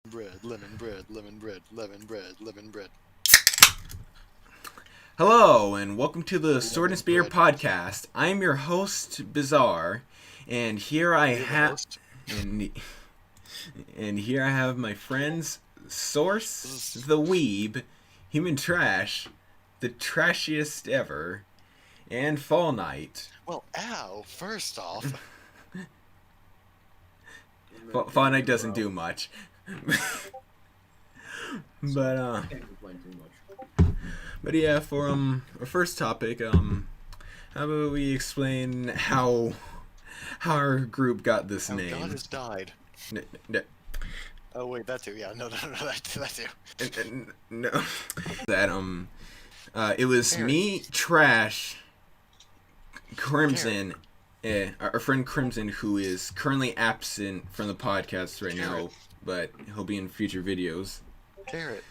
Bread, lemon bread, lemon bread, lemon bread, lemon bread. Hello, and welcome to the Sword and Spear bread. podcast. I'm your host, Bizarre, and here I have and here I have my friends Source, the Weeb, Human Trash, the trashiest ever, and Fall Knight. Well, ow! First off, Fall Knight doesn't do much, but yeah, for our first topic, how about we explain how our group got this how name? God has died. Oh wait, that too. Yeah, no, that too. No, that it was me, Trash, Crimson, our friend Crimson, who is currently absent from the podcast right now, but he'll be in future videos. Carrot.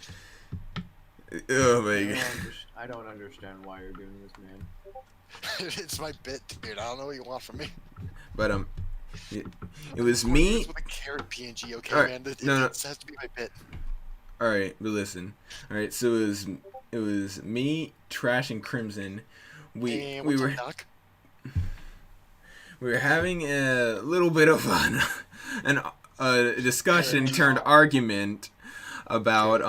Oh my god. I don't understand why you're doing this, man. It's my bit, dude. I don't know what you want from me. But it was me. With a carrot PNG, okay, right, man. It has to be my bit. All right, but listen. All right, so it was me, Trash, and Crimson. We were having a little bit of a discussion turned argument about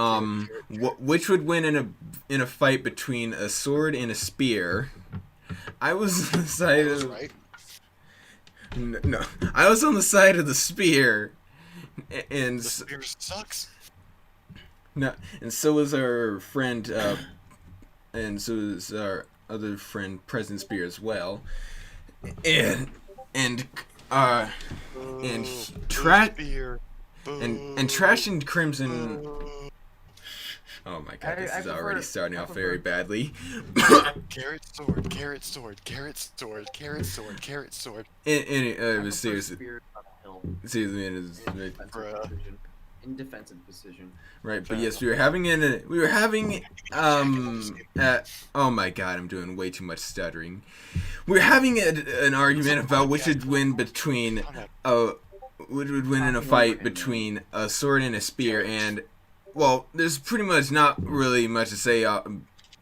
which would win in a fight between a sword and a spear. I was on the side of no, I was on the side of the spear, and the spear sucks. No, and so was our friend, and so was our other friend, President Spear, as well, and Trash and Crimson. Oh my god, this is already starting off very badly. Carrot sword, carrot sword, carrot sword, carrot sword, carrot sword. Seriously, In defensive position. Right, but yes, we were having oh my god, I'm doing way too much stuttering. We were having an argument about which would win in a fight between a sword and a spear, and well, there's pretty much not really much to say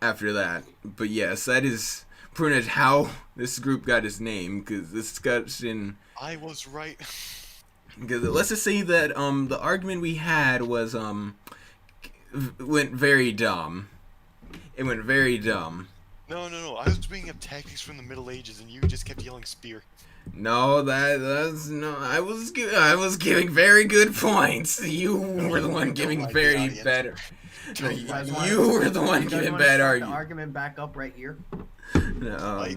after that. But yes, that is pretty much how this group got its name, because this discussion. I was right. Because let's just say that the argument we had was went very dumb. It went very dumb. No. I was bringing up tactics from the Middle Ages, and you just kept yelling spear. No, that's no. I was giving very good points. You were the one giving very better. No, you were the one giving bad argument. The argument back up right here. No.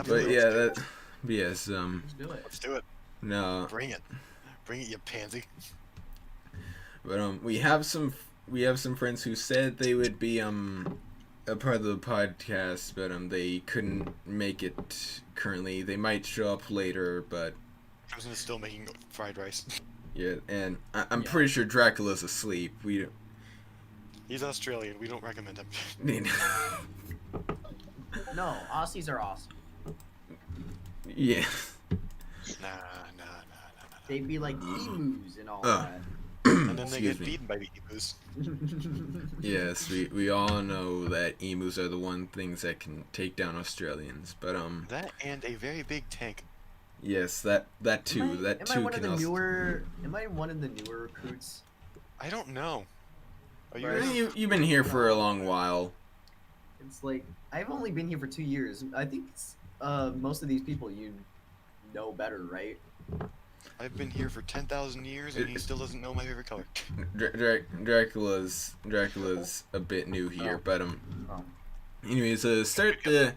But yeah, that. Yes. Let's do it. No. Bring it, you pansy. But we have some friends who said they would be a part of the podcast, but they couldn't make it currently. They might show up later, but Crimson is still making fried rice. Yeah, and I'm pretty sure Dracula's asleep. He's Australian. We don't recommend him. No, Aussies are awesome. Yeah. Nah. They'd be like emus and all that. And then they get beaten by the emus. Yes, we all know that emus are the one things that can take down Australians, but that and a very big tank. Yes, that too. Am I one of the newer recruits? I don't know. Are you've been here for a long while. It's like I've only been here for 2 years. I think most of these people you know better, right? I've been here for 10,000 years, and he still doesn't know my favorite color. Dracula's a bit new here, but anyways, to start the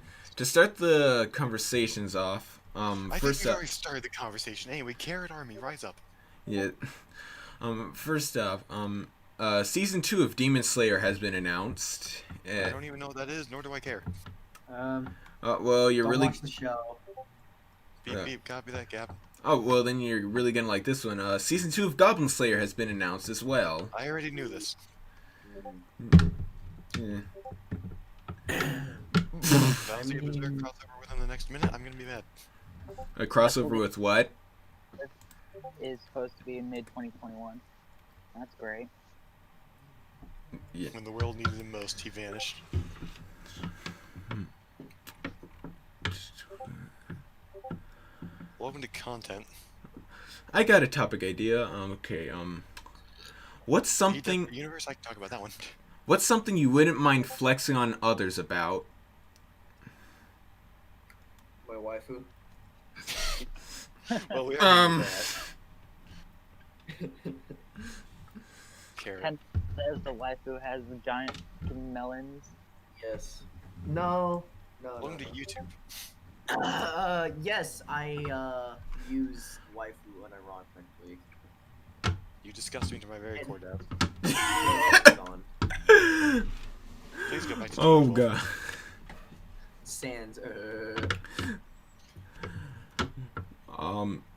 conversations off. I think we already started the conversation. Anyway, Carrot Army, rise up. Yeah. First off, season 2 of Demon Slayer has been announced. I don't even know what that is, nor do I care. Well, you're really. Watch the show. Beep, copy that, Gap. Oh, well, then you're really gonna like this one. Season 2 of Goblin Slayer has been announced as well. I already knew this. Yeah. If I see a Berserk crossover within the next minute, I'm gonna be mad. A crossover with what? is supposed to be in mid-2021. That's great. Yeah. When the world needed him most, he vanished. Welcome to content. I got a topic idea. Okay. What's something? Universe, I can talk about that one. What's something you wouldn't mind flexing on others about? My waifu. Well, we already did that. Carrot. Ken says the waifu has the giant melons. Yes. No. Welcome to YouTube. Yes, I use waifu unironically. You disgust me to my very core depth. Please go back to Oh normal. god. Sans.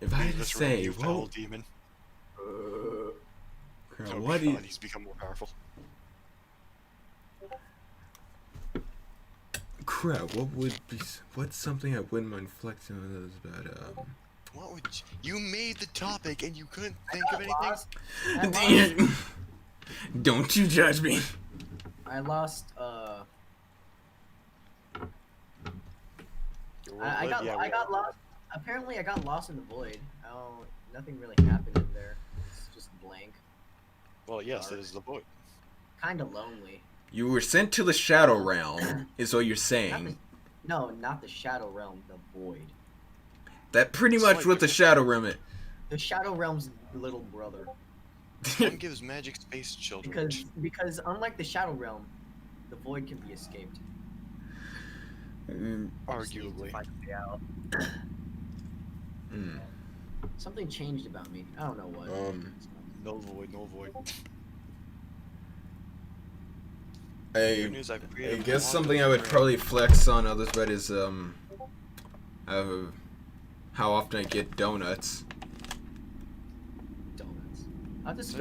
If I had to This say, you foul whoa, demon. crap, Oh what god, is? he's become more powerful. Crap, what would be? What's something I wouldn't mind flexing on others about? What would you made the topic and you couldn't think of I anything? Don't you judge me. lost. I got lost. Apparently, I got lost in the void. Nothing really happened in there. It's just blank. Well, yes, it is the void. Kind of lonely. You were sent to the Shadow Realm, is what you're saying. Not the Shadow Realm, the void. That pretty much what the Shadow Realm is. The Shadow Realm's little brother. One gives magic space children. Because unlike the Shadow Realm, the void can be escaped. Arguably. Something changed about me. I don't know what. No void, no void. I Good news, I've created guess a something I lot would of probably flex on others about is how often I get donuts. Donuts. How'd this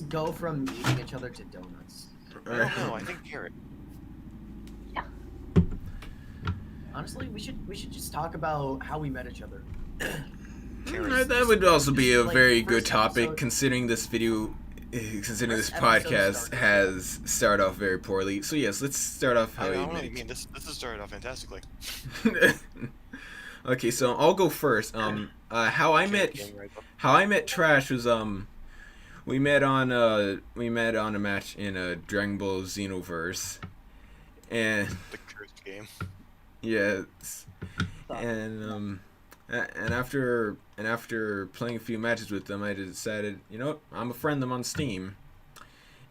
go from eating each other to donuts? I don't know, I think carrot. Honestly, we should just talk about how we met each other. That would also be a Like, very first good topic, episode- considering this video, considering this First episode podcast started. has started off very poorly. So yes, let's start off how I we don't know what met. you mean. This has started off fantastically. Okay, so I'll go first. How I met Trash was we met on a match in a Dragon Ball Xenoverse, and The cursed game. yes, and after playing a few matches with them, I decided, you know what, I'm a friend them on Steam,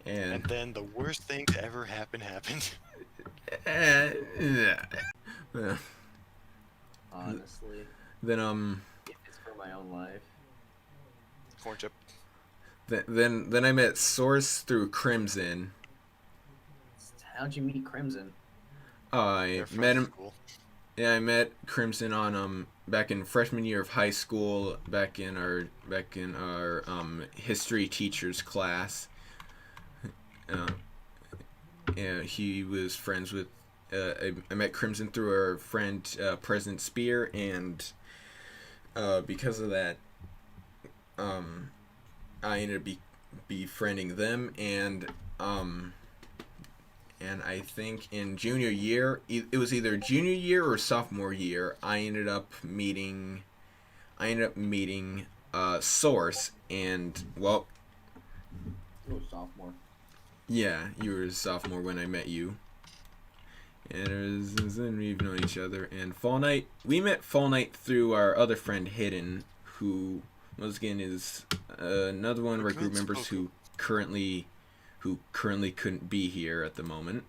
And then the worst thing to ever happen happened. Honestly, then if it's for my own life. Corn chip. then I met Source through Crimson. How'd you meet Crimson? I They're from met him. school. Yeah, I met Crimson on back in freshman year of high school, back in our history teacher's class. Yeah, he was friends with. I met Crimson through our friend President Spear, and because of that, I ended up befriending them, and I think in junior year, it was either junior year or sophomore year, I ended up meeting Source, and well, You were a sophomore. yeah, you were a sophomore when I met you. And we've known each other. And we met Fall Knight through our other friend Hidden, who once again is another one of our group members who currently couldn't be here at the moment.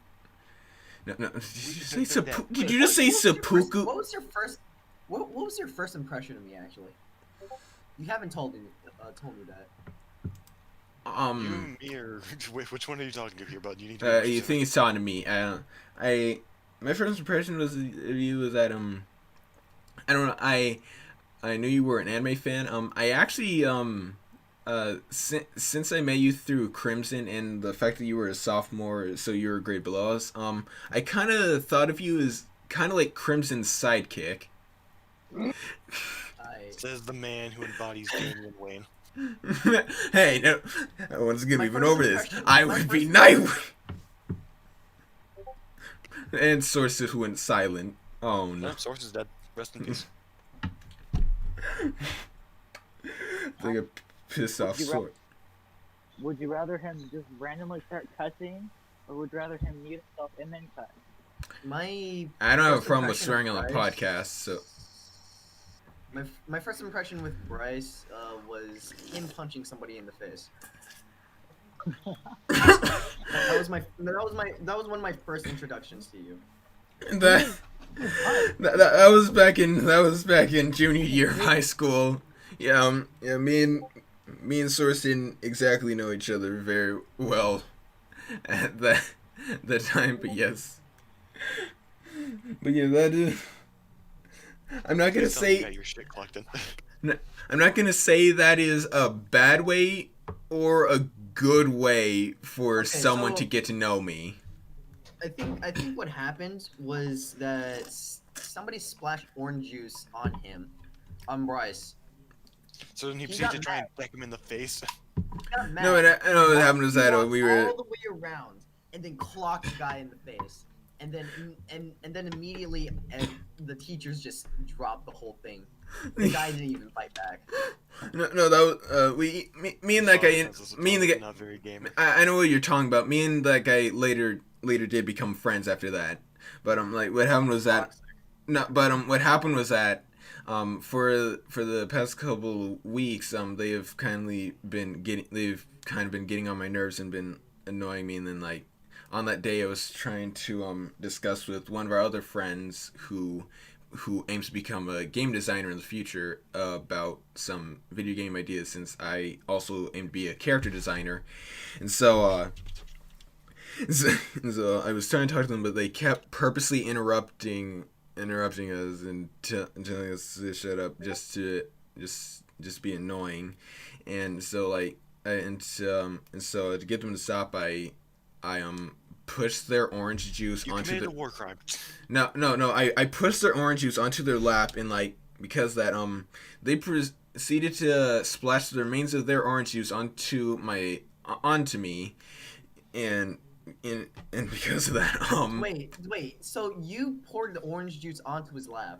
No, did you just say seppuku? What was your first impression of me, actually? You haven't told me that. You, me, or which one are you talking to here, bud? You need to. You think he's talking to me? My first impression of you was that I don't know. I knew you were an anime fan. I actually since I met you through Crimson and the fact that you were a sophomore, so you were a grade below us. I kind of thought of you as kind of like Crimson's sidekick. Says the man who embodies Damian Wayne. Hey, no, once again, My we've been first over this. impression- I my would be first- Nightwing. And Sources went silent. Oh no. No, Source is dead. Rest in peace. Like a pissed off You sword. Would you rather him just randomly start cussing, or would you rather him mute himself and then cuss? My I don't have a first problem with impression swearing of on the Bryce- podcast, so. My first impression with Bryce was him punching somebody in the face. that was one of my first introductions to you. That was back in junior year of high school. Yeah, me and Source didn't exactly know each other very well at that time, but yes. But yeah, that is. I'm not gonna Tell me you say. got your shit collected. I'm not gonna say that is a bad way or a good way for Okay, someone so- to get to know me. I think what happened was that somebody splashed orange juice on him, on Bryce. So then he He proceeded to got try and deck him in the face. He got mad. No, I know what happened was He that walked we were. all the way around and then clocked the guy in the face, and then immediately the teachers just dropped the whole thing. The guy didn't even fight back. No, that was me and that guy. Me and the guy. Not very gaming. I know what you're talking about. Me and that guy later did become friends after that. But like, what happened was that. No, but what happened was that. For the past couple weeks, they've kind of been getting on my nerves and been annoying me. And then like, on that day, I was trying to discuss with one of our other friends who aims to become a game designer in the future about some video game ideas, since I also aim to be a character designer. And so I was trying to talk to them, but they kept purposely interrupting us and telling us to shut up just to be annoying. And so like so to get them to stop, I pushed their orange juice You onto committed the a war crime. No. I pushed their orange juice onto their lap, and like, because that they proceeded to splash the remains of their orange juice onto me, and because of that Wait. So you poured the orange juice onto his lap?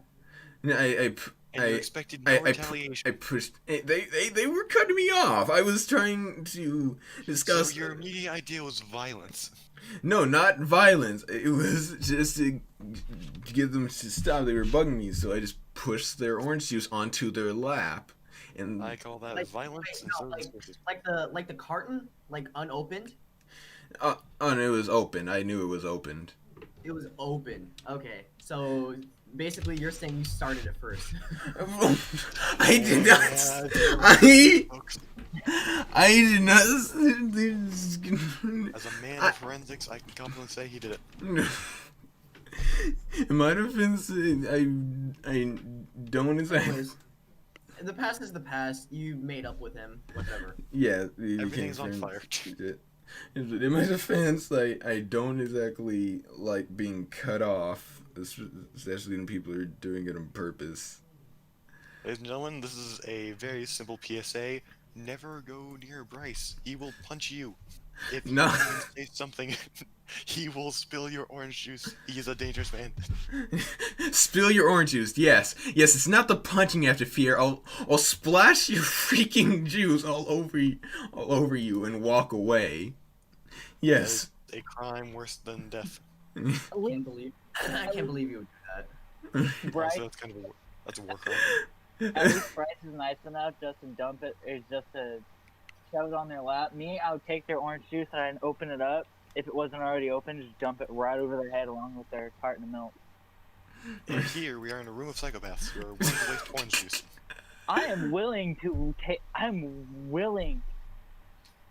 And you expected no retaliation. I pushed. They were cutting me off. I was trying to discuss. So your immediate idea was violence. No, not violence. It was just to get them to stop. They were bugging me, so I just pushed their orange juice onto their lap. And I call that Like- violence. wait, And no, so like- this is- Like the carton, like unopened. and it was open. I knew it was opened. It was open. Okay, so basically you're saying you started it first. I did not. Folks, I did not. as a man of forensics, I can confidently say he did it. In my defense, I don't exactly. Anyways, the past is the past. You made up with him. Whatever. Yeah, we Everything's became on friends. fire. In my defense, like, I don't exactly like being cut off, especially when people are doing it on purpose. Ladies and gentlemen, this is a very simple PSA. Never go near Bryce. He will punch you. If you No. even say something, he will spill your orange juice. He is a dangerous man. Spill your orange juice. Yes, it's not the punching you have to fear. I'll splash your freaking juice all over you and walk away. Yes. That is a crime worse than death. I can't believe you would do that. Bryce, Also, that's a war crime. at least Bryce is nice enough just to dump it, or just to shove it on their lap. Me, I would take their orange juice and I'd open it up. If it wasn't already open, just dump it right over their head along with their carton of milk. And here we are in a room of psychopaths. You're willing to waste orange juice. I am willing to take. I'm willing.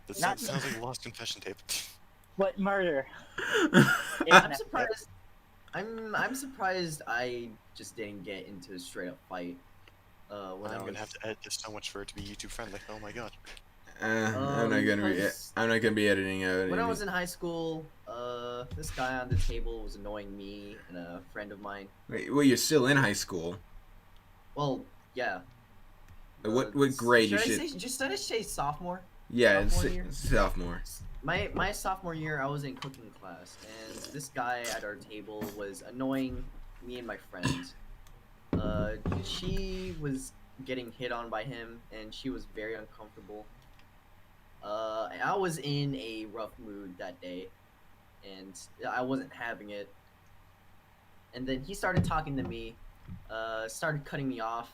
That Not- sounds like a lost confession tape. But murder. I'm surprised. I'm surprised I just didn't get into a straight up fight. When I I'm was. gonna have to edit this so much for it to be YouTube friendly. Oh my god. I'm not gonna be editing out. When I was in high school, this guy on the table was annoying me and a friend of mine. Wait, well, you're still in high school. Well, yeah. What grade you should should? should I say sophomore? Yeah, Sophomore year? sophomore. My sophomore year, I was in cooking class, and this guy at our table was annoying me and my friends. She was getting hit on by him, and she was very uncomfortable. I was in a rough mood that day, and I wasn't having it. And then he started talking to me, started cutting me off,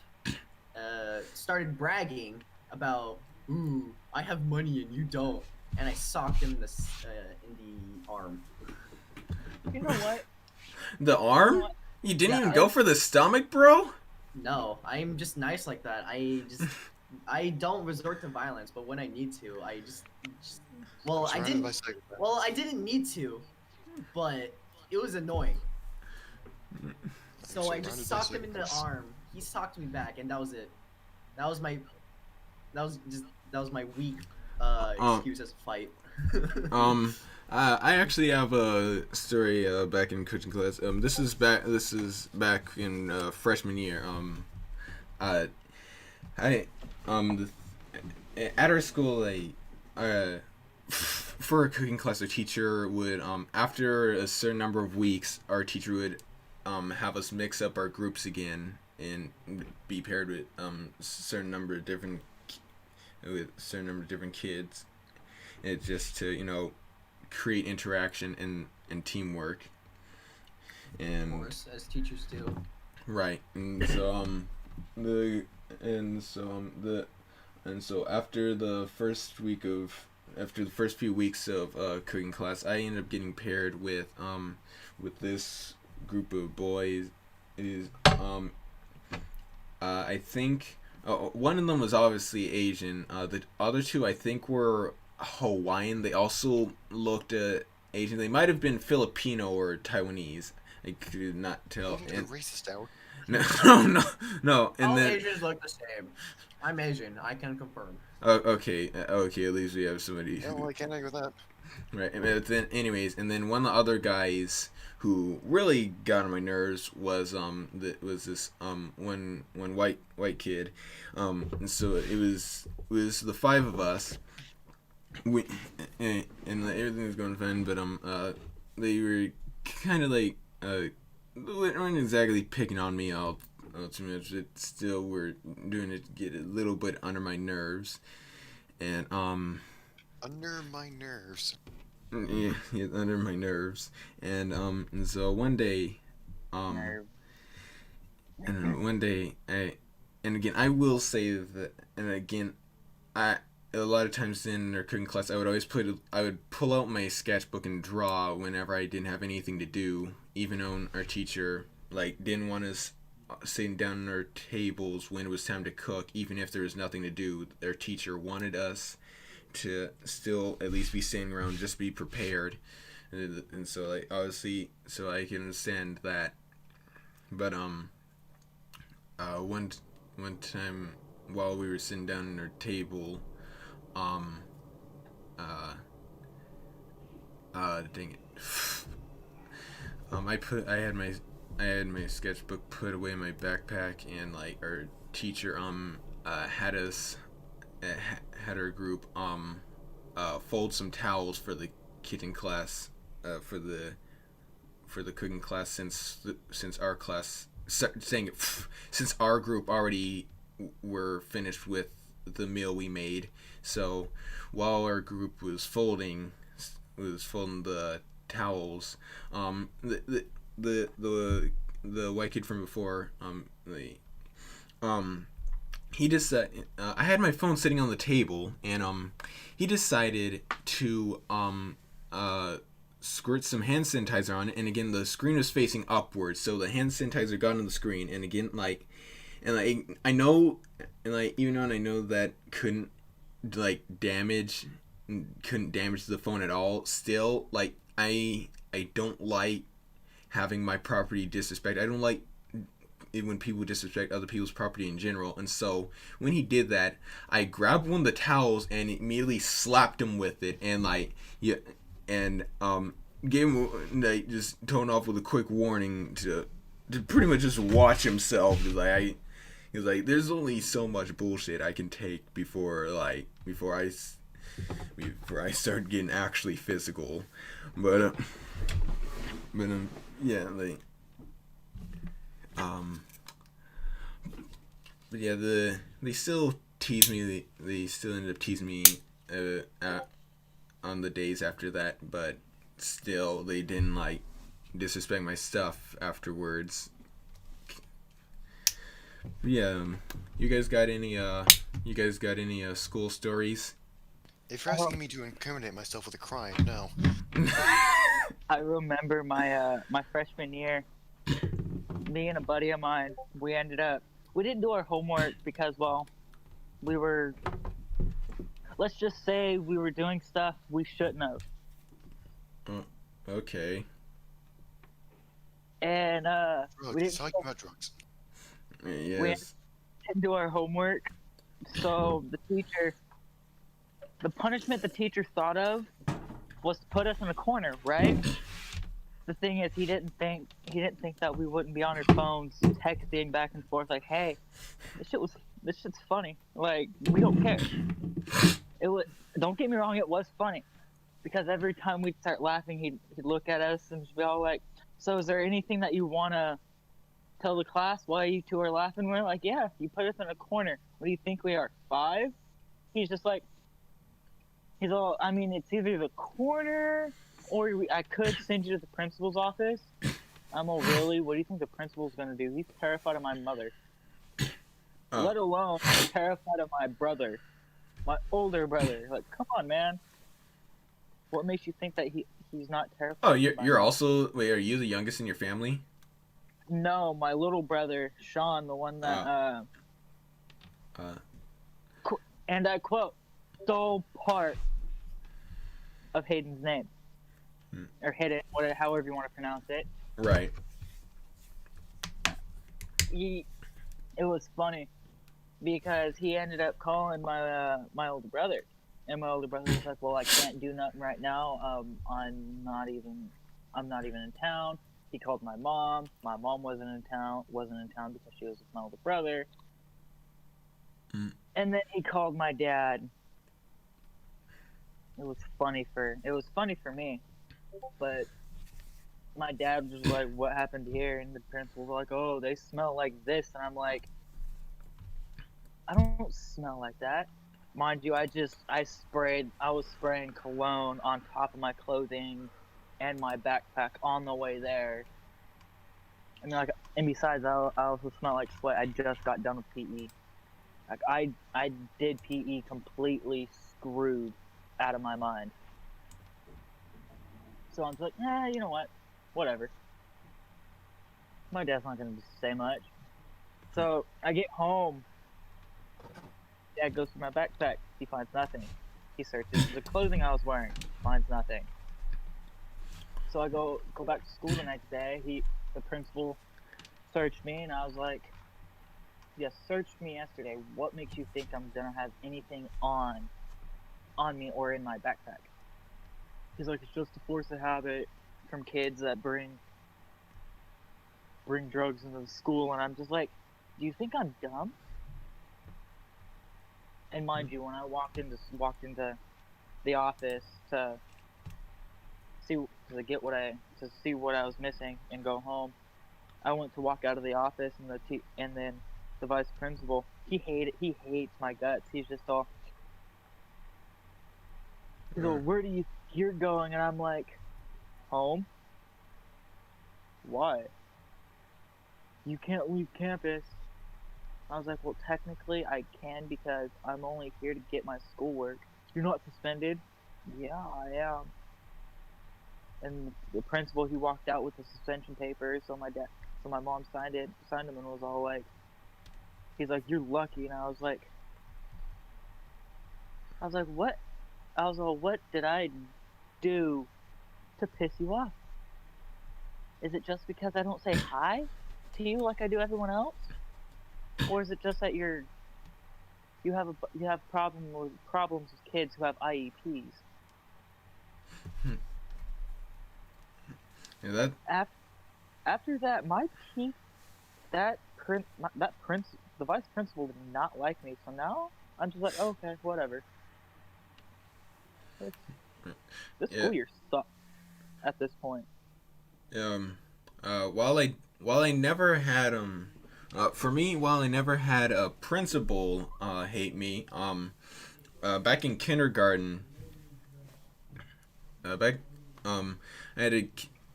started bragging about, "Ooh, I have money and you don't," and I socked him in the arm. You know what? The arm? You didn't Yeah, even go for the stomach, bro? No, I'm just nice like that. I don't resort to violence, but when I need to, I just well, I Surrounded didn't. by psychopaths. Well, I didn't need to, but it was annoying. So I just Surrounded by socked him in the psychopaths. arm. He socked me back, and that was it. That was my. That was my weak excuse as a fight. I actually have a story back in coaching class. This is back in freshman year. At our school, for a cooking class, our teacher would after a certain number of weeks, our teacher would have us mix up our groups again and be paired with certain number of different kids. It's just to create interaction and teamwork. And Of course, as teachers do. right, and so after the first few weeks of cooking class, I ended up getting paired with this group of boys. It is I think one of them was obviously Asian. The other two I think were Hawaiian. They also looked Asian. They might have been Filipino or Taiwanese. I could not tell. Don't get racist out. No. And All then Asians look the same. I'm Asian. I can confirm. okay. At least we have somebody. Yeah, well, I can't agree with that. Right. But then, anyways, and then one of the other guys who really got on my nerves was this one white kid, and so it was the five of us. And everything was going fine, but they were kind of like they weren't exactly picking on me all too much. But still, were doing it to get a little bit under my nerves, and Under my nerves. yeah, under my nerves, and so one day, Nerve. I don't know, one day I will say that, and again, a lot of times in our cooking class, I would pull out my sketchbook and draw whenever I didn't have anything to do, even though our teacher didn't want us sitting down at our tables when it was time to cook, even if there was nothing to do. Their teacher wanted us to still at least be sitting around, just be prepared, and so obviously, so I can understand that. But one time while we were sitting down at our table, dang it. I had my sketchbook put away in my backpack, and our teacher had our group fold some towels for the kitchen class, for the cooking class, since our group already were finished with the meal we made. So while our group was folding the towels, the white kid from before, he just I had my phone sitting on the table, and he decided to squirt some hand sanitizer on it, and again the screen was facing upwards, so the hand sanitizer got on the screen, and again I know that couldn't damage the phone at all. Still, I don't like having my property disrespected. I don't like it when people disrespect other people's property in general. And so when he did that, I grabbed one of the towels and immediately slapped him with it, and gave him just toned off with a quick warning to pretty much just watch himself. He's like, there's only so much bullshit I can take before I start getting actually physical. But yeah, like but yeah, they still tease me. They still end up teasing me on the days after that, but still they didn't like disrespect my stuff afterwards. Yeah, you guys got any school stories? If you're asking me to incriminate myself with a crime, no. I remember my freshman year, me and a buddy of mine, we didn't do our homework because, well, let's just say we were doing stuff we shouldn't have. Okay. And we didn't Talking about drugs. Yes. didn't do our homework, so the punishment the teacher thought of was to put us in a corner, right? The thing is, he didn't think that we wouldn't be on our phones texting back and forth like, "Hey, this shit's funny." Like, we don't care. Don't get me wrong, it was funny, because every time we'd start laughing, he'd look at us and be all like, "So, is there anything that you wanna tell the class why you two are laughing?" We're like, "Yeah, you put us in a corner. What do you think we are, 5?" He's just like, he's all, I mean, it's either the corner or I could send you to the principal's office. I'm all, really? What do you think the principal's gonna do? He's terrified of my mother. Let alone terrified of my brother, my older brother. Like, come on, man. What makes you think that he's not terrified? Oh, you're also, wait, are you the youngest in your family? No, my little brother Sean, the one that and I quote, stole part of Hayden's name. Or Hayden, however you want to pronounce it. Right. It was funny because he ended up calling my older brother, and my older brother was like, "Well, I can't do nothing right now. I'm not even in town." He called my mom. My mom wasn't in town because she was with my older brother. And then he called my dad. It was funny for me, but my dad was like, "What happened here?" And the principal was like, "Oh, they smell like this," and I'm like, "I don't smell like that." Mind you, I was spraying cologne on top of my clothing and my backpack on the way there. And besides, I also smell like sweat. I just got done with PE. Like, I did PE completely screwed out of my mind. So I'm like, you know what? Whatever. My dad's not gonna say much. So I get home. Dad goes through my backpack. He finds nothing. He searches the clothing I was wearing. Finds nothing. So I go back to school the next day. The principal searched me, and I was like, "Yeah, searched me yesterday. What makes you think I'm gonna have anything on me or in my backpack?" He's like, "It's just a force of habit from kids that bring drugs into the school." And I'm just like, "Do you think I'm dumb?" And mind you, when I walked into the office to see what I was missing and go home, I went to walk out of the office, and then the vice principal, he hates my guts. He's just all, he's all, "Where do you think you're going?" And I'm like, "Home." "Why?" "You can't leave campus." I was like, "Well, technically I can, because I'm only here to get my schoolwork." "You're not suspended?" "Yeah, I am." And the principal, he walked out with the suspension papers, so my mom signed them, and was all like, he's like, "You're lucky." And I was like, "What?" I was all, "What did I do to piss you off? Is it just because I don't say hi to you like I do everyone else? Or is it just that you have problems with kids who have IEPs?" Yeah, After that, my teeth, that the vice principal did not like me, so now I'm just like, okay, whatever. This Yeah. school year sucks at this point. While I never had for me, while I never had a principal hate me, back in kindergarten, I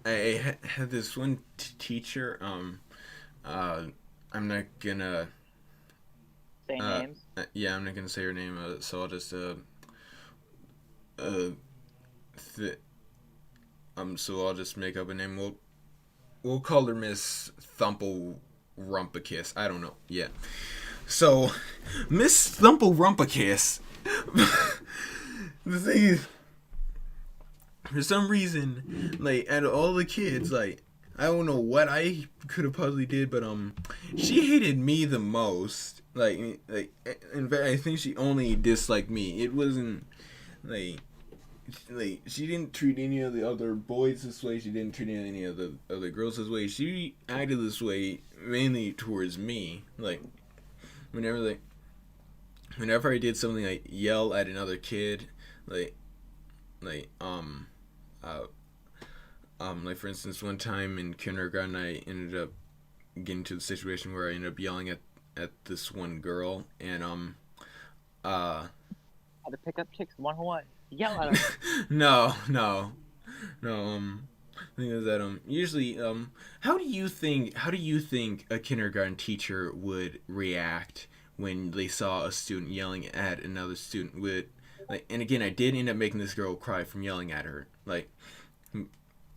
had this one teacher. I'm not gonna. Say names. Yeah, I'm not gonna say her name. So I'll just so I'll just make up a name. We'll call her Miss Thumple Rumpakiss. I don't know. Yeah. So, Miss Thumple Rumpakiss. The thing is, for some reason, like, out of all the kids, like, I don't know what I could have possibly did, but she hated me the most. Like, in fact, I think she only disliked me. It wasn't like she didn't treat any of the other boys this way. She didn't treat any of the other girls this way. She acted this way mainly towards me. Like, whenever I did something like yell at another kid, like for instance, one time in kindergarten, I ended up getting to the situation where I ended up yelling at this one girl, and How to pick up chicks one-on-one. Yell at them. No. The thing is that usually how do you think a kindergarten teacher would react when they saw a student yelling at another student? And again, I did end up making this girl cry from yelling at her.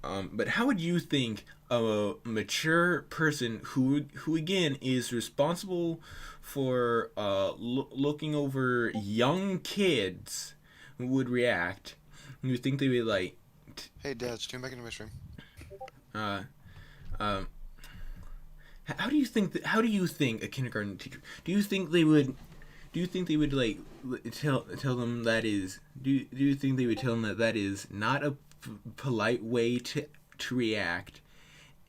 But how would you think a mature person who again is responsible for looking over young kids would react? You think they would like? Hey, Dad, just came back into my stream. How do you think a kindergarten teacher? Do you think they would like tell them that is? Do you think they would tell them that is not a polite way to react,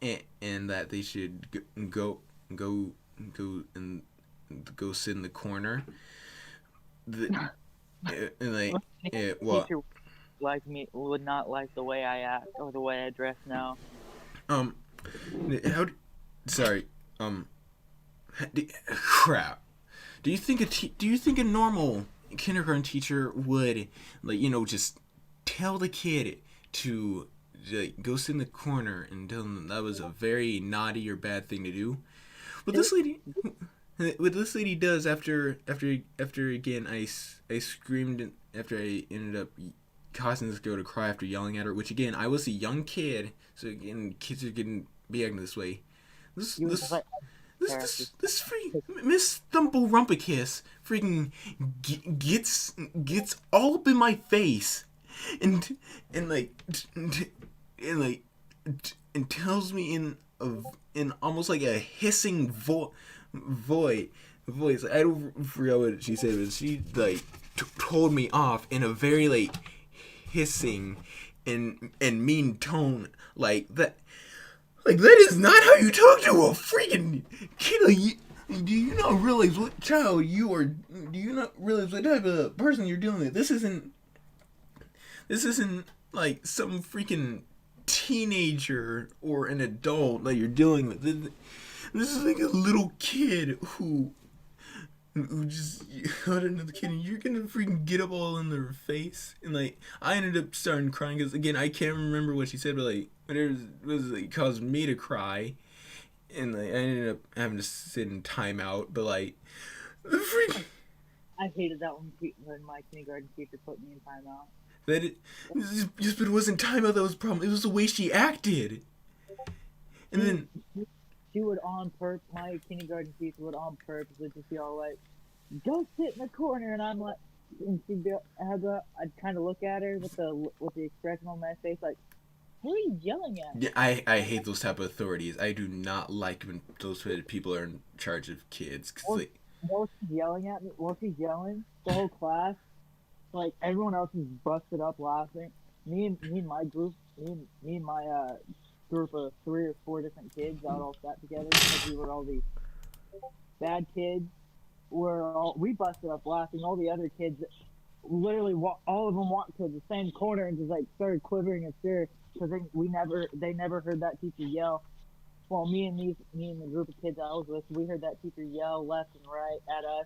and that they should go and go sit in the corner? Teacher like me would not like the way I act or the way I dress now. Crap. Do you think a normal kindergarten teacher would just tell the kid to go sit in the corner and tell them that was a very naughty or bad thing to do? What this lady does after again I screamed after I ended up causing this girl to cry after yelling at her, which again I was a young kid, so again kids are getting be acting this way. This freaking Miss Thumple Rumpakiss freaking gets all up in my face and tells me in almost like a hissing voice. I don't forget what she said, but she told me off in a very hissing and mean tone like that. Like, that is not how you talk to a freaking kid. Do you not realize what child you are? Do you not realize what type of person you're dealing with? This isn't like some freaking teenager or an adult that you're dealing with. This is like a little kid who just got another kid, and you're gonna freaking get up all in their face. And I ended up starting crying because again I can't remember what she said, but whatever was caused me to cry, and I ended up having to sit in timeout. But I hated that when my kindergarten teacher put me in timeout. But it wasn't timeout that was the problem. It was the way she acted. And then she would my kindergarten teacher would on purpose just be all like, "Go sit in the corner," and I'm like, and I'd kind of look at her with the expression on my face like, "Who are you yelling at?" Yeah, I hate those type of authorities. I do not like when those people are in charge of kids. While she's yelling at me, the whole class, everyone else is busted up laughing. Me and my group, group of 3 or 4 different kids all sat together because we were all the bad kids we busted up laughing. All the other kids literally all of them walked to the same corner and just like started quivering in fear because they never heard that teacher yell. Well, me and the group of kids I was with, we heard that teacher yell left and right at us.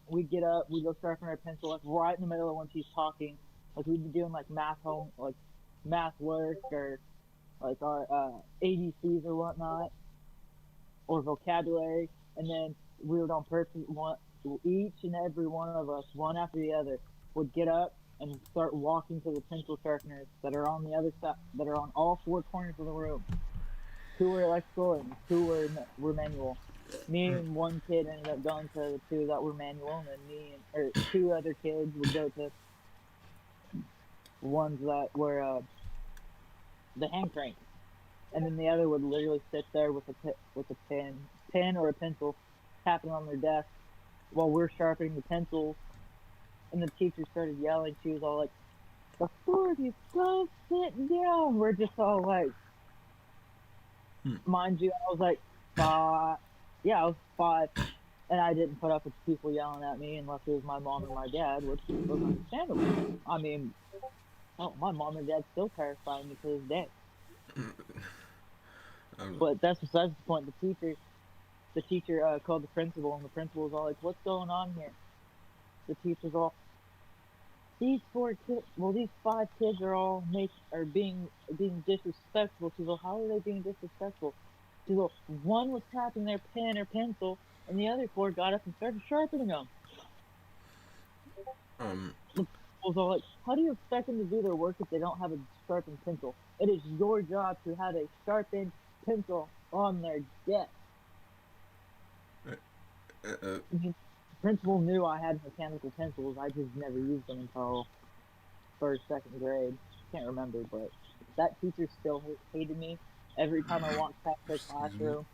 We'd get up, we'd go sharpen our pencil like right in the middle of when she's talking. Like we'd be doing like math work or like our ABCs or whatnot, or vocabulary, and then we would on purpose each and every one of us, one after the other, would get up and start walking to the pencil sharpeners that are on the other side, that are on all four corners of the room. 2 were electrical and 2 were manual. Me and one kid ended up going to the 2 that were manual, and then 2 other kids would go to ones that were the hand crank, and then the other would literally sit there with a pen or a pencil, tapping on their desk while we're sharpening the pencils. And the teacher started yelling. She was all like, "The 4 of you, go sit down." We're just all like, mind you, I was like 5. Yeah, I was 5, and I didn't put up with people yelling at me unless it was my mom and my dad, which was understandable. I mean, my mom and dad still terrify me to this day. But that's besides the point. The teacher called the principal, and the principal was all like, "What's going on here?" The teacher's all, "These 4 kids, well, these 5 kids are being disrespectful." She's like, "How are they being disrespectful?" She's like, "One was tapping their pen or pencil, and the other 4 got up and started sharpening them." I was all like, "How do you expect them to do their work if they don't have a sharpened pencil? It is your job to have a sharpened pencil on their desk." The principal knew I had mechanical pencils. I just never used them until 1st, 2nd grade. Can't remember, but that teacher still hated me. Every time I walked past her classroom,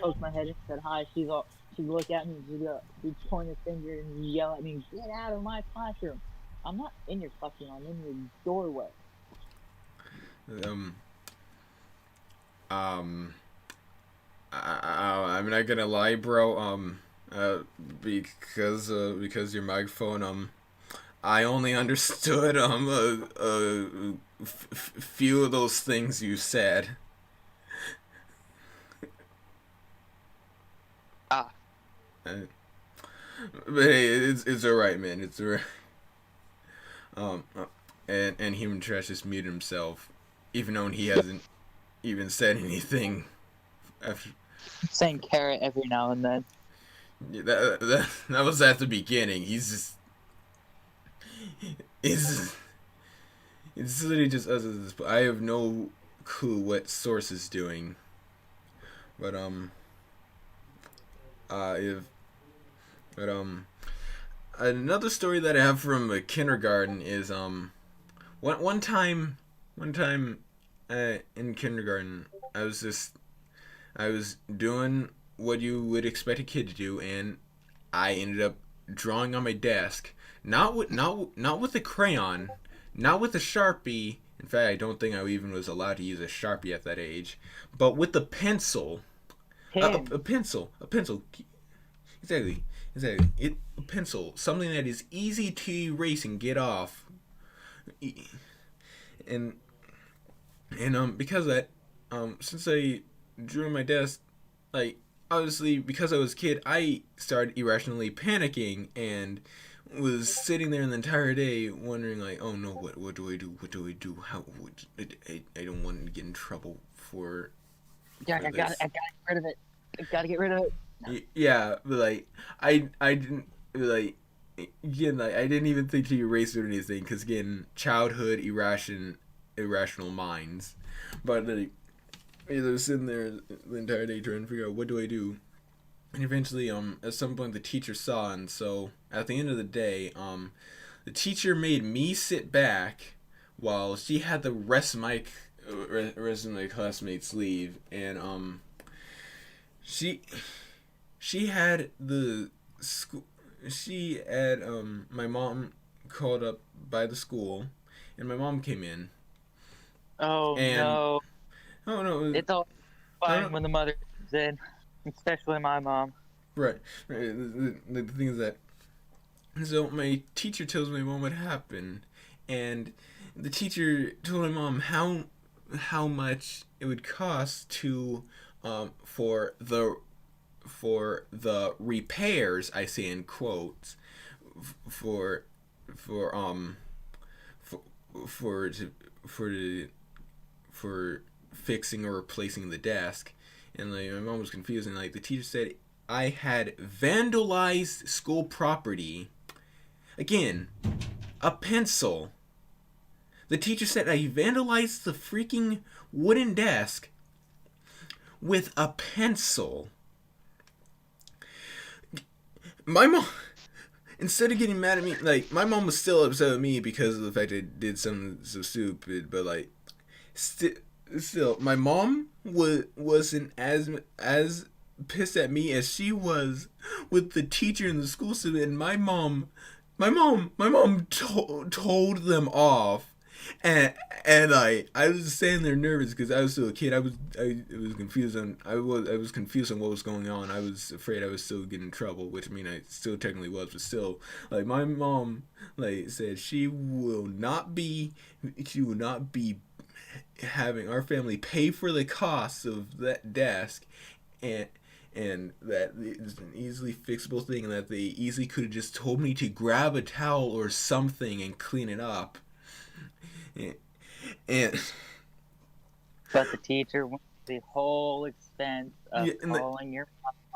poked my head and said hi, she'd look at me and she'd point her finger and yell at me, "Get out of my classroom. I'm not in your classroom, I'm in your doorway." I'm not gonna lie, bro. Because your microphone, I only understood a few of those things you said. But hey, it's alright, man. It's alright. And Human Trash just muted himself, even though he hasn't even said anything after saying carrot every now and then. Yeah, that was at the beginning. It's literally just us at this point. I have no clue what Source is doing, but another story that I have from kindergarten is one time in kindergarten I was doing what you would expect a kid to do, and I ended up drawing on my desk, not with a crayon, not with a Sharpie. In fact, I don't think I even was allowed to use a Sharpie at that age, but with a pencil. A pencil. Exactly. A pencil, something that is easy to erase and get off. And because of that, since I drew on my desk, like, obviously, because I was a kid, I started irrationally panicking and was sitting there the entire day wondering, like, oh no, what do I do? What do I do? I don't want to get in trouble for. Yeah, I gotta get rid of it. I gotta get rid of it. Yeah, but like, I didn't like. Again, like, I didn't even think to erase it or anything, because again, childhood irrational minds. But like, I was sitting there the entire day trying to figure out what do I do, and eventually, at some point the teacher saw, and so at the end of the day, the teacher made me sit back while she had the rest of my classmates leave, and she had the school. She had my mom called up by the school, and my mom came in. Oh, and, no. Oh no! It's all fine when the mother comes in. Especially my mom. Right. The thing is that, so my teacher tells my mom what happened, and the teacher told my mom how much it would cost to for the repairs, I say in quotes, for for um for for for for fixing or replacing the desk. And like my mom was confused, and like the teacher said I had vandalized school property. Again, a pencil. The teacher said I vandalized the freaking wooden desk with a pencil. My mom, instead of getting mad at me, like, my mom was still upset with me because of the fact I did something so stupid, but like, still, my mom wasn't as pissed at me as she was with the teacher in the school system. And my mom told them off, and I was standing there nervous because I was still a kid. I was confused on what was going on. I was afraid I was still getting in trouble, which I mean I still technically was, but still, like, my mom like said she will not be having our family pay for the costs of that desk, and that it's an easily fixable thing, and that they easily could have just told me to grab a towel or something and clean it up. And but the teacher went the whole expense of calling your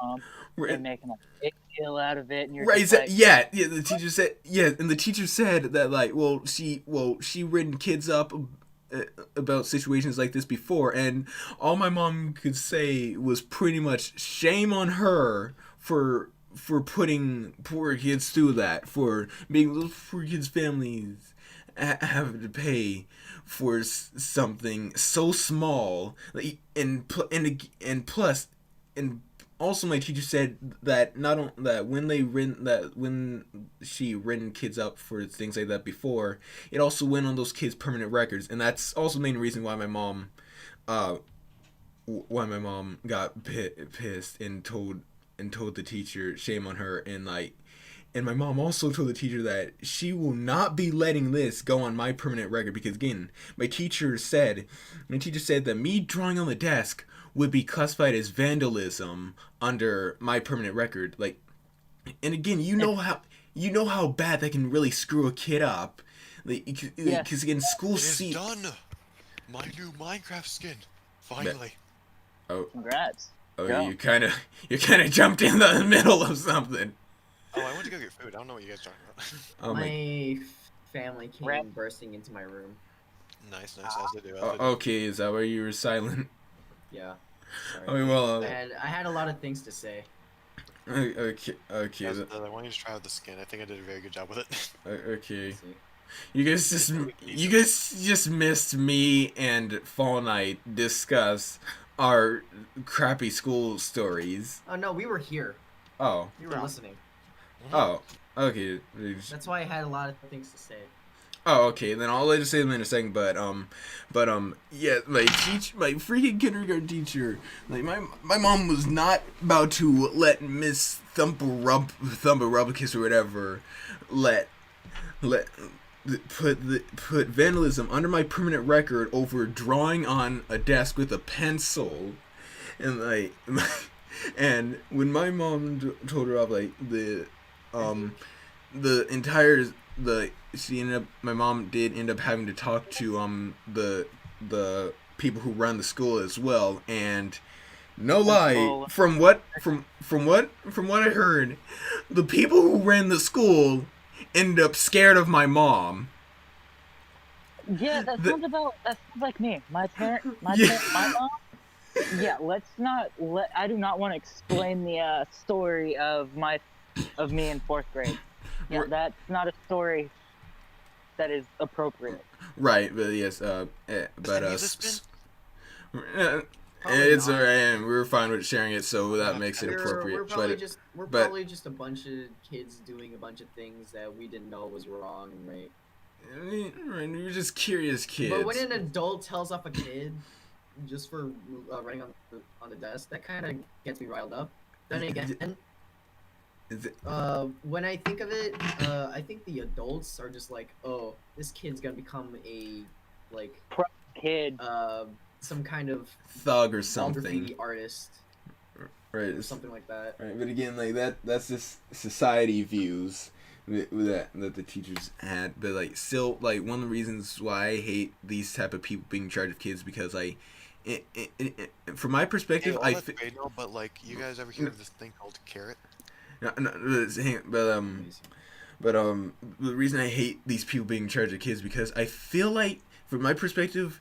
mom and making a big deal out of it, and you're right. Just like, The teacher said, and the teacher said that, like, she written kids up about situations like this before, and all my mom could say was pretty much shame on her for putting poor kids through that, for making those poor kids' families have to pay for something so small. And plus, also my teacher said that when she written kids up for things like that before, it also went on those kids' permanent records, and that's also the main reason why my mom got pissed and told the teacher shame on her. And my mom also told the teacher that she will not be letting this go on my permanent record, because again, my teacher said that me drawing on the desk would be classified as vandalism under my permanent record. Like, and again, you know how bad that can really screw a kid up. Like, because again, school is done. My new Minecraft skin, finally. Oh, congrats. Oh, Go. you kind of jumped in the middle of something. Oh, I went to go get food. I don't know what you guys are talking about. Oh My family came bursting into my room. Nice, as they do. Okay, is that why you were silent? Yeah. Sorry. Okay, well. I had a lot of things to say. Okay. Guys, I want you to try out the skin. I think I did a very good job with it. Okay. You guys just missed me and Fall Night discuss our crappy school stories. Oh no, we were here. Oh. We were listening. Oh. Okay. That's why I had a lot of things to say. Oh, okay. Then I'll let you say them in a second. But yeah, my freaking kindergarten teacher, like my mom was not about to let Miss Thumperubicus or whatever put vandalism under my permanent record over drawing on a desk with a pencil, and and when my mom told her off, like my mom did end up having to talk to the people who run the school as well, and no lie, from what I heard, the people who ran the school ended up scared of my mom. Yeah, that sounds like me. My mom. Yeah, I do not want to explain the story of me in 4th grade. Yeah, that's not a story that is appropriate. Right, but yes, it's alright, and we were fine with sharing it, so that makes it appropriate. We're probably just a bunch of kids doing a bunch of things that we didn't know was wrong, right? We were just curious kids. But when an adult tells off a kid, just for writing on the desk, that kind of gets me riled up. Then again, when I think of it, I think the adults are just like, oh, this kid's gonna become a like kid, some kind of thug or something, graffiti artist, right? Or something like that. Right, but again, like that's just society views that the teachers had. But like, still, like one of the reasons why I hate these type of people being in charge of kids because like. From my perspective, hey, that's great, no, but like, you guys ever hear of this thing called carrot? but the reason I hate these people being in charge of kids because I feel like, from my perspective,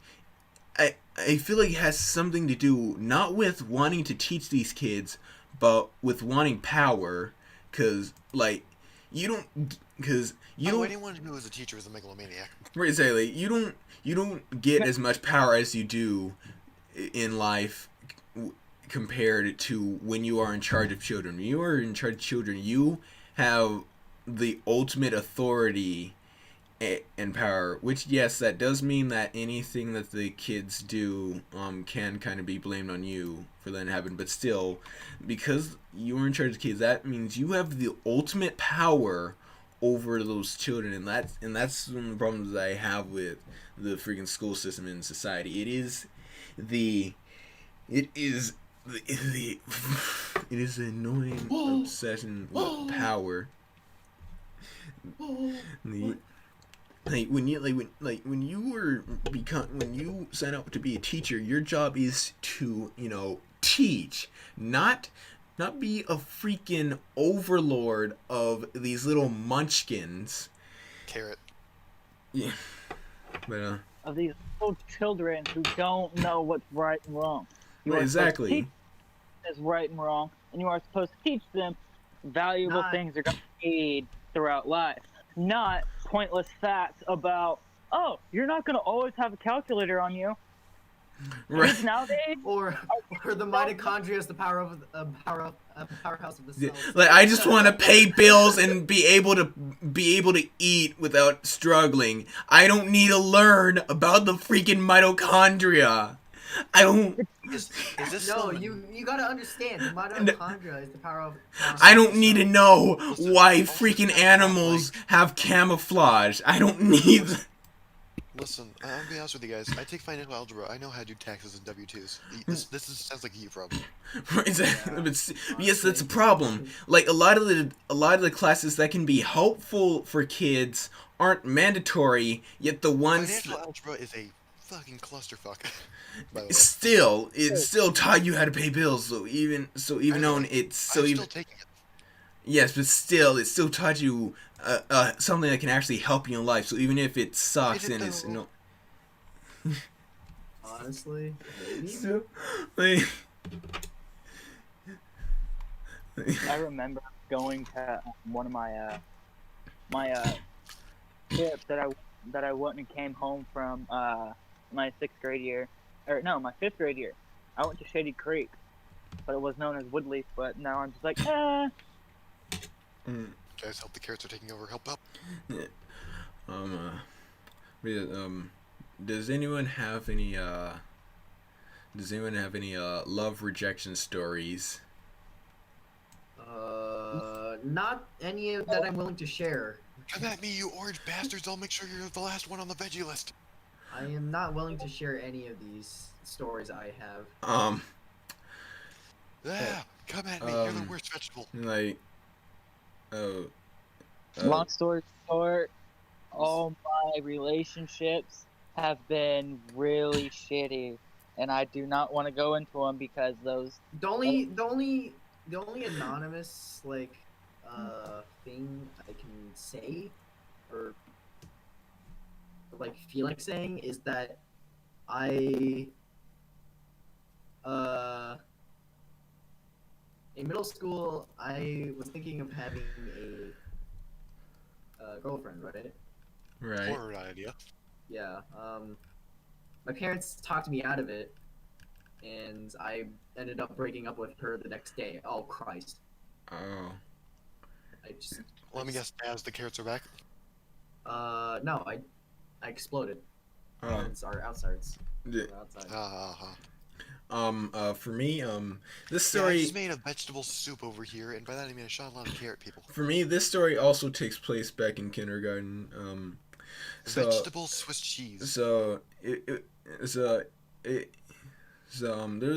I feel like it has something to do not with wanting to teach these kids, but with wanting power, because like anyone who is a teacher is a megalomaniac. Right, exactly. You don't get as much power as you do in life compared to when you are in charge of children. When you are in charge of children, you have the ultimate authority and power, which, yes, that does mean that anything that the kids do can kind of be blamed on you for that to happen, but still, because you're in charge of kids, that means you have the ultimate power over those children, and that's one of the problems that I have with the freaking school system in society. It is the annoying obsession with power. When you sign up to be a teacher, your job is to teach, not be a freaking overlord of these little munchkins. Carrot. Yeah, but of these little children who don't know what's right and wrong. You exactly. Are supposed to teach them is right and wrong, and you are supposed to teach them valuable things they're going to need throughout life, not pointless facts about, oh, you're not going to always have a calculator on you. Right. Nowadays, or the mitochondria is the powerhouse of the cells. Like, I just want to pay bills and be able to eat without struggling. I don't need to learn about the freaking mitochondria. I don't. Is this no, you gotta understand. The mitochondria is the power of. I don't need to know why freaking animals have camouflage. I don't need. Listen, I'll be honest with you guys. I take financial algebra. I know how to do taxes and W-2s. Sounds like a you problem. Yes, that's a problem. Like a lot of the classes that can be helpful for kids aren't mandatory. Yet the ones financial algebra is a fucking clusterfuck. It's still taught you how to pay bills. So even though it's so even. Taking it. Yes, but still, it still taught you something that can actually help you in life. So even if it sucks and it's no. Honestly, maybe. So, like, I remember going to one of my trips that I went and came home from my 6th grade year, or no, my 5th grade year. I went to Shady Creek, but it was known as Woodleaf. But now I'm just like, Guys, help! The carrots are taking over. Help! Does anyone have any love rejection stories? Not any that I'm willing to share. Come at me, you orange bastards! I'll make sure you're the last one on the veggie list. I am not willing to share any of these stories I have. Come at me! You're the worst vegetable. Like, long story short, all my relationships have been really shitty, and I do not want to go into them because those. The only anonymous thing I can say, or feel like saying, is that in middle school I was thinking of having a girlfriend, right? Right. Horror idea. Yeah. My parents talked me out of it, and I ended up breaking up with her the next day. Oh Christ. Oh. Let me guess. As the carrots are back. No, I exploded. Parents are outsiders. Yeah. Outside. For me, this Yeah, I story. just made a vegetable soup over here, and by that I mean I shot a lot of carrot people. For me, this story also takes place back in kindergarten. Vegetable Swiss cheese. There was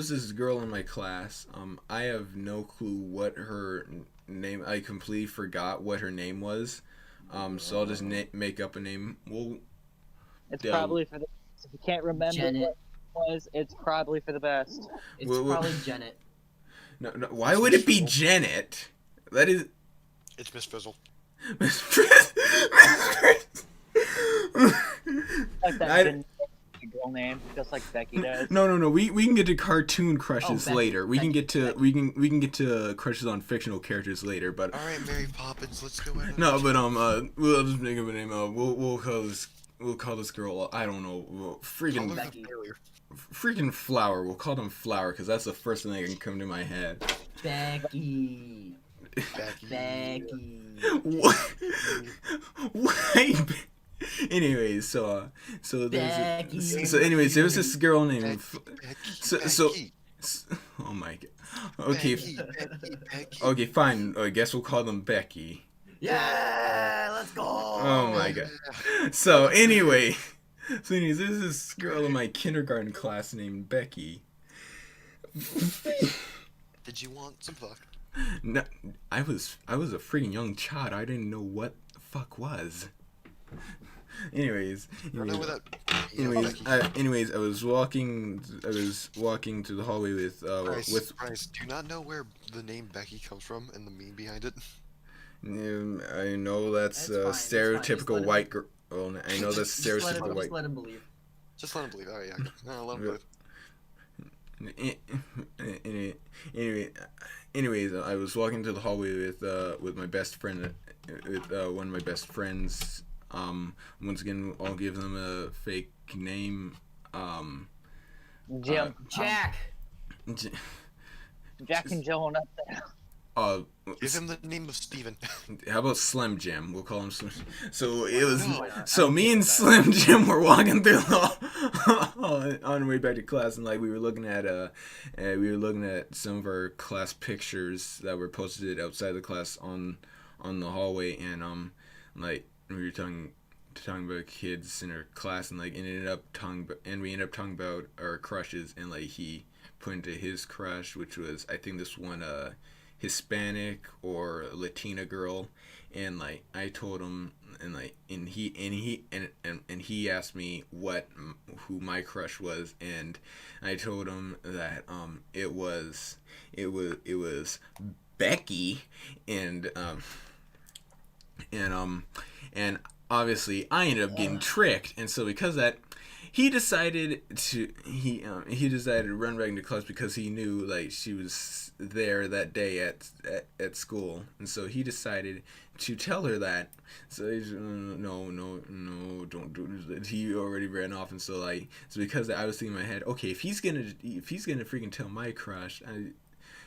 this girl in my class. I have no clue what her name. I completely forgot what her name was. So I'll just make up a name. It's probably for the. If you can't remember Janet. what it was, it's probably for the best. It's probably Janet. No. Why would it be Janet? That is. It's Miss Frizzle. Miss Frizzle. Like that girl name, just like Becky does. No. We can get to cartoon crushes Becky, later. We can Becky, get to Becky. we can get to crushes on fictional characters later. But All right, Mary Poppins, let's go ahead. no, but we'll just make up a name. We'll call this girl. I don't know. Freaking Becky. freaking Flower. We'll call them Flower because that's the first thing that can come to my head. Becky. Becky. What? Why? Anyways, there was this girl named. Becky. Oh my god. Okay. Becky. Okay, fine. I guess we'll call them Becky. Yeah, let's go. Oh my god. So anyways, there's this girl in my kindergarten class named Becky. Did you want some fuck? No, I was a freaking young child. I didn't know what the fuck was. Anyways, I don't know where that. anyways, I was walking through the hallway with Bryce, do you not know where the name Becky comes from and the meme behind it? I know that's That's fine, stereotypical just white girl. Well, I know that's Just stereotypical white. let him believe. Just let him believe. Alright, yeah. No, let him believe. Anyways, I was walking to the hallway with my best friend, with one of my best friends. Once again, I'll give them a fake name. Jim. Jack. Jack and Joe up there. Give him the name of Steven. How about Slim Jim? We'll call him Slim. So it was. No. So me and Slim Jim were walking through the hall on our way back to class, and like we were looking at some of our class pictures that were posted outside the class on the hallway, and like we were talking about kids in our class, and like we ended up talking about our crushes, and like he pointed to his crush, which was I think this one Hispanic or Latina girl, and like I told him, and like and he asked me who my crush was, and I told him that it was Becky, and obviously I ended up getting tricked, and so because of that, he decided to run back into class because he knew like she was there that day at school, and so he decided to tell her that. So he's no, don't do this. He already ran off, and so because I was thinking in my head, okay, if he's gonna freaking tell my crush,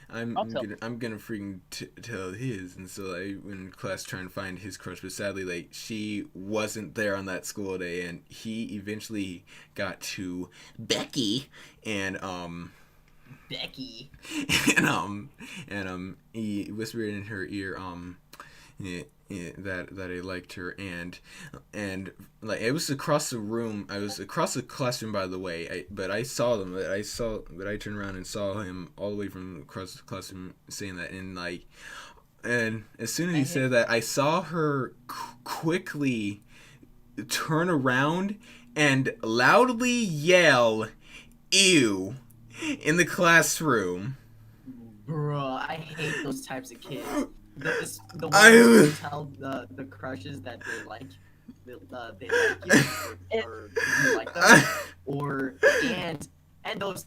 I'm gonna freaking tell his, and so I went in class trying to find his crush, but sadly like she wasn't there on that school day, and he eventually got to Becky, and Becky. and he whispered in her ear that I liked her, and like it was across the room. I was across the classroom, by the way. But I turned around and saw him all the way from across the classroom saying that, and as soon as he said that, I saw her quickly turn around and loudly yell, "Ew!" in the classroom. Bruh, I hate those types of kids. The ones who tell the crushes that they like you or you like them, and those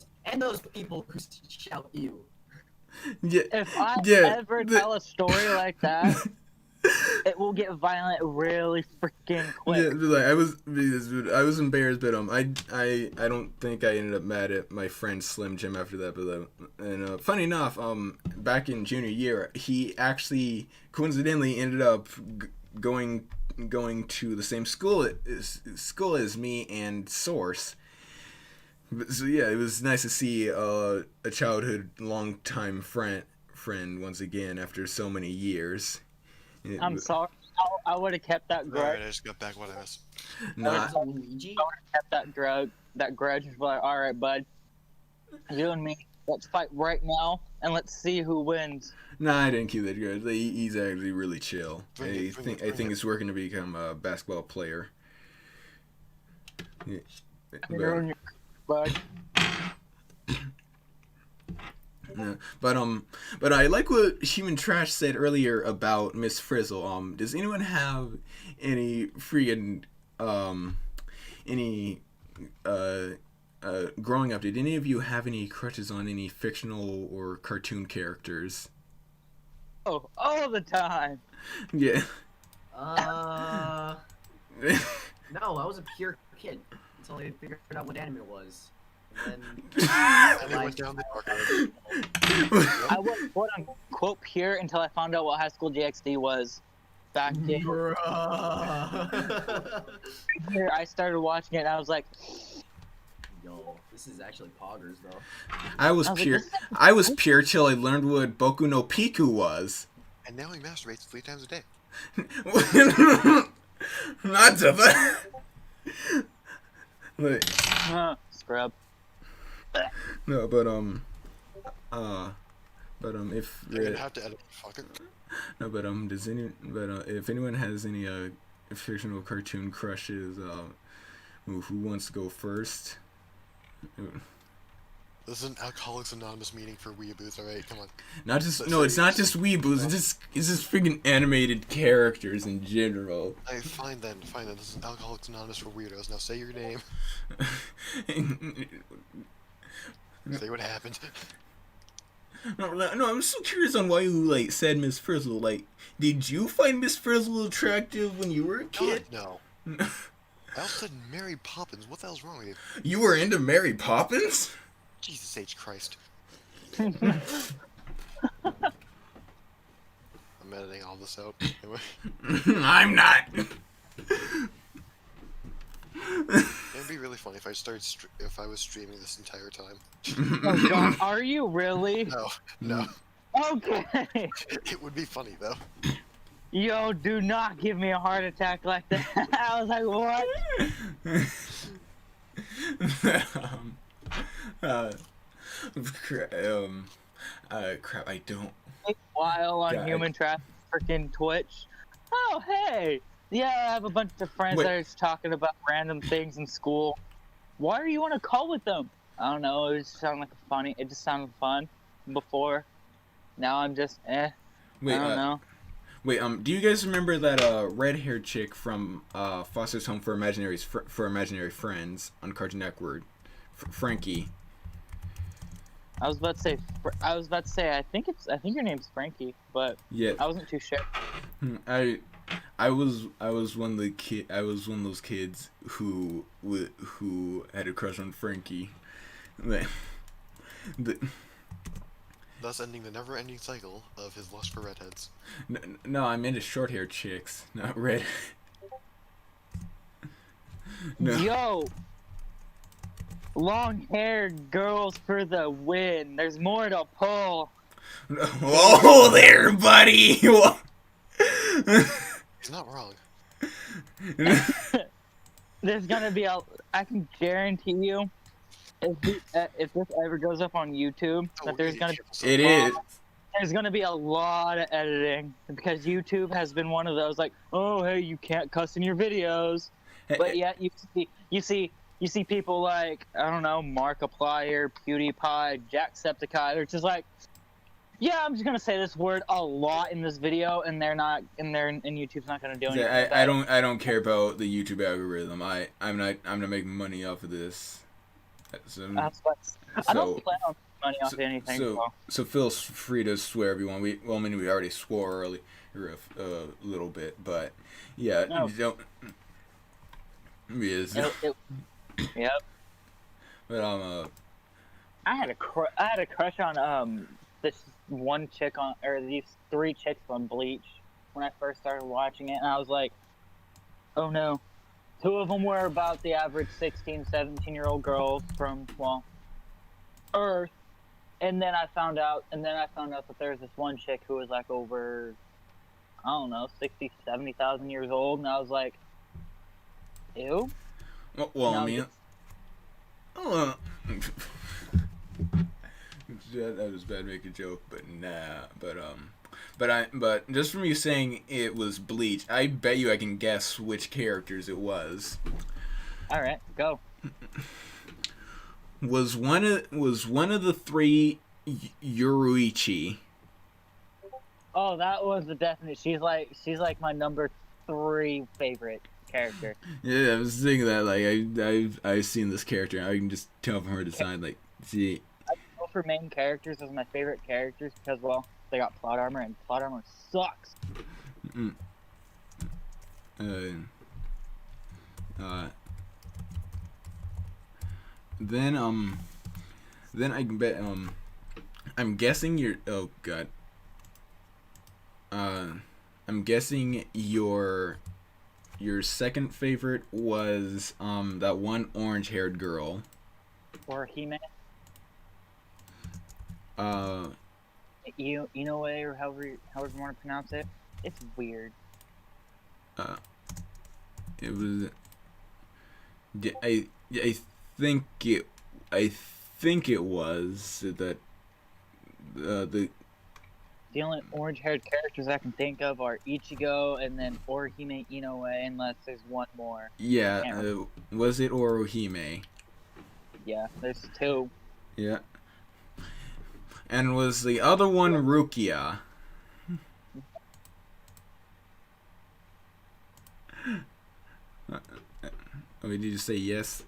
people who shout you. Yeah. If I ever tell a story like that, it will get violent really freaking quick. Yeah, like I was embarrassed, but I don't think I ended up mad at my friend Slim Jim after that. But funny enough, back in junior year, he actually coincidentally ended up going going to the same school as me and Source. So yeah, it was nice to see a childhood long-time friend once again after so many years. I'm sorry. I would have kept that grudge. Alright, I just got back what I missed. Nah, Luigi? I would have kept that grudge. And be like, all right, bud, you and me, let's fight right now, and let's see who wins. nah, I didn't keep that good. He's actually really chill. I think he's working to become a basketball player. Yeah. Bud. Yeah. But I like what Human Trash said earlier about Miss Frizzle. Does anyone have any freaking growing up? Did any of you have any crushes on any fictional or cartoon characters? Oh, all the time. Yeah. No, I was a pure kid until I figured out what anime was. And then I went down the dark road. I was quote unquote pure until I found out what High School DxD was. Back in here, I started watching it and I was like, Yo, this is actually poggers though. I was pure till I learned what Boku no Piku was. And now he masturbates 3 times a day. Not to that. Like, scrub. no, but if You're gonna have to edit, fucker. no, but if anyone has any fictional cartoon crushes, who wants to go first? This is an Alcoholics Anonymous meeting for weeaboos, alright? Come on. It's not just weeaboos. It's just freaking animated characters in general. Hey, fine then. This is Alcoholics Anonymous for weirdos. Now say your name. Say what happened. No, I'm so curious on why you said Miss Frizzle. Did you find Miss Frizzle attractive when you were a kid? God, no. I also said Mary Poppins. What the hell's wrong with you? You were into Mary Poppins? Jesus H. Christ. I'm editing all this out. I'm not. It'd be really funny if I was streaming this entire time. Oh, God, are you really? No. Okay. It would be funny though. Yo, do not give me a heart attack like that. I was like, what? Crap, I don't. While on God. Human Traffic freaking Twitch. Oh, hey. Yeah, I have a bunch of friends Wait. that are just talking about random things in school. Why are you on a call with them? I don't know. It just sounded It just sounded fun before. Now I'm just Wait, I don't know. Wait, do you guys remember that red-haired chick from Foster's Home for Imaginary Friends on Cartoon Network, Frankie? I was about to say. I think your name's Frankie, but Yeah. I wasn't too sure. I was one of those kids who had a crush on Frankie. Thus ending the never-ending cycle of his lust for redheads. No, I'm into short-haired chicks, not red. No. Yo, long-haired girls for the win. There's more to pull. Oh there, buddy. He's not wrong. There's gonna be I can guarantee you, if this ever goes up on YouTube, that there's gonna be a lot of editing because YouTube has been one of those oh hey, you can't cuss in your videos, but yet you see people like, I don't know, Markiplier, PewDiePie, Jacksepticeye. They're just yeah, I'm just gonna say this word a lot in this video, and YouTube's not gonna do anything. I don't care about the YouTube algorithm. I'm not making money off of this. I don't plan on making money off anything. So feel free to swear if you want. We already swore earlier a little bit, but yeah, No. you don't. Yes. Yep. But I had a crush on this one chick these 3 chicks on Bleach when I first started watching it, and I was like, Oh no. 2 of them were about the average 16, 17-year-old girls from, well, Earth. And then I found out that there was this one chick who was like over, I don't know, 60, 70,000 years old. And I was like, ew. Well, I mean, that was bad making a joke, but nah. But just from you saying it was Bleach, I bet you I can guess which characters it was. All right, go. Was one of the 3 Yoruichi? Oh, that was the definite. She's like my number 3 favorite character. Yeah, I was thinking that. Like I've seen this character. I can just tell from her design. Like, see. I go for main characters as my favorite characters because, well, they got plot armor, and plot armor sucks. Then I can bet. I'm guessing you're. Oh God. I'm guessing your second favorite was that one orange-haired girl. Or Hime. Inoue, or however you want to pronounce it. It's weird. It was. I think it was that the only orange-haired characters I can think of are Ichigo and then Orihime Inoue, unless there's one more. Yeah, was it Orihime? Yeah, there's 2. Yeah. And was the other one Rukia? Did you say yes?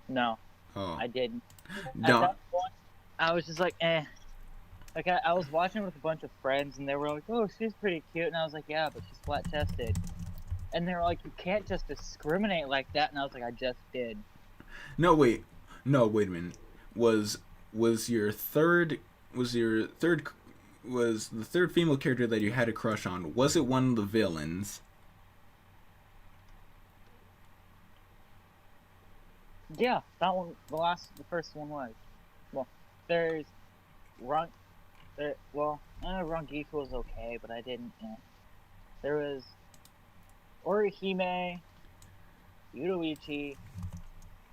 No. Oh. I didn't. At No. that point, I was just like, eh. Like, I was watching with a bunch of friends, and they were like, oh, she's pretty cute. And I was like, yeah, but she's flat-chested. And they were like, you can't just discriminate like that. And I was like, I just did. No, wait a minute. Was the third female character that you had a crush on, was it one of the villains? Yeah, that one, the first one was. Well, there's Rangifu was okay, but I didn't, There was Orihime, Yudoichi,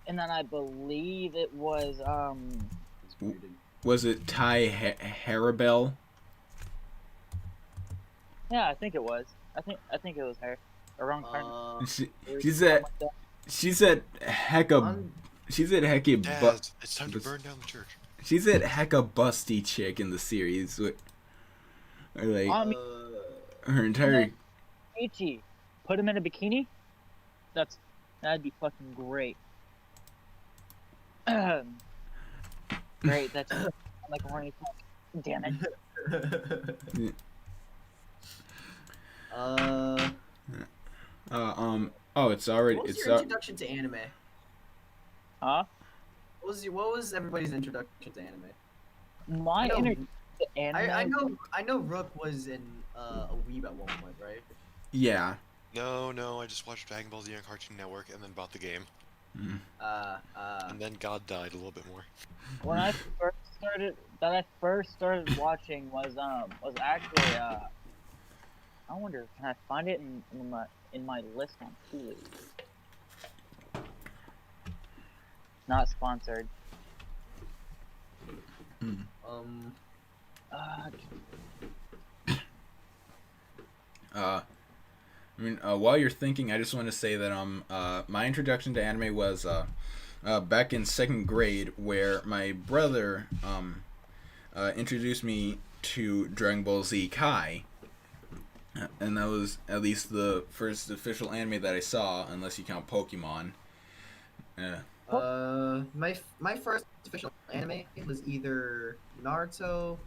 and then I believe it was, Was it Tai Harabel? Yeah, I think it was. I think it was her. Or wrong partner. She said hecka. She said hecka. Daz, it's time to burn down the church. She said hecka busty chick in the series. Like her entire. Ichi, put him in a bikini. That'd be fucking great. Great. That's like a horny fuck. Damn it. It's already. What was your introduction to anime? Huh? What was everybody's introduction to anime? My introduction to anime. I know Rook was in a weeb at one point, right? Yeah. No, I just watched Dragon Ball Z on Cartoon Network and then bought the game. And then God died a little bit more. When I first started watching was actually I wonder, can I find it in my list on Hulu? Not sponsored. While you're thinking, I just want to say that my introduction to anime was back in 2nd grade, where my brother introduced me to Dragon Ball Z Kai, and that was at least the first official anime that I saw, unless you count Pokemon. My first official anime was either Naruto,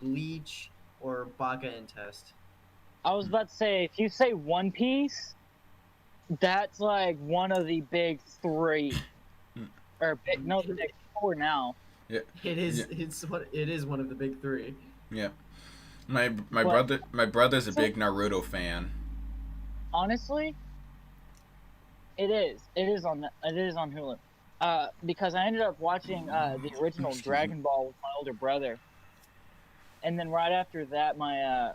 Bleach, or Baka and Test. I was about to say, if you say One Piece, that's like one of the big 3, or the big 4 now. Yeah. It is one of the big 3. Yeah. My brother's a big Naruto fan. Honestly, It is. It is on Hulu. Because I ended up watching the original Dragon Ball with my older brother, and then right after that, my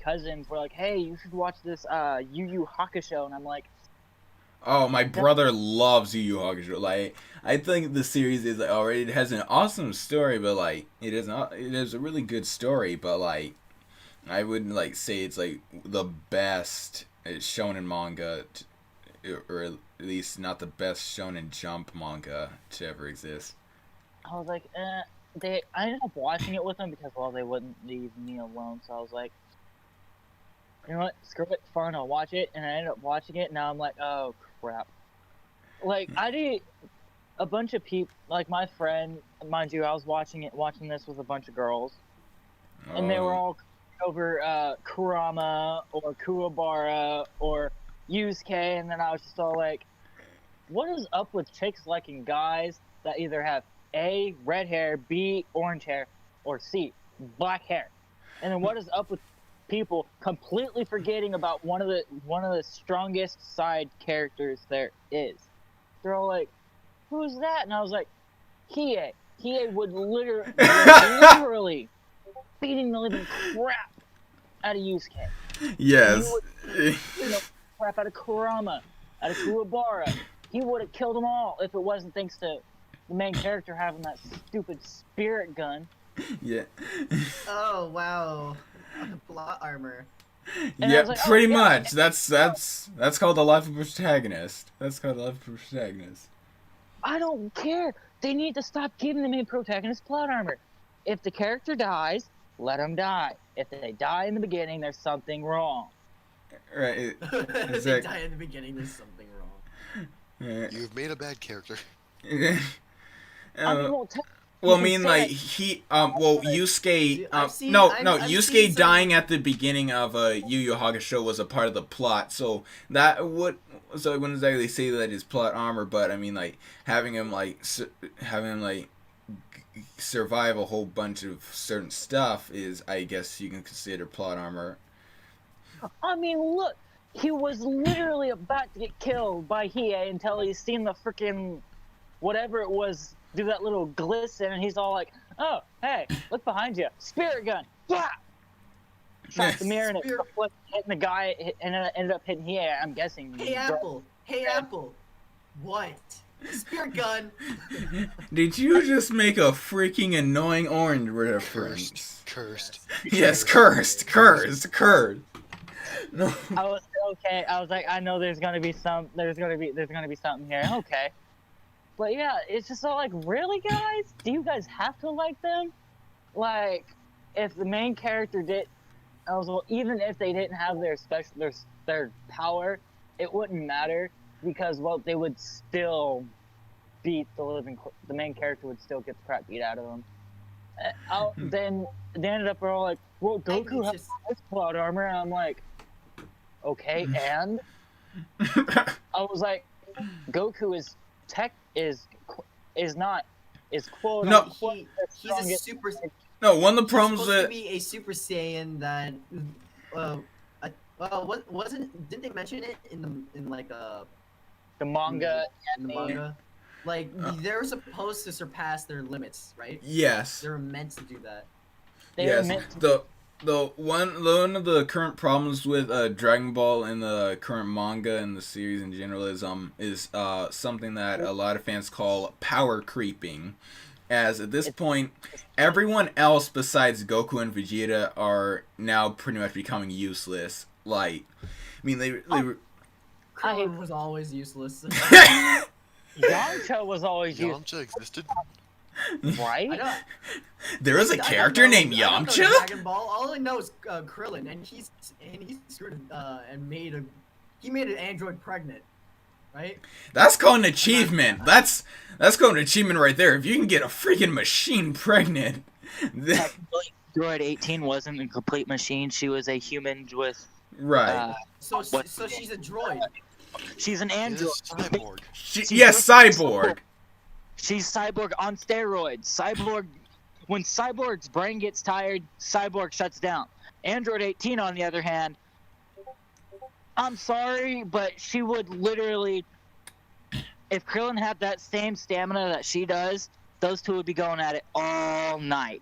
cousins were like, "Hey, you should watch this Yu Yu Hakusho," and I'm like, "Oh, my brother loves Yu Yu Hakusho. Like, I think the series is already, it has an awesome story, but like, it is a really good story, but like, I wouldn't like say it's like the best shonen manga, or at least not the best shonen Jump manga to ever exist." I was like, I ended up watching it with them because, well, they wouldn't leave me alone, so I was like, you know what, screw it, fine, I'll watch it, and I ended up watching it, and now I'm like, oh, crap. Like, I did a bunch of people, like my friend, mind you, I was watching this with a bunch of girls, and they were all over Kurama, or Kuwabara, or Yusuke, and then I was just all like, what is up with chicks liking guys that either have A, red hair, B, orange hair, or C, black hair? And then what is up with people completely forgetting about one of the strongest side characters there is? They're all like, who's that? And I was like, Hiei. Hiei would literally beating the living crap out of Yusuke. Yes. He would crap out of Kurama, out of Kuwabara. He would have killed them all if it wasn't thanks to the main character having that stupid spirit gun. Yeah. Oh wow. Plot armor. And Yeah, like, pretty yeah. much. That's called the life of a protagonist. That's called the life of a protagonist. I don't care. They need to stop giving the main protagonist plot armor. If the character dies, let them die. If they die in the beginning, there's something wrong. Right. If they die in the beginning, there's something wrong. You've made a bad character. I mean, well, I mean, like, Yusuke, Dude, I've seen Yusuke some... dying at the beginning of Yu Yu Hakusho was a part of the plot, so I wouldn't exactly say that is plot armor, but I mean, like, having him survive a whole bunch of certain stuff is, I guess you can consider plot armor. I mean, look, he was literally about to get killed by Hiei until he's seen the freaking whatever it was do that little glisten, and he's all like, "Oh, hey, look behind you, spirit gun!" Yeah. Shot the mirror and it flipped, hitting the guy, and it ended up hitting Hiei. I'm guessing. Hey Apple, what? Spirit gun. Did you just make a freaking annoying orange reference? Cursed. Yes, cursed. No. I was okay. I was like, I know there's gonna be something here. Okay, but yeah, it's just all like, really, guys? Do you guys have to like them? Like, if the main character even if they didn't have their power, it wouldn't matter because they would still beat the main character would still get the crap beat out of them. Then they ended up all like, well, Goku has this plot armor, and I'm like, okay, and I was like, Goku is quote no, unquote he's a super. No, one of the problems supposed that to be a Super Saiyan that, didn't they mention it in the manga? In the manga, like they're supposed to surpass their limits, right? Yes. They're meant to do that. One of the current problems with Dragon Ball and the current manga and the series in general is something that a lot of fans call power creeping. As at this point, everyone else besides Goku and Vegeta are now pretty much becoming useless. Like, I mean, they were. Krillin was always useless. Yamcha was always useless. Yamcha existed? Right? There is a character named Yamcha? Dragon Ball. All I know is Krillin, and he screwed and made an android pregnant, right? That's called an achievement. That's called an achievement right there. If you can get a freaking machine pregnant. Android 18 wasn't a complete machine. She was a human with. Right. So she's a droid. She's an android. Cyborg. Cyborg. She's cyborg on steroids. Cyborg. When Cyborg's brain gets tired, Cyborg shuts down. Android 18, on the other hand, I'm sorry, but she would literally if Krillin had that same stamina that she does, those two would be going at it all night.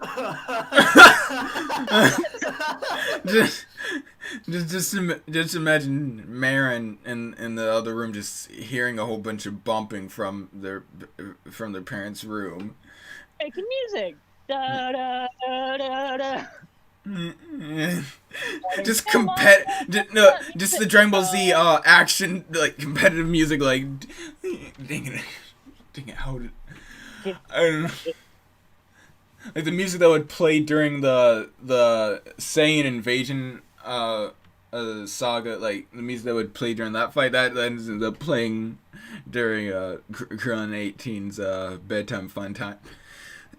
just imagine Marin in the other room just hearing a whole bunch of bumping from their parents' room. Making music. Da, da, da, da, da. Just the Dragon Ball Z action, like competitive music, like dang it, how did I don't know, like the music that would play during the Saiyan invasion saga, like the music that would play during that fight, that ended up playing during Krillin 18's bedtime fun time.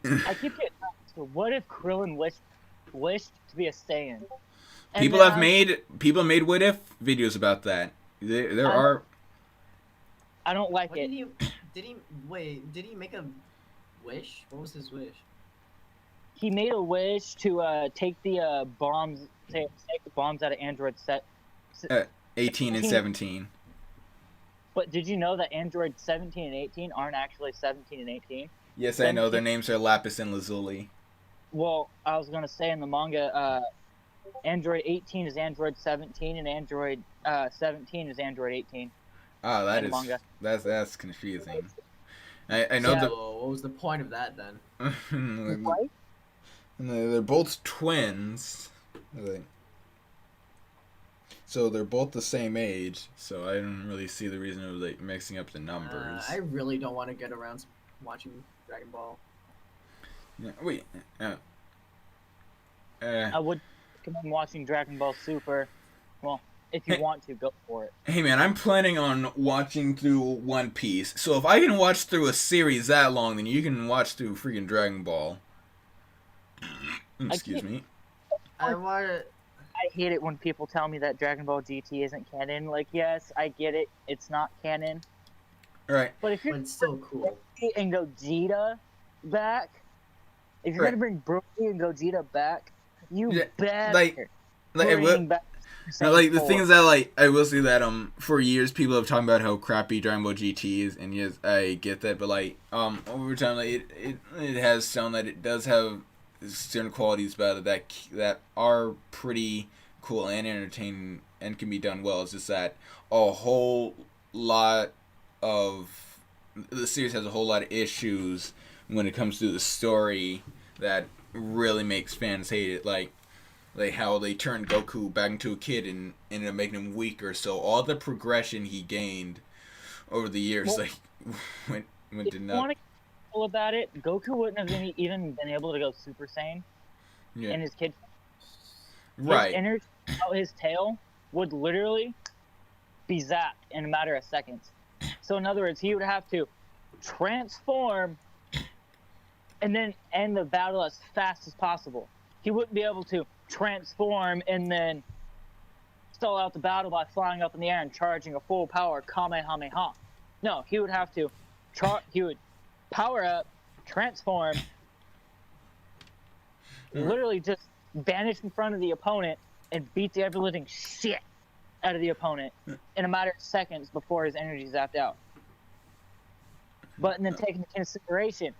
I keep getting so what if Krillin wished to be a Saiyan? And People made what if videos about that. There are. I don't like it. Did he make a wish? What was his wish? He made a wish to take the bombs out of Android 18 and 17. But did you know that Android 17 and 18 aren't actually 17 and 18? Yes, I know. Their names are Lapis and Lazuli. Well, I was gonna say in the manga, Android 18 is Android 17, and Android 17 is Android 18. Oh, that's confusing. I know what was the point of that then? Right? They're both twins. So they're both the same age. So I don't really see the reason of like mixing up the numbers. I really don't want to get around watching Dragon Ball. Yeah, wait. I would recommend watching Dragon Ball Super. Well, if you want to, go for it. Hey man, I'm planning on watching through One Piece. So if I can watch through a series that long, then you can watch through freaking Dragon Ball. Excuse me. I hate it when people tell me that Dragon Ball GT isn't canon. Like, yes, I get it. It's not canon. Right. But if you're it's still cool. And Gogeta back, if you're gonna bring Broly and Gogeta back, you better bring back. Like the thing is that like I will say that for years people have talked about how crappy Dragon Ball GT is, and yes I get that, but like over time like it has shown that it does have certain qualities about it that are pretty cool and entertaining and can be done well. It's just that a whole lot of the series has a whole lot of issues when it comes to the story that really makes fans hate it, like how they turned Goku back into a kid and ended up making him weaker. So all the progression he gained over the years, went to nothing. If you want to get cool about it, Goku wouldn't have even been able to go Super Saiyan in his kid. Right. His energy out his tail would literally be zapped in a matter of seconds. So in other words, he would have to transform and then end the battle as fast as possible. He wouldn't be able to transform and then stall out the battle by flying up in the air and charging a full power Kamehameha. No, he would have to he would power up, transform, literally just vanish in front of the opponent and beat the ever-living shit out of the opponent in a matter of seconds before his energy zapped out. But then taking into consideration,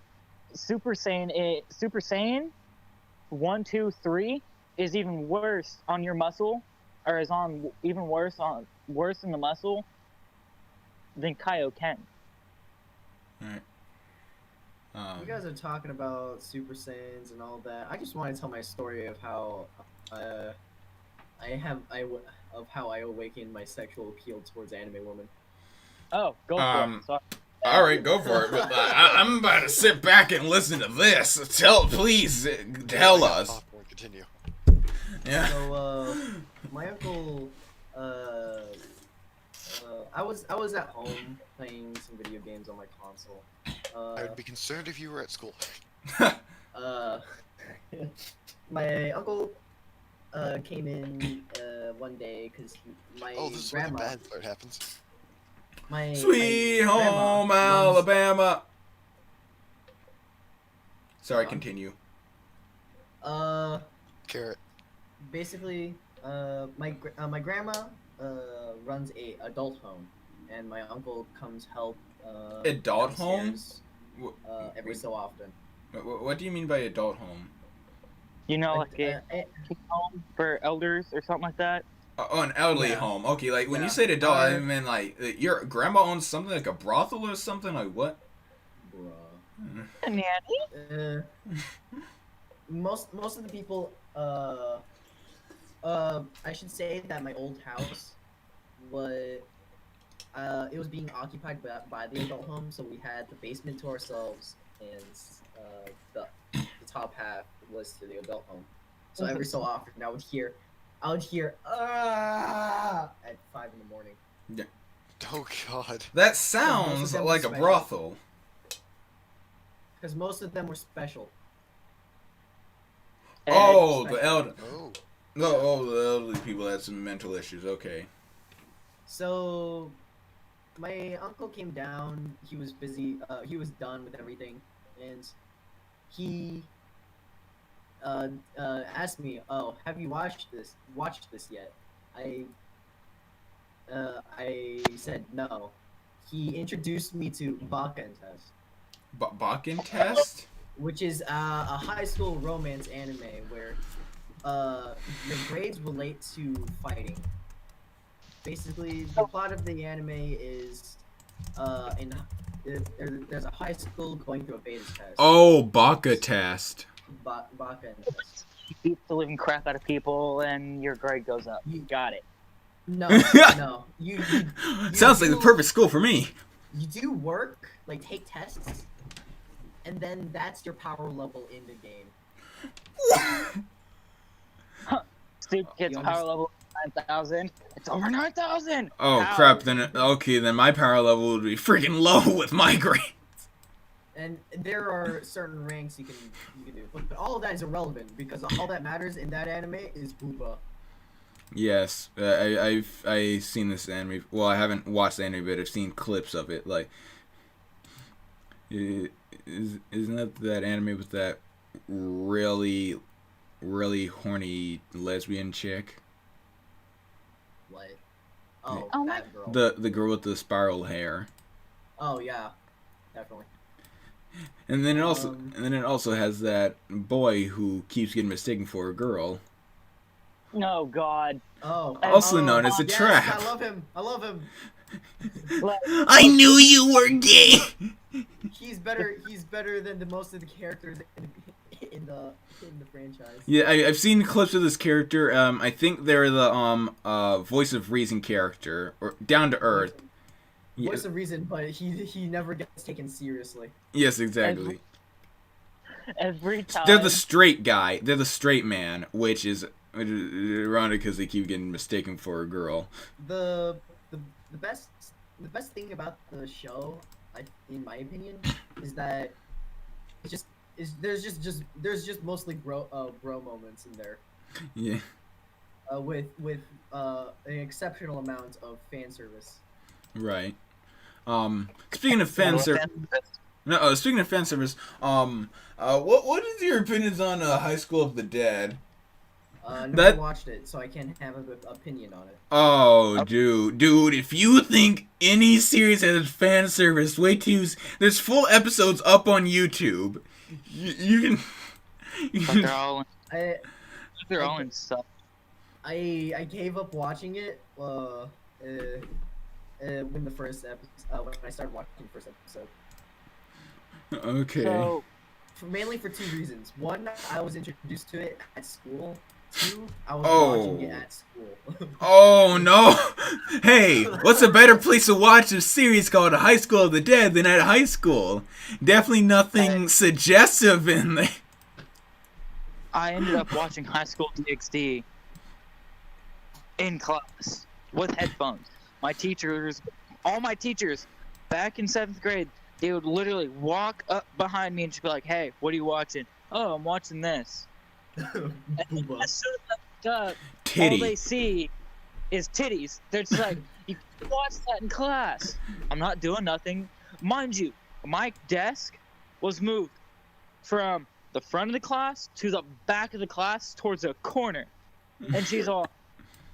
Super Saiyan 1, 2, 3 is even worse on your muscle, or is on even worse in the muscle than Kaioken. Right. You guys are talking about Super Saiyans and all that. I just want to tell my story of how I awakened my sexual appeal towards anime women. Oh, go for it. Sorry. All right, go for it. But, I'm about to sit back and listen to this. Please tell us. Continue. Yeah. So, my uncle, I was at home playing some video games on my console. I would be concerned if you were at school. My uncle came in one day because my this is where the bad part happens. Sweet home Alabama. Sorry, continue. Carrot. Basically, my grandma runs a adult home, and my uncle comes help Adult home? downstairs, every so often. What do you mean by adult home? You know, like a home for elders or something like that. Oh, an elderly Yeah. home. Okay, like when you Yeah. said adult, I mean like your grandma owns something like a brothel or something. Like what? Bruh. Nanny? Most of the people, I should say that my old house was, it was being occupied by the adult home, so we had the basement to ourselves, and the top half was to the adult home. So every so often, I would hear at 5 in the morning. Yeah. Oh God. That sounds them like a special. brothel. Because most of them were special. Oh, special. the elder. Oh. No, oh, the elderly people had some mental issues. Okay. So, my uncle came down. He was busy. He was done with everything, and he asked me, "Oh, have you watched this yet?" I said no. He introduced me to Bakken Test, Bakken test? which is a high school romance anime where the grades relate to fighting. Basically, the plot of the anime is there's a high school going through a beta test. Oh, Baka test. Bakken. You beat the living crap out of people, and your grade goes up. You got it. No, no. You Sounds like the do- perfect school for me. You do work, like take tests, and then that's your power level in the game. Steve gets You power level 9,000. It's over 9,000. Oh Ow. crap! Then okay, then my power level would be freaking low with my grade. And there are certain ranks you can do, but all of that is irrelevant because all that matters in that anime is booba. Yes, I've seen this anime. Well, I haven't watched the anime, but I've seen clips of it. Like, isn't that anime with that really horny lesbian chick? What? Oh Oh, my- that girl. The girl with the spiral hair. Oh yeah, definitely. And then it also has that boy who keeps getting mistaken for a girl. No, God. Oh. Also known as a yes, trap. I love him. Like, I knew you were gay. He's better than the most of the characters in the franchise. Yeah, I've seen clips of this character. I think they're the voice of reason character or down to earth. Voice of reason, but he never gets taken seriously. Yes, exactly. every time. They're the straight guy. They're the straight man, which is ironic because they keep getting mistaken for a girl. The best thing about the show, in my opinion, is that there's just mostly bro moments in there. Yeah. With an exceptional amount of fan service. Right. Speaking of fan service. No, speaking of fan service. What is your opinions on High School of the Dead? Never watched it, so I can't have an opinion on it. Oh, dude, if you think any series has fan service, wait till there's full episodes up on YouTube. You can. But they're all in stuff. I gave up watching it when the first episode when I started watching the first episode. Okay. So, Mainly for two reasons. One, I was introduced to it at school. Two, I was watching it at school. Oh no! Hey, what's a better place to watch a series called High School of the Dead than at high school? Definitely nothing suggestive in there. I ended up watching High School DxD in class with headphones. All my teachers, back in 7th grade, they would literally walk up behind me and just be like, "Hey, what are you watching?" "Oh, I'm watching this." And as soon as I look up, all they see is titties. They're just like, "You can watch that in class." I'm not doing nothing. Mind you, my desk was moved from the front of the class to the back of the class towards a corner. And she's all,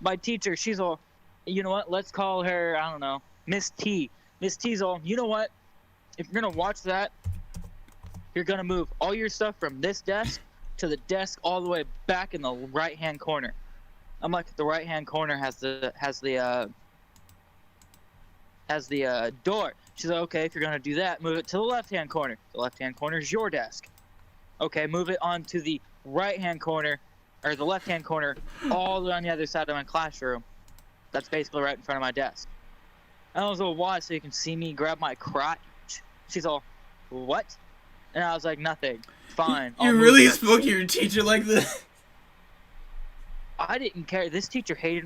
my teacher, she's all, "You know what? Let's call her, I don't know, Miss T." Miss T's all, "You know what? if you're gonna watch that, you're gonna move all your stuff from this desk to the desk all the way back in the right-hand corner. I'm like, the right-hand corner has the door. She's like, okay, if you're gonna do that, move it to the left-hand corner. The left-hand corner is your desk. Okay, move it on to the right-hand corner, or the left-hand corner, all the way on the other side of my classroom. That's basically right in front of my desk. And I was like, why? So you can see me grab my crotch? She's all, what? And I was like, nothing. Fine. You really spoke to your teacher like this? I didn't care. This teacher hated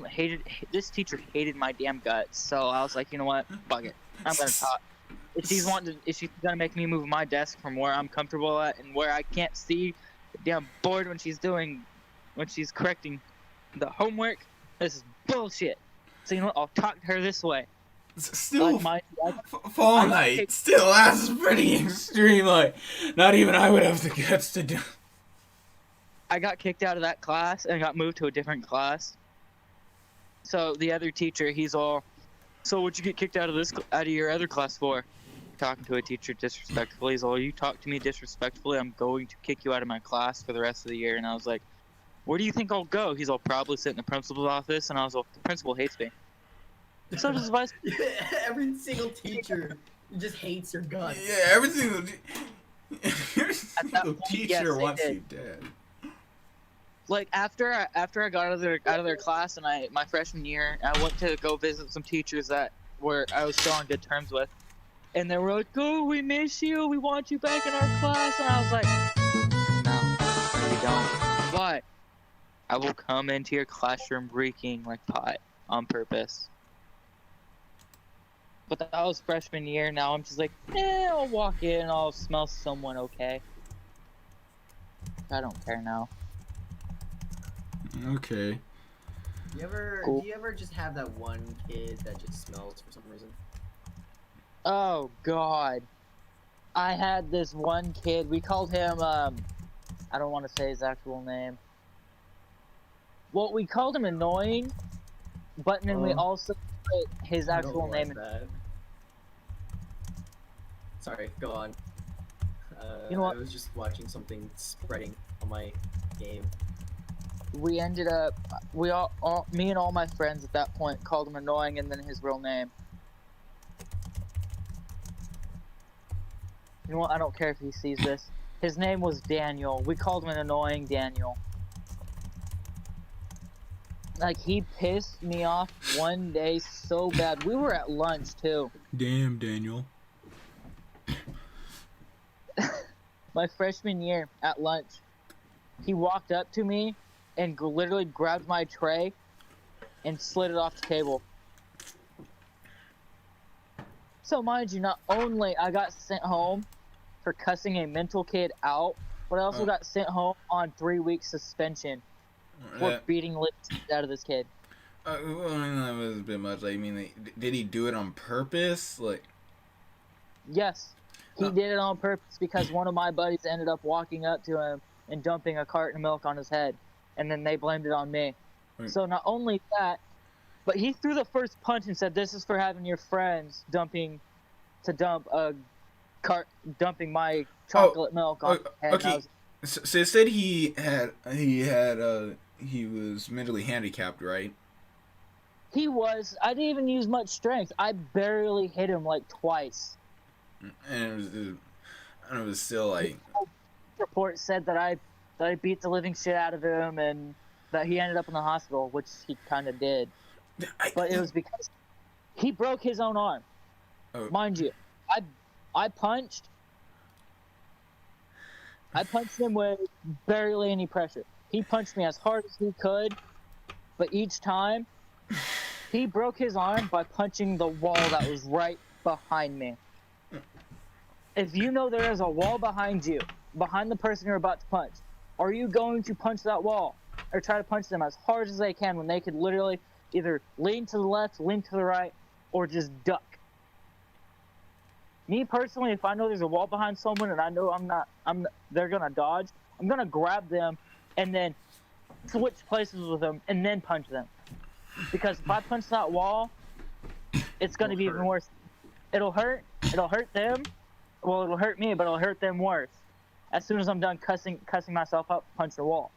my damn guts. So I was like, you know what? Fuck it. I'm gonna talk. If she's gonna make me move my desk from where I'm comfortable at and where I can't see the damn board when she's correcting the homework, this is bullshit. So you know what? I'll talk to her this way. Still, Fall Night. Still, that's pretty extreme. Like, not even I would have the guts to do. I got kicked out of that class and got moved to a different class. So the other teacher, he's all, so what'd you get kicked out of your other class for? Talking to a teacher disrespectfully. He's all, you talk to me disrespectfully, I'm going to kick you out of my class for the rest of the year. And I was like, where do you think I'll go? He's all, probably sit in the principal's office. And I was all, the principal hates me. So does vice. Every single teacher just hates your guts. Yeah, every single teacher wants you dead. Like after I got out of their class and my freshman year, I went to go visit some teachers that I was still on good terms with, and they were like, "Oh, we miss you. We want you back in our class." And I was like, "No, we don't. Why? I will come into your classroom reeking like pot on purpose." But that was freshman year. Now I'm just like, I'll walk in, I'll smell someone okay. I don't care now. Okay. Do you ever just have that one kid that just smells for some reason? Oh God. I had this one kid, we called him, I don't want to say his actual name. Well, we called him annoying, but then we also put his actual name in. Sorry, go on. You know what? I was just watching something spreading on my game. We ended up, me and all my friends at that point called him annoying and then his real name. You know what? I don't care if he sees this. His name was Daniel. We called him an annoying Daniel. Like, he pissed me off one day so bad. We were at lunch, too. Damn, Daniel. My freshman year at lunch, he walked up to me and literally grabbed my tray and slid it off the table. So mind you, not only I got sent home for cussing a mental kid out, but I also got sent home on 3-week suspension for beating lips out of this kid. Well, I mean, that was a bit much. Like, I mean, did he do it on purpose? Like, yes. He did it on purpose because one of my buddies ended up walking up to him and dumping a carton of milk on his head, and then they blamed it on me. So not only that, but he threw the first punch and said, "This is for having your friends dumping my chocolate milk on his head." Okay. So it said he was mentally handicapped, right? He was. I didn't even use much strength. I barely hit him like twice. And it was still like. Report said that I beat the living shit out of him and that he ended up in the hospital, which he kind of did. But it was because he broke his own arm. Mind you, I punched him with barely any pressure. He punched me as hard as he could, but each time he broke his arm by punching the wall that was right behind me. If you know there is a wall behind you, behind the person you're about to punch, are you going to punch that wall or try to punch them as hard as they can when they could literally either lean to the left, lean to the right, or just duck? Me personally, if I know there's a wall behind someone and I know they're gonna dodge, I'm gonna grab them and then switch places with them and then punch them. Because if I punch that wall, it's gonna be even worse. It'll hurt them, Well, it'll hurt me, but it'll hurt them worse. As soon as I'm done cussing myself up, punch the wall.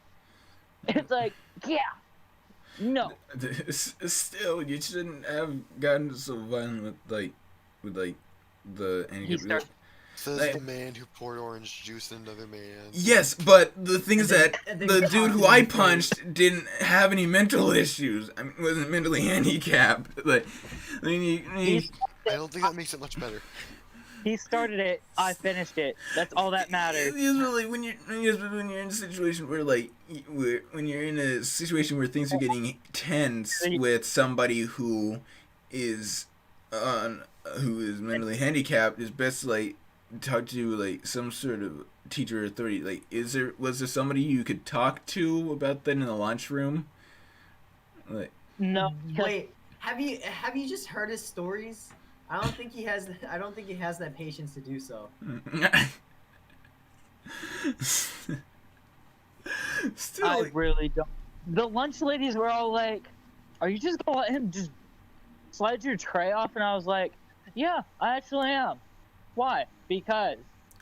It's like, yeah, no. Still, you shouldn't have gotten so violent with the handicap. Says the man who poured orange juice into another man. Yes, but the thing is that then the dude who I constantly punched didn't have any mental issues. I mean, wasn't mentally handicapped. Like, I mean, I don't think that makes it much better. He started it. I finished it. That's all that matters. Usually, when you're in a situation where when you're in a situation where things are getting tense with somebody who is mentally handicapped, it's best to talk to some sort of teacher or authority. Was there somebody you could talk to about that in the lunchroom? No. Wait, have you just heard his stories? I don't think he has that patience to do so. Still, I really don't. The lunch ladies were all like, "Are you just gonna let him just slide your tray off?" And I was like, "Yeah, I actually am. Why? Because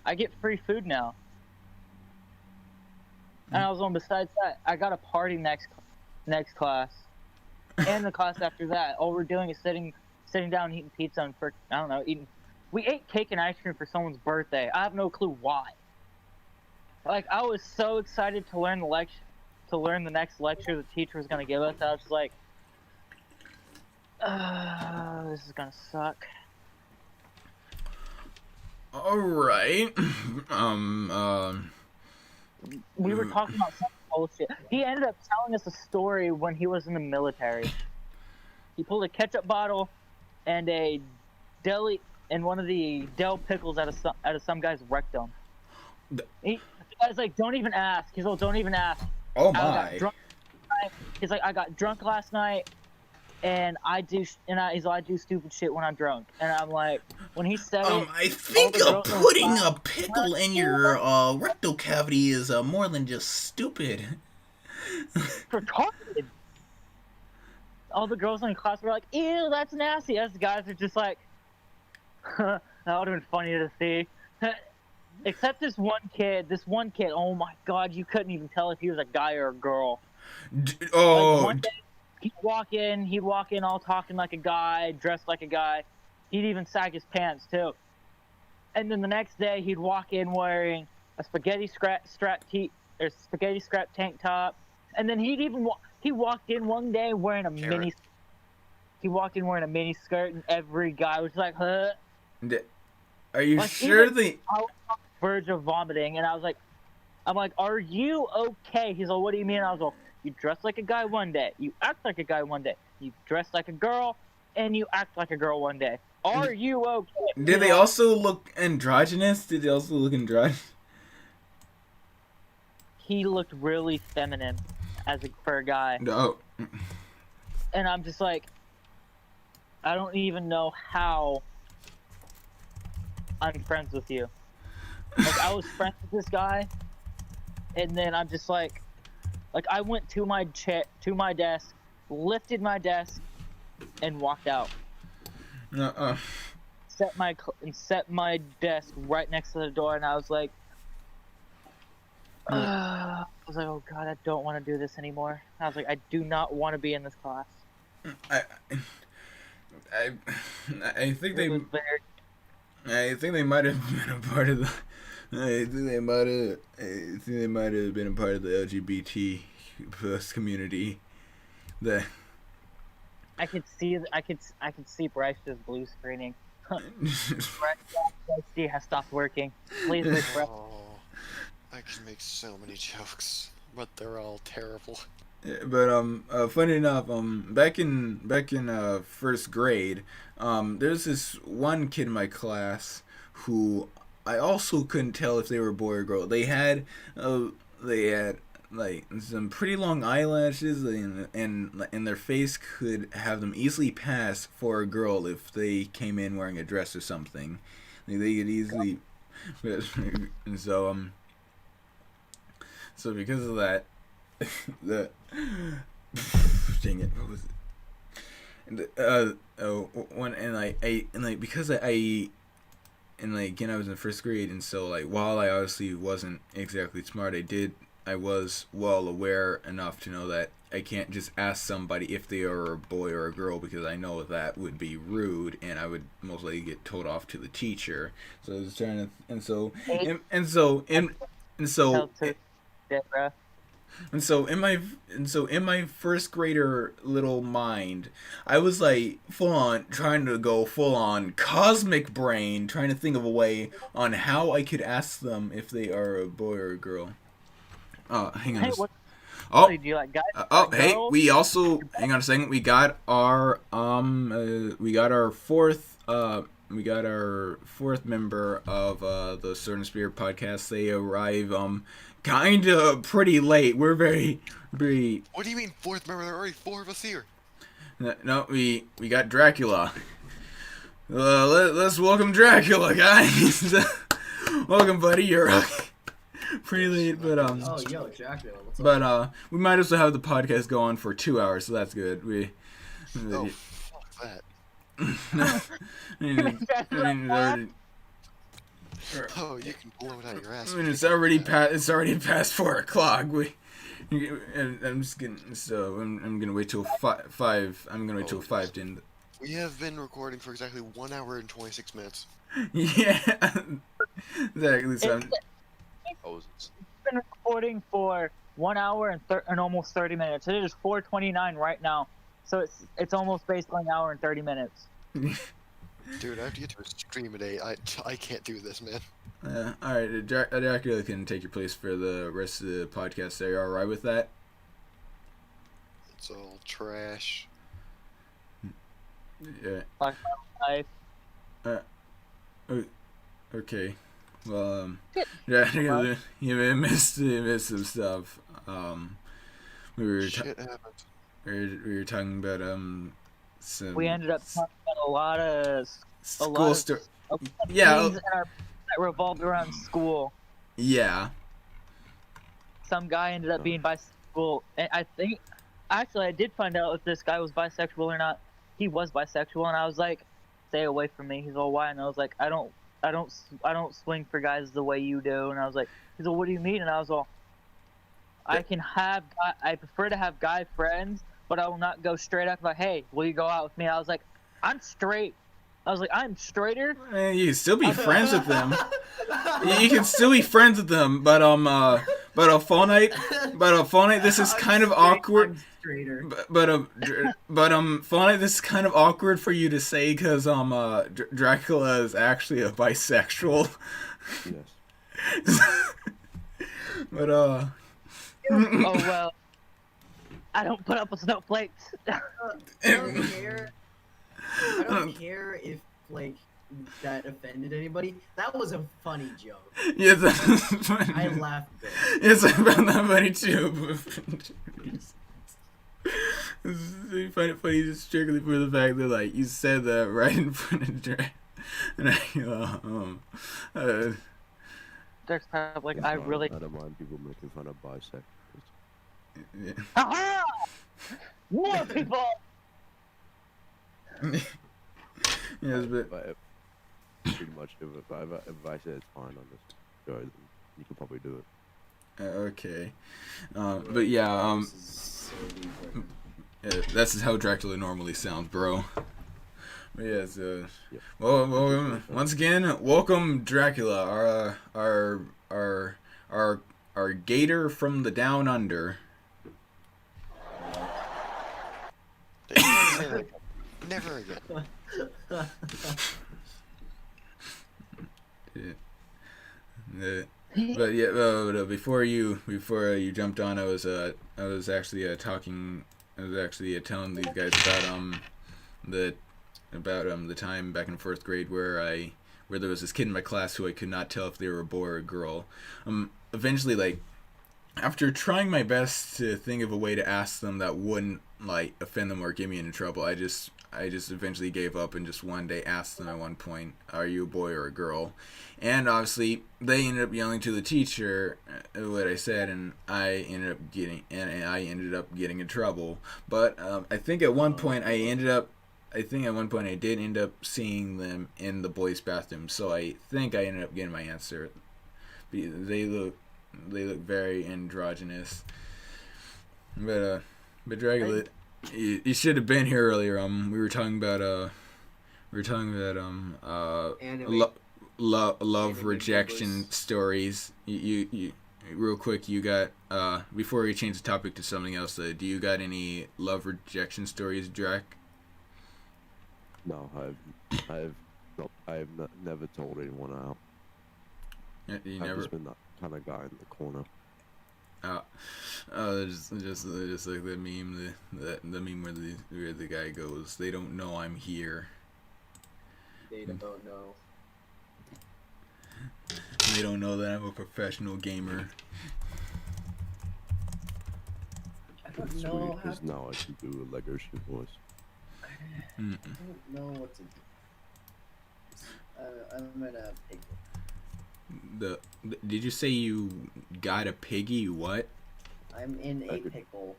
I get free food now." And I was on. Besides that, I got a party next class, and the class after that. All we're doing is sitting down and eating pizza and we ate cake and ice cream for someone's birthday. I have no clue why. I was so excited to learn the next lecture the teacher was gonna give us. I was just like, this is gonna suck. all right. We were talking about some bullshit. He ended up telling us a story when he was in the military. He pulled a ketchup bottle and a deli and one of the dill pickles out of some guy's rectum. The guy's like, "Don't even ask." He's like, "Don't even ask." Oh my! He's like, "I got drunk last night, and I do stupid shit when I'm drunk." And I'm like, when he said it, I think putting a pickle in your rectal cavity is more than just stupid. Retarded. All the girls in the class were like, "Ew, that's nasty." Us guys are just like, that would have been funny to see. Except this one kid, oh my god, you couldn't even tell if he was a guy or a girl. One day, he'd walk in all talking like a guy, dressed like a guy. He'd even sag his pants too. And then the next day, he'd walk in wearing a spaghetti scrap tank top. And then he walked in one day wearing a mini skirt, and every guy was like, "Huh?" Are you sure I was on the verge of vomiting, and I'm like, "Are you okay?" He's like, "What do you mean?" I was like, "You dress like a guy one day, you act like a guy one day, you dress like a girl, and you act like a girl one day. Are you okay?" Did they also look androgynous? He looked really feminine for a guy. No. And I'm just like, I don't even know how I'm friends with you. I was friends with this guy, and then I'm just like I went to my desk, lifted my desk, and walked out. Set my desk right next to the door, and I was like, "Oh god, I don't want to do this anymore." I was like, "I do not want to be in this class." I think they might have been a part of the. I think they might have been a part of the LGBT plus community. I could see Bryce just blue screening. Bryce has stopped working. Please make Bryce. I can make so many jokes, but they're all terrible. But funny enough, back in first grade, there's this one kid in my class who I also couldn't tell if they were boy or girl. They had like some pretty long eyelashes, and their face could have them easily pass for a girl if they came in wearing a dress or something. They could easily, and so because of that, dang it, what was it? Because I I was in first grade, and so like while I obviously wasn't exactly smart, I was well aware enough to know that I can't just ask somebody if they are a boy or a girl, because I know that would be rude and I would most likely get told off to the teacher. So I was trying to, and so in my first grader little mind, I was like trying to go full on cosmic brain, trying to think of a way on how I could ask them if they are a boy or a girl. Hang on. Do you like guys? Hey, we also, hang on a second. We got our fourth member of the S&S podcast. They arrive kind of pretty late. We're very. What do you mean fourth member? There are already 4 of us here. No, we got Dracula. Let's welcome Dracula, guys. Welcome, buddy. You're pretty late, but Oh, yo, Dracula. What's up? But we might also have the podcast go on for 2 hours, so that's good. Oh, fuck that. Oh, you can blow it out of your ass. I mean, it's already past 4:00. I'm just gonna. So I'm gonna wait till 5. I'm gonna wait till 5 to end. We have been recording for exactly 1 hour and 26 minutes. Yeah, exactly. So It's been recording for 1 hour and almost 30 minutes. It is 4:29 right now, so it's almost basically an hour and 30 minutes. Dude, I have to get to a stream today. I can't do this, man. All right, Dracula can take your place for the rest of the podcast. Are you all right with that? It's all trash. Yeah. Like my life. Okay. Well, Dracula, you missed some stuff. We were Shit happened. we were talking about some. We ended up talking about a lot of story. Yeah, things that revolved around school. Yeah. Some guy ended up being bisexual, and I think, actually, I did find out if this guy was bisexual or not. He was bisexual, and I was like, "Stay away from me." He's all, "Why?" And I was like, I don't swing for guys the way you do." And I was like, he's all, "What do you mean?" And I was all, I prefer to have guy friends, but I will not go straight up like, "Hey, will you go out with me?" I was like, I'm straight. I was like, I'm straighter. You can still be friends with them. You can still be friends with them, but a phone night, this is kind of awkward. But phone night, this is kind of awkward for you to say because Dracula is actually a bisexual. Yes. But Oh well. I don't put up with snowflakes. I don't care. I don't care if, like, that offended anybody. That was a funny joke. Yeah, that's funny. I laughed a bit. Yes, I found that funny too. I find it funny just strictly for the fact that, like, you said that right in front of Drake. And There's kind of like, I really. I don't mind people making fun of bisexuals. Yeah. Aha! More people! Yes, but Pretty much, if I say it's fine on this show, then you could probably do it. okay, but yeah, that's how Dracula normally sounds, bro. But yeah, so, Yeah. well, once again, welcome Dracula, our gator from the down under. Never again. But yeah, before you jumped on, I was actually telling these guys about the time back in 4th grade where there was this kid in my class who I could not tell if they were a boy or a girl. Eventually, like, after trying my best to think of a way to ask them that wouldn't, like, offend them or get me into trouble, I just eventually gave up and just one day asked them at one point, "Are you a boy or a girl?" And obviously they ended up yelling to the teacher what I said, and I ended up getting in trouble. But I think at one point I ended up I think at one point I did end up seeing them in the boys' bathroom, so I think I ended up getting my answer. They look very androgynous. But Dragolit, you should have been here earlier. We were talking about love Anime rejection numbers. stories. You real quick, you got before we change the topic to something else. Do you got any love rejection stories, Drac? No, I've never told anyone out. You I've never. just been that kind of guy in the corner. Just like the meme, the meme where the guy goes, "They don't know I'm here. They don't know. They don't know that I'm a professional gamer." I don't It's know sweet how. because now I can do a Lego ship voice. I don't know what to do. I'm gonna pick it. Did you say you got a piggy? What? I'm in a pickle.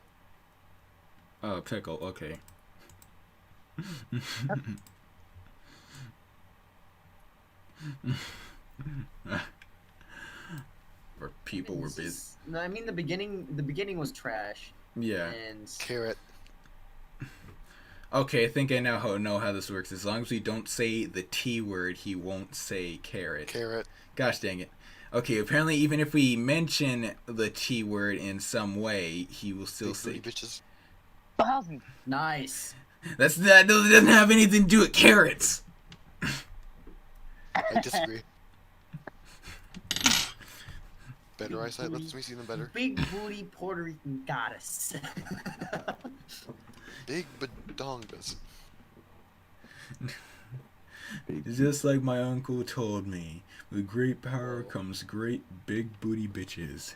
Oh, pickle. Okay. Or people were busy. No, I mean the beginning. The beginning was trash. Yeah. And Carrot. Okay, I think I now know how this works. As long as we don't say the T word, he won't say carrot. Carrot. Gosh dang it. Okay, apparently even if we mention the T word in some way, he will still Big say... booty bitches. Thousands. nice. That doesn't have anything to do with carrots. I disagree. Better eyesight lets me see them better. Big booty Puerto Rican goddess. Big badongas. Just like my uncle told me, with great power comes great big booty bitches.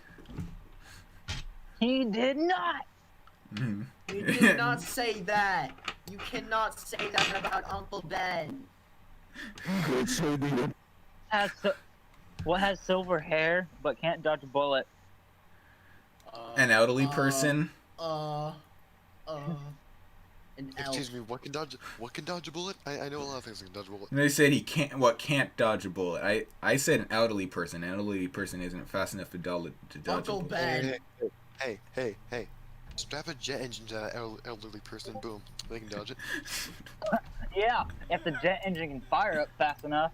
He did not. Mhm. You did not say that. You cannot say that about Uncle Ben. What has silver hair but can't dodge a bullet? An elderly person. An elf. Excuse me, what can dodge a bullet? I know a lot of things that can dodge a bullet. And they said he can't dodge a bullet. I said an elderly person. An elderly person isn't fast enough to dodge Uncle a bullet. Ben. Hey. Strap a jet engine to that elderly person, boom. They can dodge it. Yeah, if the jet engine can fire up fast enough.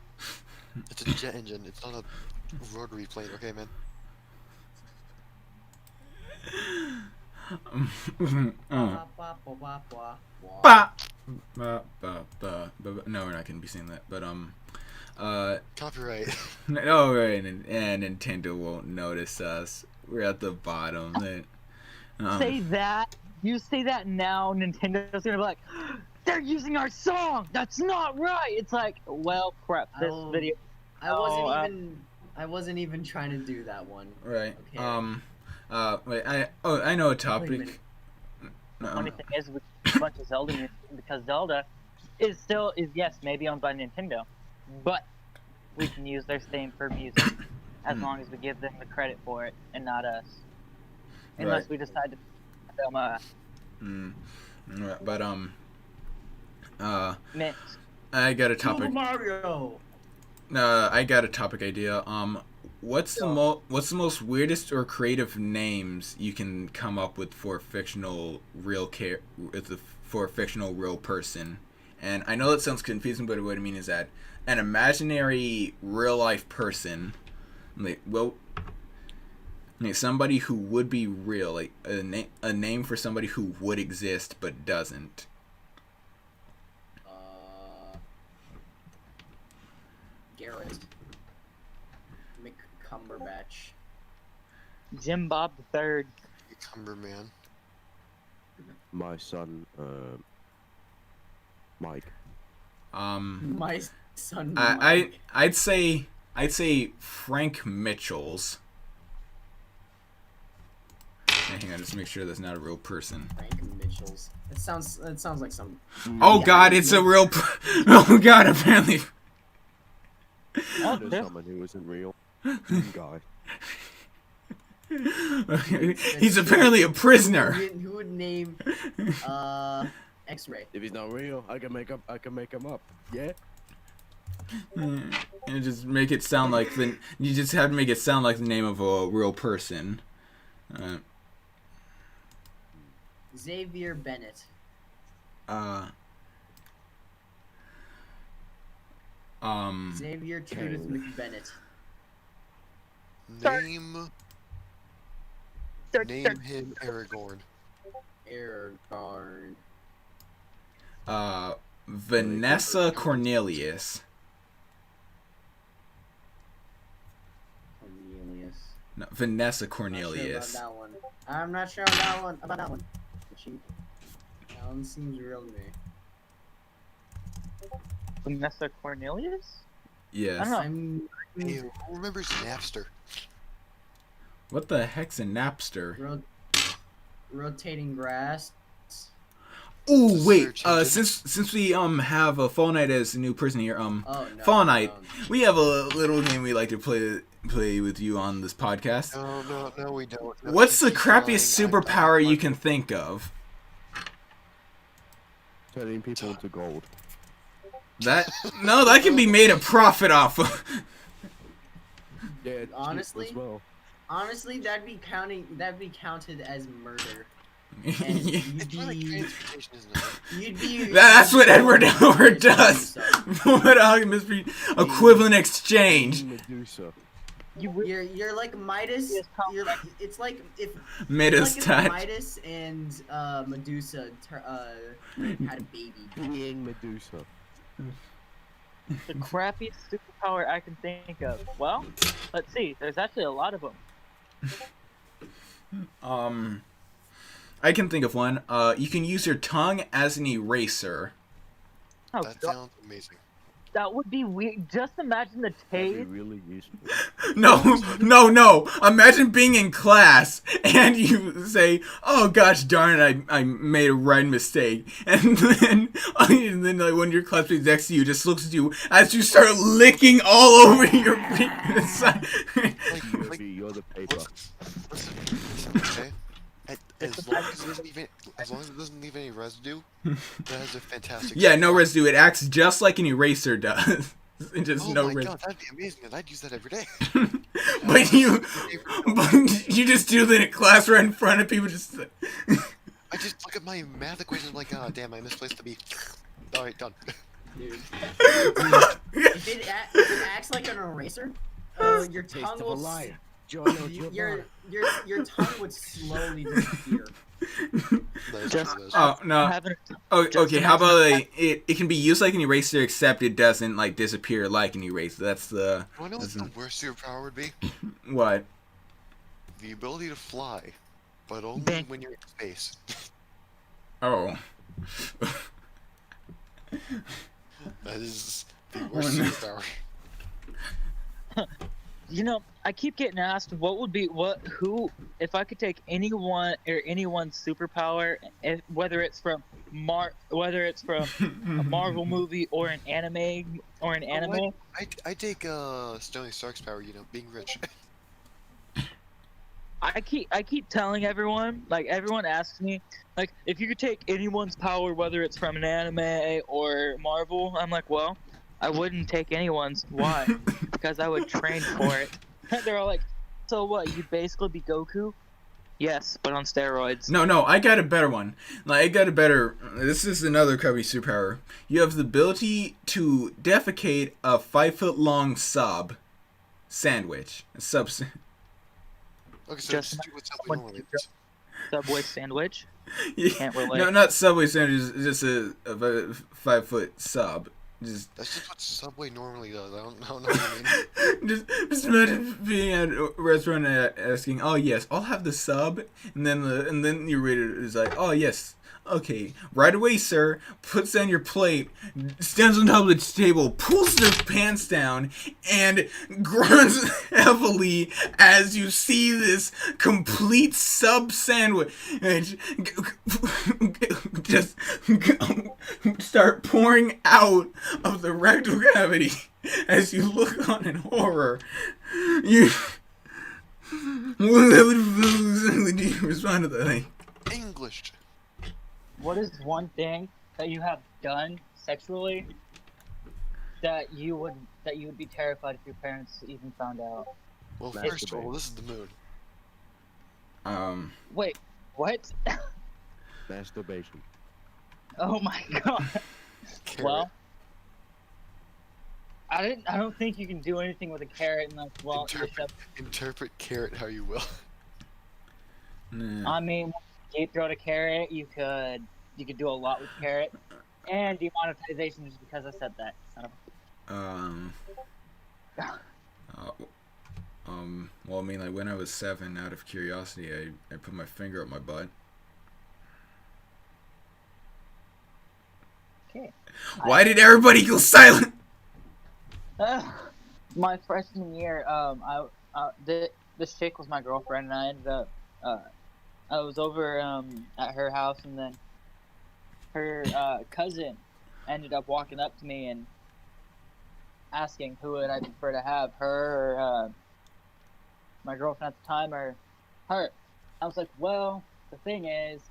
It's a jet engine, it's not a rotary plane, okay, man? No, we're not gonna be saying that. But Copyright. no, right, and Nintendo won't notice us. We're at the bottom. Say that. You say that now, Nintendo's gonna be like, they're using our song. That's not right. It's like, well, crap. This video. I wasn't even trying to do that one. Right. Okay. Wait. I know a Wait a topic. minute. The funny thing is, we a bunch of Zelda music because Zelda is yes maybe owned by Nintendo, but we can use their theme for music as long as we give them the credit for it and not us. Unless Right. we decide to film a But mix. I got a Super topic. Mario. I got a topic idea. What's the most weirdest or creative names you can come up with for a fictional real person? And I know that sounds confusing, but what I mean is that an imaginary real life person, somebody who would be real, like a name for somebody who would exist but doesn't. Garrett. McCumberbatch. Jim Bob III. Cumberman. My son, Mike. My son. Mike. I'd say Frank Mitchell's. Hang on, just make sure that's not a real person. Frank Mitchell's. It sounds like some. Oh God, it's a real. Oh God, apparently. I know someone who isn't real. Guy. He's apparently a prisoner. Who would name X-ray. If he's not real, I can make him up. Yeah. And just make it sound like you just have to make it sound like the name of a real person. Xavier Bennett. Xavier Judith McBennett. Name him Aragorn. Aragorn. Vanessa Cornelius. Cornelius. No, Vanessa Cornelius. I'm not sure about that one. That one seems real to me. Vanessa Cornelius? Yes. I don't know. Hey, who remembers Napster? What the heck's a Napster? Rotating grass. Ooh, wait. Since we have a Fall Knight as a new person here, Fall Knight, we have a little game we like to play with you on this podcast. No, we don't. No, what's the crappiest superpower you can think of? Turning people into gold. That can be made a profit off of. Yeah, honestly, as well. Honestly, that'd be counted as murder. That's what Edward Howard does. What Alchemist equivalent exchange. Medusa. You're like Midas. It's like if Midas Midas and Medusa had a baby. Being Medusa. The crappiest superpower I can think of. Well, let's see. There's actually a lot of them. I can think of one. You can use your tongue as an eraser. Oh, that sounds amazing. That would be weird. Just imagine the taste. That'd be really useful. No. Imagine being in class and you say, "Oh gosh darn it, I made a writing mistake," and then like one of your classmates next to you just looks at you as you start licking all over your feet. You're the paper. Okay. As long as it doesn't leave any residue, that has a fantastic. Yeah, no residue. It acts just like an eraser does. Just God, that'd be amazing, and I'd use that every day. but you just do that in class right in front of people. Just. I just look at my math equation like, oh damn, I misplaced the B. All right, done. Dude. If it acts like an eraser, your tongue will. Your tongue would slowly disappear. Oh no. Okay. How about it can be used like an eraser, except it doesn't like disappear like an eraser. That's the. You know what the worst superpower would be? What? The ability to fly, but only when you're in space. Oh. That is the worst superpower. You know, I keep getting asked if I could take anyone's superpower, whether it's from a Marvel movie or an anime I take Tony Stark's power, being rich. I keep telling everyone, like everyone asks me, like if you could take anyone's power, whether it's from an anime or Marvel, I'm like, well, I wouldn't take anyone's. Why? Because I would train for it. They're all like, so what? You'd basically be Goku? Yes, but on steroids. No, I got a better one. This is another cubby superpower. You have the ability to defecate a 5-foot-long sandwich. Okay, so just do what Subway normally does. Subway sandwich? Yeah. Can't relate. No, not Subway sandwich, just a 5-foot sub. That's just what Subway normally does. I don't know what I mean. just imagine being at a restaurant asking, "Oh yes, I'll have the sub," and then your waiter is like, "Oh yes, okay, right away, sir." Puts down your plate, stands on top of the table, pulls their pants down, and grunts heavily as you see this complete sub sandwich just start pouring out of the rectal cavity as you look on in horror. What would you respond to that thing? English. What is one thing that you have done sexually that you would be terrified if your parents even found out? Well, first of all, this is the moon. Wait, what? Masturbation. Oh my god. Carrot. Well, I don't think you can do anything with a carrot unless, well, Interpret carrot how you will. I mean, deep throat a carrot, you could do a lot with carrot, and demonetization just because I said that. Son of well, I mean, like, when I was 7, out of curiosity, I put my finger up my butt. Okay. Why did everybody go silent? My freshman year, this chick was my girlfriend, and I ended up, I was over at her house, and then her cousin ended up walking up to me and asking who would I prefer to have, her or my girlfriend at the time, or her. I was like, well, the thing is,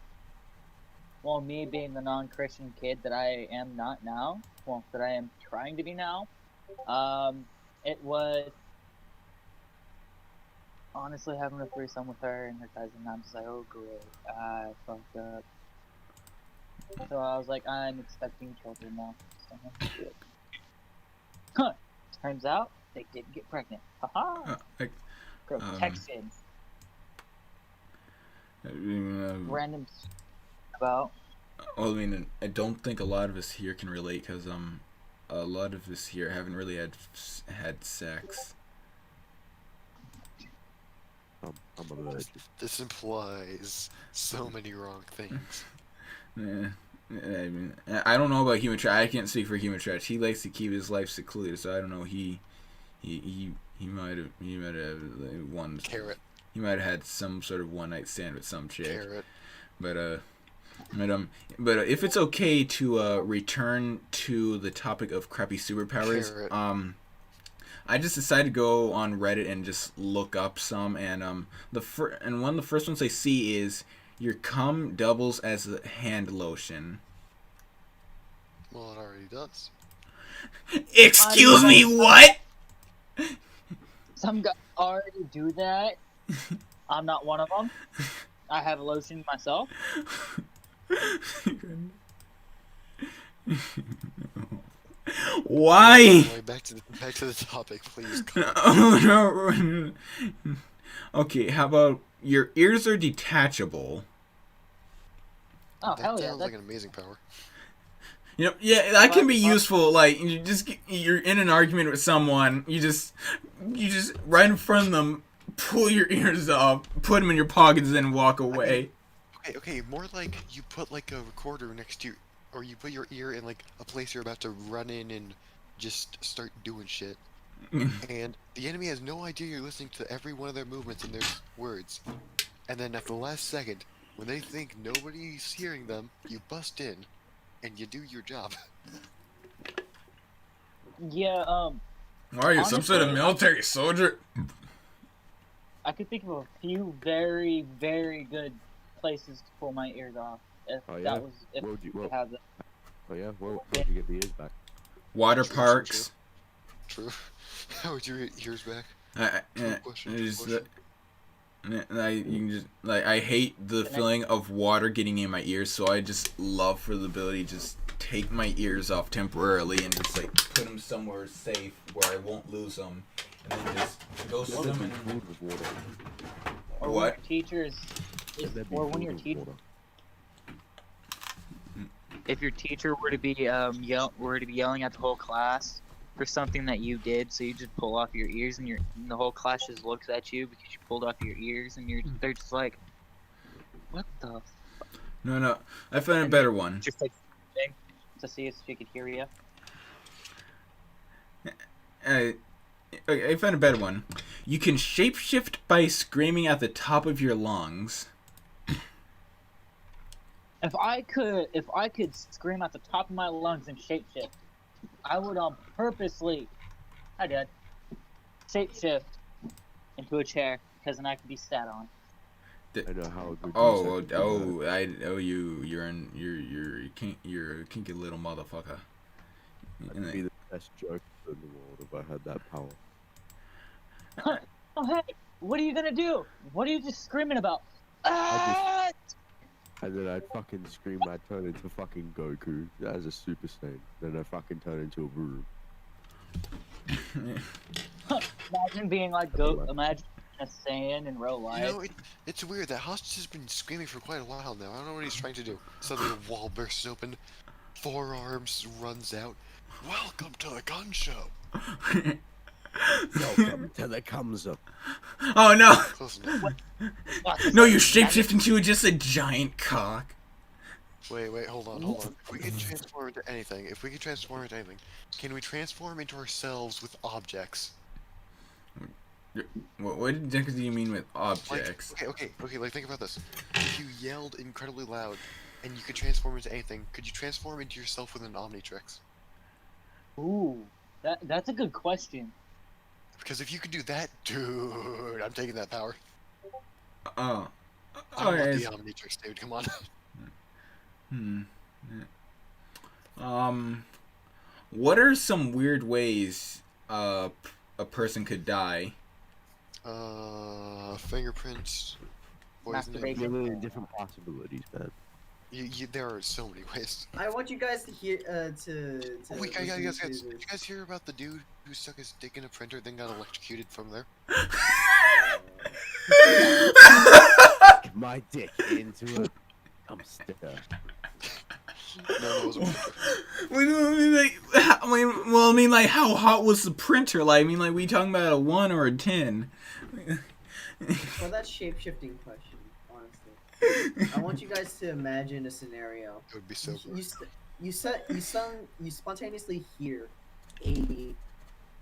well, me being the non-Christian kid that I am not now, well, that I am trying to be now, it was honestly having a threesome with her and her cousin. I'm just like, oh great, I fucked up. So I was like, I'm expecting children now. So huh. Turns out they didn't get pregnant. Haha. Texans. Random about. Well, I mean, I don't think a lot of us here can relate because a lot of us here haven't really had sex. I'm a virgin. This implies so many wrong things. Yeah. I mean, I don't know about Human Trash. I can't speak for Human Trash. He likes to keep his life secluded, so I don't know. He might have one Carrot. He might have had some sort of one night stand with some chick. Carrot. But if it's okay to return to the topic of crappy superpowers, Carrot. I just decided to go on Reddit and just look up some, and one of the first ones I see is your cum doubles as a hand lotion. Well, it already does. Excuse me, what? Some guys already do that. I'm not one of them. I have lotion myself. Why? Anyway, back to the topic, please. No. Okay, how about your ears are detachable? Oh, That hell yeah. sounds like an amazing power. You know, yeah, that can be useful. Like, you're in an argument with someone, you just right in front of them, pull your ears off, put them in your pockets, and walk away. Okay, more like you put like a recorder next to you, or you put your ear in like a place you're about to run in and just start doing shit. And the enemy has no idea you're listening to every one of their movements and their words. And then at the last second, when they think nobody's hearing them, you bust in, and you do your job. Yeah, Why are you, some sort of military soldier? I could think of a few very, very good places to pull my ears off. If that was, if you have that. Oh yeah, where'd you get the ears back? Water parks. True. How would you get ears back? I hate the feeling of water getting in my ears, so I just love for the ability to just take my ears off temporarily and just like put them somewhere safe where I won't lose them, and then just go to them and or what? When your teacher if your teacher were to be yelling at the whole class for something that you did, so you just pull off your ears and the whole class just looks at you because you pulled off your ears and they're just like, what the fuck? No, I found a better one. Just like to see if she could hear you. I found a better one. You can shapeshift by screaming at the top of your lungs. If I could scream at the top of my lungs and shapeshift, I would purposely, shapeshift into a chair because then I could be sat on. I know how a good Oh, 2 seconds you're a kinky little motherfucker. I'd be the best joke in the world if I had that power. Oh, hey, what are you gonna do? What are you just screaming about? And then I'd fucking scream, I'd turn into fucking Goku as a Super Saiyan. Then I'd fucking turn into a Buru. Imagine being like imagine a Saiyan in real life. You know, it's weird. That hostage has been screaming for quite a while now. I don't know what he's trying to do. Suddenly the wall bursts open. Forearms runs out. Welcome to the gun show. Welcome to the comes up. Oh no! Close enough. No, you shapeshift into just a giant cock. Wait, hold on. If we can transform into anything, can we transform into ourselves with objects? What exactly do you mean with objects? Okay, like think about this. If you yelled incredibly loud and you could transform into anything, could you transform into yourself with an Omnitrix? Ooh, that's a good question. Because if you could do that, dude, I'm taking that power. Oh. I want the Omnitrix, dude, come on. What are some weird ways a person could die? Fingerprints, poisoning. Masturbation. There are really different possibilities, man. There are so many ways. I want you guys to hear Wait, guys, listen did to you guys hear about the dude who stuck his dick in a printer then got electrocuted from there? My dick into a dumpster. No, it was a printer. How hot was the printer? Like, we talking about a 1 or a 10? Well, that's shape-shifting question, honestly. I want you guys to imagine a scenario. It would be so cool. You spontaneously hear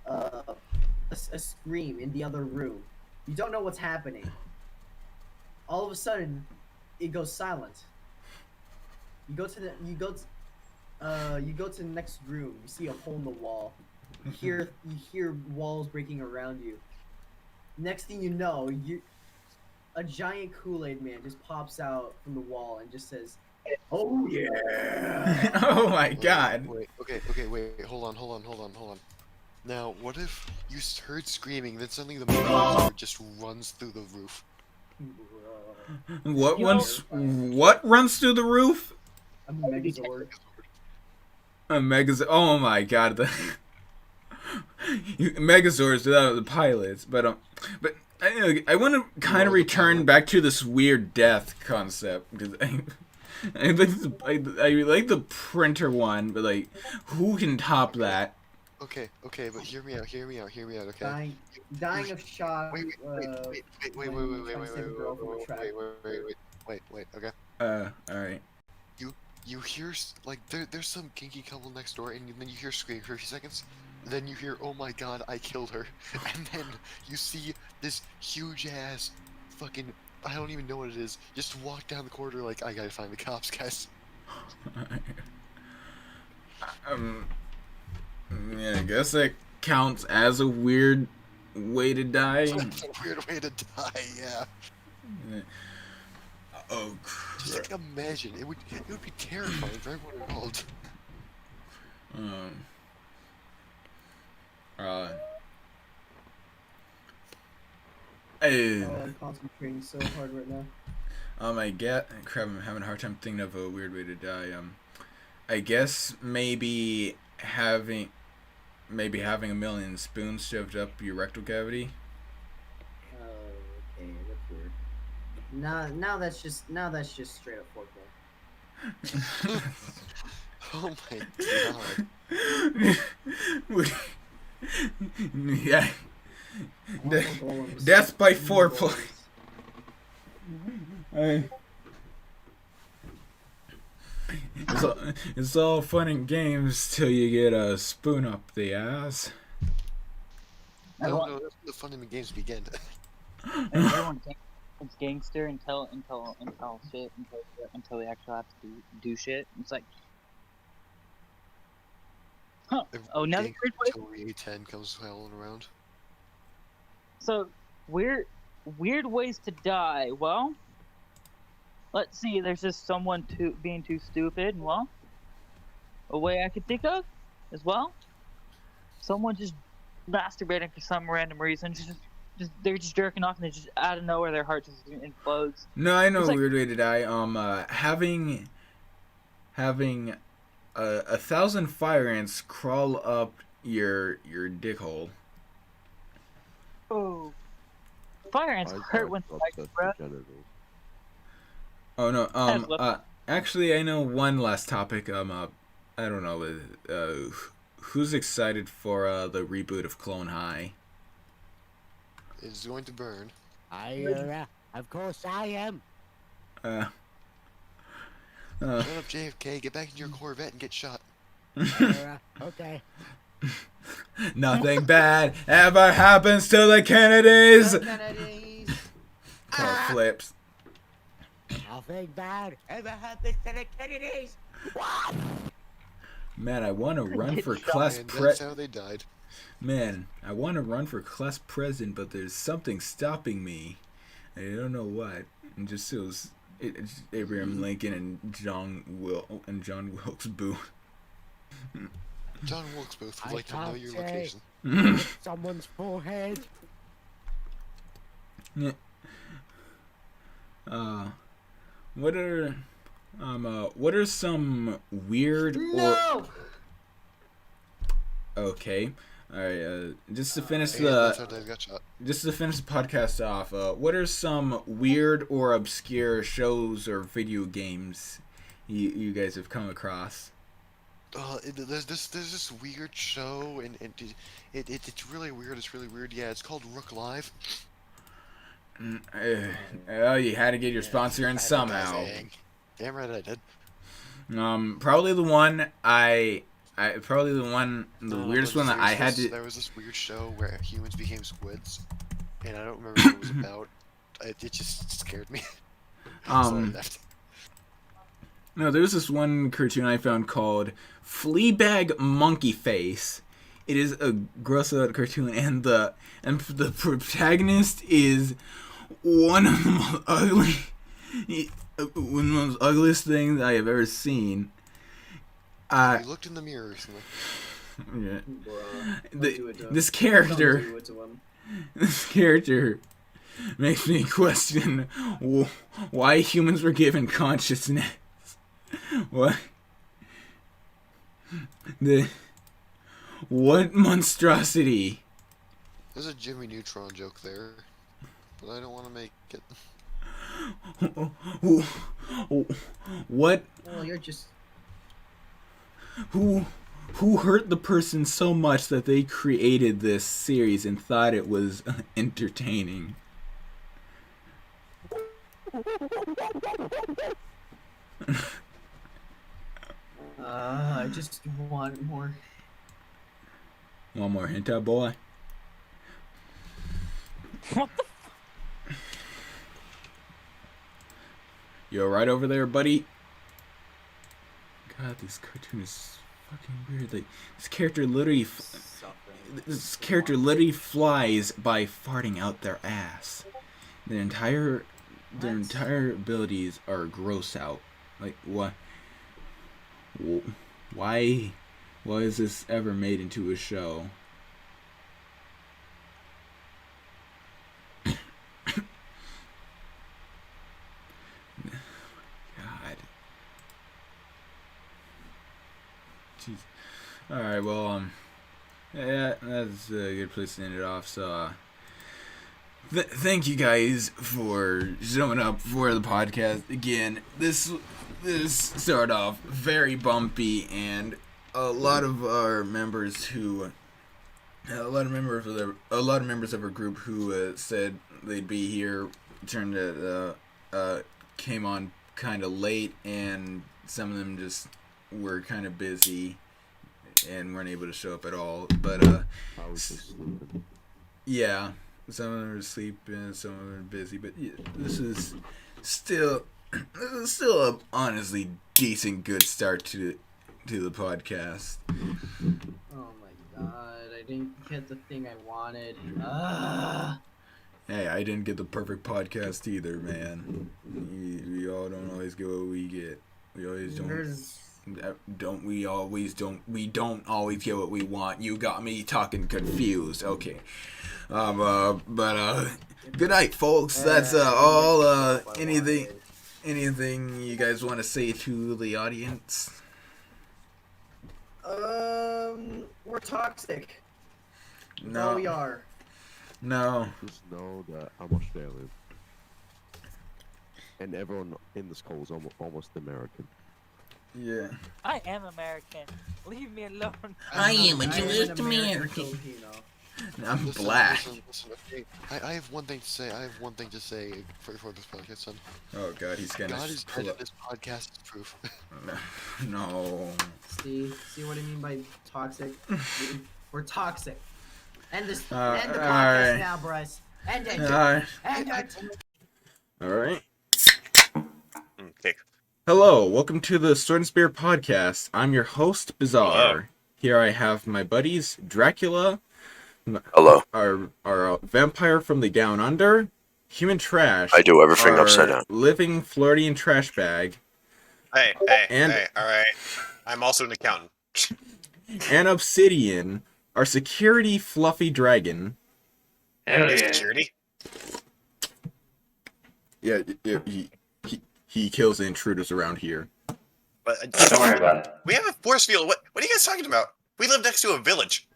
a scream in the other room. You don't know what's happening. All of a sudden, it goes silent. You go to the next room. You see a hole in the wall. You hear walls breaking around you. Next thing you know, a giant Kool-Aid man just pops out from the wall and just says, "Oh yeah!" Oh my god. Wait, hold on. Now, what if you heard screaming, then suddenly the Megazord just runs through the roof? What runs through the roof? A Megazord. A Megazord. Oh my god. Megazords without the pilots. But I want to kind of return back to this weird death concept. Because I like the printer one, but like, who can top that? Okay, but hear me out, okay? Dying of shock. Wait, okay? Alright. You hear, like, there's some kinky couple next door, and then you hear screaming for a few seconds, then you hear, "Oh my god, I killed her," and then you see this huge-ass fucking, I don't even know what it is, just walk down the corridor like, "I gotta find the cops, guys." Yeah, I guess that counts as a weird way to die. That's a weird way to die, yeah. Oh, Just like, imagine, it would be terrifying for everyone involved. I'm concentrating so hard right now. Crap, I'm having a hard time thinking of a weird way to die. I guess maybe having a million spoons shoved up your rectal cavity. Okay, that's weird. Now that's just straight up foreplay. Oh my god. Yeah. Death by foreplay. It's all fun and games till you get a spoon up the ass. No, that's when the fun in the games begin. Everyone thinks it's gangster until they actually have to do shit. It's like, huh? Oh, now the weird way. Until A10 comes howling around. So weird ways to die. Well, let's see. There's just someone being too stupid. Well, a way I could think of, as well, someone just masturbating for some random reason. They're just jerking off, and they just out of nowhere their heart just implodes. No, I know It's a like- weird way to die. Having 1,000 fire ants crawl up your dick hole. Oh, fire ants hurt when spikes, bro. Oh no. Has left- Actually, I know one last topic. I don't know. Who's excited for the reboot of Clone High? It's going to burn. Of course I am. Uh. Shut up, JFK. Get back in your Corvette and get shot. Okay. Nothing bad ever happens to the Kennedys. Car flips. Nothing bad ever happens to the Kennedys. Man, I want to run for Get class And pre. that's how they died. Man, I want to run for class president, but there's something stopping me. I don't know what. It just feels it's Abraham Lincoln and John Wilkes Booth. John Wilkes Booth would I like to know can't your say. location. Someone's forehead. What are some weird No. Okay. All right. Just to finish And that's how the Dave got shot. podcast off, what are some weird or obscure shows or video games you guys have come across? There's this weird show, and it's really weird. It's really weird. Yeah, it's called Rook Live. Well, you had to get your sponsor in somehow. Dang. Damn right I did. Probably the one the weirdest But one that I had to. There was this weird show where humans became squids, and I don't remember what it was about. It just scared me. So I left. No, there's this one cartoon I found called Fleabag Monkey Face. It is a gross out cartoon, and the protagonist is one of the most ugliest things I have ever seen. I looked in the mirror recently. Yeah. Bruh, don't do it to him. This Don't character, do it to him. this character makes me question why humans were given consciousness. What? What monstrosity? There's a Jimmy Neutron joke there, but I don't want to make it. What? Well, you're just. Who hurt the person so much that they created this series and thought it was entertaining? I just want more. One more hentai boy. What the? You alright over there, buddy? God, this cartoon is fucking weird. Like, this character literally flies by farting out their ass. Their entire abilities are gross out. Like, what? Why is this ever made into a show? God. Jeez. Alright, well, yeah, that's a good place to end it off, so, thank you guys for showing up for the podcast again. This started off very bumpy, and a lot of members of our group who said they'd be here came on kind of late, and some of them just were kind of busy and weren't able to show up at all. But I was just sleeping. yeah, some of them are asleep and some of them are busy. But yeah, this is still a honestly decent good start to the podcast. Oh my god, I didn't get the thing I wanted. Ah. Hey, I I didn't get the perfect podcast either, man. We all don't always get what we get. We always don't. We don't always get what we want. You got me talking confused. Okay. Good night, folks. That's all. Anything you guys want to say to the audience? We're toxic. No, we are. No. Just know that I'm Australian. And everyone in this call is almost American. Yeah. I am American. Leave me alone. I am a Jewish American. I'm black. Listen, okay. I have one thing to say. For this podcast, son. Oh God, he's gonna. God is dead, and this podcast is proof. No. See what I mean by toxic? We're toxic. End the All podcast right. now, Bryce. End it. Alright. End it. Alright. Okay. Hello, welcome to the Sword and Spear Podcast. I'm your host, Bizarre. Hello. Here I have my buddies, Dracula. Hello. Our vampire from the Down Under, Human Trash. I do everything our upside down. Living Floridian trash bag, Hey, And- alright. I'm also an accountant. and Obsidian, our security fluffy dragon. Hell Hey, yeah. security? Yeah, he kills the intruders around here. But, Don't worry about it. we have a force field. What are you guys talking about? We live next to a village.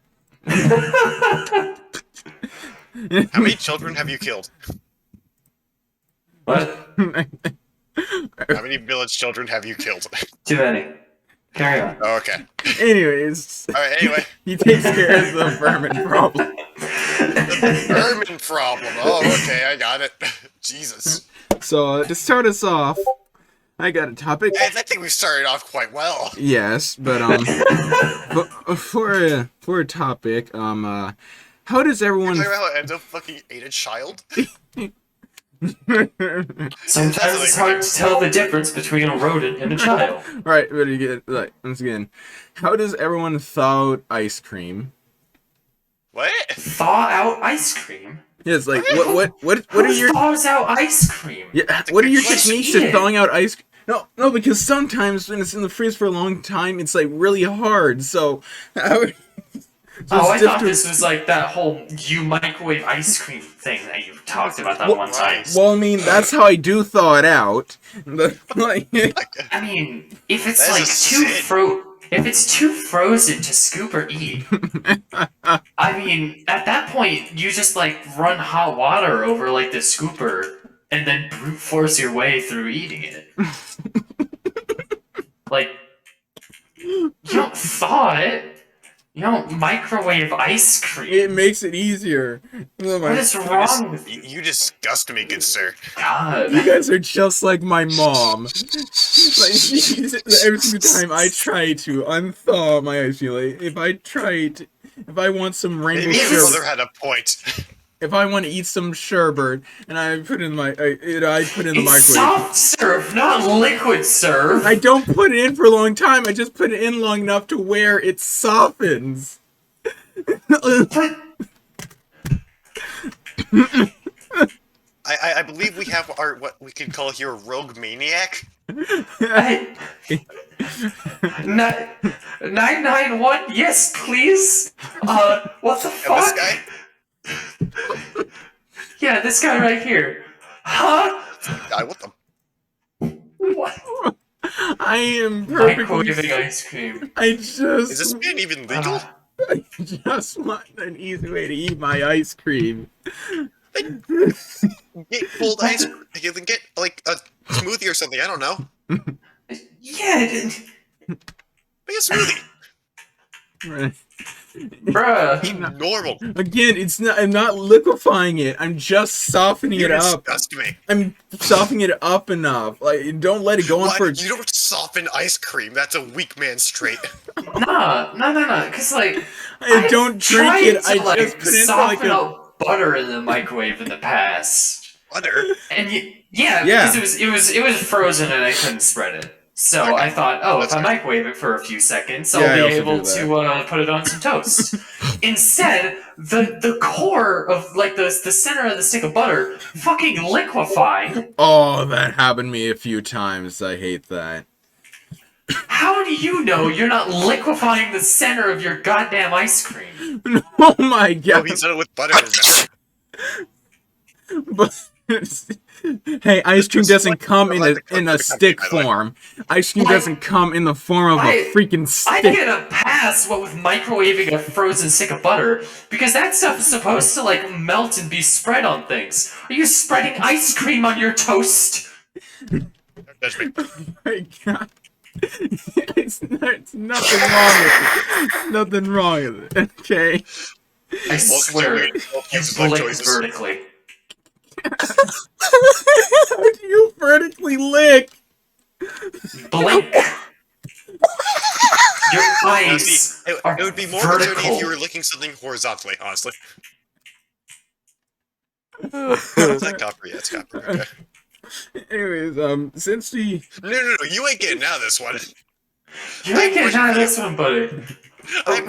How many children have you killed? What? How many village children have you killed? Too many. Carry on. Oh, okay. Anyways, Alright, anyway. he takes care of the vermin problem. Vermin problem. Oh, okay, I got it. Jesus. So, to start us off, I got a topic. I think we started off quite well. Yes, but for a topic, how does everyone? Talking about how Enzo fucking ate a child? Sometimes it's hard to tell the difference between a rodent and a child. Right, but you get like once again, how does everyone thaw out ice cream? What? Thaw out ice cream? Yes, like what Who are your thaws out ice cream? yeah? What are your Let's techniques eat to it. thawing out ice? No, because sometimes when it's in the freeze for a long time, it's like really hard. So, Oh, I thought this was like that whole you microwave ice cream thing that you talked about that one time. Well, I mean, that's how I do thaw it out. But, like, I mean, if it's That's like a sin. if it's too frozen to scoop or eat, I mean, at that point you just like run hot water over like the scooper and then brute force your way through eating it. Like, you don't thaw it. You don't microwave ice cream. it makes it easier. Oh my What is wrong with you? You disgust me, good sir. God. You guys are just like my mom. Like, every single time I try to unthaw my ice cream, like, if I want some rainbow Maybe your sherbet, mother had a point. if I want to eat some sherbet, and I put it in I put it in the It's microwave. soft serve, not liquid serve. I don't put it in for a long time. I just put it in long enough to where it softens. I believe we have our what we could call here a rogue maniac. 991, yes, please. What the And fuck? this guy, Yeah, this guy right here. Huh? what the? What? I am perfectly. Microwaving ice cream. I Is this just, man even legal? I just want an easy way to eat my ice cream. Get cold ice. You can get like a smoothie or something. I don't know. Yeah, Make a smoothie. bruh. Eat normal. Again, it's not. I'm not liquefying it. I'm just softening You it up. disgust me. I'm softening it up enough. Like, don't let it go on What? for. You don't soften ice cream. That's a weak man's trait. Nah, cause like I don't drink tried it. to, I like, just put it in for like soften a. up butter in the microwave in the past, Butter. and yeah, because it was frozen and I couldn't spread it. So I thought, if I microwave it for a few seconds, I'll be able to put it on some toast. Instead, the core of the center of the stick of butter fucking liquefied. Oh, that happened to me a few times. I hate that. How do you know you're not liquefying the center of your goddamn ice cream? Oh my god. Oh, he said it with butter. But hey, ice cream doesn't come in a stick form. Ice cream doesn't come in the form of a freaking stick. I get a pass with microwaving a frozen stick of butter because that stuff is supposed to melt and be spread on things. Are you spreading ice cream on your toast? Judge me. Oh my god. It's nothing wrong with it. Nothing wrong with it. Okay. I swear, you blinked vertically. How do you vertically lick? Blink. Your eyes it would be more vertical. concerning if you were licking something horizontally, honestly. Is that copper? Yeah, it's copper. Okay. Anyways, since we... No, you ain't getting out of this one. You ain't getting out of this one, buddy.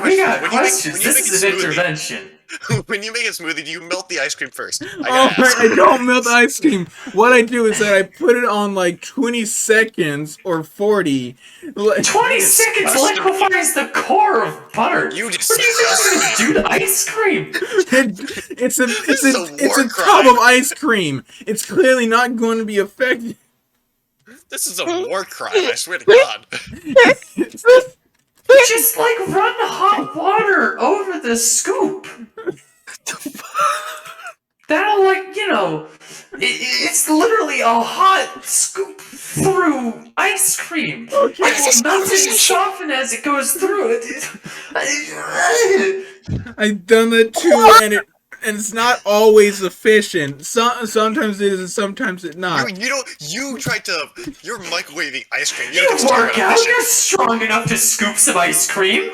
We got questions. This is an intervention. When you make a smoothie, do you melt the ice cream first? I don't melt the ice cream. What I do is that I put it on 20 seconds or 40. 20 seconds liquefies the core of butter. You just what are you going to do to ice cream? It's a tub of ice cream. It's clearly not going to be effective. This is a war crime, I swear to God. Just run hot water over the scoop. That'll it's literally a hot scoop through ice cream. Okay. It will melt and soften as it goes through. I've done that too, and it's not always efficient. Sometimes it is, and sometimes it's not. You tried to. You're microwaving ice cream. You work out. You're strong enough to scoop some ice cream.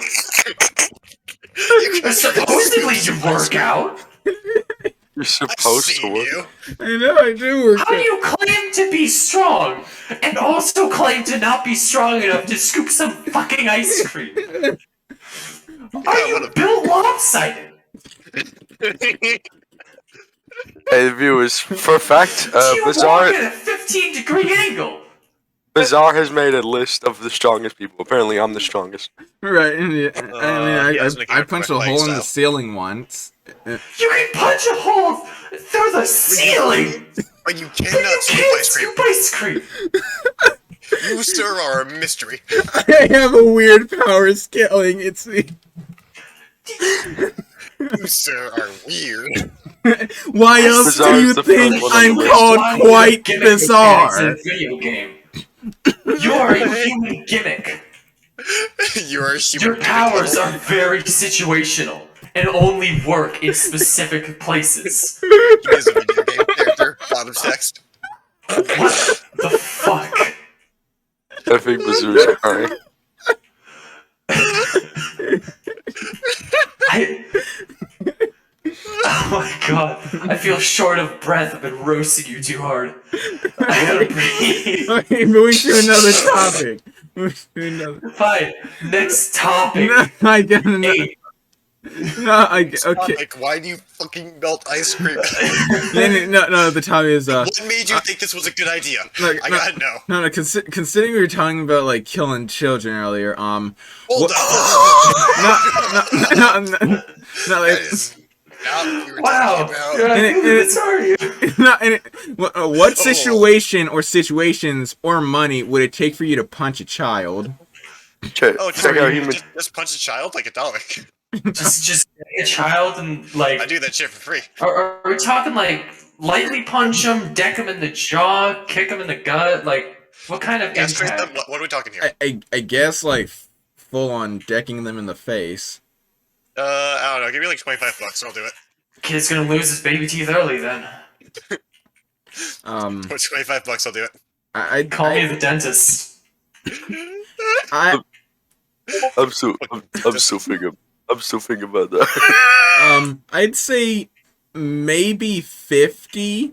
Supposedly you work out. You're supposed to work. You. I know I do work out. How do you claim to be strong and also claim to not be strong enough to scoop some fucking ice cream? Are you built lopsided? Hey viewers, for a fact, You Bizarre walk at a 15-degree angle. Bizarre has made a list of the strongest people. Apparently, I'm the strongest. Right. I punched a hole in the ceiling once. You can punch a hole through the ceiling. But you cannot scoop ice cream. You, sir, are a mystery. I have a weird power scaling. It's the... You, sir, are weird. Why else do you think I'm called quite bizarre? Video game. You are a human gimmick. You are a human. Your powers are very situational and only work in specific places. He is a video game character. Bottom text. What the fuck? I think Bazoo's crying. Oh my god, I feel short of breath. I've been roasting you too hard. I gotta breathe. Okay, moving to another topic. Fine, next topic. No, I get another. Okay. Like, why do you fucking melt ice cream? No, the topic is What made you think this was a good idea? I gotta know. No, considering we were talking about killing children earlier, Hold on. Wow. What situation or situations or money would it take for you to punch a child? Check out human. Just punch a child like a dog. Just a child and I do that shit for free. Are we talking lightly punch them, deck them in the jaw, kick them in the gut? What kind of impact? What are we talking here? I guess full on decking them in the face. I don't know. Give me $25. I'll do it. Kid's gonna lose his baby teeth early then. For $25, I'll do it. Call me the dentist. I'm still thinking about that. I'd say maybe 50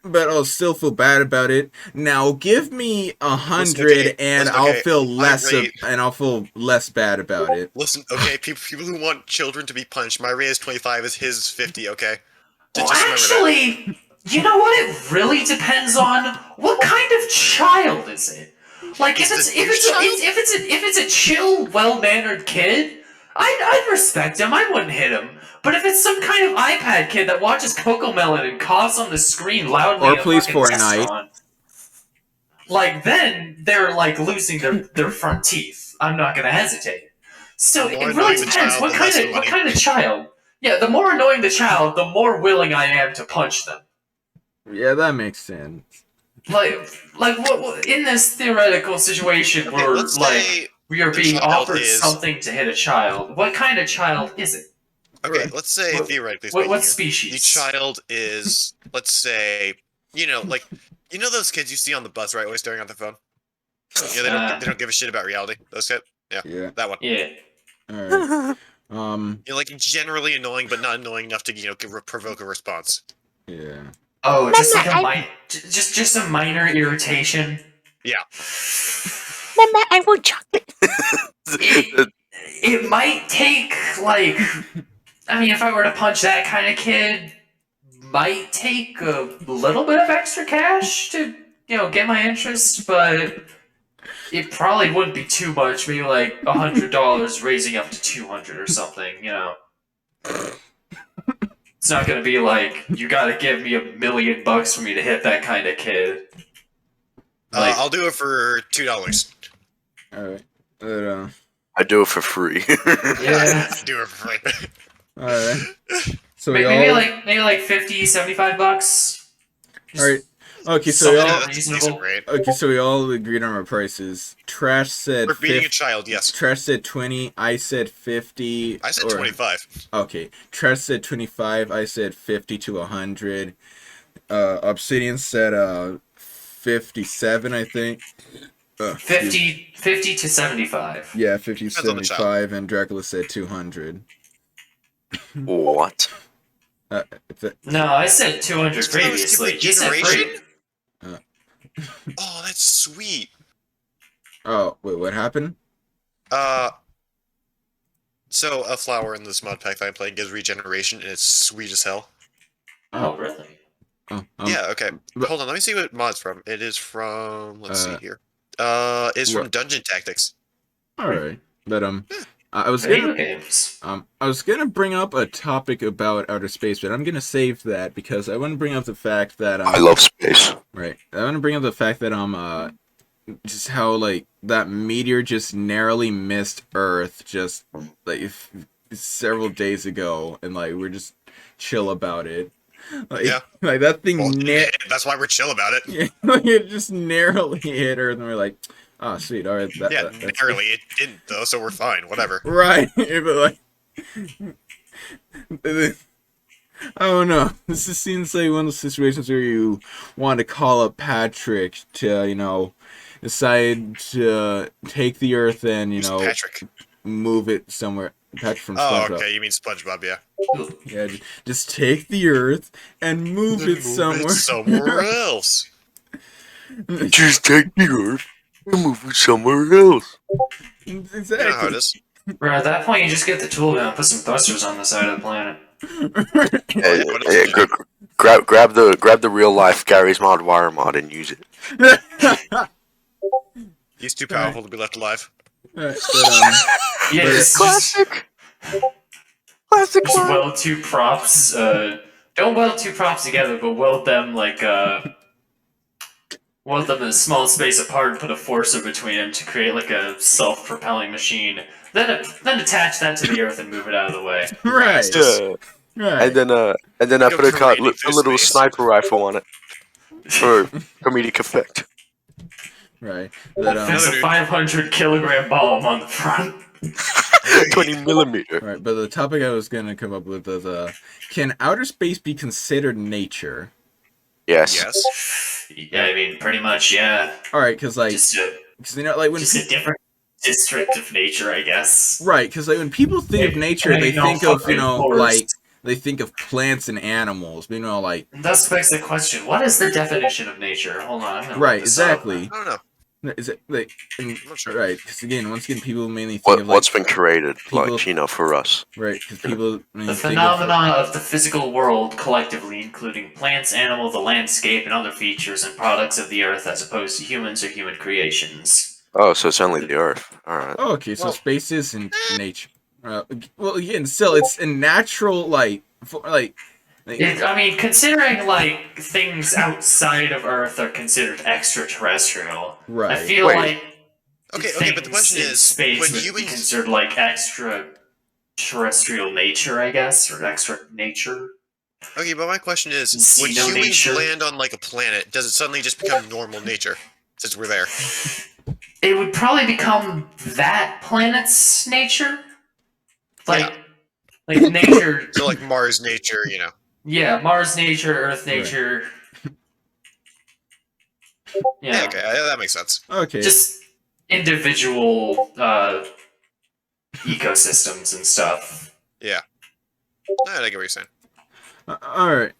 but I'll still feel bad about it. Now give me 100, and I'll feel less, and I'll feel less bad about it. Listen, okay, people who want children to be punched, my rate is 25, is his 50. Okay. Well, actually, you know what? It really depends on what kind of child is it. Like, if it's a chill, well-mannered kid, I'd respect him. I wouldn't hit him. But if it's some kind of iPad kid that watches Cocomelon and coughs on the screen loudly or in a plays fucking Fortnite, restaurant, like then they're like losing their front teeth. I'm not gonna hesitate. So it really depends what kind of child. Yeah, the more annoying the child, the more willing I am to punch them. Yeah, that makes sense. Like what in this theoretical situation where like we are being offered something to hit a child, what kind of child is it? Okay, let's say theoretically speaking, what species? The child is, let's say, like, those kids you see on the bus, right, always staring at their phone? Yeah, they don't give a shit about reality. Those kids? Yeah, that one. Yeah. Alright. Like, generally annoying, but not annoying enough to, provoke a response. Yeah. Oh, just like just a minor irritation. Yeah. Mama, I want chocolate. It might take, like, I mean, if I were to punch that kind of kid, might take a little bit of extra cash to, get my interest, but it probably wouldn't be too much. Maybe like $100 raising up to 200 or something, It's not gonna be like, you gotta give me $1 million for me to hit that kind of kid. Like, I'll do it for $2. Alright. I do it for free. Yeah. Do it for free. Alright. So maybe like 50, 75 bucks. Alright. Okay, so we all agreed on our prices. Trash said For beating a child, yes. Trash said 20, I said 50. I said 25. Okay. Trash said 25, I said 50 to 100. Obsidian said 57, I think. 50 to 75. Yeah, 50 to 75, and Dracula said 200. What? No, I said 200 previously. You said free. Oh, that's sweet. Oh, wait, what happened? So a flower in this mod pack that I'm playing gives regeneration, and it's sweet as hell. Oh, really? Oh, yeah, okay. Hold on, let me see what mod's from. It is from, let's see here. It's from Dungeon Tactics. Alright. But, I was gonna bring up a topic about outer space, but I'm gonna save that because I want to bring up the fact that I love space. Right. I want to bring up the fact that just how like that meteor just narrowly missed Earth just like several days ago, and like we're just chill about it. Like, yeah. Like that thing. That's why we're chill about it. Yeah. Like it just narrowly hit Earth, and we're like. Oh, sweet. All right. Narrowly. It didn't, though, so we're fine. Whatever. Right. But, like... I don't know. This just seems like one of those situations where you want to call up Patrick to, decide to take the Earth and, Patrick? Move it somewhere. Patrick from SpongeBob. Oh, okay. You mean SpongeBob, yeah. Yeah, just take the Earth and move it somewhere else. Just take the Earth. Move it somewhere else. Exactly. You know how it is. Bro, at that point, you just get the tool gun and put some thrusters on the side of the planet. Grab the real life Gary's Mod Wire Mod and use it. He's too powerful to be left alive. Classic. Just weld two props. Don't weld two props together, but weld them like weld them in a small space apart and put a forcer between them to create like a self-propelling machine. Then attach that to the Earth and move it out of the way. Right. Yeah. Right. And then I put a little sniper rifle on it for comedic effect. Right. There's a 500 kilogram bomb on the front. 20 millimeter. Right, but the topic I was gonna come up with is can outer space be considered nature? Yes. Yeah, I mean, pretty much, yeah. All right, because like, like when just a different district of nature, I guess. Right, because like when people think of nature, they think of like they think of plants and animals. You know, like Thus begs the question: what is the definition of nature? Hold on, I'm gonna right, look this up. exactly. I don't know. Is it like I'm not sure. right? Because once again, people mainly think of What's like been created, people- like, for us? right. Because people mainly The think phenomena of the physical world collectively, including plants, animals, the landscape, and other features and products of the earth, as opposed to humans or human creations. Oh, so it's only the Earth. Alright. Oh, okay, so Well- space is in nature. Well, again, still, it's a natural I mean, considering like things outside of Earth are considered extraterrestrial, right. I feel Wait. like Okay, but the question things in is, space when would be humans, considered like extraterrestrial nature, I guess, or extra nature. okay, but my question is, when Xeno humans nature. land on like a planet, does it suddenly just become normal nature since we're there? It would probably become that planet's nature, like nature. So like Mars nature, Yeah, Mars nature, Earth Right. nature. Yeah, okay, that makes sense. Okay. Just individual ecosystems and stuff. Yeah, I get what you're saying. All right.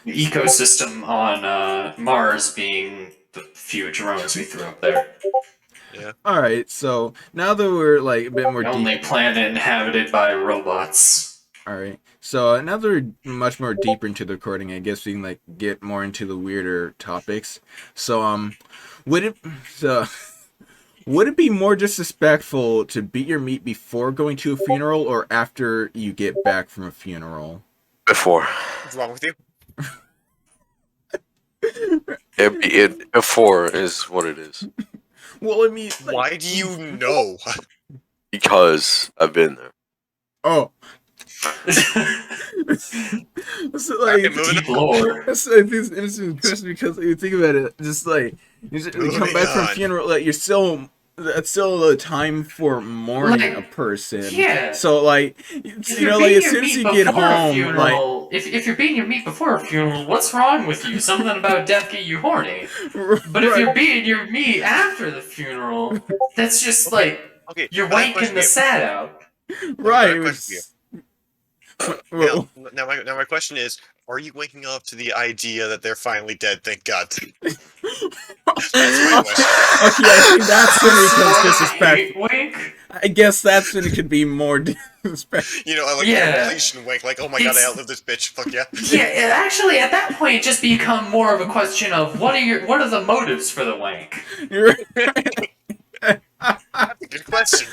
The ecosystem on Mars being the few drones we threw up there. All right. So now that we're like a bit more The deep. only planet inhabited by robots. All right. So now that we're much more deeper into the recording, I guess we can like get more into the weirder topics. So would it be more disrespectful to beat your meat before going to a funeral or after you get back from a funeral? Before. What's wrong with you? Before is what it is. Well, I mean, like, Why do you know? Because I've been there. oh. So, like, moving Deep lore. I think it's an interesting question because you think about it, just like you come back from a on. funeral, like that's still a time for mourning a person. Yeah. So like If you know, you're like beating as your soon as meat you get before a home, like funeral, if you're beating your meat before a funeral, what's wrong with you? Something about death get you horny. But if you're beating your meat after the funeral, that's just like Okay, you're I have a wanking question the for you. sad out. right. I have a it question was- Now my question is, are you waking up to the idea that they're finally dead? Thank God. That's my question. Okay, I think that's when it becomes disrespectful. Wink. I guess that's when it could be more disrespectful. Like Yeah. completion wink, like, oh my God, I outlived this bitch. Fuck yeah. Yeah, actually, at that point, it just become more of a question of what are the motives for the wank? You're That's a good question.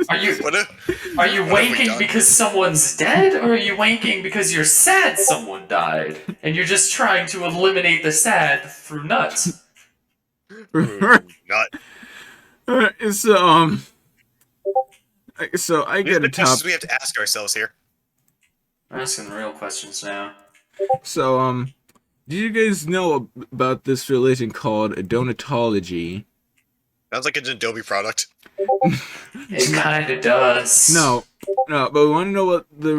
Are you What if, are you what have we wanking done? because someone's dead, or are you wanking because you're sad someone died, and you're just trying to eliminate the sad through nuts? Not. so I These are get the a top. questions we have to ask ourselves here. I'm asking real questions now. So did you guys know about this religion called Adonatology? Sounds like an Adobe product. It kind of does. No, but we want to know what the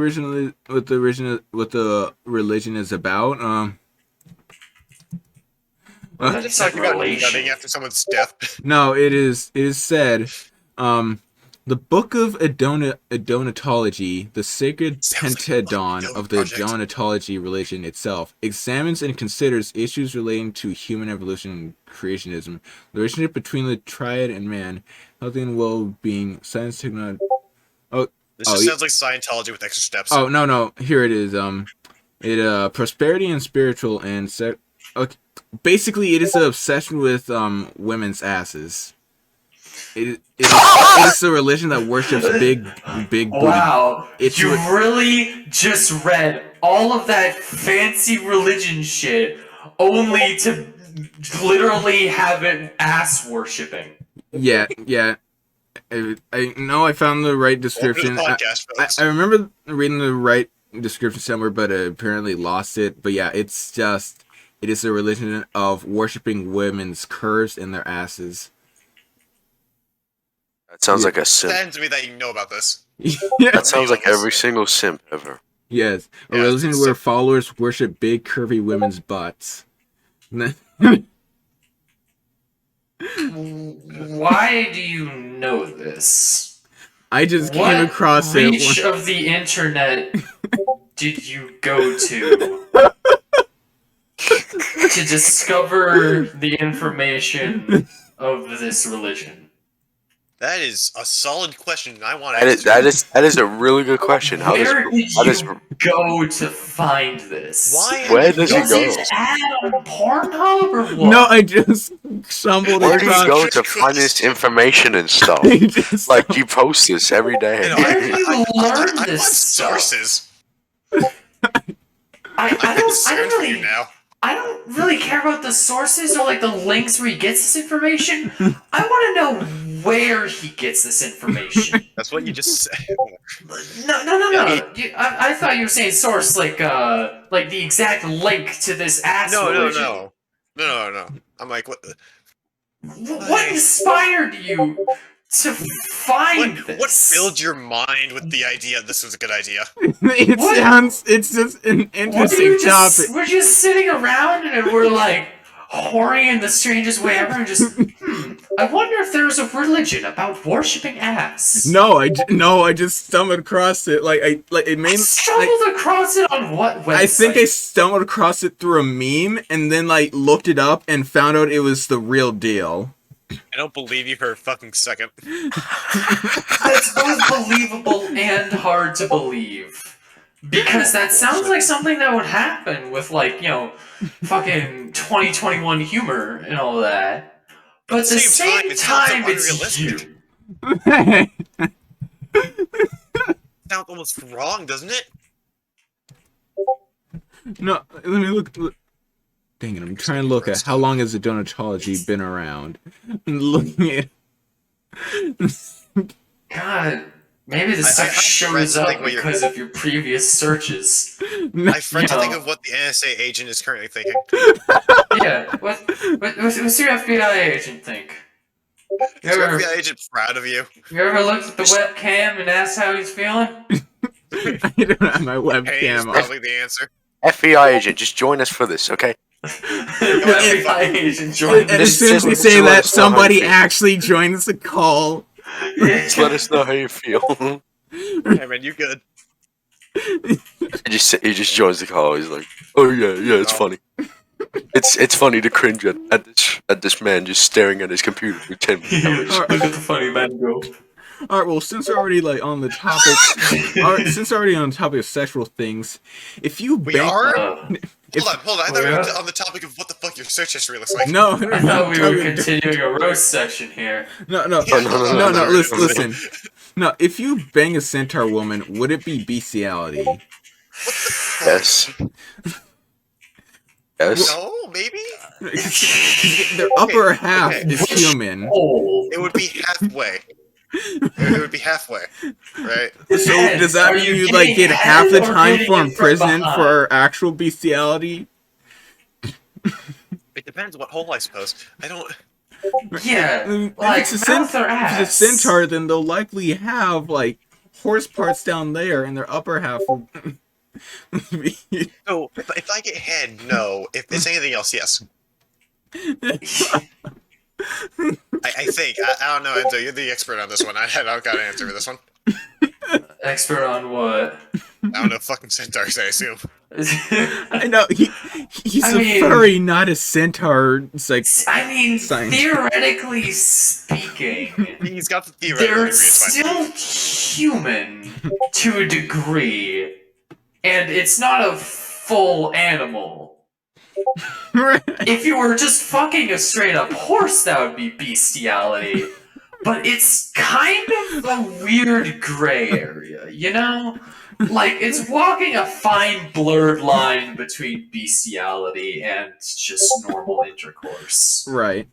religion is about. I'm just talking about nutting after someone's death. No, it is said, the Book of Adonatology, the sacred Sounds like pentadon a of the project. Adonatology religion itself, examines and considers issues relating to human evolution and creationism, the relationship between the triad and man, health and well-being, science, technology. This just sounds like Scientology with extra steps. Oh no! Here it is. Prosperity and spiritual and okay. Basically, it is an obsession with women's asses. It is a religion that worships big booty. Wow, It's you re- really just read all of that fancy religion shit only to literally have it ass worshipping. Yeah. I know I found the right description. Welcome to the podcast, folks. I remember reading the right description somewhere, but I apparently lost it. But yeah, it is a religion of worshiping women's curves and their asses. That sounds like a simp. Send to me that you know about this. That sounds like every single simp ever. Yes, a Yeah, religion it's where so- followers worship big, curvy women's butts. Why do you know this? I just What came across reach it. of the internet did you go to discover the information of this religion? That is a solid question, and I want to That is a really good question. Where did you go to find this? Where does it Was go? it ad on Pornhub or what? No, I just stumbled Where do you across. go to find this information and stuff? I just- Like you post this every day. Where do you learn I this want stuff? sources. I don't really care about the sources or like the links where he gets this information. I want to know where he gets this information. That's what you just said. No. I thought you were saying source like the exact link to this ass religion. No. I'm like, what? What inspired you to find this? What filled your mind with the idea this was a good idea? It's just an interesting topic. We're just sitting around and we're like whoring in the strangest way ever and just, I wonder if there's a religion about worshipping ass. No, I just stumbled across it. Stumbled across it on what website? I think I stumbled across it through a meme and then like looked it up and found out it was the real deal. I don't believe you for a fucking second. That's both believable and hard to believe. Because that sounds like something that would happen with, like, you know, fucking 2021 humor and all that. But at the same time, it's you. Sounds almost wrong, doesn't it? No, let me look. Dang it, I'm trying to look at how long has the donatology been around. I'm looking at... God, maybe this stuff shows up because of your previous searches. I forgot to think of what the NSA agent is currently thinking. Yeah, what's your FBI agent think? Is your FBI agent proud of you? You ever looked at the webcam and asked how he's feeling? I don't have my webcam on. Probably the answer. FBI agent, just join us for this, okay? FBI agent join And as soon as we say that, somebody actually joins the call. Just let us know how you feel. Hey man, you good? He just joins the call. He's like, "Oh yeah, it's funny. It's funny to cringe at this man just staring at his computer for 10 minutes." Look at the funny man go. All right, well, since we're already like on the topic, of sexual things, if you We are. Hold on. I thought we were on the topic of what the fuck your search history looks like. No, I thought we were continuing a roast section here. No. Listen. No, if you bang a centaur woman, would it be bestiality? Yes. Yes. No, maybe. Their upper half is human. It would be halfway. It would be halfway, right? So does that mean you like get half the time for imprisonment for actual bestiality? It depends what hole, I suppose. I don't. Yeah, like if it's a centaur, then they'll likely have like horse parts down there, and their upper half will. So if I get head, no. If it's anything else, yes. I think. I don't know, Enzo. You're the expert on this one. I don't got an answer for this one. Expert on what? I don't know. Fucking centaurs, I assume. I know he's a furry, not a centaur. It's like science. Theoretically speaking, he's got the theoretical they're degree, still human to a degree, and it's not a full animal. If you were just fucking a straight up horse, that would be bestiality. But it's kind of a weird gray area, you know? Like, it's walking a fine blurred line between bestiality and just normal intercourse. Right.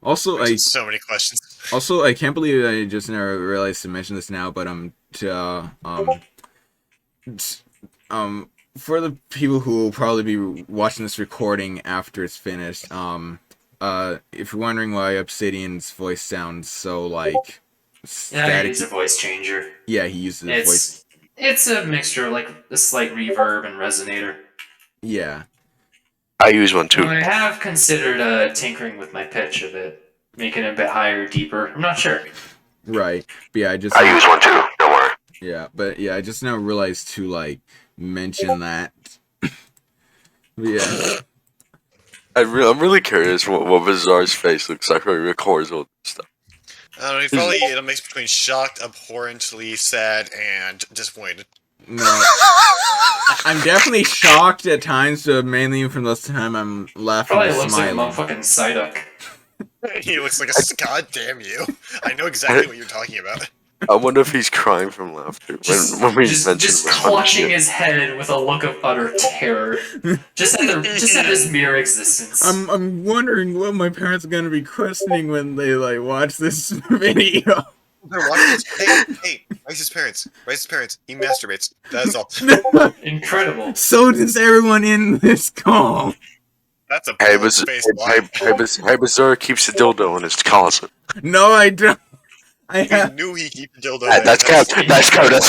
Also, so many questions. Also, I can't believe I just never realized to mention this now, but for the people who will probably be watching this recording after it's finished, if you're wondering why Obsidian's voice sounds so like static, yeah, he uses a voice changer. Yeah, he uses a voice. It's a mixture of like a slight reverb and resonator. Yeah, I use one too. I have considered tinkering with my pitch a bit, making it a bit higher, deeper. I'm not sure. Right. But yeah, I use one too. Don't worry. Yeah, but yeah, I just now realized to like mention that. Yeah. I'm really curious what Bizarre's face looks like when he records all this stuff. I don't know, he probably a mix between shocked, abhorrently sad, and disappointed. No. I'm definitely shocked at times, but mainly from this time I'm laughing Probably and looks like a smiling. motherfucking Psyduck. He looks like a god damn you. I know exactly what you're talking about. I wonder if he's crying from laughter when we mention Just this funny clutching shit. his head with a look of utter terror. Just at his mere existence. I'm wondering what my parents are gonna be questioning when they like watch this video. They're watching this. Hey, Rice's his parents. Rice's parents. He masturbates. That's all. Incredible. So does everyone in this call. That's a Hey, space line. Bizarre keeps the dildo in his closet. No, I don't. I He have. knew he keep the dildo. That's Captain. That's Captain.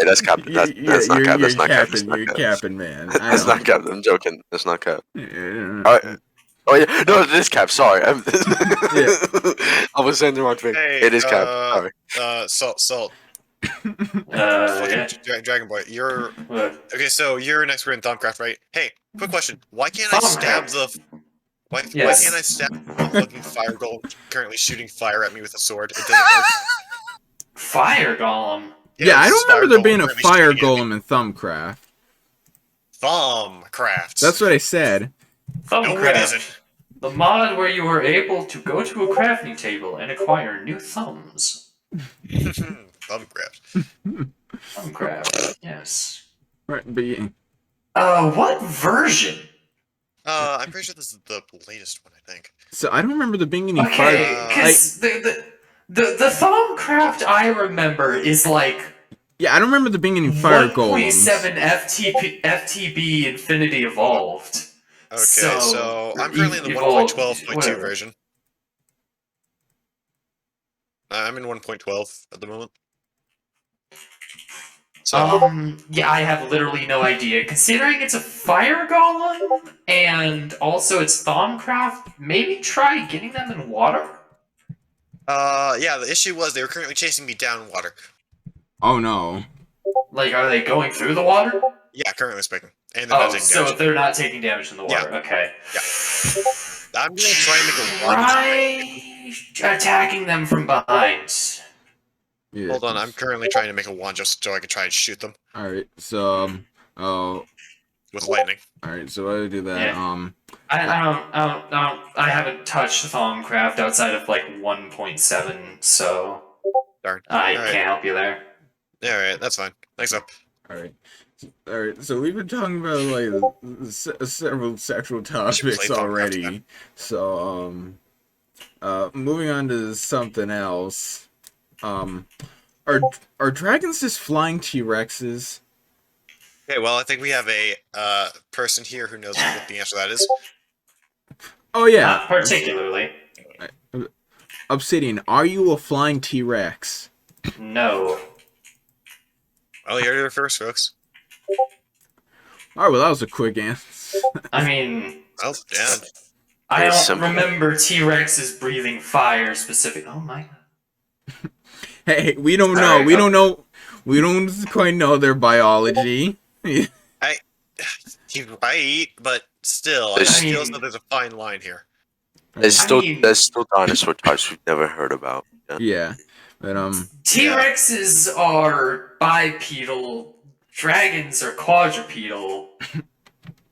That's Captain. That's not Captain. That's not Captain. You're capping, man. That's not Captain. I'm joking. That's not Cap. Yeah. Alright. Oh yeah, no, it is Cap. Sorry, I was saying the wrong thing. Hey, it is Cap. Sorry. Salt. Yeah. Dragon Boy, you're What? okay. So you're an expert in Thumbcraft, right? Hey, quick question: Why can't I stab the? Why can't I stab the fucking fire golem currently shooting fire at me with a sword? It doesn't work. Fire Golem. Yeah, I this don't remember fire there being a currently fire shooting at me. golem in Thumbcraft. Thumbcraft. That's what I said. No, it Thumbcraft. isn't. The mod where you were able to go to a crafting table and acquire new thumbs. Thumbcraft. Thumbcraft. Yes. Right, but yeah. What version? I'm pretty sure this is the latest one. I think. So I don't remember there being any Okay, fire. because the Thumbcraft I remember is like Yeah, I don't remember there being any fire 1.7 golems. FTB Infinity Evolved. Okay, so I'm currently in the 1.12.2 version. I'm in 1.12 at the moment. So, yeah, I have literally no idea. Considering it's a fire golem and also it's Thumbcraft, maybe try getting them in water? yeah, the issue was they were currently chasing me down water. Oh no. Like, are they going through the water? Yeah, currently speaking. And they're not taking so damage. they're not taking damage in the water. Yeah. Okay. Yeah. I'm gonna try and make a wand. Try attacking them from behind. Yeah. Hold on, I'm currently trying to make a wand just so I can try and shoot them Alright, so with lightning. alright, so why do I do that? Yeah. I haven't touched Thumbcraft outside of like 1.7, so Darn. I Alright. can't help you there. Yeah, alright, that's fine. Thanks, up. Alright, so we've been talking about like several sexual topics play already. Thumbcraft So moving on to something else. Are dragons just flying T-Rexes? Okay, well, I think we have a person here who knows what the answer to that is. Oh yeah. Not particularly. Obsidian, are you a flying T-Rex? No. Well, you heard it first, folks. Alright, well that was a quick answer. I mean, Well, yeah. I don't simple. remember T-Rexes breathing fire specific. Oh my god. Hey, we don't know. Alright, We don't know. We don't quite know their biology. You're right, but still, I There's- feel as though there's a fine line here. There's still mean- dinosaur types we've never heard about. Yeah, but T-Rexes are bipedal. Dragons are quadrupedal.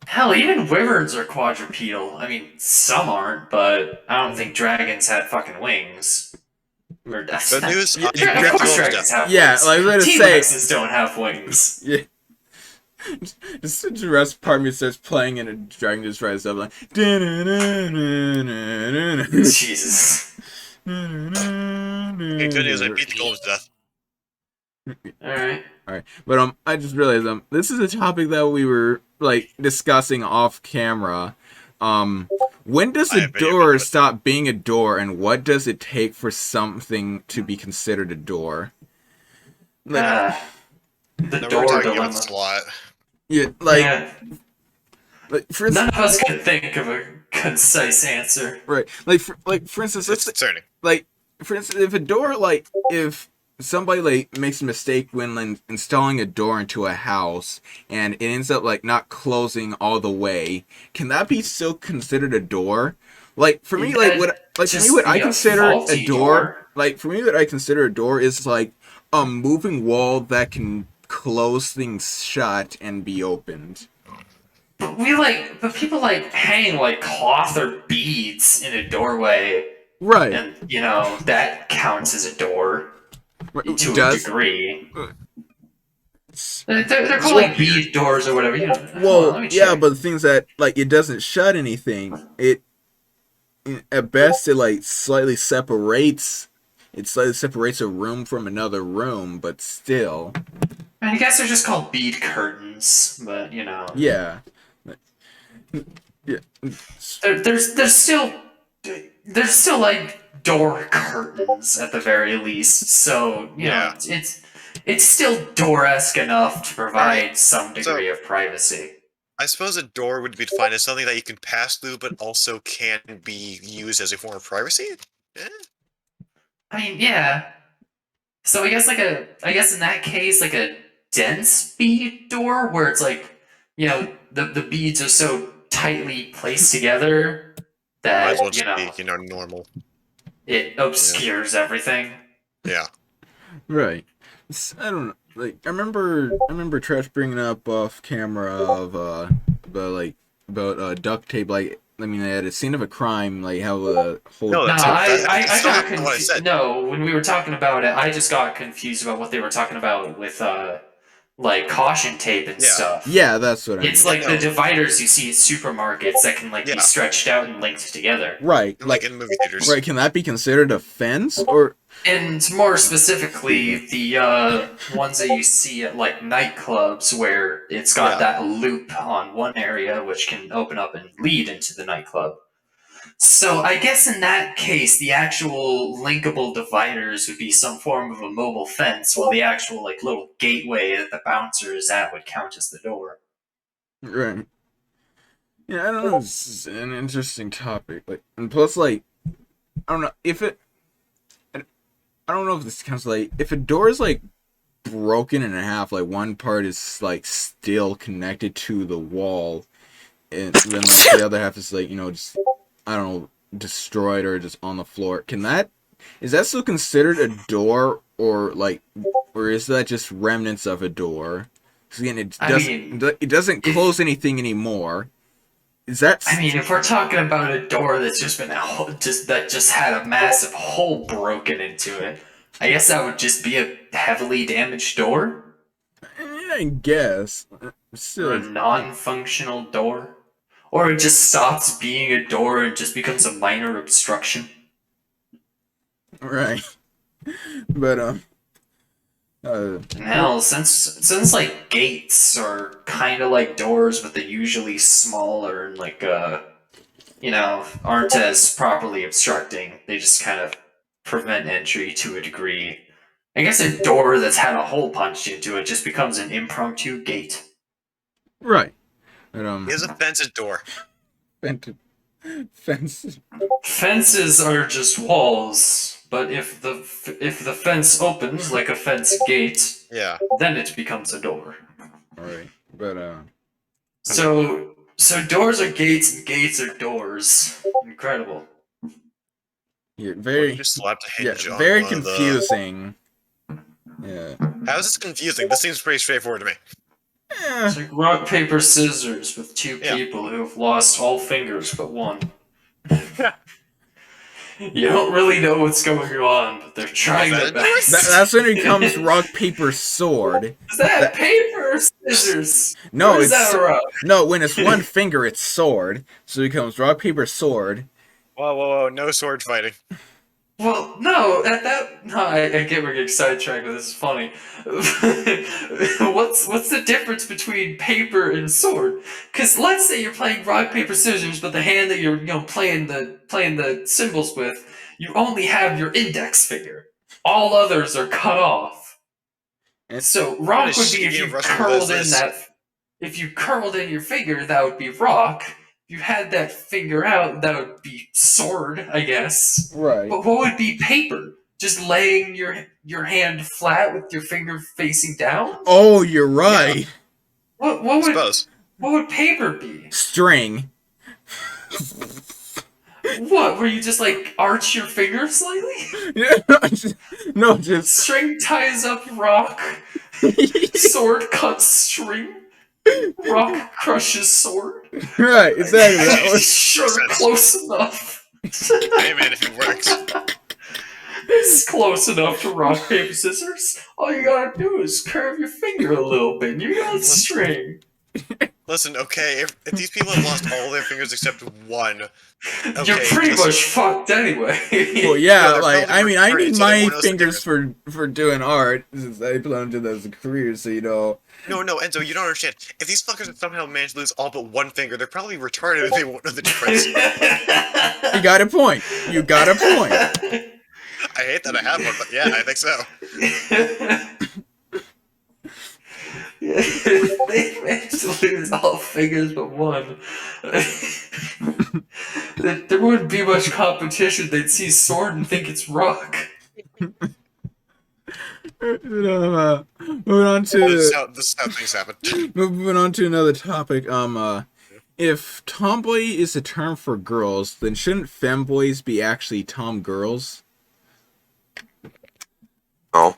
Hell, even wyverns are quadrupedal. I mean, some aren't, but I don't think dragons had fucking wings. Or, that's Good not- news, Dra- you of have course to dragons have Yeah, wings. like, I was gonna say- T-Rexes don't have wings. yeah. Just the rest part of me starts playing and a dragon just rises up like. Jesus. Okay, good news, I beat the golem to death. Alright. Alright, but I just realized this is a topic that we were like discussing off camera. When does I a have video door of it. stop being a door, and what does it take for something to be considered a door? Like, The No, we're door talking about dilemma. this a lot. yeah, like, Yeah, like for instance, none of us could think of a concise answer. right, like for instance, It's concerning. like for instance, if a door if somebody makes a mistake when installing a door into a house and it ends up not closing all the way, can that be still considered a door? For me, what I consider a door, what I consider a door is a moving wall that can close things shut and be opened. But people hang cloth or beads in a doorway. Right. And, that counts as a door to a degree. They're called bead doors or whatever. Well, yeah, but the thing's that, it doesn't shut anything. At best, it slightly separates a room from another room, but still. I guess they're just called bead curtains, but Yeah. Yeah. There's still door curtains at the very least, so it's still door-esque enough to provide some degree of privacy. I suppose a door would be defined as something that you can pass through, but also can be used as a form of privacy. Yeah. I mean, yeah. So I guess in that case, a dense bead door where it's the beads are so tightly placed together that might as well just be normal. It obscures everything. Yeah. Right. I don't know. I remember Trash bringing up off camera about duct tape. They had a scene of a crime, how the whole. No, I got confused. No, when we were talking about it, I just got confused about what they were talking about with caution tape and stuff. Yeah, that's what I mean. It's the dividers you see at supermarkets that can be stretched out and linked together. Right. In movie theaters. Right, can that be considered a fence or? And more specifically, the ones that you see at nightclubs where it's got that loop on one area which can open up and lead into the nightclub. So I guess in that case, the actual linkable dividers would be some form of a mobile fence, while the actual little gateway that the bouncer is at would count as the door. Right. Yeah, I don't know. This is an interesting topic. And plus, I don't know if it. I don't know if this counts. If a door is broken in half, one part is still connected to the wall, and then the other half is just, I don't know, destroyed or just on the floor. Is that still considered a door, or is that just remnants of a door? Because again, it doesn't close anything anymore. Is that? I mean, if we're talking about a door that's just been just had a massive hole broken into it, I guess that would just be a heavily damaged door. I guess. Still, or a non-functional door. Or it just stops being a door and just becomes a minor obstruction. Right. But hell, since gates are kind of like doors, but they're usually smaller and aren't as properly obstructing. They just kind of prevent entry to a degree. I guess a door that's had a hole punched into it just becomes an impromptu gate. Right. Here's a fenced door. Fences. Fences are just walls, but if the fence opens like a fence gate, then it becomes a door. Alright, but So doors are gates and gates are doors. Incredible. Yeah, very. Just slapped a hinge on very confusing. Yeah. How is this confusing? This seems pretty straightforward to me. It's like rock, paper, scissors with two people who have lost all fingers but one. You don't really know what's going on, but they're trying their best. That's when it becomes rock, paper, sword. Is that paper or scissors? No, no. When it's one finger, it's sword. So it becomes rock, paper, sword. Whoa! No sword fighting. Well, no, I get we're getting sidetracked, but this is funny. What's the difference between paper and sword? Because let's say you're playing rock, paper, scissors, but the hand that you're playing the symbols with, you only have your index finger. All others are cut off. So rock would be if you curled in your finger, that would be rock. you had that finger out, that would be sword, I guess. Right. But what would be paper? Just laying your hand flat with your finger facing down? Oh, you're right. Yeah. What would paper be? String. What? Where you just like arch your finger slightly? No, just string ties up rock. Sword cuts string. Rock crushes sword. Right, exactly. That was sure close enough. Hey man, if it works. It's close enough to rock, paper, scissors. All you gotta do is curve your finger a little bit and you got string. Listen, okay, if these people have lost all their fingers except one, okay, you're pretty much fucked anyway. Well, yeah, Yeah, like, I mean, I need so my everyone else fingers for doing art, since I planned it as a career, so, you know. No, Enzo, you don't understand. If these fuckers have somehow managed to lose all but one finger, they're probably retarded and they won't know the difference. You got a point. You got a point. I hate that I have one, but yeah, I think so. If they managed to lose all fingers but one, there wouldn't be much competition. They'd see sword and think it's rock. Moving on to This is how things happen. moving on to another topic. If tomboy is a term for girls, then shouldn't femboys be actually tom girls? No.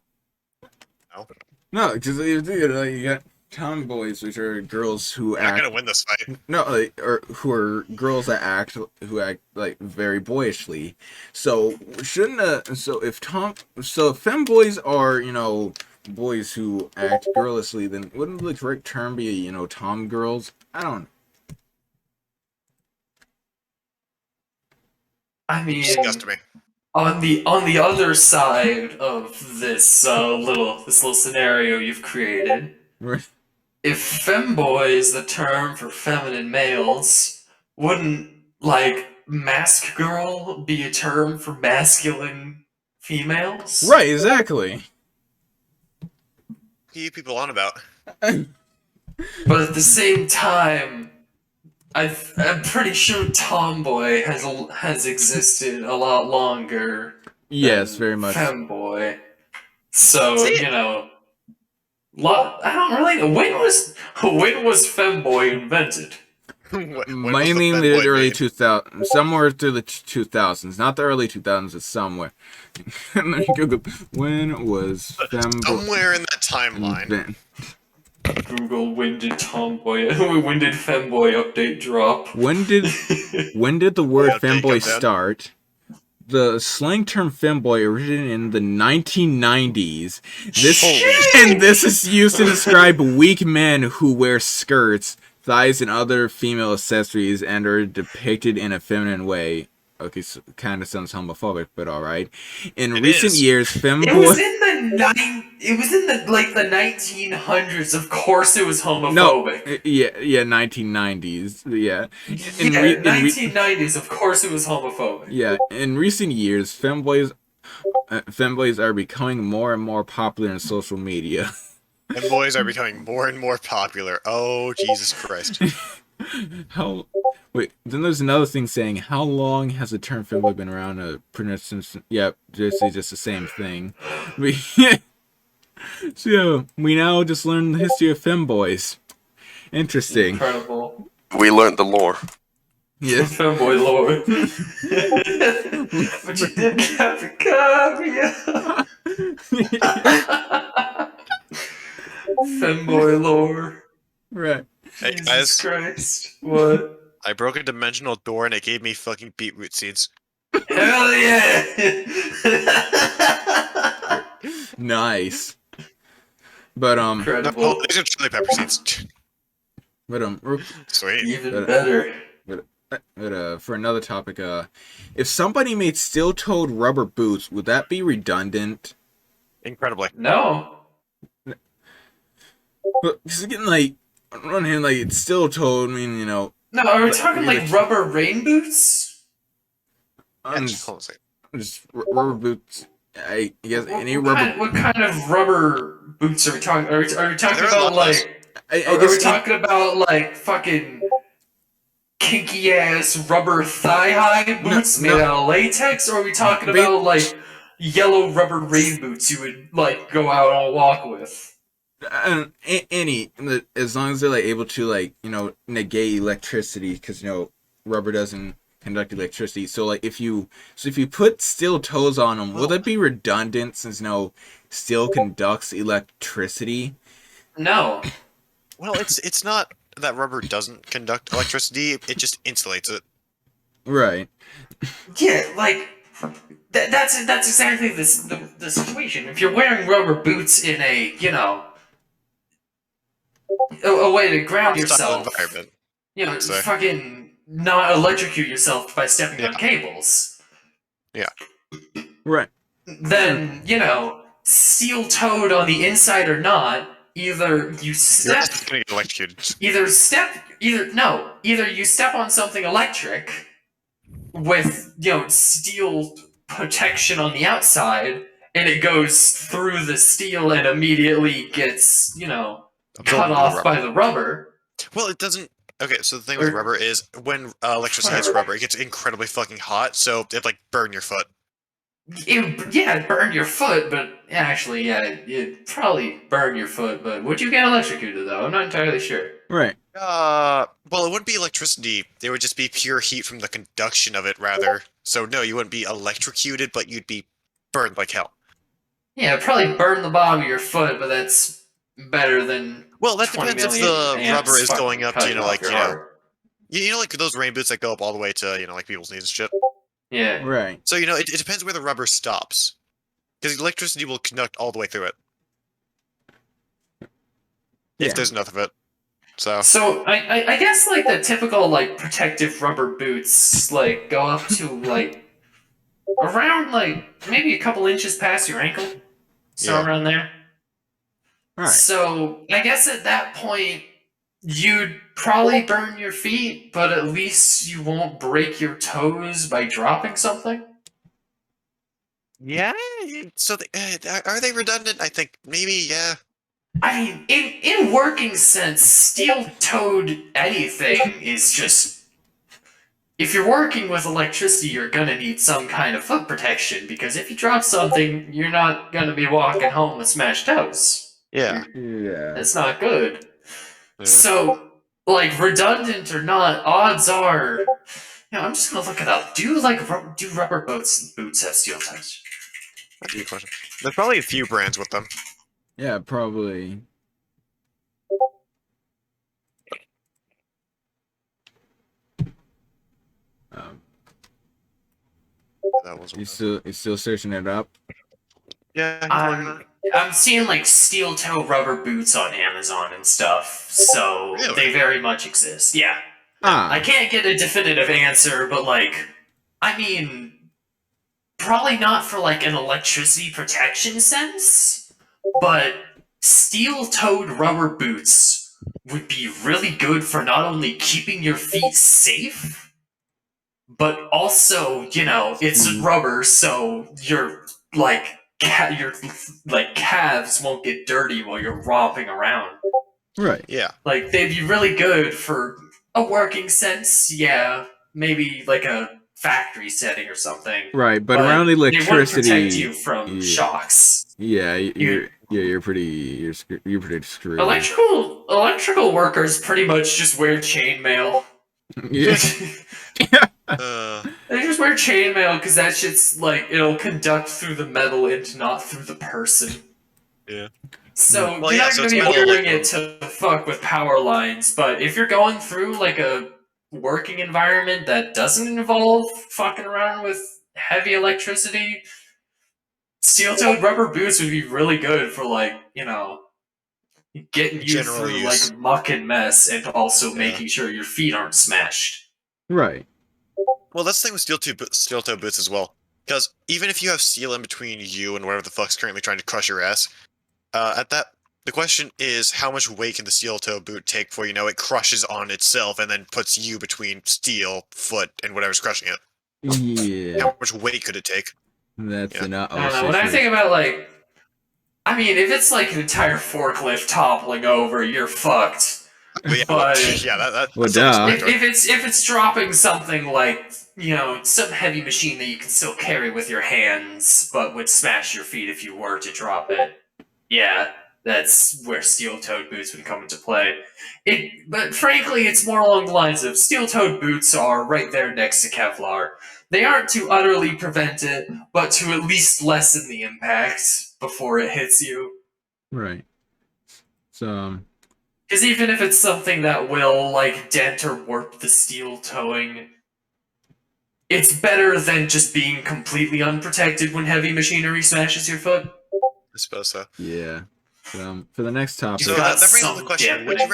No, because you got tomboys, which are girls who You're not act. gonna win this fight. No, or who are girls that act like very boyishly. So shouldn't so if femboys are, you know, boys who act girlishly, then wouldn't the correct term be, you know, tom girls? I don't know. I mean, Disgust me. on the other side of this little scenario you've created, if femboy is the term for feminine males, wouldn't like mask girl be a term for masculine females? Right, exactly. What are you people on about? But at the same time, I'm pretty sure tomboy has existed a lot longer. Yes, than very much. Femboy. So you know, I don't really know when was femboy invented. Mainly in the early 2000s, somewhere through the 2000s, not the early 2000s, it's somewhere. Let me Google. When was femboy? Somewhere in that timeline. Google, when did femboy update drop? When did the word femboy start? The slang term femboy originated in the 1990s. This is used to describe weak men who wear skirts, thighs, and other female accessories and are depicted in a feminine way. Okay, so kind of sounds homophobic, but all right. In recent years, femboy. It was in the 1900s. Of course, it was homophobic. No, yeah, 1990s. Yeah. In 1990s. Of course, it was homophobic. Yeah. In recent years, femboys are becoming more and more popular in social media. Femboys are becoming more and more popular. Oh, Jesus Christ. Wait, then there's another thing saying, how long has the term femboy been around? Pretty much since, yeah, just the same thing. So, we now just learned the history of femboys. Interesting. Incredible. We learned the lore. Yes. Femboy lore. But you didn't have to copy Femboy lore. Right. Hey Jesus guys, Christ. What? I broke a dimensional door and it gave me fucking beetroot seeds. Hell yeah! Nice. But Incredible. Oh, these are chili pepper seeds. But Sweet. Even better. But for another topic, if somebody made steel-toed rubber boots, would that be redundant? Incredibly. No. But it's getting like on one hand, like it's steel-toed. I mean, you know. No, are we talking like rubber rain boots? Just rubber boots. I guess any rubber. What kind of rubber boots are we talking? Are we talking about like? I are guess we talking about like fucking kinky ass rubber thigh high boots made out of latex, or are we talking about like yellow rubber rain boots you would like go out on a walk with? Any, as long as they're like able to like negate electricity, because rubber doesn't conduct electricity. So like if you put steel toes on them, will that be redundant since steel conducts electricity? No. Well, it's not that rubber doesn't conduct electricity; it just insulates it. Right. Yeah, like that's exactly the situation. If you're wearing rubber boots in a a way to ground yourself, environment, fucking not electrocute yourself by stepping on cables. Yeah. Right. Then steel-toed on the inside or not, either you step. You're just gonna get electrocuted. Either you step on something electric with steel protection on the outside, and it goes through the steel and immediately gets cut off by the rubber. Well, it doesn't. Okay, so the thing with rubber is when electricity hits rubber, it gets incredibly fucking hot, so it like burn your foot. It burned your foot, but actually, it'd probably burn your foot. But would you get electrocuted though? I'm not entirely sure. Right. Well, it wouldn't be electricity. It would just be pure heat from the conduction of it, rather. So no, you wouldn't be electrocuted, but you'd be burned like hell. Yeah, it'd probably burn the bottom of your foot, but that's better than. Well, that depends if the rubber is going up to like those rain boots that go up all the way to like people's knees and shit. Yeah. Right. So it depends where the rubber stops, because electricity will conduct all the way through it. If there's enough of it. So I guess like the typical like protective rubber boots like go up to like around like maybe a couple inches past your ankle, around there. All right. So I guess at that point you'd probably burn your feet, but at least you won't break your toes by dropping something. Yeah. So are they redundant? I think maybe. Yeah. I mean, in working sense, steel-toed anything is just... If you're working with electricity, you're gonna need some kind of foot protection, because if you drop something, you're not gonna be walking home with smashed toes. Yeah. Yeah. That's not good. Yeah. So, like, redundant or not, odds are... I'm just gonna look it up. Do rubber boots have steel toes? That's a good question. There's probably a few brands with them. Yeah, probably. That was. You still searching it up? Yeah. I'm seeing like steel toe rubber boots on Amazon and stuff, so they very much exist. Yeah. I can't get a definitive answer, but like, I mean, probably not for like an electricity protection sense, but steel-toed rubber boots would be really good for not only keeping your feet safe, but also, it's rubber, so your calves won't get dirty while you're romping around. Right. Yeah. Like, they'd be really good for a working sense, yeah, maybe like a factory setting or something. Right, but around electricity, they wouldn't protect you from shocks. Yeah, you're pretty screwed. Electrical workers pretty much just wear chainmail. Yeah. They just wear chainmail because that shit's like it'll conduct through the metal and not through the person. Yeah. So you're not going to be wearing it to fuck with power lines, but if you're going through like a working environment that doesn't involve fucking around with heavy electricity, steel-toed rubber boots would be really good for like, getting you through like muck and mess and also making sure your feet aren't smashed. Right. Well, that's the thing with steel-toe boots as well. Because even if you have steel in between you and whatever the fuck's currently trying to crush your ass, the question is how much weight can the steel-toe boot take before it crushes on itself and then puts you between steel, foot, and whatever's crushing it? Yeah. How much weight could it take? That's I don't know. When I think about if it's like an entire forklift toppling over, you're fucked. But yeah, But yeah, that's Well, still duh. if it's dropping something like, you know, some heavy machine that you can still carry with your hands, but would smash your feet if you were to drop it, yeah, that's where steel-toed boots would come into play. But frankly, it's more along the lines of steel-toed boots are right there next to Kevlar. They aren't to utterly prevent it, but to at least lessen the impact before it hits you. Right. So, Because even if it's something that will, like, dent or warp the steel toeing, it's better than just being completely unprotected when heavy machinery smashes your foot. I suppose so. yeah. For the next topic. So got that brings up the some question: damage. would you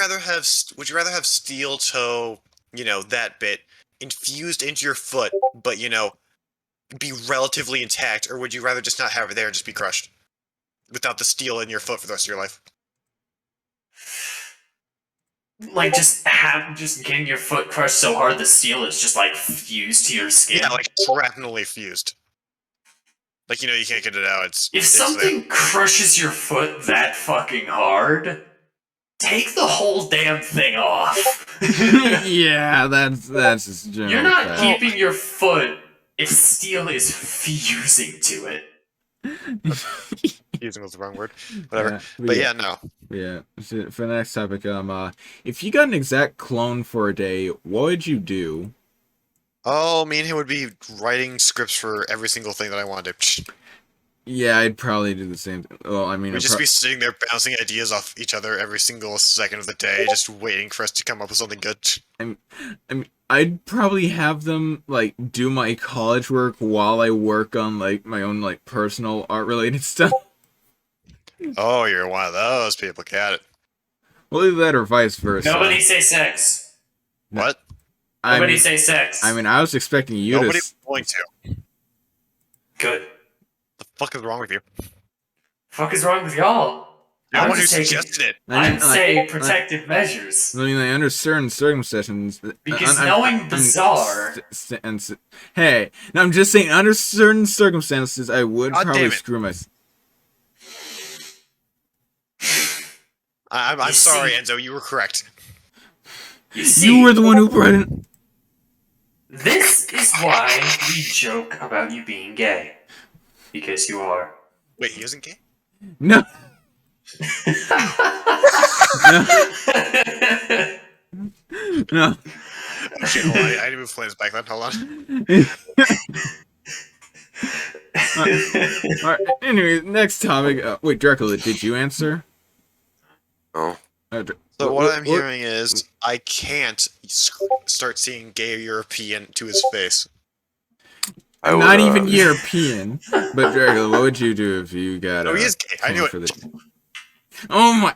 rather have steel toe, that bit infused into your foot, but be relatively intact, or would you rather just not have it there and just be crushed without the steel in your foot for the rest of your life? Like, just getting your foot crushed so hard the steel is just, like, fused to your skin. Yeah, like shrapnelly fused. Like, you can't get it out. If something crushes your foot that fucking hard, take the whole damn thing off. Yeah, that's just general You're not fact. keeping your foot if steel is fusing to it. Fusing was the wrong word. Whatever. Yeah, But yeah, no. Yeah. So for the next topic, if you got an exact clone for a day, what would you do? Oh, me and him would be writing scripts for every single thing that I wanted. Yeah, I'd probably do the same. Well, I mean, We'd just be sitting there bouncing ideas off each other every single second of the day, just waiting for us to come up with something good. I mean, I'd probably have them like do my college work while I work on like my own like personal art related stuff. Oh, you're one of those people. Got it. Well, either that or vice versa. Nobody say sex. What? Nobody say sex. I mean, I was expecting you Nobody's to. going to. Good. The fuck is wrong with you? Fuck is wrong with y'all? No one who suggested it. I'm saying protective measures. I mean, like, under certain circumstances. Because knowing Bizarre. Hey, no, I'm just saying, under certain circumstances, I would God probably damn it. screw myself. I'm sorry, Enzo. You were correct. You were the one who brought it. This is why we joke about you being gay. Because you are. Wait, he isn't gay? No. No. Shit, hold on. I need to move flames back then. Hold on. Alright, anyway, next topic. Wait, Dracula, did you answer? Oh. So what I'm hearing is I can't start seeing gay European to his face. Not even European. But Dracula, what would you do if you got? Oh, he is gay. I knew it. Oh my!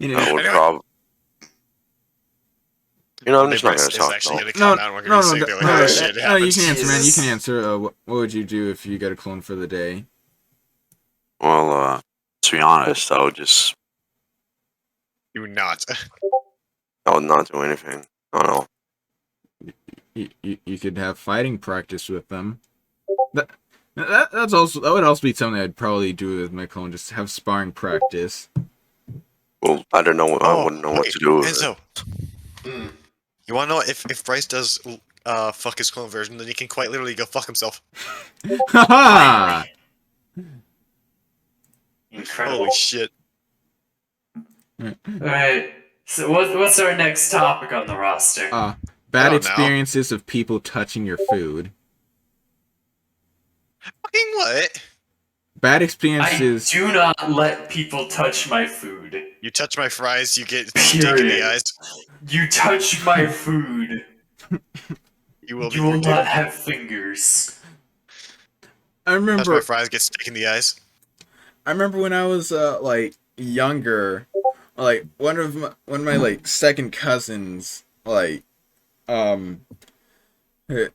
I would probably. I'm just not gonna talk. No, you can answer, man. You can answer. What would you do if you got a clone for the day? Well, to be honest, I would just. You would not. I would not do anything. I don't know. You could have fighting practice with them. That would also be something I'd probably do with my clone. Just have sparring practice. Well, I don't know. I wouldn't know what to do with Enzo, you want to know if Bryce does fuck his clone version, then he can quite literally go fuck himself. Ha! Incredible. Holy shit. Alright, so what's our next topic on the roster? Bad experiences of people touching your food. Fucking what? Bad experiences. I do not let people touch my food. You touch my fries, you get stick in the eyes. You touch my food. You will not have fingers. I remember. Touch my fries, get stick in the eyes. I remember when I was like younger, like one of my like second cousins, like You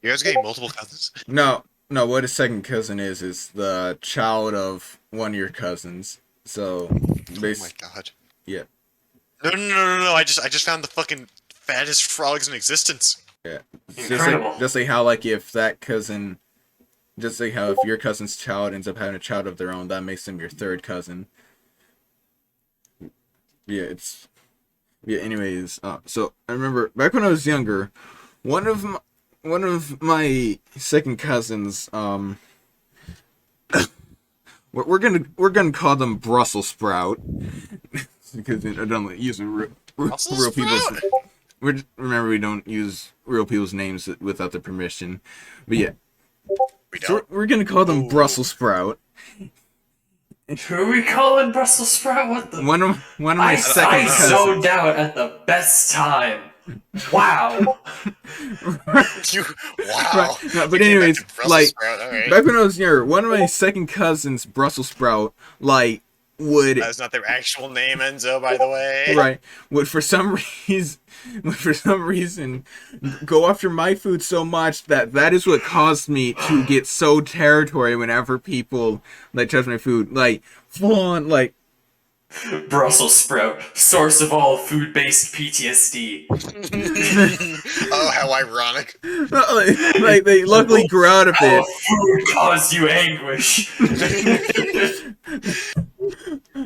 guys getting multiple cousins? No, what a second cousin is the child of one of your cousins. So Oh my god. Yeah. No. I just found the fucking fattest frogs in existence. Yeah. Incredible. Just like how like if that cousin, just like how if your cousin's child ends up having a child of their own, that makes them your third cousin. Yeah, Yeah. Anyways, so I remember back when I was younger, one of my second cousins, we're gonna call them Brussels sprout because I don't use real people's. Remember, we don't use real people's names without their permission. But yeah, so we're gonna call them Brussels sprout. Who are we calling Brussels sprout? What the? One of my second cousins. I zoned out at the best time. Wow. Wow. Right. No, but anyways, like back when I was younger, one of my second cousins, Brussels sprout, like would. That's not their actual name, Enzo, by the way. Right. Would for some reason go after my food so much that is what caused me to get so territory whenever people like touch my food. Like full on like Brussels sprout, source of all food-based PTSD. Oh, how ironic. like they luckily grew out of it. Food caused you anguish.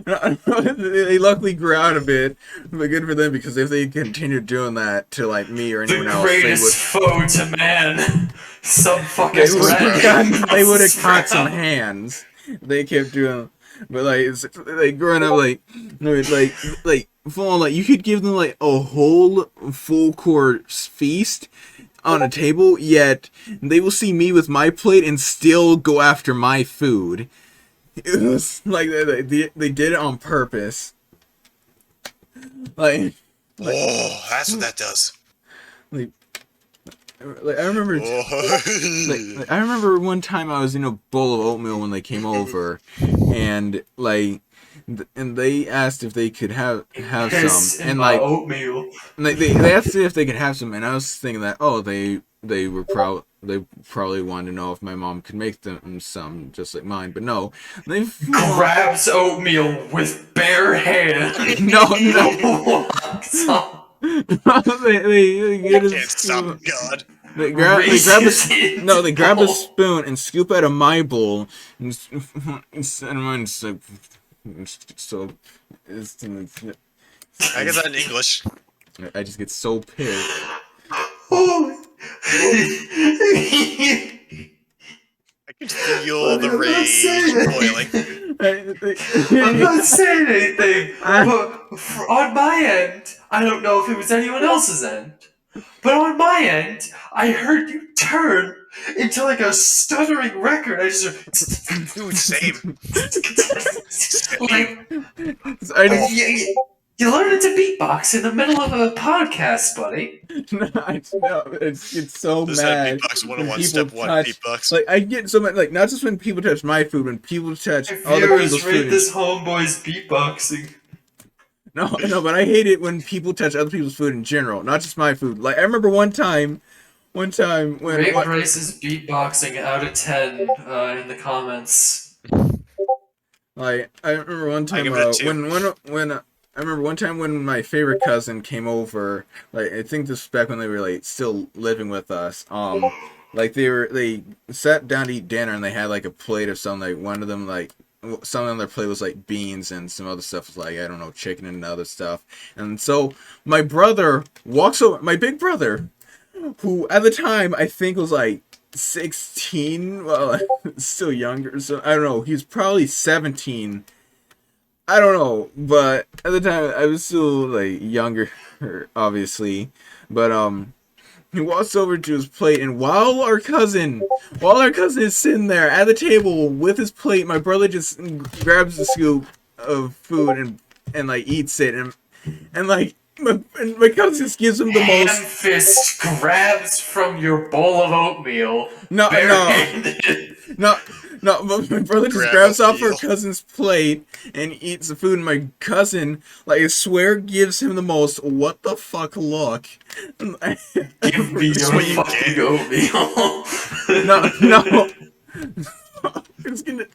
They luckily grew out of it, but good for them, because if they continued doing that to like me or anyone else, the greatest foe to man. Some fucking they would have caught some hands. They kept doing, but like growing up, like full on, like you could give them like a whole full course feast on a table, yet they will see me with my plate and still go after my food. It was like they did it on purpose. Like oh, that's what that does. Like I remember, I remember one time I was in a bowl of oatmeal when they came over, and like, and they asked if they could have some, and like oatmeal. And they asked if they could have some, and I was thinking that they probably wanted to know if my mom could make them some just like mine, but no, they grabs oatmeal with bare hands. No. they get Can't stop God. They grab a spoon and scoop out of my bowl, and mine's like so. I guess that in English. I just get so pissed. I can feel the rage boiling. I'm not saying anything, but on my end, I don't know if it was anyone else's end, but on my end, I heard you turn into like a stuttering record. I just heard, dude, same. Like, you learned to beatbox in the middle of a podcast, buddy. No, it's so mad. Beatbox 101, step 1, beatbox. Like, I get so much, like, not just when people touch my food, when people touch other people's food. Rate this homeboy's beatboxing. No, but I hate it when people touch other people's food in general, not just my food. Like, I remember one time when rate Bryce's beatboxing out of 10 in the comments. Like, I remember one time I remember one time when my favorite cousin came over, like, I think this was back when they were, like, still living with us, like, they sat down to eat dinner, and they had, like, a plate of something, like, one of them, like, something on their plate was, like, beans, and some other stuff was, like, I don't know, chicken and other stuff, and so, my brother walks over, my big brother, who, at the time, I think was, like, 16, well, still younger, so, I don't know, he was probably 17, I don't know, but at the time I was still like younger, obviously. But he walks over to his plate, and while our cousin is sitting there at the table with his plate, my brother just grabs a scoop of food and like eats it, and like my cousin just gives him the most. Fist grabs from your bowl of oatmeal. No, but my brother just grabs off our cousin's plate and eats the food, and my cousin, like, I swear, gives him the most what the fuck look. Give me your fucking oatmeal. No. It's gonna,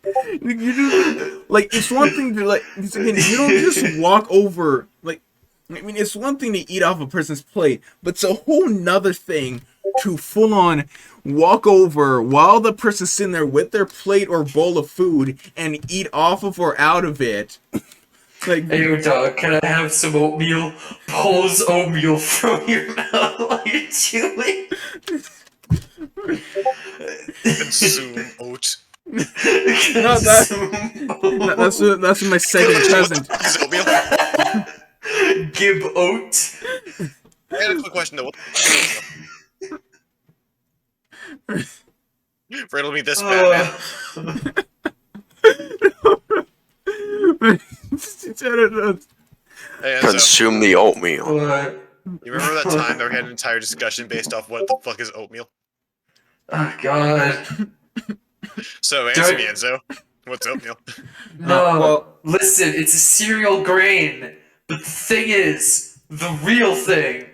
you just, like, it's one thing to, like, again, you don't just walk over, like, I mean, it's one thing to eat off a person's plate, but it's a whole nother thing to full on walk over while the person's sitting there with their plate or bowl of food and eat off of or out of it. Like, Hey, yo, dog, can I have some oatmeal? Pulls oatmeal from your mouth while you're chewing. Consume oat. no, that's my second present. Is oatmeal? Give oat. I had a quick question though. What's riddle me this, Batman. Hey, Enzo, Consume the oatmeal. What? you remember that time that we had an entire discussion based off what the fuck is oatmeal? Oh, God. So answer me, Enzo. What's oatmeal? No, well- listen, it's a cereal grain. But the thing is, the real thing,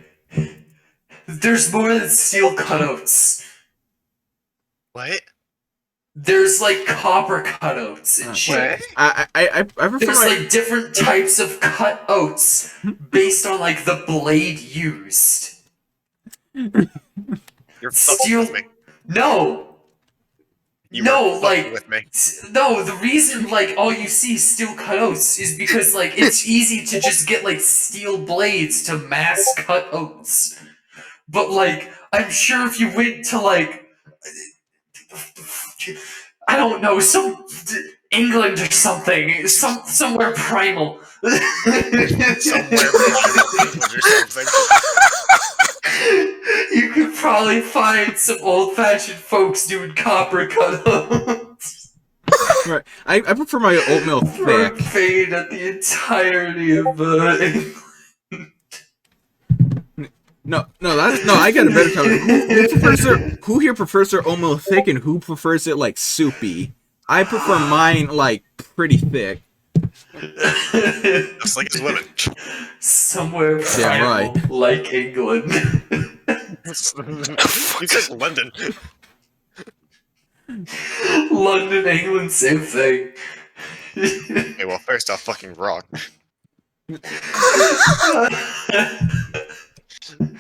there's more than steel cutouts. What? There's like copper cutouts and shit. I prefer There's my... like different types of cutouts based on like the blade used. You're fucking Steel. with me. No. You No, were fucking like- with me. No, the reason like all you see is steel cutouts is because like it's easy to just get like steel blades to mass cut oats. But like I'm sure if you went to like I don't know, some England or something, somewhere primal. Somewhere or something. You could probably find some old-fashioned folks doing copper cutouts. Right. I prefer my oatmeal thick. Fade at the entirety of England. No, I got a better time. Who here prefers their oatmeal thick and who prefers it like soupy? I prefer mine like pretty thick. Just like his women. Somewhere Yeah, primal, right. like England. You said London. London, England, same thing. Okay, well, first off, fucking wrong.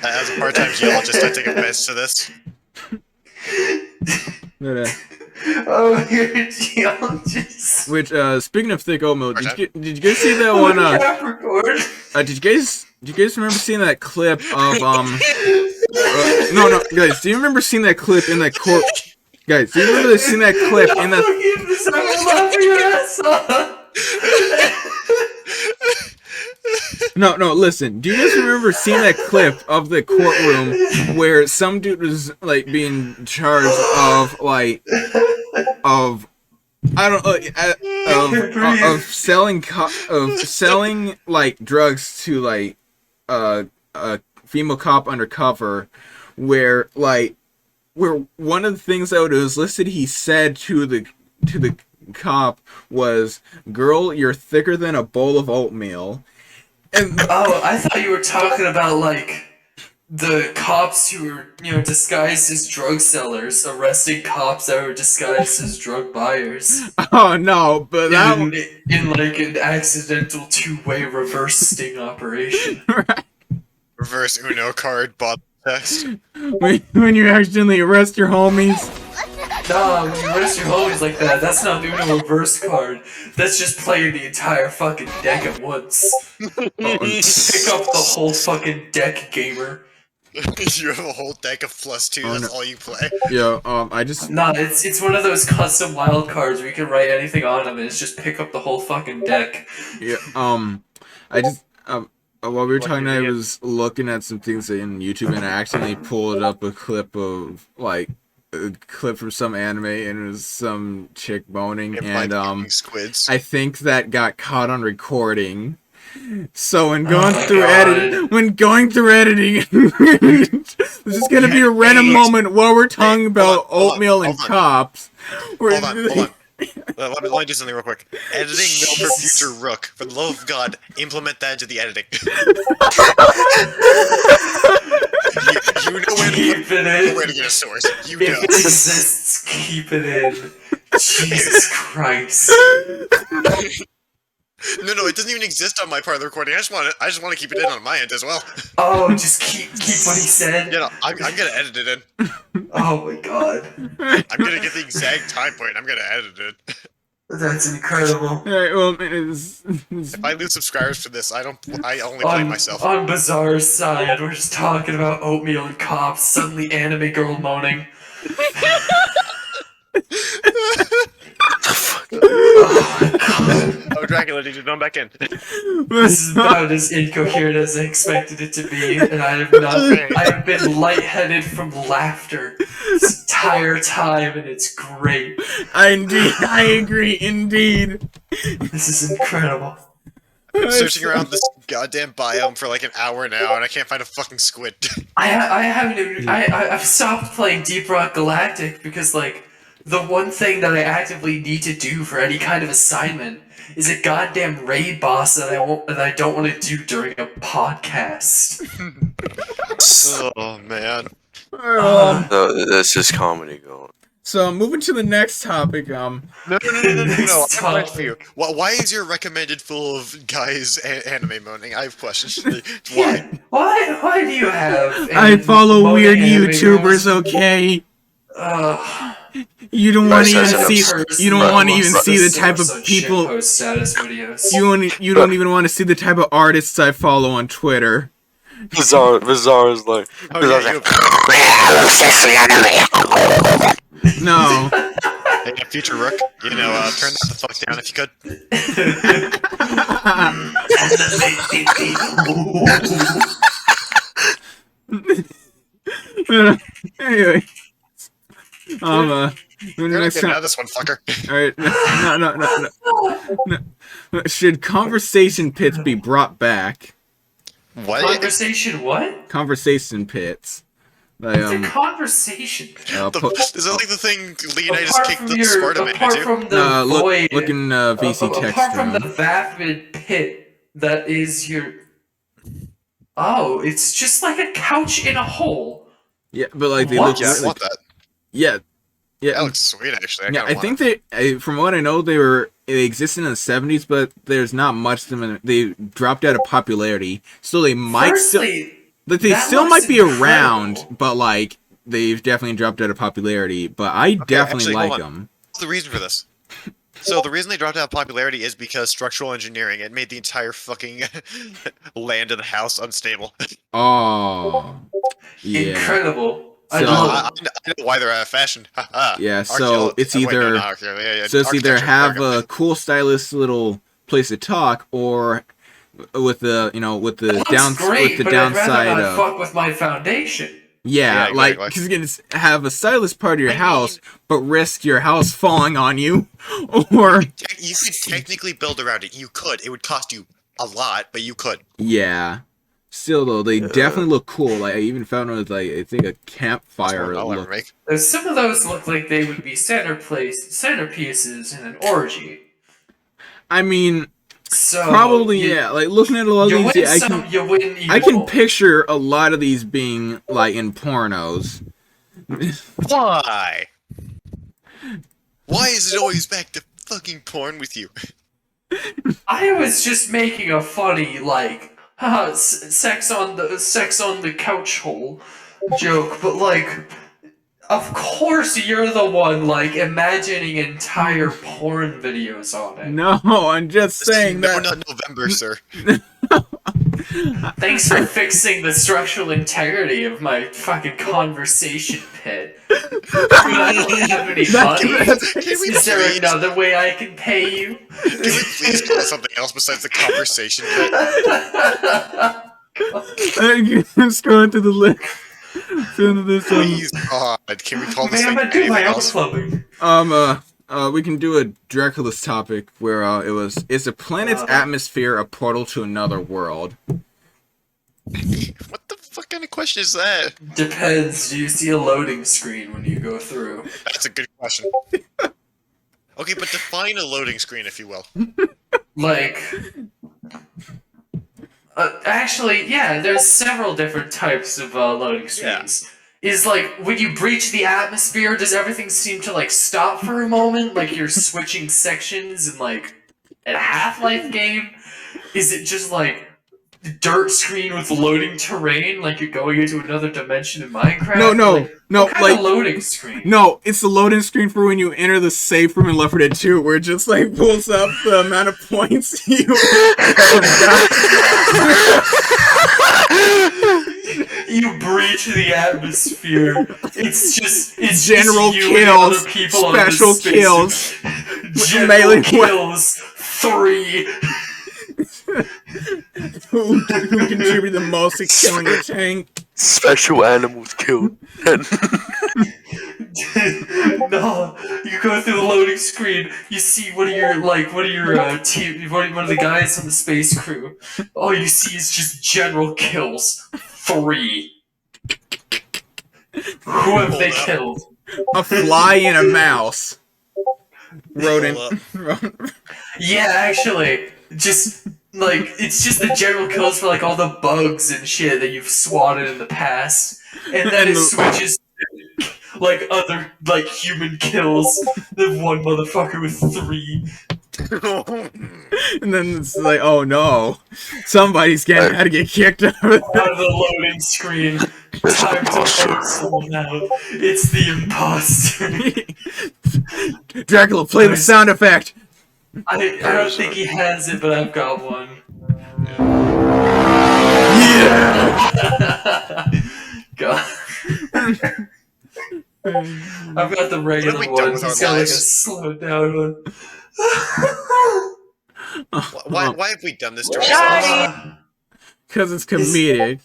As a part-time geologist, I take offense to this. Oh, you're a geologist. Which, speaking of thick oatmeal, did you guys see that one? Capricorn. Did you guys remember seeing that clip of no, guys, do you remember seeing that clip in that court? Guys, do you remember seeing that clip in that? No, listen. Do you guys remember seeing that clip of the courtroom where some dude was like being charged of selling like drugs to like a female cop undercover, where one of the things that was listed, he said to the cop was, "Girl, you're thicker than a bowl of oatmeal." And oh, I thought you were talking about like the cops who were, disguised as drug sellers, arresting cops that were disguised as drug buyers. Oh no, but that in like an accidental two-way reverse sting operation. right. Reverse Uno card bot text. When you accidentally arrest your homies. Nah, when you arrest your homies like that, that's not doing a reverse card. That's just playing the entire fucking deck at once. Pick up the whole fucking deck, gamer. You have a whole deck of +2, that's all you play. Yeah, I just... Nah, it's one of those custom wild cards where you can write anything on them and it's just pick up the whole fucking deck. Yeah, I just... while we were talking, I was looking at some things in YouTube and I accidentally pulled up a clip of, like, a clip from some anime, and it was some chick boning, and squids. I think that got caught on recording. So when going through editing, this is gonna be a random moment while we're talking about oatmeal and cops. Hold on. Let me do something real quick. Editing no for future Rook. For the love of God, implement that into the editing. you know where to Keep it in. where to get a source. You If know. it exists, keep it in. Jesus Christ. No, it doesn't even exist on my part of the recording. I just want to keep it in on my end as well. Oh, just keep what he said. Yeah, no, I'm gonna edit it in. Oh my god. I'm gonna get the exact time point. I'm gonna edit it. That's incredible. Alright, well, If I lose subscribers for this, I only blame myself. On Bizarre's side, we're just talking about oatmeal and cops, suddenly anime girl moaning. Oh, Dracula, did you come back in? This is about as incoherent as I expected it to be, and I have been lightheaded from laughter this entire time, and it's great. I agree, indeed. This is incredible. I'm searching around this goddamn biome for like an hour now, and I can't find a fucking squid. I've stopped playing Deep Rock Galactic because, like, the one thing that I actively need to do for any kind of assignment is a goddamn raid boss that I don't want to do during a podcast. Oh man. That's just comedy going. So moving to the next topic. No. Next I'm right topic. for you. Why is your recommended full of guys anime moaning? I have questions. Why? Yeah, why do you have? I follow moaning weird anime YouTubers. girls? Okay. You don't want to even see. You don't want to even see the type of people. Post status videos. You don't even want to see the type of artists I follow on Twitter. Bizarre is like. Oh, Bizarre's yeah, like. No. Hey, future Rook, turn that the fuck down if you could. Anyway. You're not getting out of this one, fucker. Alright, no. Should conversation pits be brought back? What? Conversation what? Conversation pits. Like, It's a conversation. Is that like the thing Leonidas Apart kicked from the your, Sparta man apart to? from the void, look in VC text apart from the room. vapid pit that is your. Oh, it's just like a couch in a hole. Yeah, but like they What? look. Yeah, I Really, want that. yeah. That looks sweet, actually. Yeah, I think from what I know, they existed in the 70s, but there's not much of them. They dropped out of popularity, so they might still. Like they that still looks might be around, incredible. but like they've definitely dropped out of popularity. But I definitely actually, hold like on. them. What's the reason for this? So the reason they dropped out of popularity is because structural engineering. It made the entire fucking land of the house unstable. Oh, yeah. Incredible. So- I love I know why they're out of fashion. Yeah, so it's either not have a cool stylist little place to talk, or with the downside I'd rather not of fuck with my foundation. yeah, Yeah, like exactly. because you can have a stylist part of your house, but risk your house falling on you, or You could technically build around it. You could. It would cost you a lot, but you could. yeah. Still though, they definitely look cool. Like I even found one with like I think a campfire That's what I'll ever look. make. Some of those look like they would be centerpieces in an orgy. I mean, So probably you, yeah. Like looking at a lot of You these, win yeah, some, you win evil. I can picture a lot of these being like in pornos. Why? Why is it always back to fucking porn with you? I was just making a funny like, haha, sex on the couch hole joke, but like, of course you're the one like imagining entire porn videos on it. No, I'm just saying No, that. not November, sir. Thanks for fixing the structural integrity of my fucking conversation pit. Do I have any money? Is there another way I can pay you? Can we please call it something else besides the conversation pit? I'm scrolling through the list. Into this Please, God, can we call this Man, thing I'm doing my anything own else? clubbing. we can do a Dracula's topic where is a planet's atmosphere a portal to another world? What the fuck kind of question is that? Depends. Do you see a loading screen when you go through? That's a good question. Okay, but define a loading screen, if you will. Like, actually, yeah, there's several different types of loading screens. Is like, when you breach the atmosphere, does everything seem to like stop for a moment? Like you're switching sections in like a Half-Life game? Is it just like, dirt screen with loading terrain, like you're going into another dimension in Minecraft? No, what kind of loading screen? No, it's the loading screen for when you enter the safe room in Left 4 Dead 2, where it just like pulls up the amount of points you You breach the atmosphere. It's general just you kills, and other people special on the kills, general kills 3. who contribute the most to killing a tank. Special animals killed. No, you go through the loading screen. You see one of your team, one of the guys on the space crew. All you see is just general kills 3. Who have they killed? A fly and a mouse. Rodent. Yeah, actually, just like it's just the general kills for like all the bugs and shit that you've swatted in the past, and then it switches to like other like human kills. The one motherfucker with 3. And then it's like, oh no, somebody's getting had to get kicked out of the loading screen. Time to vote someone out. It's the imposter. Dracula, play the sound effect. I don't think he has it, but I've got one. Yeah. God. I've got the regular one. He's got like a slowed down one. Why have we done this to ourselves? Because it's comedic.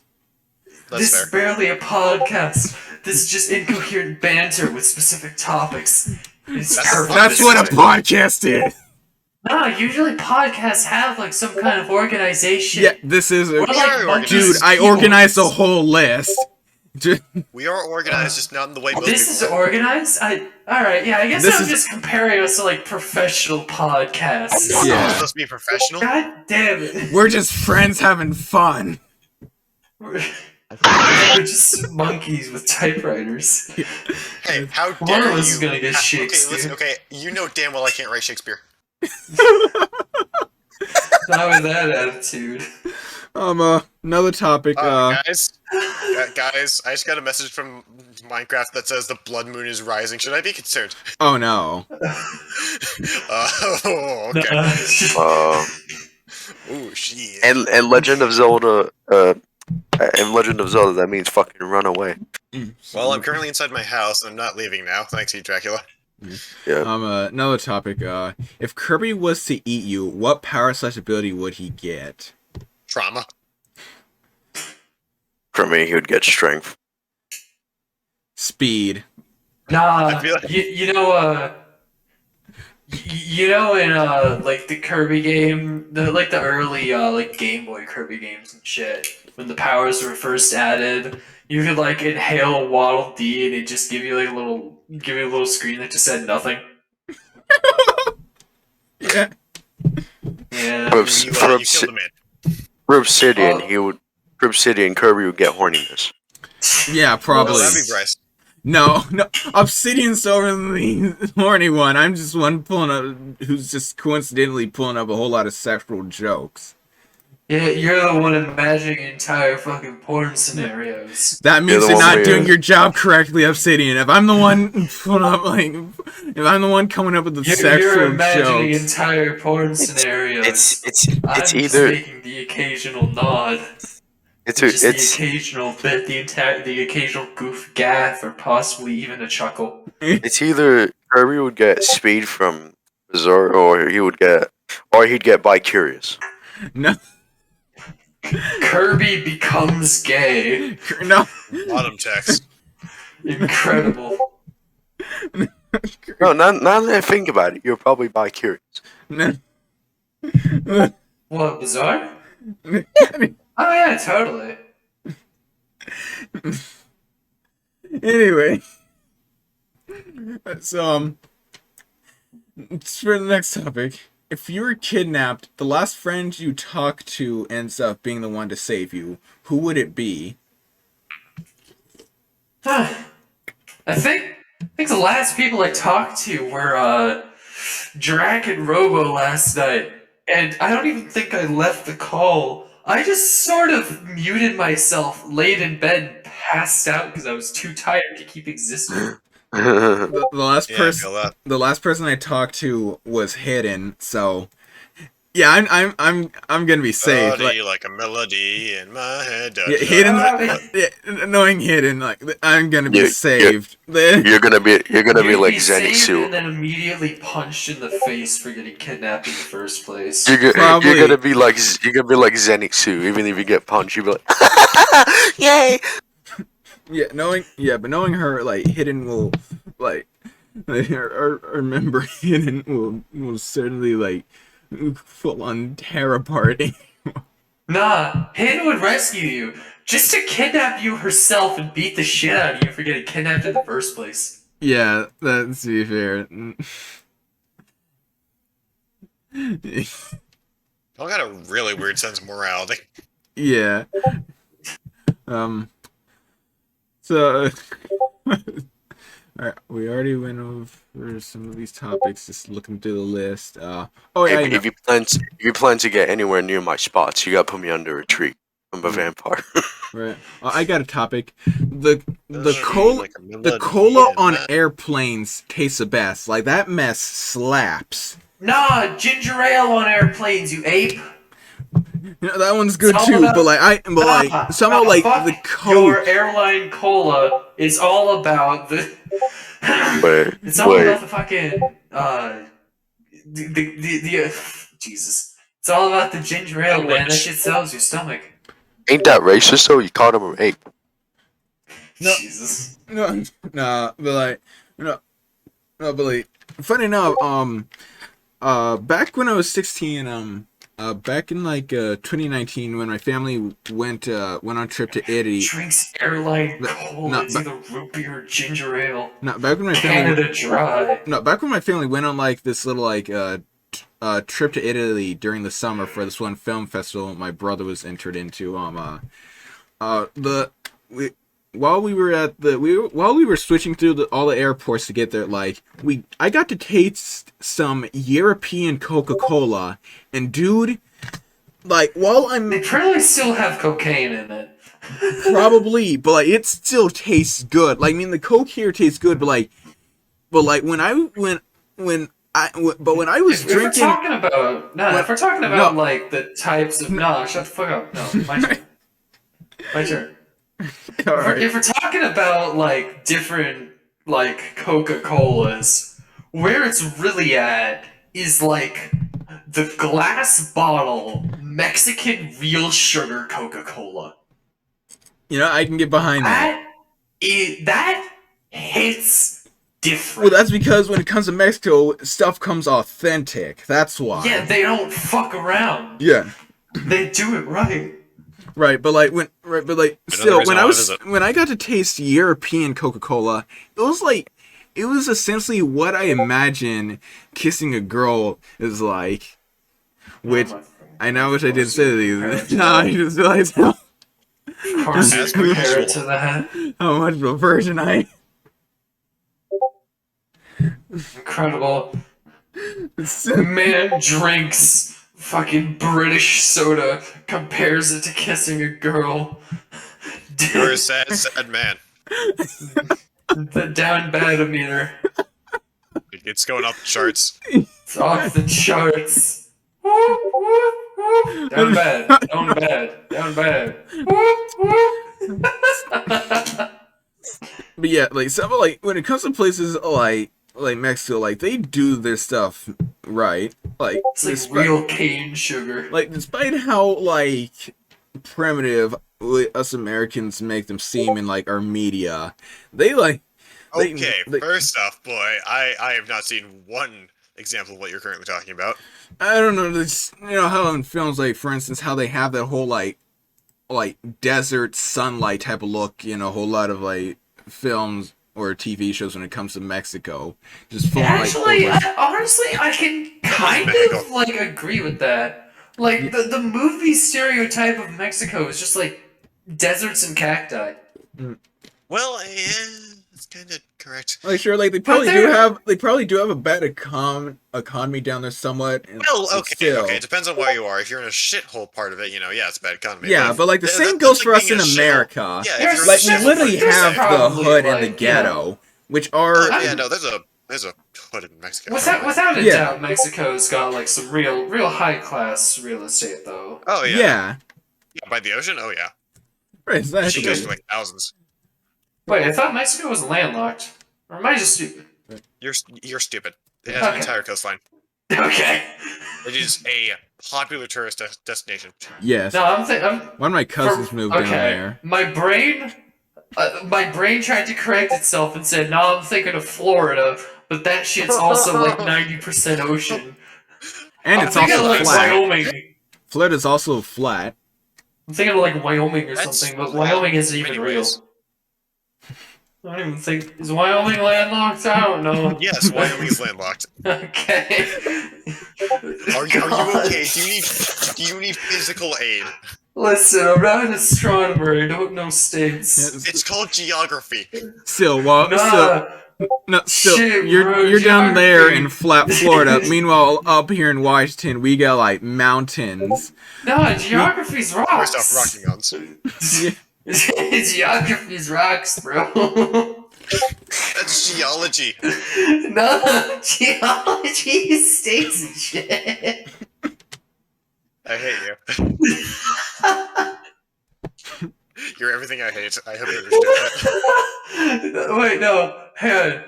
This is barely a podcast. This is just incoherent banter with specific topics. That's what a podcast is. No, usually podcasts have like some kind of organization. Yeah, this is We're like dude. I organized a whole list. We are organized, just not in the way most This is organized? Alright, yeah, I guess I'm just comparing us to like professional podcasts. Yeah. We're supposed to be professional? God damn it. We're just friends having fun. We're just monkeys with typewriters. Hey, how dare One of us you? is gonna get Shakespeare. Okay, listen, okay, you know damn well I can't write Shakespeare. Not with that attitude. Another topic. Guys, I just got a message from Minecraft that says the blood moon is rising. Should I be concerned? Oh no. Oh, okay. Oh shit. And Legend of Zelda, that means fucking run away. Well, I'm currently inside my house and I'm not leaving now. Thanks, you, Dracula. Yeah. Another topic. If Kirby was to eat you, what power/ability would he get? Trauma. For me, he would get strength. Speed. Nah, you know in like the Kirby game, the early like Game Boy Kirby games and shit, when the powers were first added, you could like inhale Waddle Dee and it just give you like a little screen that just said nothing. Yeah. Yeah. For Obsidian, Kirby would get horniness. Yeah, probably. Oh, that'd be Bryce. No, Obsidian's over the horny one. I'm just one pulling up, who's just coincidentally pulling up a whole lot of sexual jokes. Yeah, you're the one imagining entire fucking porn scenarios. That means you're not doing your job correctly, Obsidian. If I'm the one pulling up, like, if I'm the one coming up with the sexual you're imagining jokes, entire porn scenarios. It's I'm just either making the occasional nod. It's the occasional bit, the occasional goof, gaff, or possibly even a chuckle. It's either Kirby would get speed from Bizarre, or he'd get bi-curious. No. Kirby becomes gay. No. Bottom text. Incredible. No, now that I think about it, you're probably bi-curious. No. What, Bizarre? Oh yeah, totally. Anyway, so for the next topic, if you were kidnapped, the last friend you talk to ends up being the one to save you. Who would it be? I think the last people I talked to were Drac and Robo last night, and I don't even think I left the call I just sort of muted myself, laid in bed, passed out because I was too tired to keep existing. The last Yeah, I person, feel that. the last person I talked to was hidden. So, yeah, I'm gonna be safe. Melody like a melody in my head. Yeah, hidden. Knowing hidden, like I'm gonna be saved. You're gonna be You'd like be Zenny saved Sue. and then immediately punched in the face for getting kidnapped in the first place. You're Probably. gonna be like Zenny Sue. Even if you get punched, you'll be like, yay! But knowing her, like hidden will, like, our member hidden will certainly like full on tear apart. Nah, Hidden would rescue you just to kidnap you herself and beat the shit out of you for getting kidnapped in the first place. Yeah, that's to be fair. Y'all got a really weird sense of morality. Yeah. So, alright, we already went over some of these topics. Just looking through the list. If you plan to get anywhere near my spots, you gotta put me under a tree. I'm a vampire. Right. I got a topic. The cola Like a the melody cola in on my- airplanes tastes the best. Like that mess slaps. Nah, ginger ale on airplanes, you ape. You know, that one's good It's all too. about- But somehow like fuck the your Coke. airline cola is all about the. Wait, It's all wait. about the fucking Jesus. It's all about the ginger ale, man. That shit sells your stomach. Ain't that racist though? You called him an ape. No. Jesus. No, nah, but like, no, but like, funny enough, back when I was 16, back in like 2019, when my family went on a trip to Italy. Drinks airline No, cola. It's either root beer or ginger ale. No, back when my family. Canada Dry. No, back when my family went on like this little like trip to Italy during the summer for this one film festival my brother was entered into. While we were switching through all the airports to get there, like I got to taste some European Coca-Cola, and dude, like They probably still have cocaine in it. probably, but like it still tastes good. Like I mean, the Coke here tastes good, but like when I was If drinking. we're talking about like the types of shut the fuck up. No, my turn. My turn. If we're talking about like different like Coca-Colas, where it's really at is like the glass bottle Mexican real sugar Coca-Cola. You know, I can get behind that. That hits different. Well, that's because when it comes to Mexico, stuff comes authentic. That's why. Yeah, they don't fuck around. Yeah. They do it right. Right, but like still when I got to taste European Coca-Cola, it was essentially what I imagine kissing a girl is like. Which I didn't say these. No, I just realized how Of course, you compare it to that. how much of a virgin I am. Incredible. Man drinks fucking British soda, compares it to kissing a girl. You're a sad, sad man. The down bad meter. It's going off the charts. It's off the charts. Down bad. Down bad. Down bad. But yeah, like some like when it comes to places like Mexico, like they do their stuff right. Like it's like real cane sugar. Like despite how like primitive us Americans make them seem in like our media, they like. First off, boy, I have not seen one example of what you're currently talking about. I don't know. This, you know how in films, like for instance, how they have that whole like desert sunlight type of look in a whole lot of like films or TV shows when it comes to Mexico. Just full Actually, of, like, honestly, I can kind of like agree with that. Like the movie stereotype of Mexico is just like deserts and cacti. Well, yeah, that's kind of correct. Like sure, like they probably do have a bad economy down there somewhat. And Well, okay, still. okay. It depends on where you are. If you're in a shithole part of it, yeah, it's a bad economy. Yeah, but like the same goes for us in America. Yeah, if you're like we literally have the hood and the ghetto, which are. Yeah, no, there's a hood in Mexico. Without a doubt, Mexico's got like some real high class real estate though. Oh yeah. By the ocean? Oh yeah. Right, exactly. She goes for like thousands. Wait, I thought Mexico was landlocked. Or am I just stupid? You're stupid. It has an entire coastline. Okay. It is a popular tourist destination. Yes. No, I'm one of my cousins moved down there. My brain tried to correct itself and said, "No, I'm thinking of Florida," but that shit's also like 90% ocean. And it's also like flat. Wyoming. Florida's also flat. I'm thinking of like Wyoming or something, but Wyoming isn't even real. I don't even think... Is Wyoming landlocked? I don't know. Yes, Wyoming is landlocked. Okay. Are you okay? Do you need physical aid? Listen, I'm not an astronomer. I don't know states. It's called geography. Still, Shit, you're down there in flat Florida. Meanwhile, up here in Washington, we got like mountains. No, geography's rocks. First off, Rocky Mountains. Geography's rocks, bro. That's geology. No, geology is states and shit. I hate you. You're everything I hate. I hope you understand that. Wait, no. Hang on.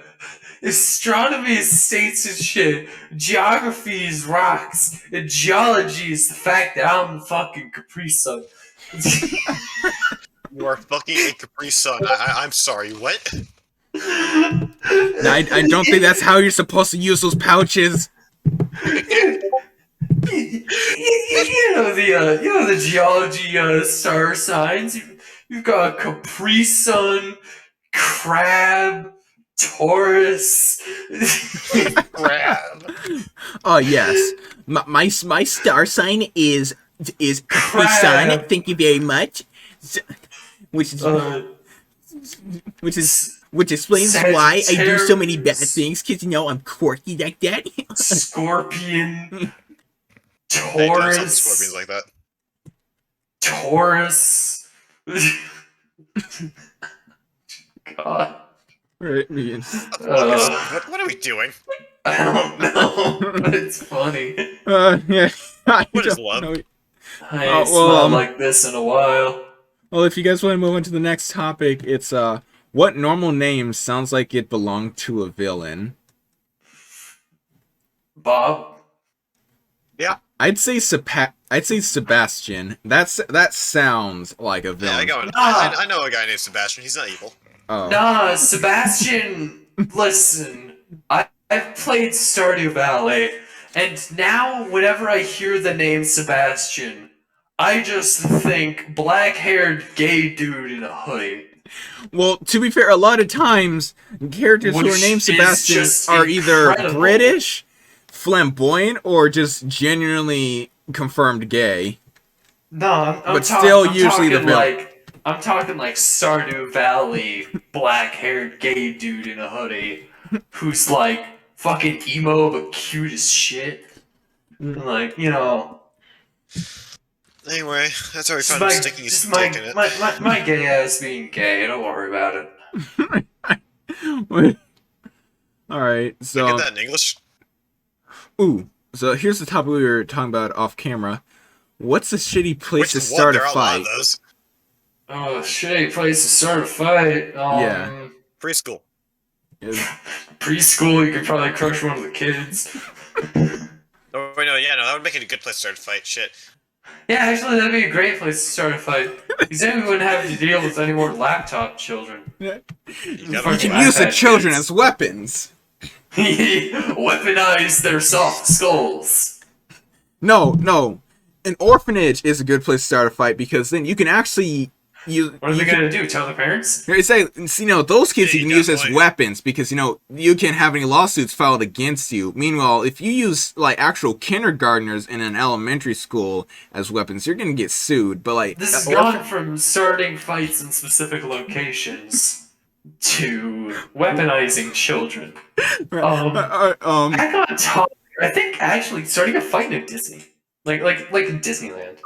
Astronomy is states and shit. Geography is rocks. And geology is the fact that I'm the fucking Capri Sun. You are fucking a Capri Sun. I'm sorry, what? I don't think that's how you're supposed to use those pouches. You know the geology star signs. You've got Capri Sun, Crab, Taurus. Crab. Oh yes, my star sign is Capri Sun. Thank you very much. Which explains why I do so many bad things, because I'm quirky like that. Scorpion. Taurus. Scorpions like that. Taurus. God. Right, what are we doing? I don't know, but it's funny. Yeah. What is love? I ain't smelled like this in a while. Well, if you guys want to move on to the next topic, it's what normal name sounds like it belonged to a villain? Bob. Yeah. I'd say Sebastian. That sounds like a villain. Yeah, I know a guy named Sebastian. He's not evil. Oh. Nah, Sebastian. Listen, I've played Stardew Valley, and now whenever I hear the name Sebastian, I just think black-haired gay dude in a hoodie. Well, to be fair, a lot of times characters who are named Sebastian are either British, flamboyant, or just genuinely confirmed gay. No, I'm talking like Stardew Valley, black-haired gay dude in a hoodie, who's like fucking emo but cute as shit. Like, Anyway, that's how we found him sticking his dick in it. My gay ass being gay, don't worry about it. Alright, so... Get that in English? Ooh, so here's the topic we were talking about off camera. What's a shitty place to start a fight? Oh, shitty place to start a fight? Yeah. Preschool. Preschool, you could probably crush one of the kids. Oh, wait, no, that would make it a good place to start a fight. Shit. Yeah, actually, that'd be a great place to start a fight. Because then we wouldn't have to deal with any more laptop children. You can use the children as weapons. Weaponize their soft skulls. No. An orphanage is a good place to start a fight, because then you can actually... What are they going to do? Tell the parents? Those kids you can use as weapons, because, you can't have any lawsuits filed against you. Meanwhile, if you use, actual kindergartners in an elementary school as weapons, you're going to get sued. But, This has gone from starting fights in specific locations to weaponizing children. Right. Back on topic, I think actually starting a fight in Disney, like in Disneyland,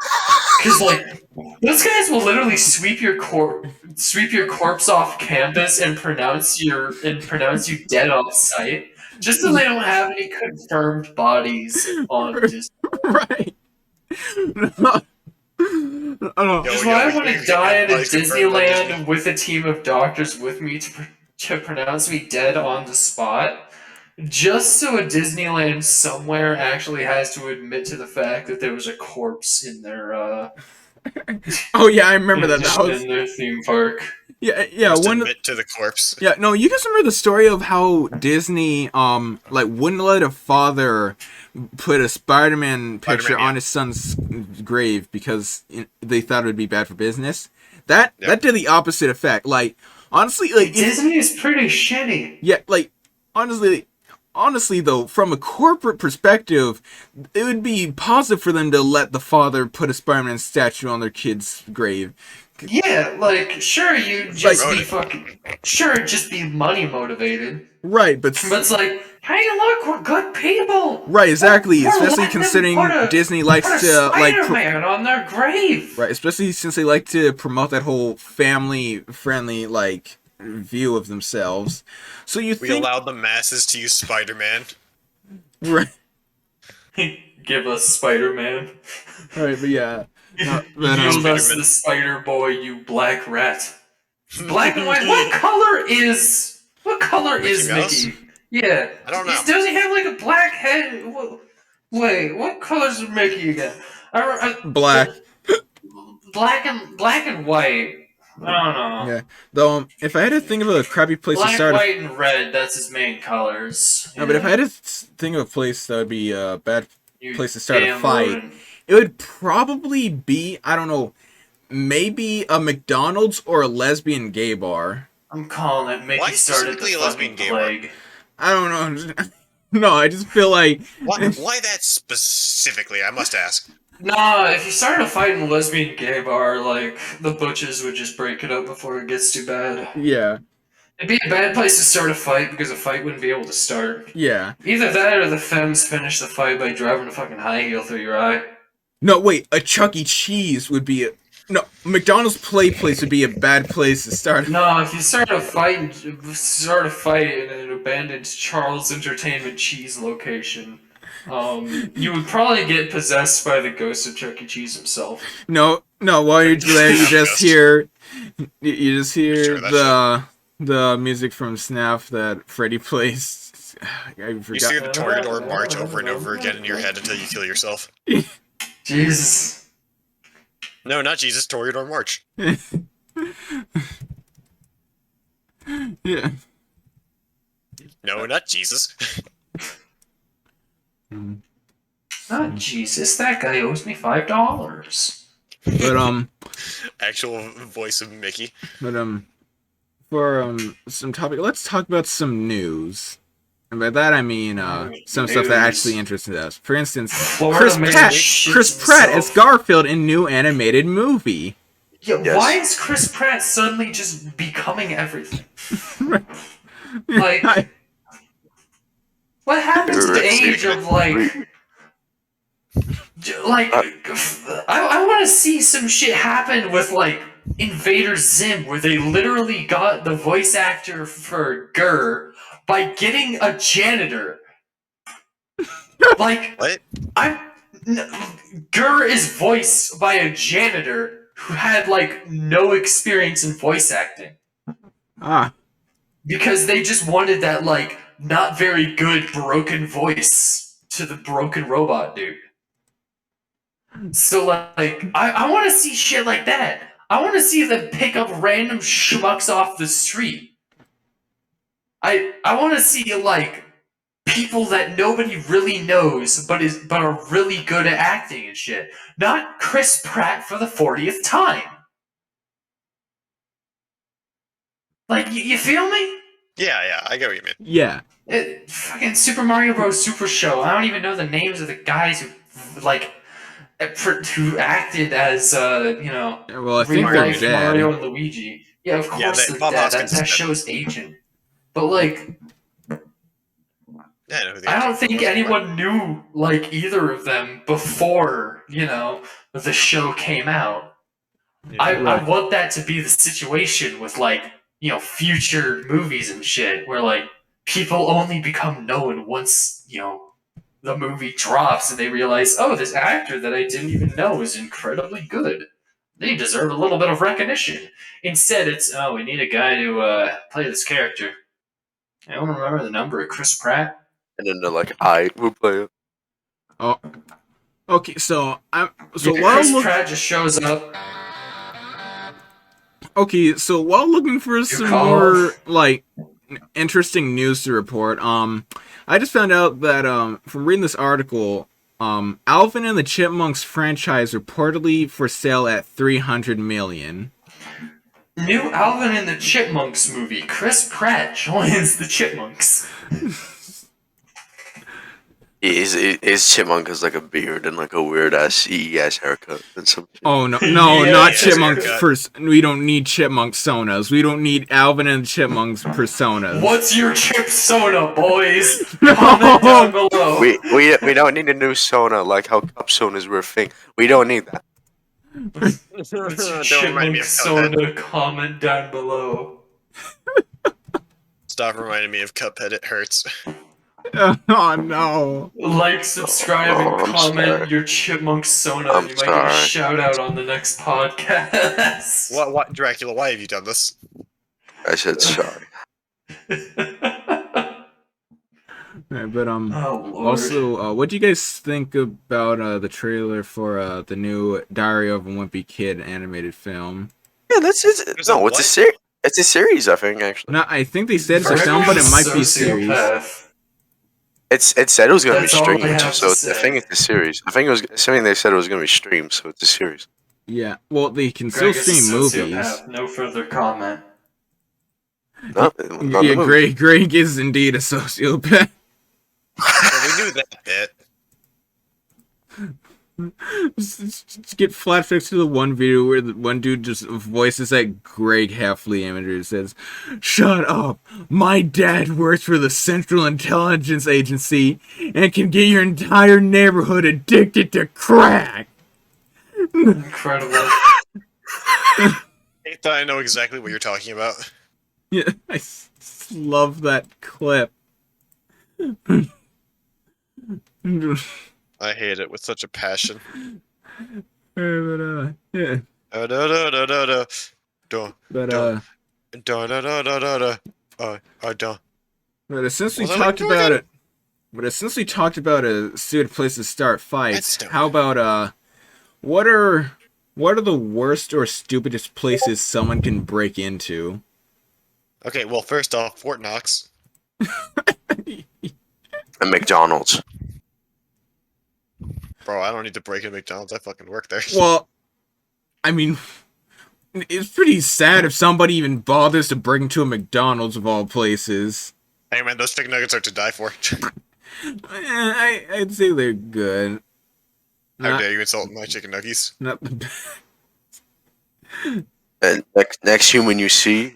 because like those guys will literally sweep your corpse off campus and pronounce you dead off site, just so they don't have any confirmed bodies on Disney. Right. Because why I want to die at a Disneyland with a team of doctors with me to pronounce me dead on the spot, just so a Disneyland somewhere actually has to admit to the fact that there was a corpse in their Oh yeah, I remember that. That was in their theme park. Yeah. Just admit to the corpse. Yeah, no, you guys remember the story of how Disney like wouldn't let a father put a Spider-Man picture on his son's grave because they thought it would be bad for business. That did the opposite effect. Like honestly, like Disney is pretty shitty. Yeah, like honestly though, from a corporate perspective, it would be positive for them to let the father put a Spider-Man statue on their kid's grave. Yeah, like sure you just just be money motivated. Right, but it's like, hey, look, we're good people. Right, exactly. Especially considering Disney likes to like Spider-Man on their grave. Right, especially since they like to promote that whole family-friendly like view of themselves. So we allowed the masses to use Spider-Man. Right. Give us Spider-Man. Right, but yeah. Give us the Spider Boy, you black rat. Black and white. What color is Mickey? Yeah. I don't know. Does he have like a black head? Wait, what color's Mickey again? Black. Black and white. I don't know. Yeah. Though, if I had to think of a crappy place to start... Black, white, and red, that's his main colors. No, but if I had to think of a place that would be a bad place to start a fight, it would probably be, I don't know, maybe a McDonald's or a lesbian gay bar. I'm calling it Mickey started the fucking plague. I don't know. No, I just feel like... Why that specifically, I must ask? Nah, if you started a fight in a lesbian gay bar, like, the butches would just break it up before it gets too bad. Yeah. It'd be a bad place to start a fight because a fight wouldn't be able to start. Yeah. Either that or the femmes finish the fight by driving a fucking high heel through your eye. No, wait, a Chuck E. Cheese would be a... No, McDonald's place would be a bad place to start. No, if you start a fight in an abandoned Charles Entertainment Cheese location, you would probably get possessed by the ghost of Chuck E. Cheese himself. No, while you're there, you just hear the music from Snap that Freddy plays. I forgot. You see the Toreador march over and over again in your head until you kill yourself. Jesus. No, not Jesus, Toreador march. Yeah. No, not Jesus. Not Jesus, that guy owes me $5. But actual voice of Mickey. But for some topic, let's talk about some news. And by that I mean some stuff that actually interested us. For instance, Chris Pratt as Garfield in new animated movie. Yeah, yes. Why is Chris Pratt suddenly just becoming everything? Like, what happened to the age of I want to see some shit happen with like Invader Zim, where they literally got the voice actor for Gurr by getting a janitor. Like, what? Gurr is voiced by a janitor who had like no experience in voice acting. Because they just wanted that like not very good broken voice to the broken robot dude. So like I want to see shit like that. I want to see them pick up random schmucks off the street. I want to see like people that nobody really knows but are really good at acting and shit. Not Chris Pratt for the 40th time. Like you feel me? Yeah, I get what you mean. Yeah. Fucking Super Mario Bros. Super Show. I don't even know the names of the guys who who acted as well, I think they're dead. Mario and Luigi. Yeah, of course they're Bob dead. Hoskins That is dead. show's aging. But like, Yeah, I know who the I actor don't think was. anyone knew like either of them before the show came out. Yeah. I want that to be the situation with like future movies and shit where like people only become known once the movie drops and they realize, oh, this actor that I didn't even know is incredibly good. They deserve a little bit of recognition. Instead, it's, oh, we need a guy to play this character. Anyone remember the number of Chris Pratt? And then they're like, I will play it. Oh, okay. So Chris Pratt just shows up. Okay, so while looking for some more like interesting news to report, I just found out that from reading this article, Alvin and the Chipmunks franchise reportedly for sale at $300 million. New Alvin and the Chipmunks movie. Chris Pratt joins the Chipmunks. His chipmunk has like a beard and like a weird ass ass haircut and some shit. Oh no, Yeah, not yeah, chipmunks. We don't need chipmunk sonas. We don't need Alvin and the Chipmunks personas. What's your chip soda, boys? Comment down below. We don't need a new Sona like how cup sonas were a thing. We don't need that. What's your Don't remind me chipmunk of soda? Comment down below. Stop reminding me of Cuphead. It hurts. Oh no! Like, subscribe, and I'm comment sorry. your chipmunk soda. I'm You might get a sorry. shout out on the next podcast. What, Dracula? Why have you done this? I said sorry. Right, but Oh, Lord. also, what do you guys think about the trailer for the new Diary of a Wimpy Kid animated film? Yeah, that's it. There's No, a it's a what? series. It's a series, I think. Actually, No, I think they said it's a film, but it might be a series. Sociopath. it said it was gonna be That's all I streamed, have so to I say. think it's a series. I think it was. Assuming they said it was gonna be streamed, so it's a series. Yeah, well, they can still Greg is a stream movies. sociopath. No further comment. No, not Yeah, the movie. Greg is indeed a sociopath. Well, we knew that bit. Just get flashbacks to the one video where the one dude just voices that Greg Heffley image and says, "Shut up! My dad works for the Central Intelligence Agency and can get your entire neighborhood addicted to crack." Incredible. I thought I know exactly what you're talking about. Yeah, I love that clip. I hate it with such a passion. Yeah. Da da da da da da. Da But da da da da da da. Da. but since we Well, talked then about it, since we talked about a stupid place to start fights, That's how about what are the worst or stupidest places someone can break into? Okay, well, first off, Fort Knox. And McDonald's. Bro, I don't need to break into McDonald's. I fucking work there. Well, I mean, it's pretty sad if somebody even bothers to break into a McDonald's of all places. Hey man, those chicken nuggets are to die for. I'd say they're good. How Not, dare you insult my chicken nuggies? not the best. And next human you see,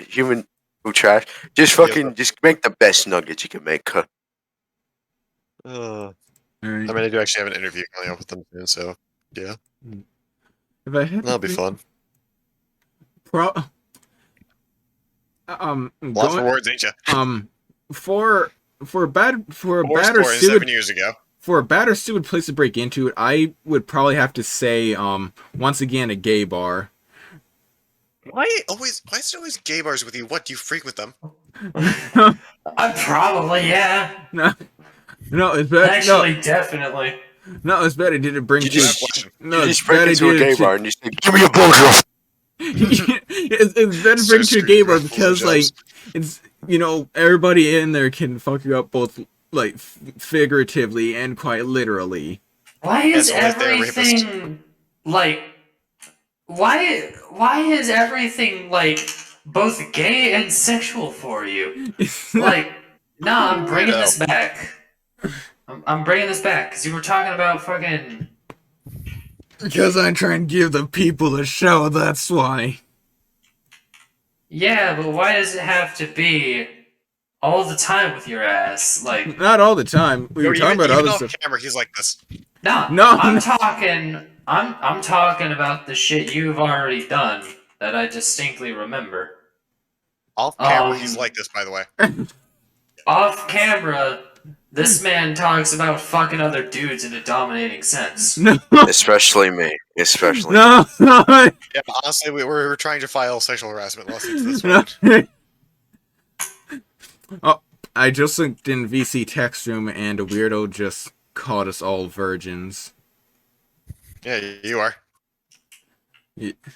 human who trash, just fucking just make the best nuggets you can make. Huh? I mean, I do actually have an interview coming up with them soon, so yeah, If I had that'll be fun. Lots Lots of words, ain't ya? For a bad or 7 stupid years ago. for a bad or stupid place to break into, I would probably have to say once again a gay bar. Why is it always gay bars with you? What, do you frequent them? Probably, yeah. No, it's bad. Actually, definitely. No, it's bad. I didn't bring You to. just- No, You it's just break bad. I into a gay did bar and you say, "Give me a blowjob." it's better to So bring to a gay bar screwed, because like blowjobs. it's everybody in there can fuck you up both like figuratively and quite literally. Why is As long as they're a rapist. everything like? Why is everything like both gay and sexual for you? Like, nah, I'm bringing this back. I'm bringing this back because you were talking about fucking. Because I'm trying to give the people a show. That's why. Yeah, but why does it have to be all the time with your ass? Like, Not all the time. We were talking about even other off stuff. camera, he's like this. No. I'm talking about the shit you've already done that I distinctly remember. Off camera, he's like this, by the way. Off camera, this man talks about fucking other dudes in a dominating sense. No. Especially me. Especially me. No. Yeah, honestly, we were trying to file sexual harassment lawsuits. That's right. Oh, I just looked in VC text room and a weirdo just called us all virgins. Yeah, you are.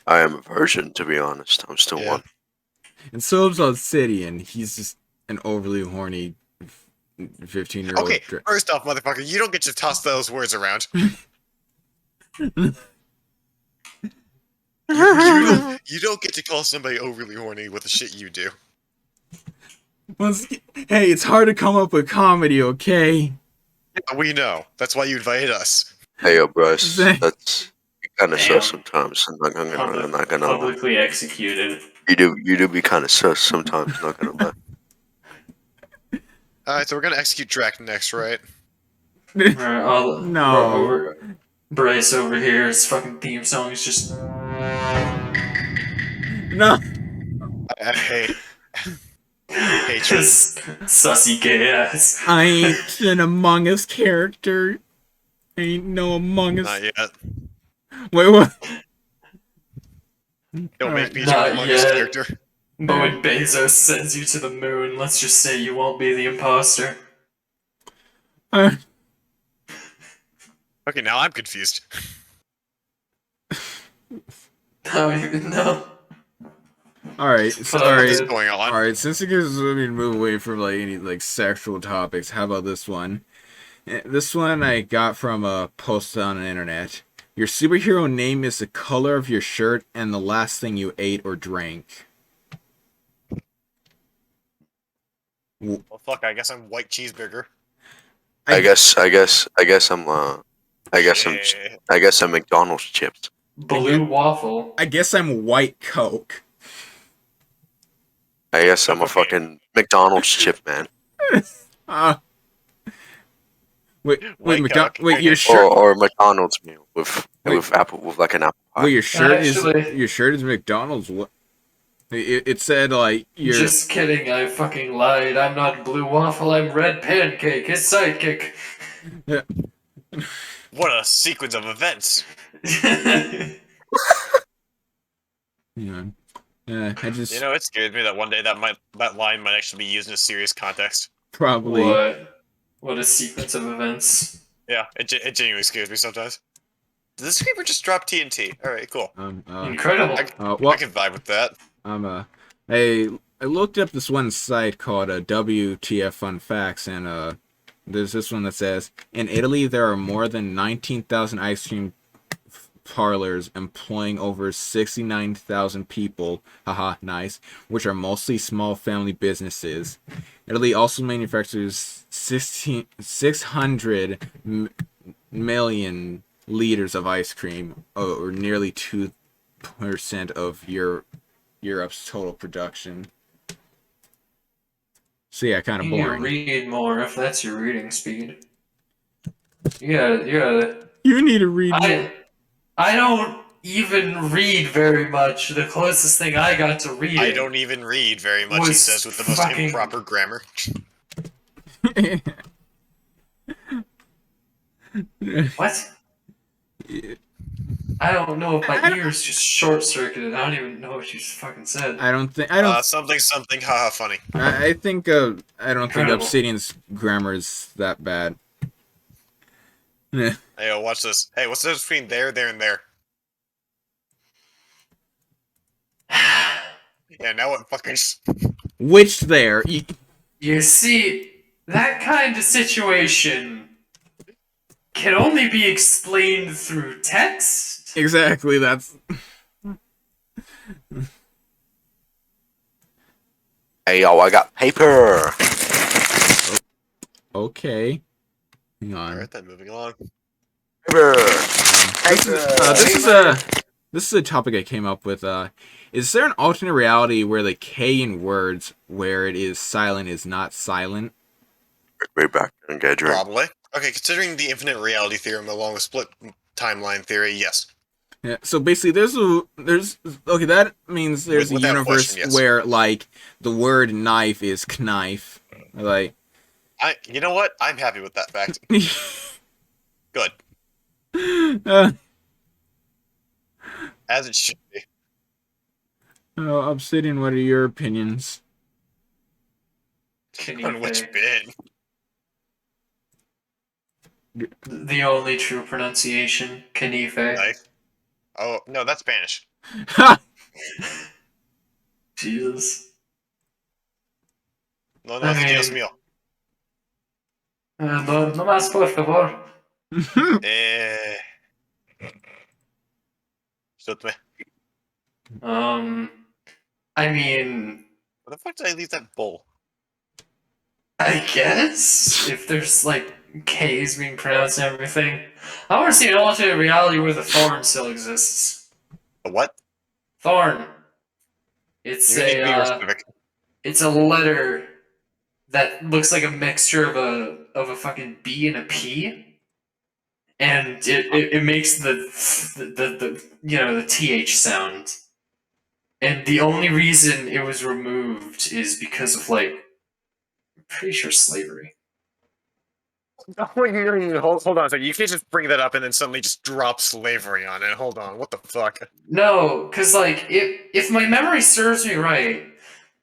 I am a virgin, to be honest. I'm still one. And so is Obsidian. He's just an overly horny 15-year-old. Okay, first off, motherfucker, you don't get to toss those words around. you don't get to call somebody overly horny with the shit you do. Hey, it's hard to come up with comedy, okay? Yeah, we know. That's why you invited us. Hey, yo, Bryce. That's kind of sus sometimes. I'm not gonna publicly executed. You do be kind of sus sometimes. Not gonna lie. All right, so we're gonna execute Drac next, right? No. Bryce over here. His fucking theme song is just. No. I hate Just sussy gay ass. I ain't an Among Us character. Ain't no Among Us. Not yet. Wait, what? Don't make me Not an Among Us yet. character. But when Bezos sends you to the moon, let's just say you won't be the imposter. Okay, now I'm confused. I don't even know. Alright, What is going on? Alright, since you guys want me to move away from like any like sexual topics, how about this one? This one I got from a post on the internet. Your superhero name is the color of your shirt and the last thing you ate or drank. Well, fuck, I guess I'm white cheeseburger. I guess I'm McDonald's chips. Blue waffle. I guess I'm white Coke. I guess I'm a fucking McDonald's chip man. Wait, Coke. your shirt Or McDonald's meal with like an apple pie. Wait, your shirt Actually- is McDonald's. What? It said like you're. Just kidding, I fucking lied. I'm not blue waffle, I'm red pancake, his sidekick. What a sequence of events. I just It scared me that one day that line might actually be used in a serious context. probably. What a sequence of events. Yeah, it genuinely scares me sometimes. Did this creeper just drop TNT? Alright, cool. Incredible. I can vibe with that. I looked up this one site called WTF Fun Facts, and there's this one that says in Italy there are more than 19,000 ice cream parlors employing over 69,000 people. Haha, nice. Which are mostly small family businesses. Italy also manufactures 600 million liters of ice cream, or nearly 2% of Europe's total production. So yeah, kind of You need to boring. read more if that's your reading speed. You gotta. You need to read more. I don't even read very much. The closest thing I got to reading. I don't even read very much, he says with the most improper grammar. What? I don't know if my ears just short-circuited. I don't even know what you fucking said. I don't. Something, haha, funny. I think I don't think Incredible. Obsidian's grammar is that bad. Hey, watch this. Hey, what's the difference between there, and there? Yeah, now what fuckers? Which there? You see, that kind of situation can only be explained through text. Exactly. That's. Hey yo, I got paper. Okay. Hang on. Alright then, moving along. Paper. This is a this is a topic I came up with. Is there an alternate reality where the K in words where it is silent is not silent? Way back in Gadget. Probably. Okay, considering the infinite reality theorem along with split timeline theory, yes. Yeah. So basically, there's okay. That means there's a Without universe question, yes. where like the word knife is knife. Like, You know what? I'm happy with that fact. Good. As it should be. Oh, Obsidian, what are your opinions? On which bin? The only true pronunciation, Canife. Knife. Oh, no, that's Spanish. Jesus. No, Dios mío. No más, por favor. Shoot me. I mean, Where the fuck did I leave that bowl? I guess if there's like K's being pronounced and everything, I want to see an alternate reality where the thorn still exists. A what? Thorn. It's You need to be more specific. it's a letter that looks like a mixture of a fucking B and a P, and it makes the you know the TH sound. And the only reason it was removed is because of like, I'm pretty sure slavery. Hold on a second. You can't just bring that up and then suddenly just drop slavery on it. Hold on. What the fuck? No, because like if my memory serves me right,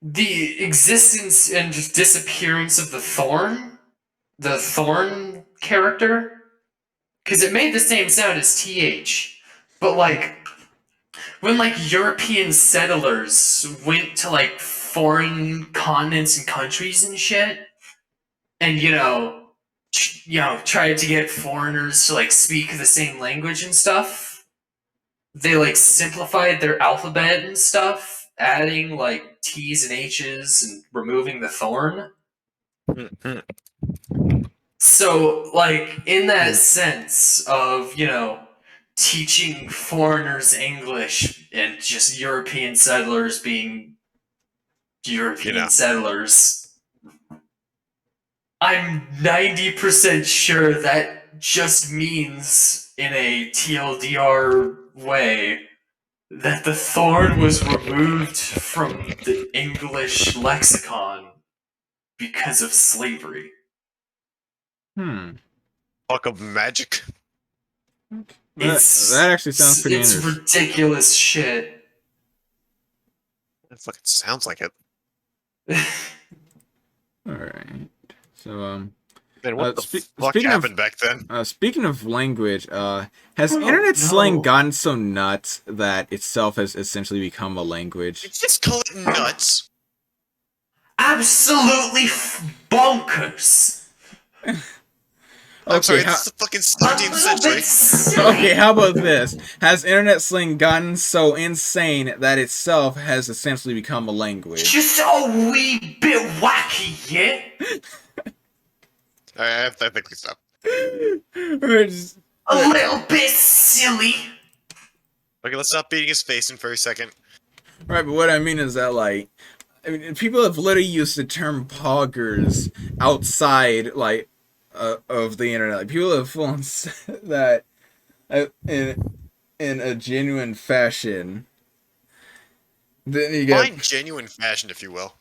the existence and just disappearance of the thorn character, because it made the same sound as TH, but like when like European settlers went to like foreign continents and countries and shit, and tried to get foreigners to like speak the same language and stuff, they like simplified their alphabet and stuff, adding like T's and H's and removing the thorn. So like in that sense of teaching foreigners English and just European settlers being European settlers, I'm 90% sure that just means, in a TLDR way, that the thorn was removed from the English lexicon because of slavery. Fuck of magic. That actually sounds pretty interesting. It's ridiculous shit. That fucking sounds like it. Alright. So, Man, what the fuck happened back then? Speaking of language, has internet slang gotten so nuts that itself has essentially become a language? You just call it nuts. Absolutely bonkers. I'm sorry, this is the fucking 17th century. Okay, how about this? Has internet slang gotten so insane that itself has essentially become a language? Just a wee bit wacky, yeah? I think we stop. A little bit silly. Okay, let's stop beating his face in for a second. Right, but what I mean is that, like, people have literally used the term poggers outside, like, of the internet. Like, people have full said that in a genuine fashion. Then you get genuine fashion, if you will.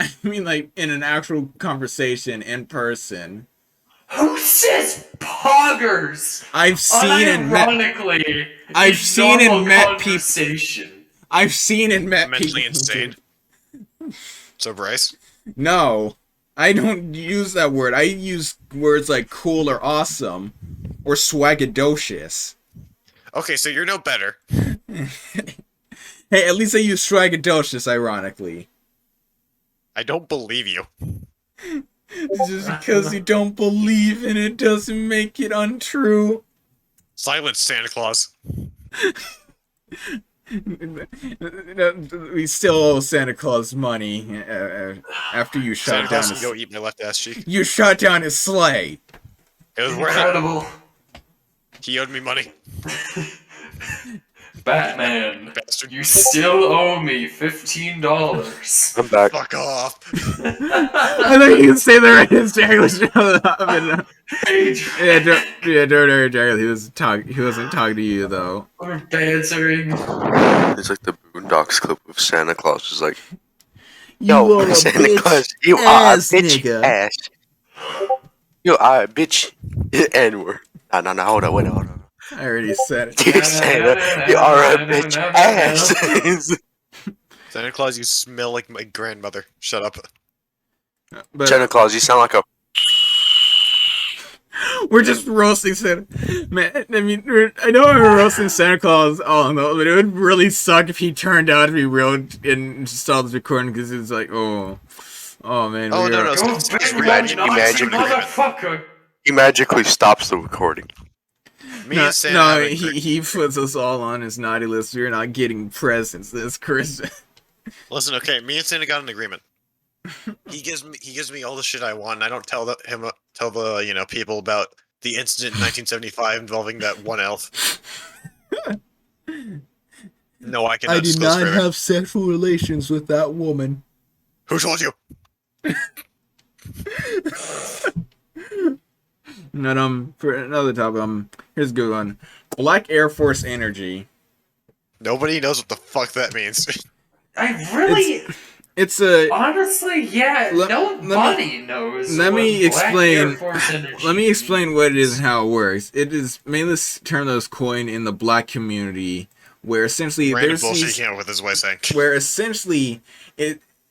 I mean, like, in an actual conversation in person. Who says poggers? I've seen and met. Ironically, I've seen and met people. I've seen and met people. Mentally insane. So, Bryce? No, I don't use that word. I use words like cool or awesome or swagadocious. Okay, so you're no better. Hey, at least I use swagadocious, ironically. I don't believe you. Just because you don't believe in it doesn't make it untrue. Silence, Santa Claus. We still owe Santa Claus money after you shot down his... go eat my left ass cheek. You shot down his sleigh. It was incredible. He owed me money. Batman, Bastard. you still owe me $15. I'm back. Fuck off. I thought you could say the right English. Don't Jared. He wasn't talking to you though. We're bantering. It's like the Boondocks clip of Santa Claus was like, You "Yo, are a Santa bitch Claus, you are a ass bitch nigga." ass. You are a bitch N-word. No, hold on, wait, hold on. I already said it. Dear Santa, you are a bitch ass. Santa Claus, you smell like my grandmother. Shut up. But Santa Claus, you sound like a. we're just roasting Santa. Man, I mean, I know we're roasting Santa Claus all in all, but it would really suck if he turned out to be real and saw this recording because it's like, oh man. Oh, no. Go It's big Imagine- one, imagine- motherfucker. He magically stops the recording. Me and Santa have a he puts us all on his naughty list. We're not getting presents this Christmas. Listen, okay, me and Santa got an agreement. He gives me all the shit I want, and I don't tell the people about the incident in 1975 involving that one elf. No, I cannot disclose further. sexual relations with that woman. Who told you? And for another topic, here's a good one. Black Air Force Energy. Nobody knows what the fuck that means. I really, It's a honestly, yeah, nobody knows. let me what Black Air explain- Force Energy Let me explain what it is means. and how it works. It is mainly this term that was coined in the black community, where essentially Random there's bullshit these, he came up with his way saying. where essentially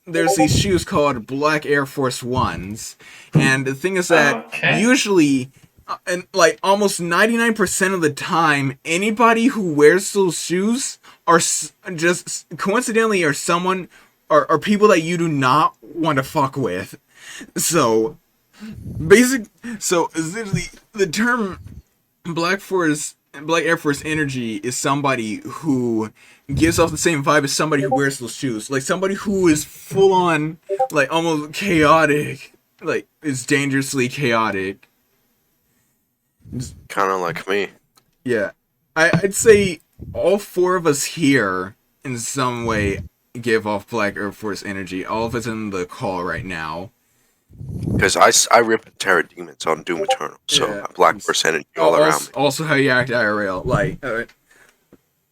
there's these shoes called Black Air Force Ones, and the thing is that Okay. usually, and like almost 99% of the time, anybody who wears those shoes are just coincidentally are someone are people that you do not want to fuck with. So essentially the term Black Air Force Energy is somebody who gives off the same vibe as somebody who wears those shoes. Like somebody who is full on, like almost chaotic, like is dangerously chaotic. Kind of like me. Yeah. I'd say all four of us here in some way give off Black Air Force Energy. All of us in the call right now. Because I rip and tear demons on Doom Eternal, so Yeah. Black Force energy all around me. Also how you act IRL. Like,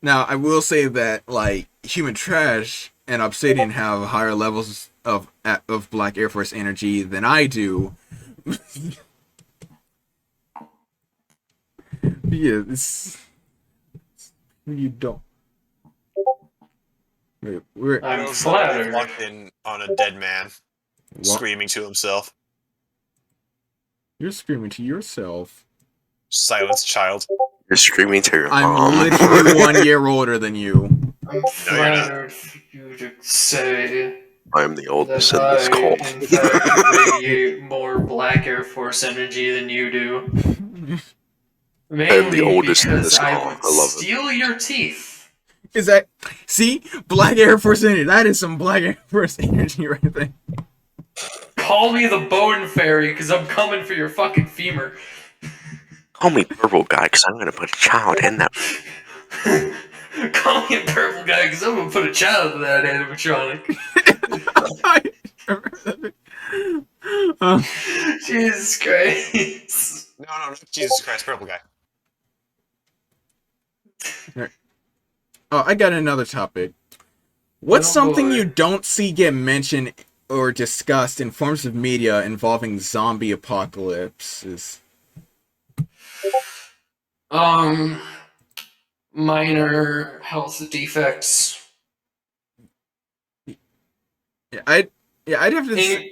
now I will say that like Human Trash and Obsidian have higher levels of Black Air Force Energy than I do. Yeah, you don't. Wait, I'm flattered. Walked in on a dead man, screaming to himself. You're screaming to yourself. Silence, child. You're screaming to your I'm mom. literally 1 year older than you. I'm flattered for you to say I am the oldest that in this I, call. in fact, radiate more Black Air Force energy than you do. Mainly oldest in because this I call. would I love it. steal your teeth. Is that... See? Black Air Force Energy. That is some Black Air Force Energy right there. Call me the Bone Fairy, because I'm coming for your fucking femur. Call me Purple Guy, because I'm going to put a child in that. Call me a purple guy, because I'm going to put a child in that animatronic. Jesus Christ. No, not Jesus Christ, purple guy. Oh, I got another topic. What's Oh, something boy. you don't see get mentioned or discussed in forms of media involving zombie apocalypses? Minor health defects. Yeah, I'd have to.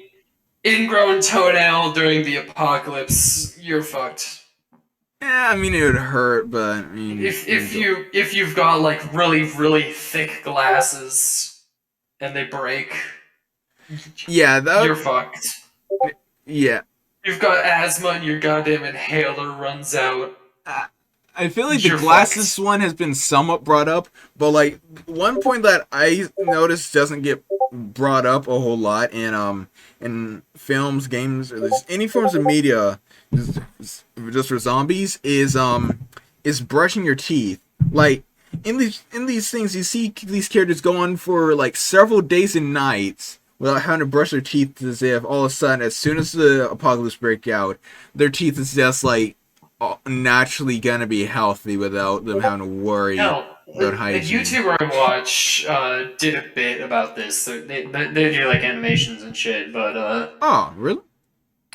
Ingrown toenail during the apocalypse. You're fucked. Yeah, I mean it would hurt, but I mean, If you've got like really thick glasses and they break, yeah, you're fucked. yeah. You've got asthma and your goddamn inhaler runs out. I feel like You're the glasses one has been somewhat brought up, but like one point that I noticed doesn't get brought up a whole lot in films, games, or just any forms of media, just for zombies is brushing your teeth. Like in these things, you see these characters go on for like several days and nights without having to brush their teeth, as if all of a sudden, as soon as the apocalypse break out, their teeth is just like naturally gonna be healthy without them having to worry about hygiene. The YouTuber I watch did a bit about this. They do like animations and shit, but oh, really?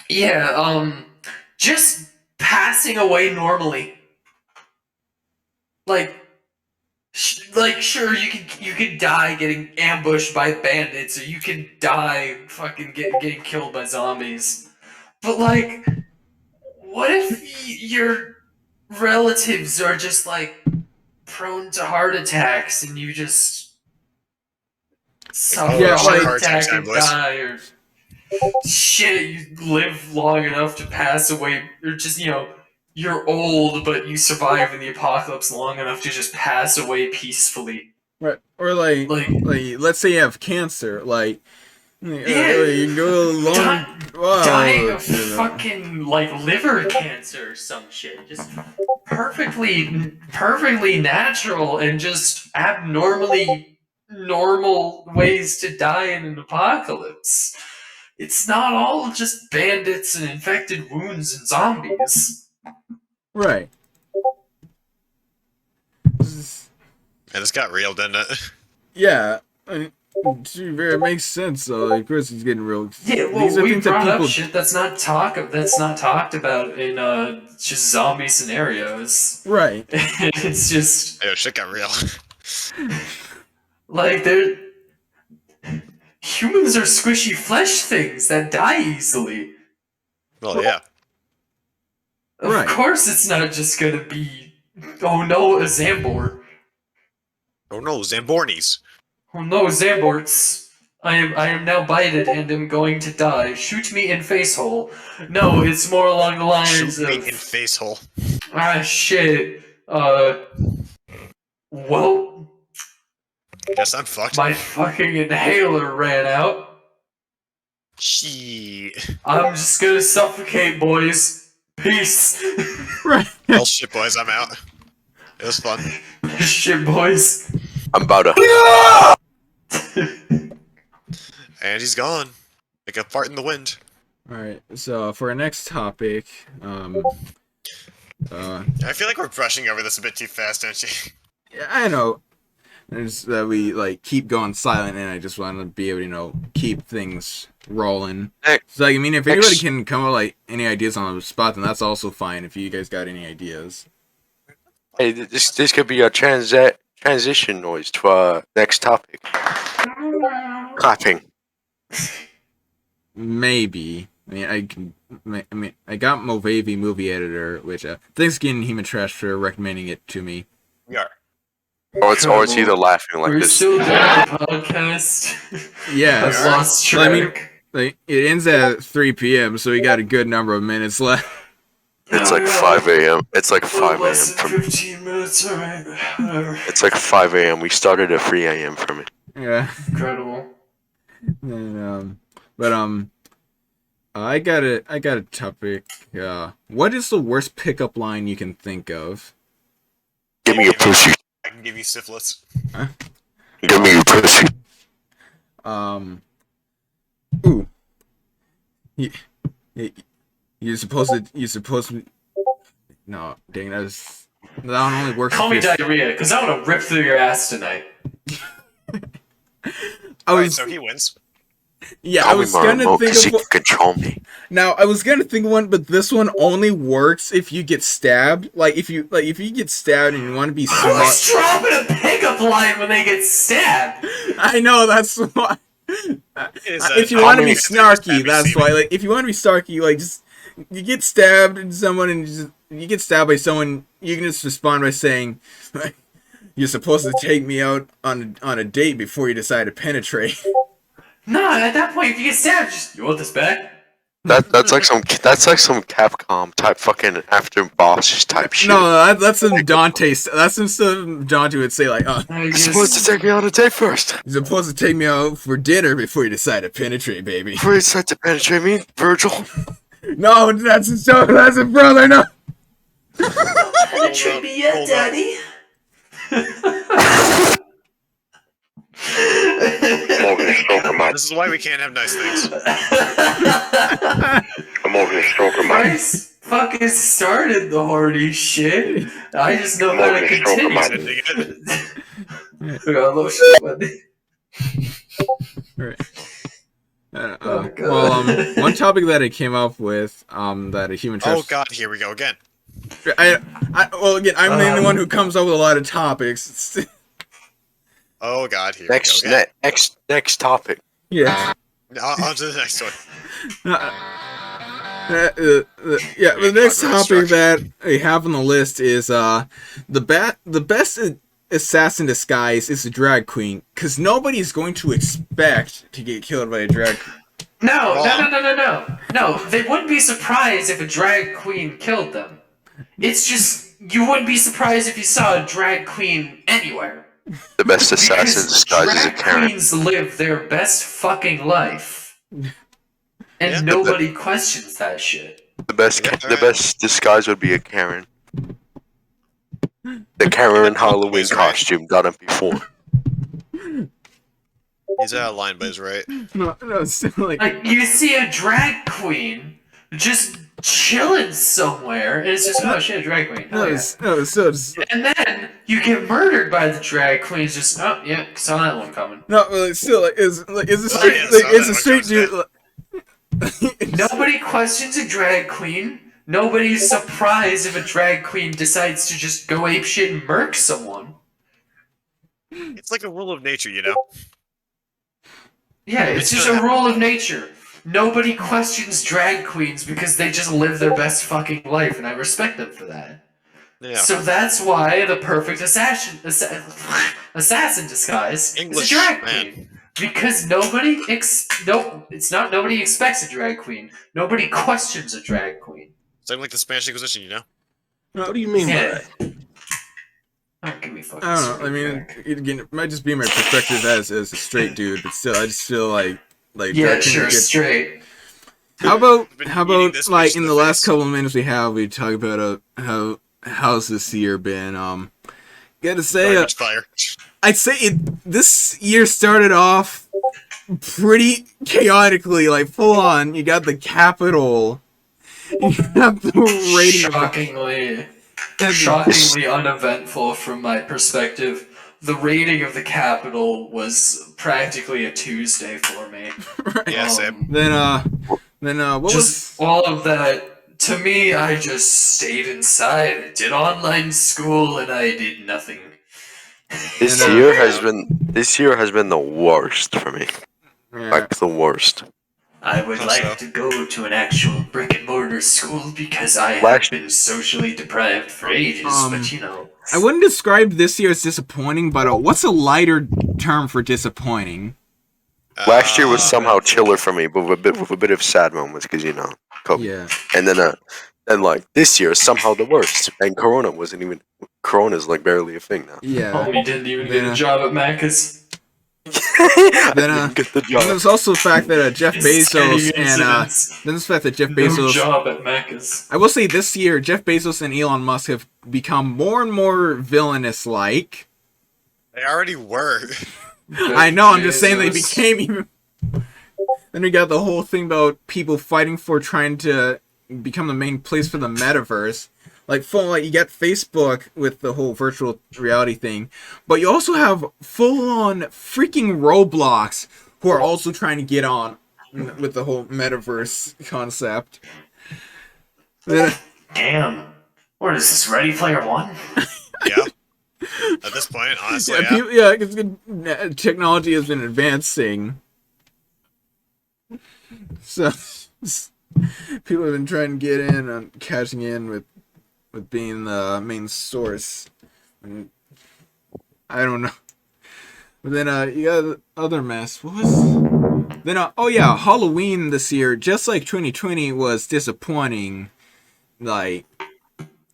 Yeah, just passing away normally. Like sure, you could die getting ambushed by bandits, or you can die fucking getting killed by zombies. But like, what if your relatives are just like prone to heart attacks, and you just suffer a heart attack and die, or shit, you live long enough to pass away, or just, you know, you're old, but you survive in the apocalypse long enough to just pass away peacefully. Right. Or like let's say you have cancer, like, you go dying of fucking like liver cancer or some shit. Just perfectly natural and just abnormally normal ways to die in an apocalypse. It's not all just bandits and infected wounds and zombies. Right. And this got real, didn't it? Yeah. It makes sense though. Like, Chris is getting real. Yeah, well, we brought up shit that's not talked about in just zombie scenarios. Right. It's just shit got real. Like humans are squishy flesh things that die easily. Well, yeah. Of course, it's not just gonna be. Oh no, a Zambor. Oh no, Zambornis. Oh no, Zamborts. I am now bited and am going to die. Shoot me in face hole. No, it's more along the lines Shoot of me in face hole. Ah shit. Well, guess I'm fucked. My fucking inhaler ran out. Shit. I'm just gonna suffocate, boys. Peace. Right. Well, shit, boys, I'm out. It was fun. Shit, boys. I'm about to. And he's gone. Like a fart in the wind. Alright, so for our next topic, I feel like we're brushing over this a bit too fast, don't you? Yeah, I know. There's that we like keep going silent, and I just want to be able to, you know, keep things rolling. So I mean, if anybody can come up with like any ideas on the spot, then that's also fine. If you guys got any ideas. Hey, this could be a transition noise to our next topic. Clapping. Maybe. I got Movavi Movie Editor, which thanks again, Human Trash, for recommending it to me. We are. Or it's either laughing like We're this. still doing the podcast. Yeah, I lost track. I mean, like, it ends at 3 p.m., so we got a good number of minutes left. It's like 5 a.m. It's like 5 a.m. from 15 minutes, alright. It's like 5 a.m. We started at 3 a.m. from it. Yeah. Incredible. And, I got a topic. What is the worst pickup line you can think of? Give me your pussy. I can give you syphilis. Huh? Give me your pussy. Ooh. You're supposed to. No, dang, that one only works. Call me diarrhea, because I want to rip through your ass tonight. So he wins. Yeah, I was gonna think of one. Control me. Now, I was gonna think of one, but this one only works if you get stabbed. If you get stabbed and you want to be smart. Who's dropping a pickup line when they get stabbed? I know, that's why. If you want to be snarky, that's why. Like, if you want to be snarky, like, just you get stabbed and you get stabbed by someone, you can just respond by saying, "You're supposed to take me out on a date before you decide to penetrate." No, at that point, if you get stabbed, you want this back? That's like some Capcom type fucking after bosses type shit. No, that's some Dante. That's some stuff Dante would say, like, "You're supposed to take me on a date first. You're supposed to take me out for dinner before you decide to penetrate, baby." Before you decide to penetrate me, Virgil. No, that's a brother. No. Penetrate me yet, Daddy? I'm over here stroking my. This is why we can't have nice things. I'm over here stroking my. Bryce fucking started the horny shit. I just know how to continue. I got lotion on my dick. Right. Oh, God. Well, one topic that I came up with, that a human Oh trust. god, here we go again. Well, again, I'm the only one who comes up with a lot of topics. Oh god, here Next, we go again. next topic. Yeah. On to the next one. Yeah, the next topic that I have on the list is the best assassin disguise is a drag queen, because nobody's going to expect to get killed by a drag queen. No, they wouldn't be surprised if a drag queen killed them. It's just, you wouldn't be surprised if you saw a drag queen anywhere. The best assassin disguise is a drag Karen. queens live their best fucking life. And nobody questions that shit. The best disguise would be a Karen. The Karen Halloween costume done it before. He's out of line, but he's right. No, it's like you see a drag queen just chilling somewhere, and it's just, oh shit, a drag queen. And then you get murdered by the drag queens. Just, oh yeah, saw that one coming. No, well, it's still it's a straight dude. Nobody questions a drag queen. Nobody's surprised if a drag queen decides to just go apeshit and murk someone. It's like a rule of nature, you know? Yeah, it's just a rule of nature. Nobody questions drag queens because they just live their best fucking life, and I respect them for that. Yeah. So that's why the perfect assassin disguise is a drag queen. Because nobody nobody expects a drag queen. Nobody questions a drag queen. Same like the Spanish Inquisition, you know? What do you mean by that? Oh, give me fucking. I don't know. I mean, it might just be my perspective as a straight dude, but still, I just feel like yeah, sure, straight. How about like in the last couple of minutes we talk about how's this year been? Gotta say, I'd say this year started off pretty chaotically, like full on. You got the Capitol. You have the rating. Shockingly uneventful from my perspective. The rating of the Capitol was practically a Tuesday for me. Right. Yeah, same. Then what just was all of that? To me, I just stayed inside. I did online school, and I did nothing. This year has been the worst for me. Yeah. Like the worst. I would like to go to an actual brick and mortar school because I have been socially deprived for ages, but you know. I wouldn't describe this year as disappointing, but what's a lighter term for disappointing? Last year was somehow chiller for me, but with a bit of sad moments, because you know, COVID. Yeah. And then like this year is somehow the worst, and Corona's like barely a thing now. Yeah. Homie didn't even get a job at Macca's. Then there's also the fact that Jeff Bezos No job at Macca's. I will say this year, Jeff Bezos and Elon Musk have become more and more villainous like. They already were. I know, I'm just saying they became even. Then we got the whole thing about people fighting for trying to become the main place for the metaverse. Like you got Facebook with the whole virtual reality thing, but you also have full-on freaking Roblox who are also trying to get on with the whole metaverse concept. Damn. What is this, Ready Player One? Yeah. At this point, honestly, yeah. Technology has been advancing. So, people have been trying to get in on cashing in with being the main source. And I don't know. But then you got the other mess. What was... Then, Halloween this year, just like 2020, was disappointing. Like,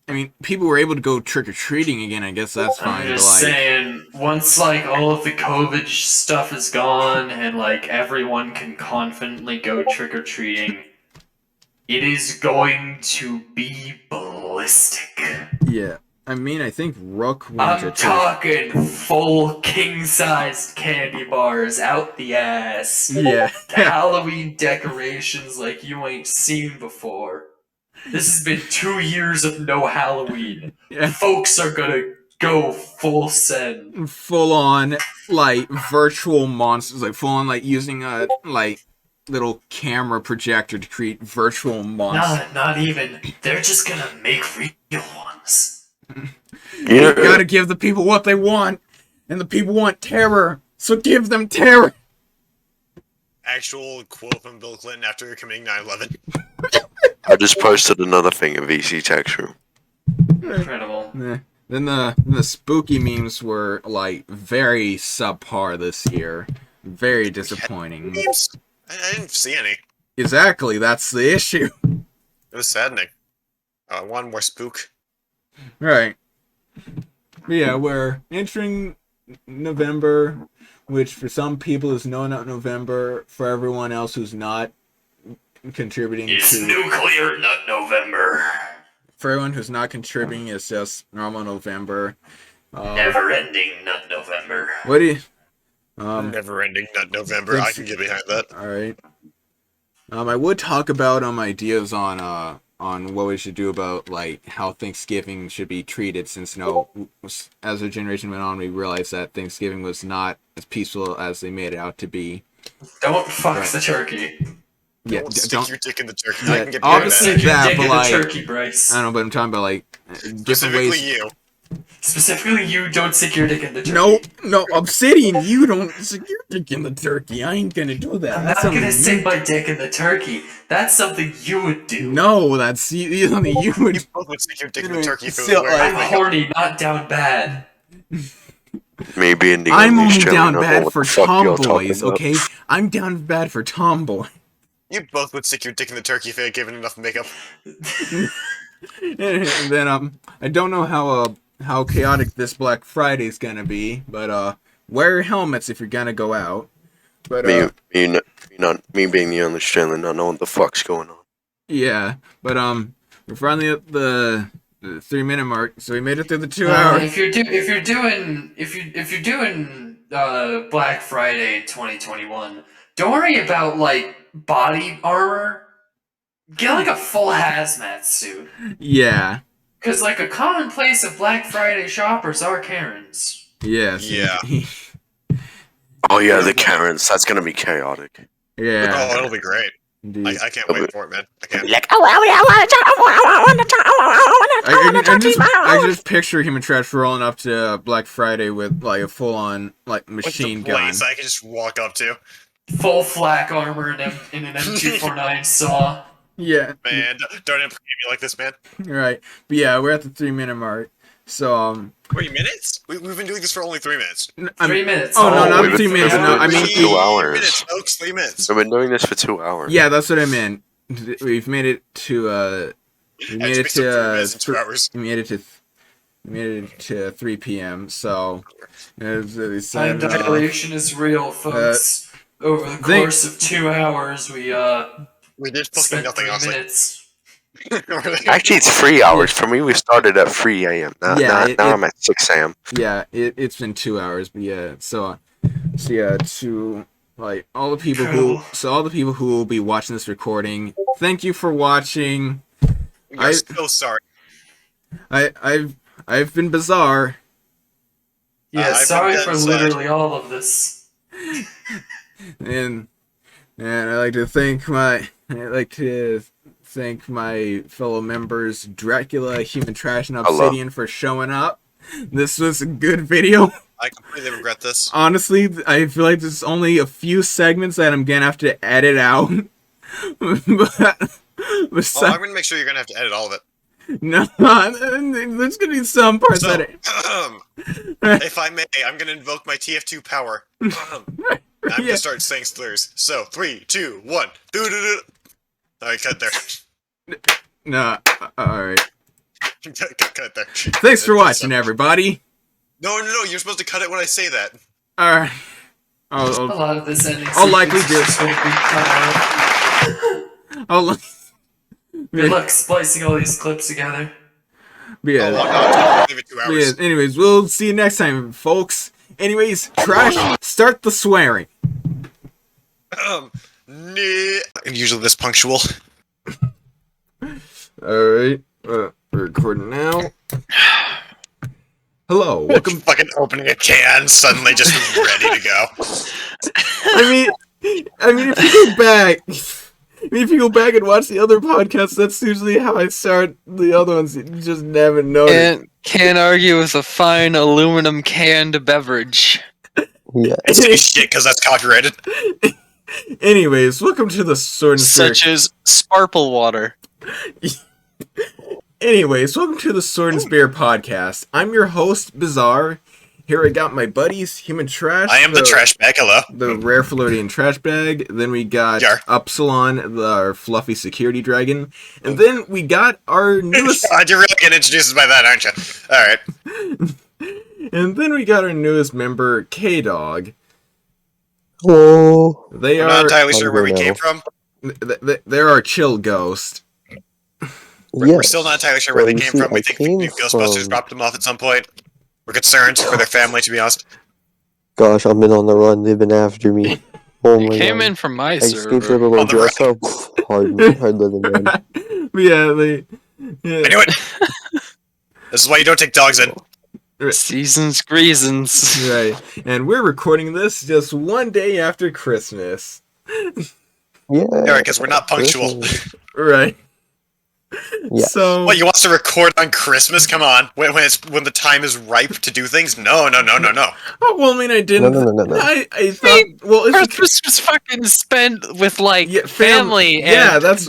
I mean, people were able to go trick-or-treating again, I guess that's fine. I'm just saying, once, like, all of the COVID stuff is gone, and, like, everyone can confidently go trick-or-treating, it is going to be ballistic. Yeah. I mean, I think Rook went I'm to talking full king-sized candy bars out the ass. Yeah. Halloween decorations like you ain't seen before. This has been 2 years of no Halloween. Yeah. Folks are gonna go full send. Full on, like, virtual monsters. Like, full on, like, using a, like, little camera projector to create virtual monsters. Not even. They're just gonna make real ones. You gotta give the people what they want, and the people want terror, so give them terror. Actual quote from Bill Clinton after committing 9/11. I just posted another thing in VC text room. Incredible. Then the spooky memes were like very subpar this year, very disappointing. Memes? I didn't see any. Exactly, that's the issue. It was saddening. One more spook. Right. But yeah, we're entering November, which for some people is no nut November. For everyone else who's not contributing It's to nuclear nut November. for everyone who's not contributing, it's just normal November. Never-ending nut November. What do you? Never-ending nut November. I can get behind that. All right. I would talk about ideas on what we should do about like how Thanksgiving should be treated, since as the generation went on, we realized that Thanksgiving was not as peaceful as they made it out to be. Don't fuck the turkey. Yeah, Don't stick don't. your dick in the turkey. Yeah, I can get behind obviously that. that, Dick but in the like turkey, Bryce. I don't know, but I'm talking about like different Specifically ways. you. Specifically, you don't stick your dick in the turkey. No, Obsidian, you don't stick your dick in the turkey. I ain't gonna do that. I'm That's not something gonna stick you- my dick in the turkey. That's something you would do. No, that's something you would. You both would stick your dick in the turkey if it was Still, wearing I'm makeup. horny, not down bad. Me being the I'm only only Australian, down I don't know bad what for the fuck you're talking tomboys, about. okay? I'm down bad for tomboy. You both would stick your dick in the turkey if they had given enough makeup. And then I don't know how chaotic this Black Friday is gonna be, but wear your helmets if you're gonna go out. But Me being the only Australian, not knowing what the fuck's going on. yeah, but we're finally at the 3-minute mark, so we made it through the 2 hours. If you're doing Black Friday in 2021, don't worry about like body armor. Get like a full hazmat suit. Yeah, Cause like a commonplace of Black Friday shoppers are Karens. yeah, Yeah. Oh yeah, the Karens. That's gonna be chaotic. yeah. Oh, it'll be great. Indeed. I can't wait for it, man. I can't. Like, oh, I I just picture Human Trash rolling up to Black Friday with like a full-on like machine What's the gun. place I can just walk up to? Full flak armor and in an M249 saw. Yeah, Man, don't implicate me like this, man. right. But yeah, we're at the 3-minute mark. So 3 minutes? We've been doing this for only 3 minutes. 3 minutes. Oh no, Oh, not we've 3 been- minutes. No, I mean 2 hours. minutes, folks. 3 minutes. We've been doing this for 2 hours. yeah, that's what I meant. We've made it to we made it Actually, some 3 to minutes and 2 hours. we made it to 3 p.m. So as we Time said, dilation is real, folks. Over the course of 2 hours, we We did fucking spent nothing 3 else. Like, minutes. Actually, it's 3 hours. For me, we started at 3 a.m. Now, Yeah, now I'm at 6 a.m. yeah, it's been 2 hours, but yeah, so yeah, to like all the people who will be watching this recording, thank you for watching. we are so sorry. I've been bizarre. Yeah, I've sorry been for dead literally all of this. and I like to thank my fellow members Dracula, Human Trash, and Hello. Obsidian for showing up. This was a good video. I completely regret this. Honestly, I feel like there's only a few segments that I'm gonna have to edit out. but Oh, besides, I'm gonna make sure you're gonna have to edit all of it. no, there's gonna be some parts So, that. if I may, I'm gonna invoke my TF2 power. I'm Yeah. gonna start saying slurs. So, 3, 2, 1. Doo-doo-doo. Alright, cut there. No, all right. cut there. Thanks for watching, everybody. No, you're supposed to cut it when I say that. All right. A I'll lot of this ending I'll likely sequence do- is just gonna be cut out. I'll Good luck splicing all these clips together. But yeah, Oh, no, give it 2 but hours. yeah, anyways, we'll see you next time, folks. Anyways, Trash, start the swearing. Usually this punctual. Alright, we're recording now. Hello, welcome. Fucking opening a can, suddenly just ready to go. I mean, if you go back and watch the other podcasts, that's usually how I start the other ones. You just never noticed. Can't argue with a fine aluminum canned beverage. Yeah. It's shit because that's copyrighted. Anyways, welcome to the Sword and Spear. Such as Sparkle Water. Anyways, welcome to the Sword and Spear podcast. I'm your host, Bizarre. Here I got my buddies, Human Trash. I am the trash bag, hello. The rare Floridian trash bag. Then we got Yar. Upsilon, our fluffy security dragon. And then we got our newest... You're really getting introduced by that, aren't you? Alright. And then we got our newest member, K-Dog. Hello. They I'm are... not entirely sure where we now. came from. They're our chill ghost. We're still not entirely sure where they you came see, from. We I think came the Ghostbusters from- dropped them off at some point. We're concerned for their family, to be honest. Gosh, I've been on the run. They've been after me. Oh my Came god. in from my I escaped with a server. little On the dress up. Hard living, man. Yeah. I knew it! This is why you don't take dogs in. Seasons Greasons. Right. And we're recording this just one day after Christmas. Yeah. Alright, because we're not punctual. Right. Yeah. So... What, you want us to record on Christmas? Come on. When the time is ripe to do things? No. Oh, well, I mean, I didn't... No. I thought... Well, it's... Christmas was fucking spent with, like, Yeah, family yeah, and that's...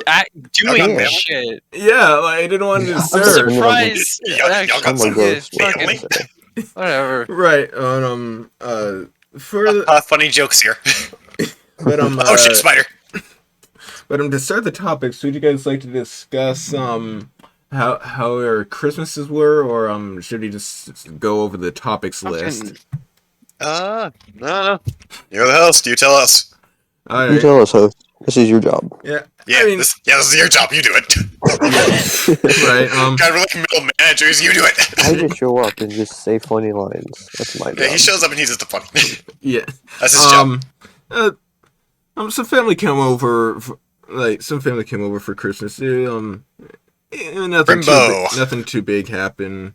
doing Yeah. shit. Yeah, like, I didn't want to I'm disturb. surprised. Y'all got actually, I'm a some ghost. family? Whatever. Right, for... Funny jokes here. But, Oh shit, spider! But to start the topics, would you guys like to discuss how our Christmases were, or should we just go over the topics list? No. You're the host, you tell us. You Alright. tell us, host. This is your job. Yeah. Yeah, I mean, this is your job, you do it. right. Kind of like middle managers, you do it. I just show up and just say funny lines. That's my job. Yeah, he shows up and he's just the funny. Yeah. That's his job. Some family came over. Some family came over for Christmas. Nothing too big happened.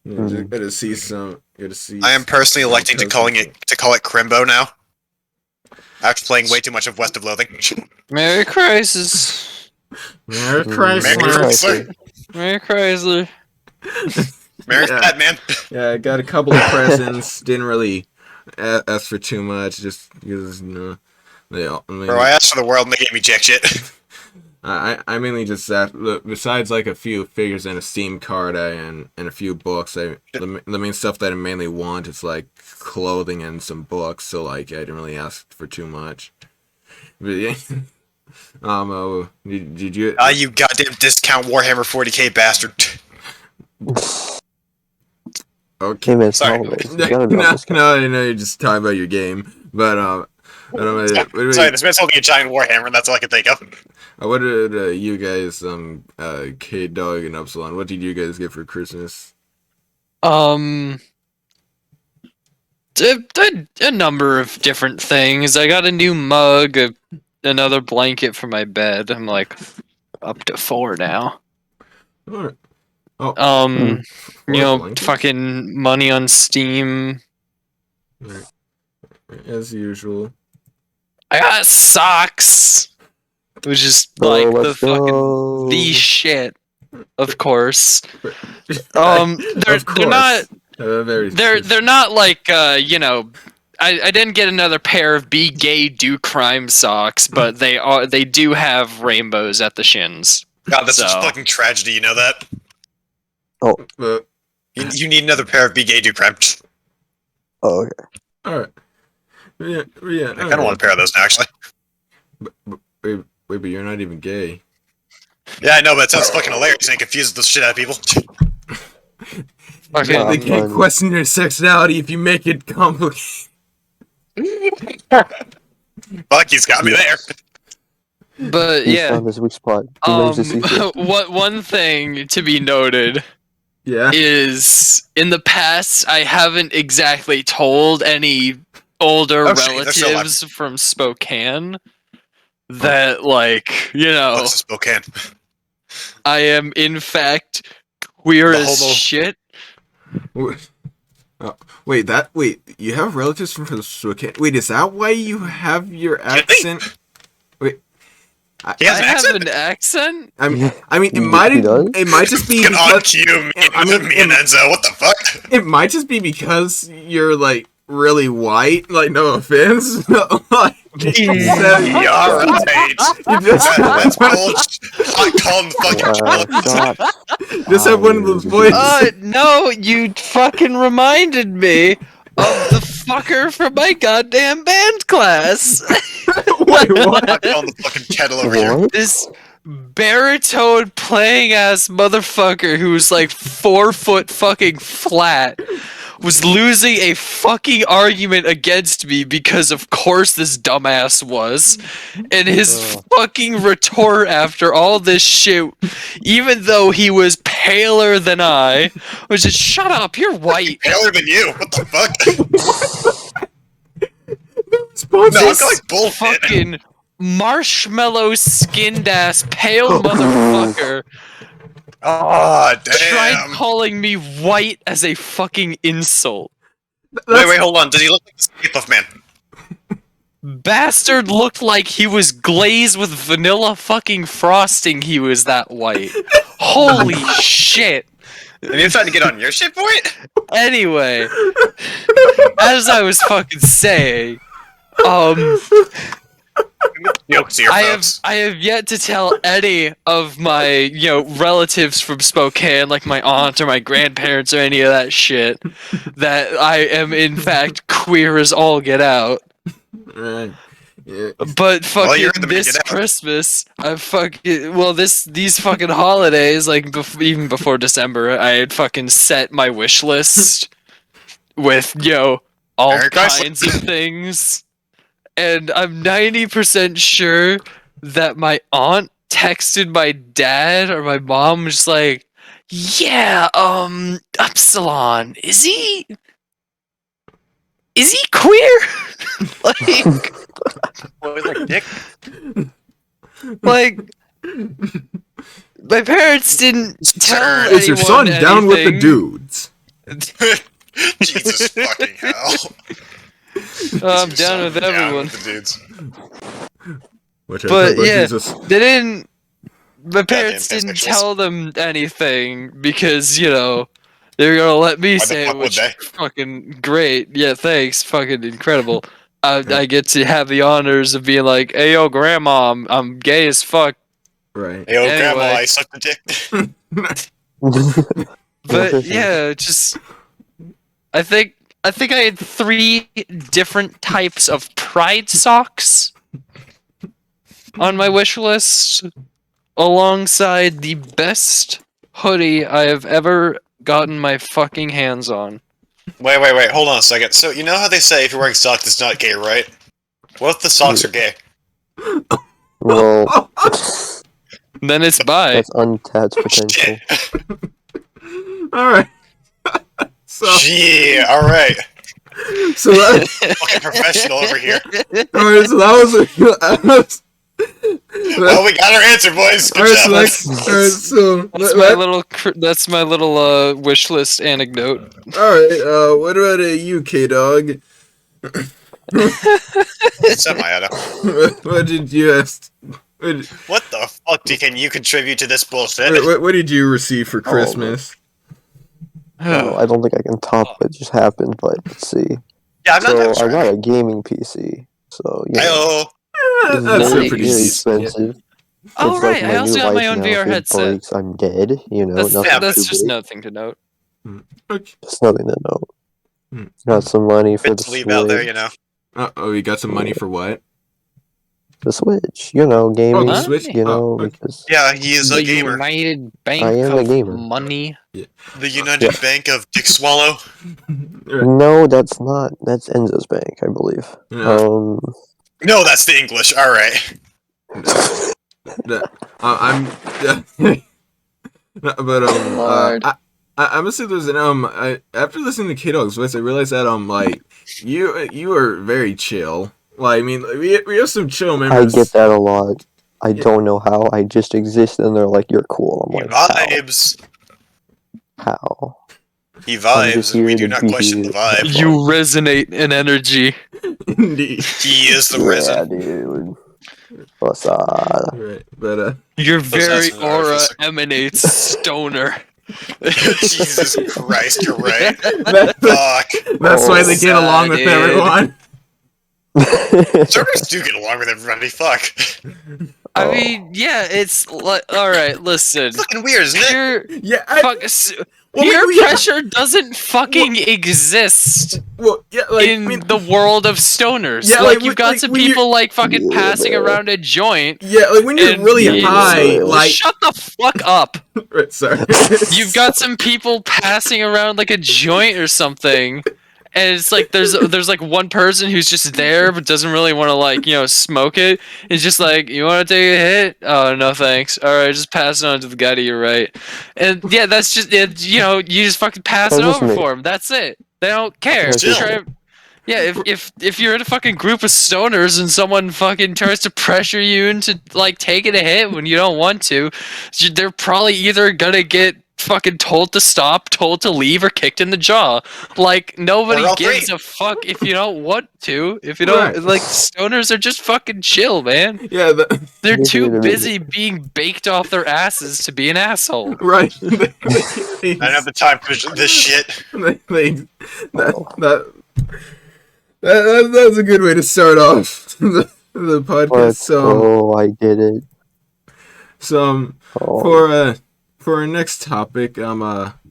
You know, just gotta see some. I am personally electing to call it Crimbo now. After playing way too much of West of Loathing. Merry Crisis. Merry Merry Chrysler. Chrysler. Merry Chrysler. Merry Yeah. Batman. Yeah, I got a couple of presents. Didn't really ask for too much, just because Bro, I asked for the world and they gave me jack shit. I mainly just besides like a few figures and a Steam card and a few books. The main stuff that I mainly want is like clothing and some books. So like I didn't really ask for too much. But yeah. Did you? You goddamn discount Warhammer 40k bastard. Okay. Hey man, it's Sorry. holidays. You gotta drop this guy. No, I know you're just talking about your game, but Sorry, this man's holding a giant Warhammer and that's all I can think of. what did you guys, K-Dog and Upsilon, what did you guys get for Christmas? A number of different things. I got a new mug, another blanket for my bed. I'm like up to 4 now. Alright. Oh, blankets? Fucking money on Steam. Right. As usual. I got socks, which is like the let's fucking go. the shit. Of course. Of They're not. very They're not like I didn't get another pair of Be Gay Do Crime socks, but they do have rainbows at the shins. God, that's such So- a fucking tragedy, you know that? But, You need another pair of Be Gay Do Crime. Oh, okay. alright. Yeah. I kind of want a pair of those now, actually. Wait, but you're not even gay. Yeah, I know, but it sounds fucking hilarious and it confuses the shit out of people. Okay. Yeah. They can't fine. question your sexuality if you make it complicated. Fuck, he's got me there. But He's yeah. found his weak spot. He knows the secret. One thing to be noted is in the past I haven't exactly told any older relatives from Spokane that, like, Spokane. I am in fact queer as shit. Wait, you have relatives from Spokane? Wait, is that why you have your accent? Wait, I have an accent. I mean, it might just be because me and Enzo. What the fuck? It might just be because you're like really white. Like, no offense. Like, alright. That's calm the fucking just have one of those voices. No, you fucking reminded me of the fucker from my goddamn band class. Wait, what? I'm calling the fucking kettle over here. This baritone playing ass motherfucker who's like 4 foot fucking flat was losing a fucking argument against me because of course this dumbass was, and his fucking retort after all this shit, even though he was paler than I, was just, shut up, you're white. Paler than you? What the fuck? This fucking marshmallow skinned ass pale motherfucker tried calling me white as a fucking insult. Wait, hold on. Does he look like the Stay Puft Man? Bastard looked like he was glazed with vanilla fucking frosting. He was that white. Holy shit. And you're trying to get on your shit for it? Anyway, as I was fucking saying, I have yet to tell any of my, relatives from Spokane, like my aunt or my grandparents or any of that shit, that I am in fact queer as all get out. Right. Yeah. But fucking this Christmas, these fucking holidays, like even before December, I had fucking set my wish list with all kinds of things. And I'm 90% sure that my aunt texted my dad or my mom was like, yeah, Upsilon, is he queer? Like, what was that, dick? Like, my parents didn't tell Is your son anyone down with the anything. dudes? Jesus fucking hell. I'm down with everyone. With the dudes. But yeah, Jesus. they didn't. My parents didn't tell them anything because they were gonna let me say it, which fucking great. Yeah, thanks, fucking incredible. I get to have the honors of being like, "Hey, yo, grandma, I'm gay as fuck." Right. Hey, yo, grandma, I sucked a dick. But yeah, just I think I had 3 different types of pride socks on my wish list, alongside the best hoodie I have ever gotten my fucking hands on. Wait, hold on a second. So, you know how they say if you're wearing socks, it's not gay, right? What if the socks are gay? Well, then it's bi. That's untapped potential. Alright. Yeah, alright. So that fucking professional over here. Alright, so that was well, we got our answer, boys. Good job. That's my little wish list anecdote. Alright, what about you, K-Dog? What did you ask? What the fuck can you contribute to this bullshit? What did you receive for Christmas? Oh, I don't think I can top what just happened, but let's see. Yeah, I'm not I got a gaming PC, so that's very, pretty very expensive. Oh It's right, like I also new got my life own now. VR If it headset. breaks, I'm dead. That's just nothing to note. Just nothing to note. Got some money for the leave Switch. out there, you know. Oh, you got some money for what? The Switch, gaming. Oh, the Switch. Because yeah, he is a The gamer. United Bank I am a of gamer. Money. Yeah. The United Bank of Dick Swallow. No, that's not. That's Enzo's bank, I believe. Yeah. No, that's the English. All right. I'm. But I'm gonna say there's an after listening to K-Dog's voice, I realized that like you are very chill. Like I mean, we have some chill members. I get that a lot. I don't know how. I just exist, and they're like, "You're cool." I'm like, vibes. How? He vibes, and we do not question the vibe. You resonate in energy. Indeed. He is the resin. Dude. What's up? Right, but Your very aura emanates stoner. Jesus Christ, you're right. Fuck. That's why they get along with everyone. Stoners do get along with everybody. Fuck. I mean, yeah, it's like, all right. Listen, it's fucking weird, isn't it? Yeah. Peer pressure doesn't fucking exist in the world of stoners. Yeah, like you've got some people like fucking passing around a joint. Yeah, like when you're really high, like shut the fuck up. Right, sorry. You've got some people passing around like a joint or something. And it's like there's like one person who's just there but doesn't really want to like smoke it. It's just like, you want to take a hit? Oh no thanks. All right, just pass it on to the guy to your right. And yeah, that's just it. You just fucking pass it over for him. That's it. They don't care. Yeah, if you're in a fucking group of stoners and someone fucking tries to pressure you into like taking a hit when you don't want to, they're probably either gonna get fucking told to stop, told to leave, or kicked in the jaw. Like nobody gives a fuck if you don't want to. If you don't like, stoners are just fucking chill, man. Yeah, they're too busy being baked off their asses to be an asshole. Right. I don't have the time for this shit. That's a good way to start off the podcast. I did it. So for our next topic, here's one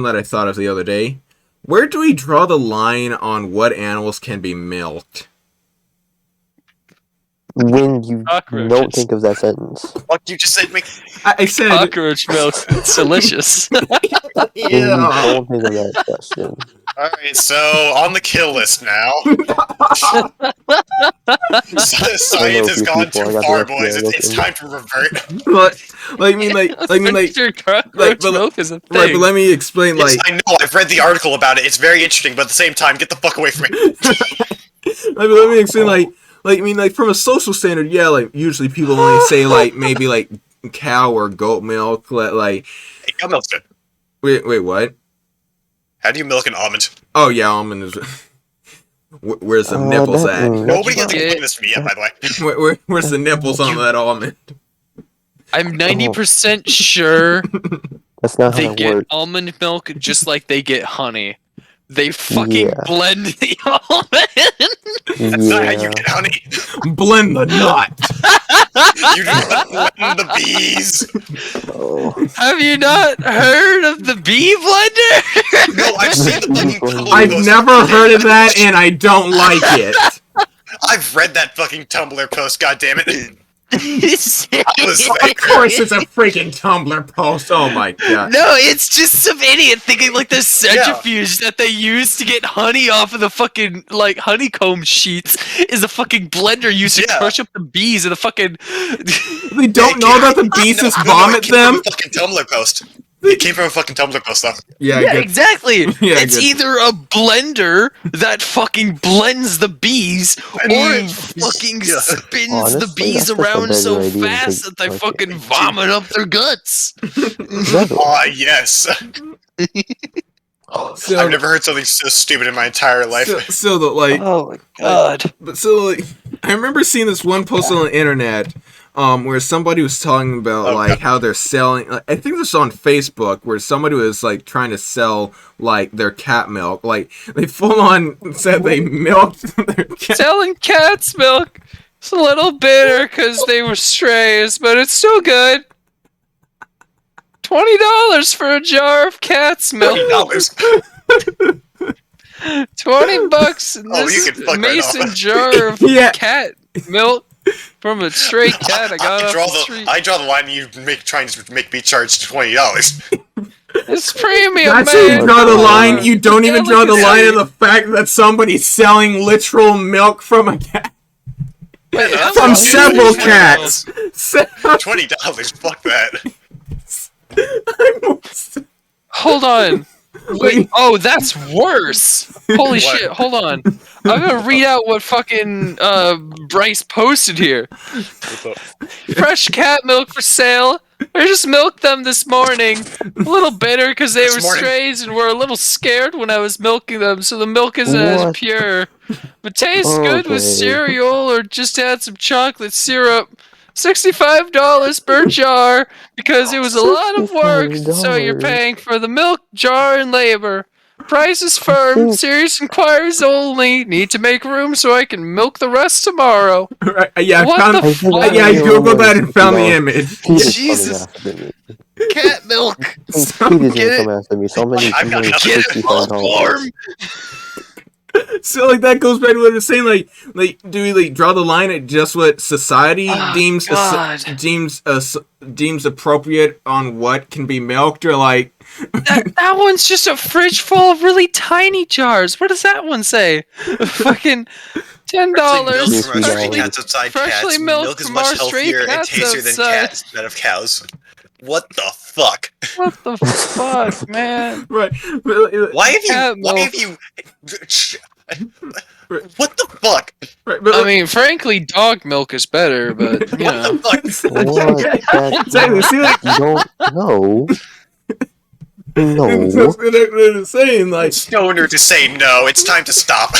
that I thought of the other day. Where do we draw the line on what animals can be milked? When you don't think of that sentence. What you just said? I said cockroach milk. It's delicious. Yeah. Don't think of that question. Alright, so on the kill list now. Science has gone too far, boys. It's time to revert. Milk is a thing. Right, but let me explain. Yes, I know. I've read the article about it. It's very interesting, but at the same time, get the fuck away from me. Let me explain. From a social standard, yeah, like usually people only say like maybe like cow or goat milk, like. Hey, cow milk's good. Wait, what? How do you milk an almond? Oh yeah, almond is. Where's the nipples at? Nobody has explained this to me yet, by the way. Where's the nipples on that almond? I'm 90% sure that's not they how it get works. almond milk just like they get honey. They fucking blend the almond. That's not how you get honey. Blend the nut. You do not blend the bees. Have you not heard of the bee blender? No, I've seen the fucking Tumblr I've post. never heard of that, and I don't like it. I've read that fucking Tumblr post, goddammit. Of course it's a freaking Tumblr post, oh my god. No, it's just some idiot thinking like the centrifuge that they use to get honey off of the fucking, like, honeycomb sheets is a fucking blender used to crush up the bees and the fucking... They don't know that the bees just vomit them? It came from a fucking Tumblr post. It came from a fucking Tumblr post, though. Yeah, exactly. It's either a blender that fucking blends the bees, or it fucking spins the bees around so fast that they fucking vomit up their guts. Yes. I've never heard something so stupid in my entire life. Oh my god. But I remember seeing this one post on the internet. Where somebody was talking about how they're selling. I think this was on Facebook, where somebody was like trying to sell like their cat milk. Like they full on said they milked their cat. Selling cat's milk. It's a little bitter because they were strays, but it's still good. $20 for a jar of cat's milk. $20. $20 in this mason jar of cat milk. From a stray cat I got off the street. I draw the line. You trying to make me charge $20. It's premium, That's man. how you draw the line. You don't even draw the line of the fact that somebody's selling literal milk from a cat. Wait, from several cats. $20. Fuck that. Hold on. Wait. Oh, that's worse. Holy shit. Hold on. I'm gonna read out what fucking Bryce posted here. What's up? Fresh cat milk for sale. I just milked them this morning. A little bitter because they were strays and were a little scared when I was milking them, so the milk isn't as pure. But tastes good with cereal or just add some chocolate syrup. $65 per jar because it was a lot of work, so you're paying for the milk, jar, and labor. Price is firm. Serious inquiries only. Need to make room so I can milk the rest tomorrow. Right, yeah, what the fuck? Yeah, I googled that and found the image. Jesus. Cat milk. Pete is come after me. So many. I've got $65. So like that goes back to what I was saying. Like, do we like draw the line at just what society deems appropriate on what can be milked, or like that one's just a fridge full of really tiny jars. What does that one say? Fucking $10. Freshly milk milk is from much our stray healthier and cats tastier than outside. cats instead of cows. What the fuck? What the fuck, man? Right. Why have you? What the fuck? Right, but I mean, frankly, dog milk is better, but you know. What? Exactly. See, like, you don't know. No. That's what they're saying, like Stoner to say no. It's time to stop.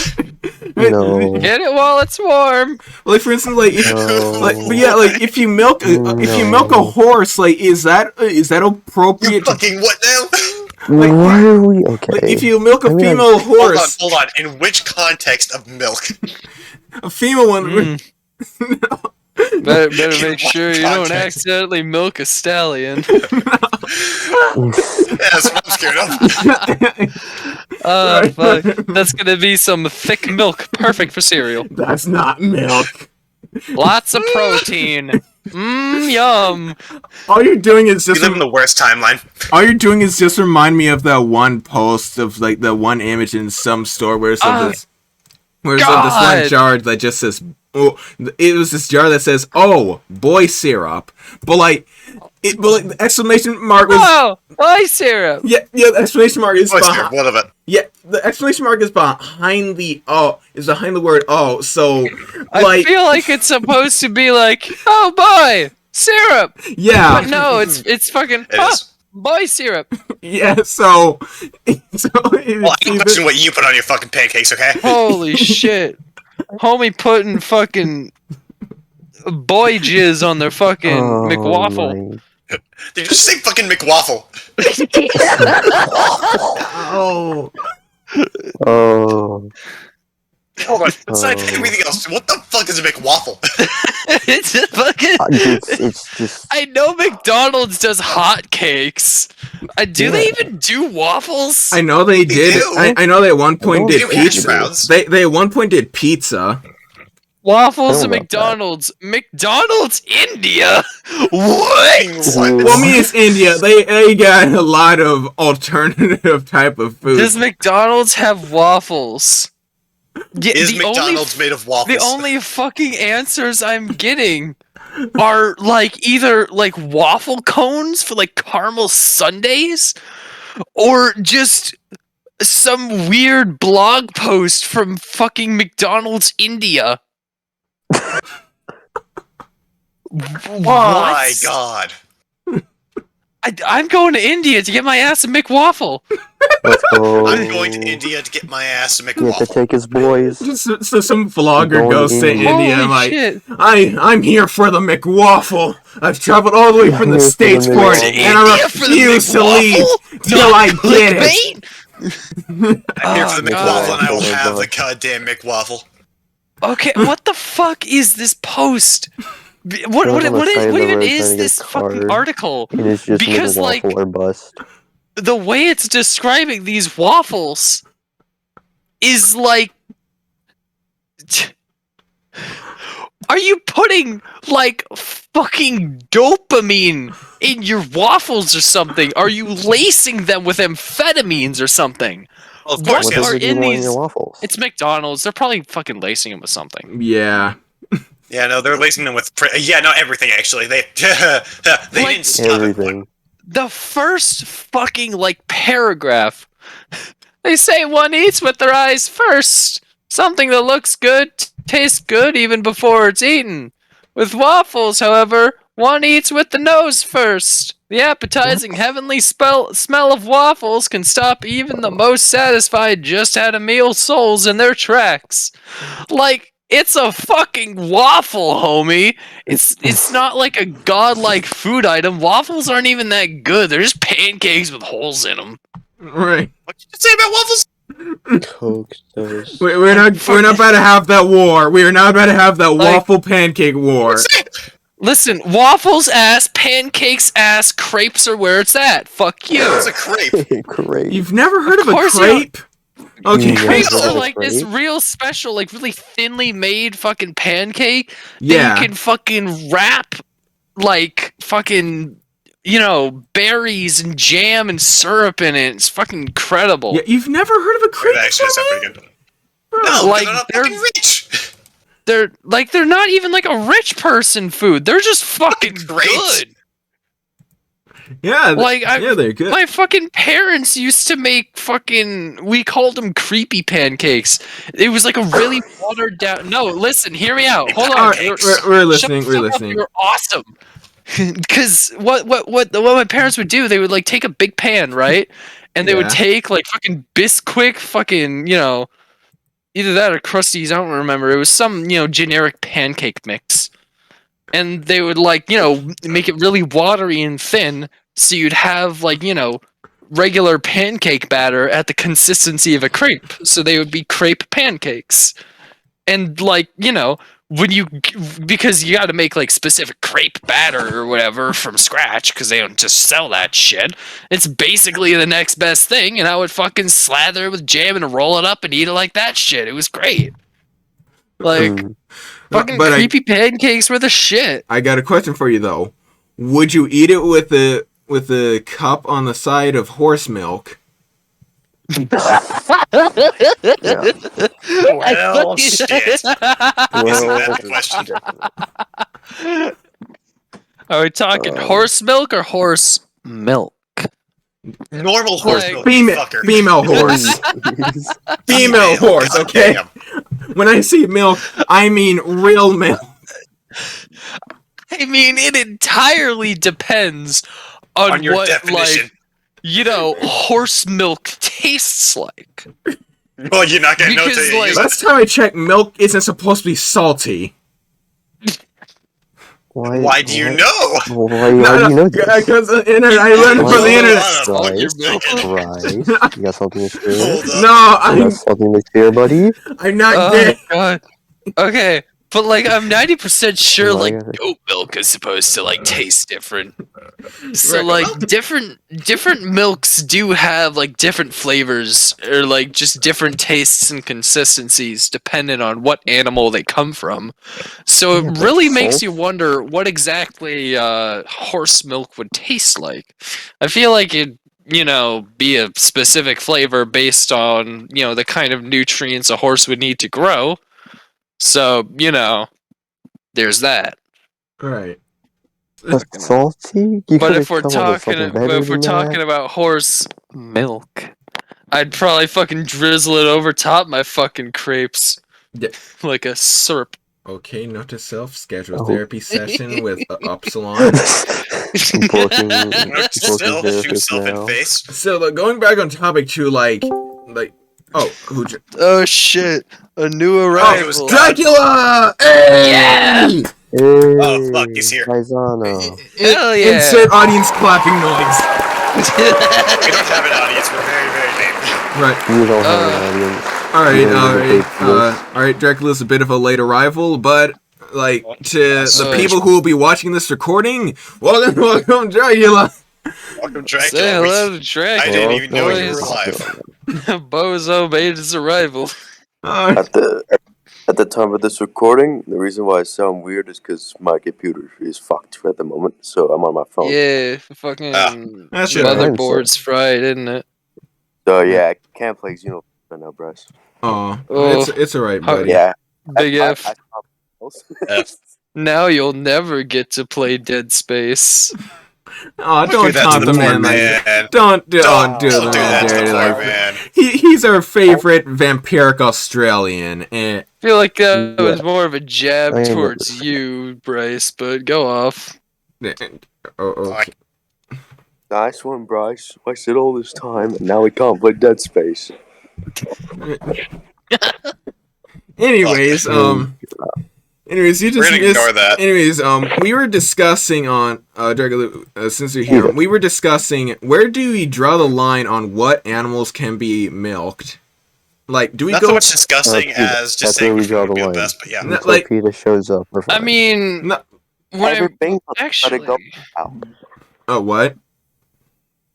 No. Get it while it's warm. Like for instance, like if, No. but yeah, like if you milk a horse, like is that appropriate? You fucking what now? Why are we okay? Like, if you milk a female horse, Hold on. In which context of milk? a female one. Better make sure you don't context? accidentally milk a stallion. That's what I'm scared of. Oh, fuck. That's gonna be some thick milk, perfect for cereal. That's not milk. Lots of protein. Yum. All you're doing is You just live in the worst timeline. all you're doing is just remind me of that one post of like the one image in some store where it's this one jar that just says, oh, it was this jar that says, "Oh, boy syrup," but like the exclamation mark was. Oh, boy syrup. Yeah, the exclamation mark is behind. What of it? Yeah, the exclamation mark is behind the behind the word "oh." So, I like, feel like it's supposed to be like, oh boy, syrup. yeah, But no, it's fucking boy syrup. yeah. So Well, I don't question what you put on your fucking pancakes, okay? Holy shit. Homie putting fucking boy jizz on their fucking McWaffle. Did you just say fucking McWaffle? Oh. Hold on. Besides everything else, what the fuck is a McWaffle? It's just fucking. It's just. I know McDonald's does hotcakes. Do they even do waffles? I know they did. do. I know they at one point They did do hash pizza. browns. They at one point did pizza. Waffles I at don't know about McDonald's. McDonald's India? What? Well, I mean, it's India. They got a lot of alternative type of food. Does McDonald's have waffles? Yeah, Is McDonald's made of waffles? The only fucking answers I'm getting are like either like waffle cones for like caramel sundaes, or just some weird blog post from fucking McDonald's India. Oh my god. I'm going to India to get my ass a McWaffle. Let's go. I'm going to India to get my ass a He had to McWaffle. take his boys. Just so some vlogger Going goes to in. India and Holy like, shit. I'm here for the McWaffle. I've traveled all the way from the Here for the States for it, McWaffle. and I India for the refuse to leave McWaffle? till I Not get it. clickbait? I'm here for the Oh, McWaffle, God. and I will Oh, have God. the goddamn McWaffle. Okay, what the fuck is this post? What They're on the side of the even road is trying to get this fucking card. article? It is just Because, like, McWaffle or bust. the way it's describing these waffles is like. Are you putting like fucking dopamine in your waffles or something? Are you lacing them with amphetamines or something? Well, of What course, What yes. does are it do in on these- your waffles? It's McDonald's. They're probably fucking lacing them with something. Yeah. Yeah, no, they're lacing them with... yeah, no, everything, actually. They Like- didn't stop at one. Everything. the first fucking like paragraph, they say one eats with their eyes first. Something that looks good tastes good even before it's eaten. With waffles, however, one eats with the nose first. The appetizing heavenly smell of waffles can stop even the most satisfied just had a meal souls in their tracks. Like, it's a fucking waffle, homie. It's not like a godlike food item. Waffles aren't even that good. They're just pancakes with holes in them. Right. What did you say about waffles? Coke toast. We're not about to have that war. We are not about to have that waffle pancake war. Listen, waffles ass, pancakes ass, crepes are where it's at. Fuck you. It's a crepe. Crepe. You've never heard of a course crepe? Okay, crepes are a like this crepe? real special, like really thinly made fucking pancake Yeah. that you can fucking wrap like fucking, you know, berries and jam and syrup in it. It's fucking incredible. Yeah, you've never heard of a crepe? That actually sounds pretty good. No, Like, they're not they're- fucking rich. They're not even like a rich person food. They're just fucking Great. good. Yeah, Like, yeah, they're good. My fucking parents used to make fucking, we called them creepy pancakes. It was like a really watered down. No, listen, hear me out. Hold on. Alright, we're listening. Shut We're the fuck up, listening. You're awesome. Because what my parents would do, they would like take a big pan, right? And they would Yeah. take like fucking Bisquick, fucking, you know, either that or Krusty's, I don't remember. It was some, you know, generic pancake mix. And they would like, you know, make it really watery and thin, so you'd have like, you know, regular pancake batter at the consistency of a crepe. So they would be crepe pancakes. And like, you know, because you got to make like specific crepe batter or whatever from scratch, because they don't just sell that shit. It's basically the next best thing, and I would fucking slather it with jam and roll it up and eat it like that shit. It was great. Like, fucking But creepy pancakes were the shit. I got a question for you though. Would you eat it with a cup on the side of horse milk? Well, shit. Well, Question. Are we talking horse milk or horse milk? Normal horse Like- milk, Female, fucker. female horse. Female horse, okay? Damn. When I say milk, I mean real milk. I mean, it entirely depends on your what, definition. like, you know, horse milk tastes like. Well, you're not gonna know Because, till you like- use it. Last time I checked, milk isn't supposed to be salty. Why do you know? Why do you know this? Because I learned it from the internet. Rice. You got something to share? Hold up. No, You got something to share, buddy? I'm not Oh gay. god. Okay, but like I'm 90% sure like Right. goat milk is supposed to like taste different. So like different milks do have like different flavors or like just different tastes and consistencies depending on what animal they come from. So it Yeah, but really makes salt? you wonder what exactly horse milk would taste like. I feel like it'd, you know, be a specific flavor based on, you know, the kind of nutrients a horse would need to grow. So, you know, there's that. Right. But salty? You But could've if we're come up with talking, something better than talking that. about horse milk, I'd probably fucking drizzle it over top my fucking crepes, Yeah. like a syrup. Okay, note to self, schedule Oh. therapy session with Upsilon. Booking Still, shoot therapist yourself in now. face. So, going back on topic to who? Oh shit! A new it arrival. was Dracula! Hey! Yeah! Hey, Oh, fuck, he's here. Paisano. Hell yeah! Insert audience clapping noise. We don't have an audience. We're very, very lame. Right. You don't have an audience. Alright, Dracula's a bit of a late arrival, but, like, to the people who will be watching this recording, welcome, Dracula! Welcome, Say Dracula. hello to I Dracula. didn't even know you were boys. alive. Bozo made his arrival. At the time of this recording, the reason why I sound weird is because my computer is fucked at the moment, so I'm on my phone. Yeah, fucking that shit motherboard's fried, isn't it? So yeah, I can't play Xenoblade right now, Bryce. Oh, Oh. it's alright, buddy. Yeah. Big I- F. F. Now you'll never get to play Dead Space. Oh, don't taunt the man like don't do the man dirty like he's our favorite vampiric Australian. I feel like that was more of a jab towards you, Bryce, but go off. Okay. Nice one, Bryce. Wasted all this time, and now we can't play Dead Space. Anyways, Anyways, you just ignore that. Anyways, we were discussing on since you're here, we were discussing where do we draw the line on what animals can be milked? Like, do we Not go so much discussing as just saying we draw the line. best, but yeah. Like Peter shows up. I mean, Everything actually, but a go cow. Oh, what?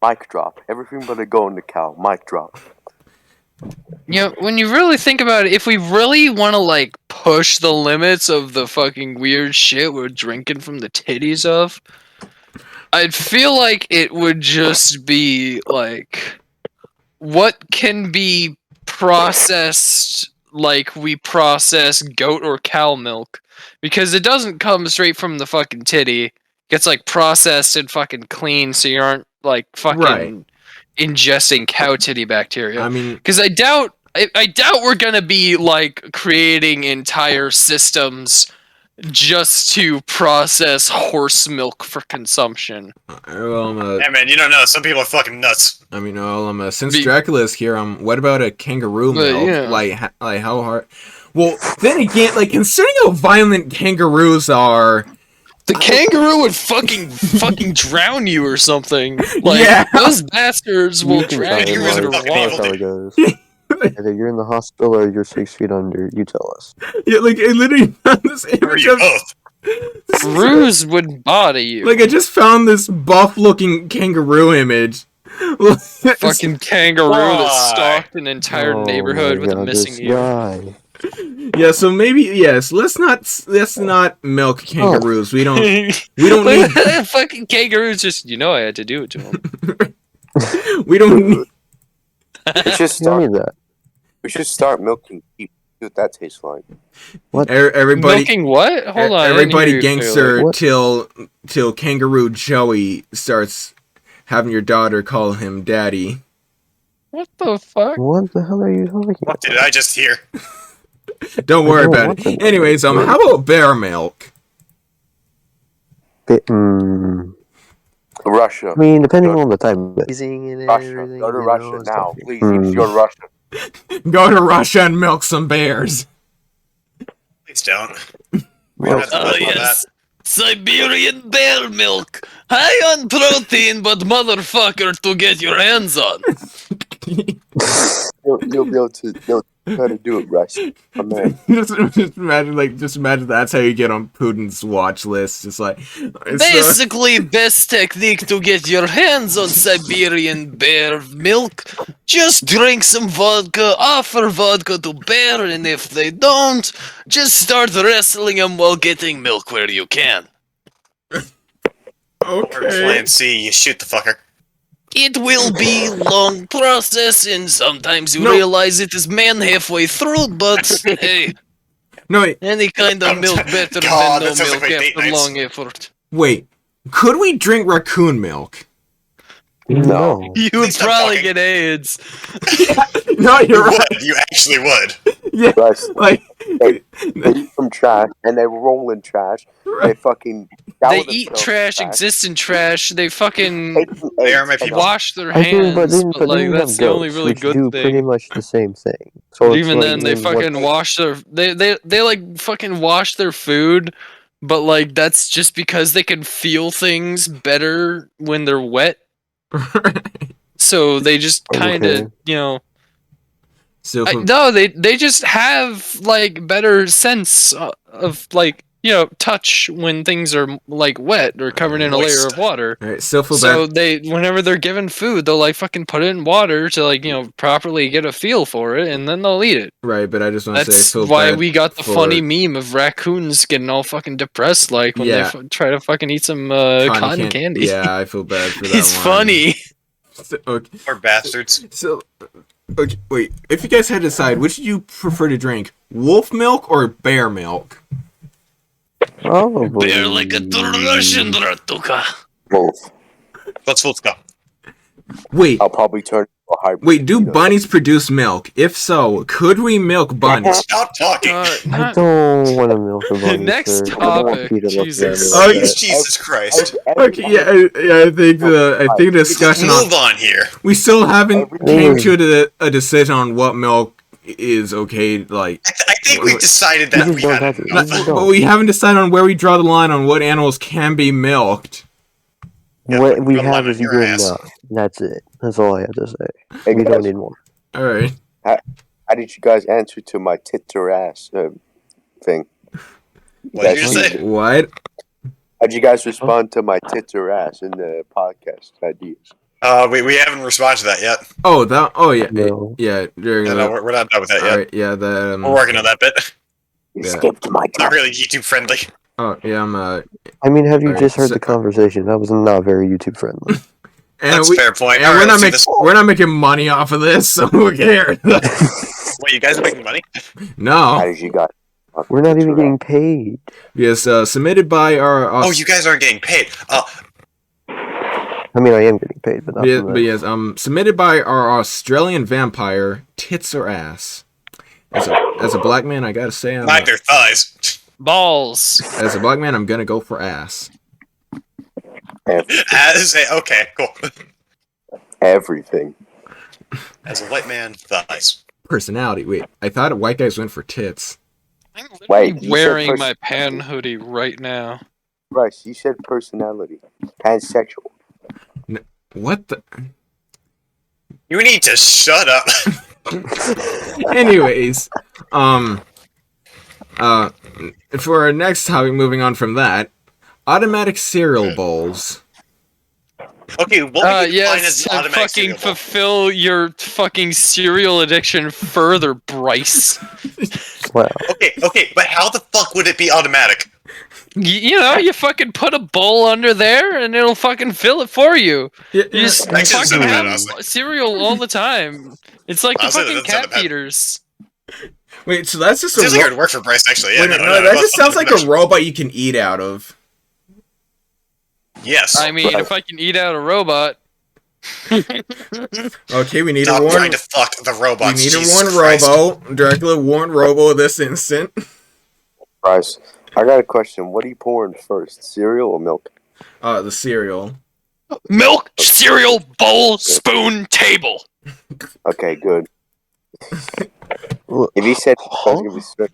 Mic drop. Everything but a go in the cow. Mic drop. You know, when you really think about it, if we really want to, like, push the limits of the fucking weird shit we're drinking from the titties of, I'd feel like it would just be, like, what can be processed like we process goat or cow milk? Because it doesn't come straight from the fucking titty. It gets, like, processed and fucking clean so you aren't, like, fucking... ingesting cow titty bacteria. I mean, because I doubt we're gonna be like creating entire systems just to process horse milk for consumption. Yeah, man, you don't know. Some people are fucking nuts. I mean, since Dracula's here, what about a kangaroo milk? Yeah. Like how hard? Well, then again, like considering how violent kangaroos are. The kangaroo would fucking drown you or something. Like, those bastards will drown you underwater. Either you're in the hospital or you're 6 feet under. You tell us. Yeah, like I literally found this image of Kangaroos would body you. Like I just found this buff-looking kangaroo image. Fucking kangaroo that stalked an entire neighborhood with a missing ear. Yeah, so maybe let's not milk kangaroos. We don't need fucking kangaroos. Just I had to do it to them. We don't need. We should start that. We should start milking sheep. See what that tastes like. What? Everybody milking what? Hold on. Everybody gangster till Kangaroo Joey starts having your daughter call him daddy. What the fuck? What the hell are you talking about? What did I just hear? Don't worry about it. Anyways, how about bear milk? Russia. I mean, depending on the type. Russia. Go to Russia now. Please, go to Russia. Go to Russia and milk some bears. Please don't. Yes. Siberian bear milk. High on protein, but motherfucker to get your hands on. You'll be able to try to do it, Russ. My man. just imagine that's how you get on Putin's watch list. Just like basically, best technique to get your hands on Siberian bear milk. Just drink some vodka, offer vodka to bear, and if they don't, just start wrestling them while getting milk where you can. Okay. Plan C, you shoot the fucker. It will be long process, and sometimes you realize it is man halfway through, but hey. Any kind of milk better than no milk after long effort. Wait, could we drink raccoon milk? No. You would probably get AIDS. No, you're right. You actually would. Yeah, like they eat some trash and they roll in trash. Right. They fucking eat trash, exist in trash. They fucking they are my people. Wash their hands. But like that's the only really good thing. Pretty much the same thing. So even then, they fucking wash their they like fucking wash their food. But like that's just because they can feel things better when they're wet. So they just kind of no, they just have like better sense of like touch when things are like wet or covered in a layer of water. Right, so they whenever they're given food, they'll like fucking put it in water to like properly get a feel for it, and then they'll eat it. Right, but I just want to say that's why we got the funny meme of raccoons getting all fucking depressed like when they try to fucking eat some cotton candy. Yeah, I feel bad for that. It's funny. So, okay. Poor bastards. So, okay, wait. If you guys had to decide, which do you prefer to drink? Wolf milk or bear milk? Probably. Bear like a Russian Ratuka. Wolf. Let's go. Wait, I'll probably turn into a hybrid. wait. Do bunnies produce milk? If so, could we milk bunnies? Stop talking. I don't want to milk a bunny. Next sir. I don't want topic, Peter looking at me Jesus. like Oh, that. Jesus Christ. Okay, I think the discussion on Move on here. we still haven't came to a decision on what milk is okay. Like, I think we've decided that we had enough. but we haven't decided on where we draw the line on what animals can be milked. What we Draw the line have on is your good ass. enough. That's it. That's all I have to say. Hey, We guys, don't need more. All right. how did you guys answer to my tits or ass thing? What did you say? What? How'd you guys respond to my tits or ass in the podcast ideas? We haven't responded to that yet. Oh, that. Oh, yeah. No. Yeah. During No, we're not done with that all yet. right. Yeah. The. We're working on that bit. Yeah. Skipped my Not really YouTube friendly. Oh, yeah. I mean, have you Alright, just heard so- the conversation? That was not very YouTube friendly. And That's a fair point. And All right, we're not let's do making this. we're not making money off of this, so who cares? Wait, you guys are making money? How No. did you guys? We're not even getting paid. Yes. Submitted by our. Oh, you guys aren't getting paid. I mean, I am getting paid, but not Yeah, from but that. yes, submitted by our Australian vampire, tits or ass. As a black man, I gotta say, Neither thighs. Balls. as a black man, I'm gonna go for ass. Okay, cool. Everything. As a white man, thighs. Personality. Wait, I thought white guys went for tits. I'm Wait, literally you said wearing my pan hoodie right now. Bryce, you said personality. Pansexual. What the? You need to shut up. Anyways, for our next topic, moving on from that, automatic cereal bowls. Okay, what would you define as Yes, an to automatic fucking cereal bowl? fulfill your fucking cereal addiction further, Bryce. Wow. Okay, but how the fuck would it be automatic? You know, you fucking put a bowl under there and it'll fucking fill it for you. Yeah, You just That shouldn't fucking sound bad, have honestly. cereal all the time. It's like the Honestly, that fucking doesn't sound cat bad. feeders. Wait, so that's just Seems a like it would work for Bryce, actually. Yeah, wait, no, that just sounds like a robot you can eat out of. Yes. I mean, if I can eat out a robot. Okay, we need Stop a warn. trying to fuck the We robots. need Jesus a warn Christ. Robo. Dracula warn Robo this instant. Bryce, I got a question. What are you pouring first, cereal or milk? The cereal. Milk, cereal, bowl, spoon, table. Okay, good. Look, If he said I was gonna be sick,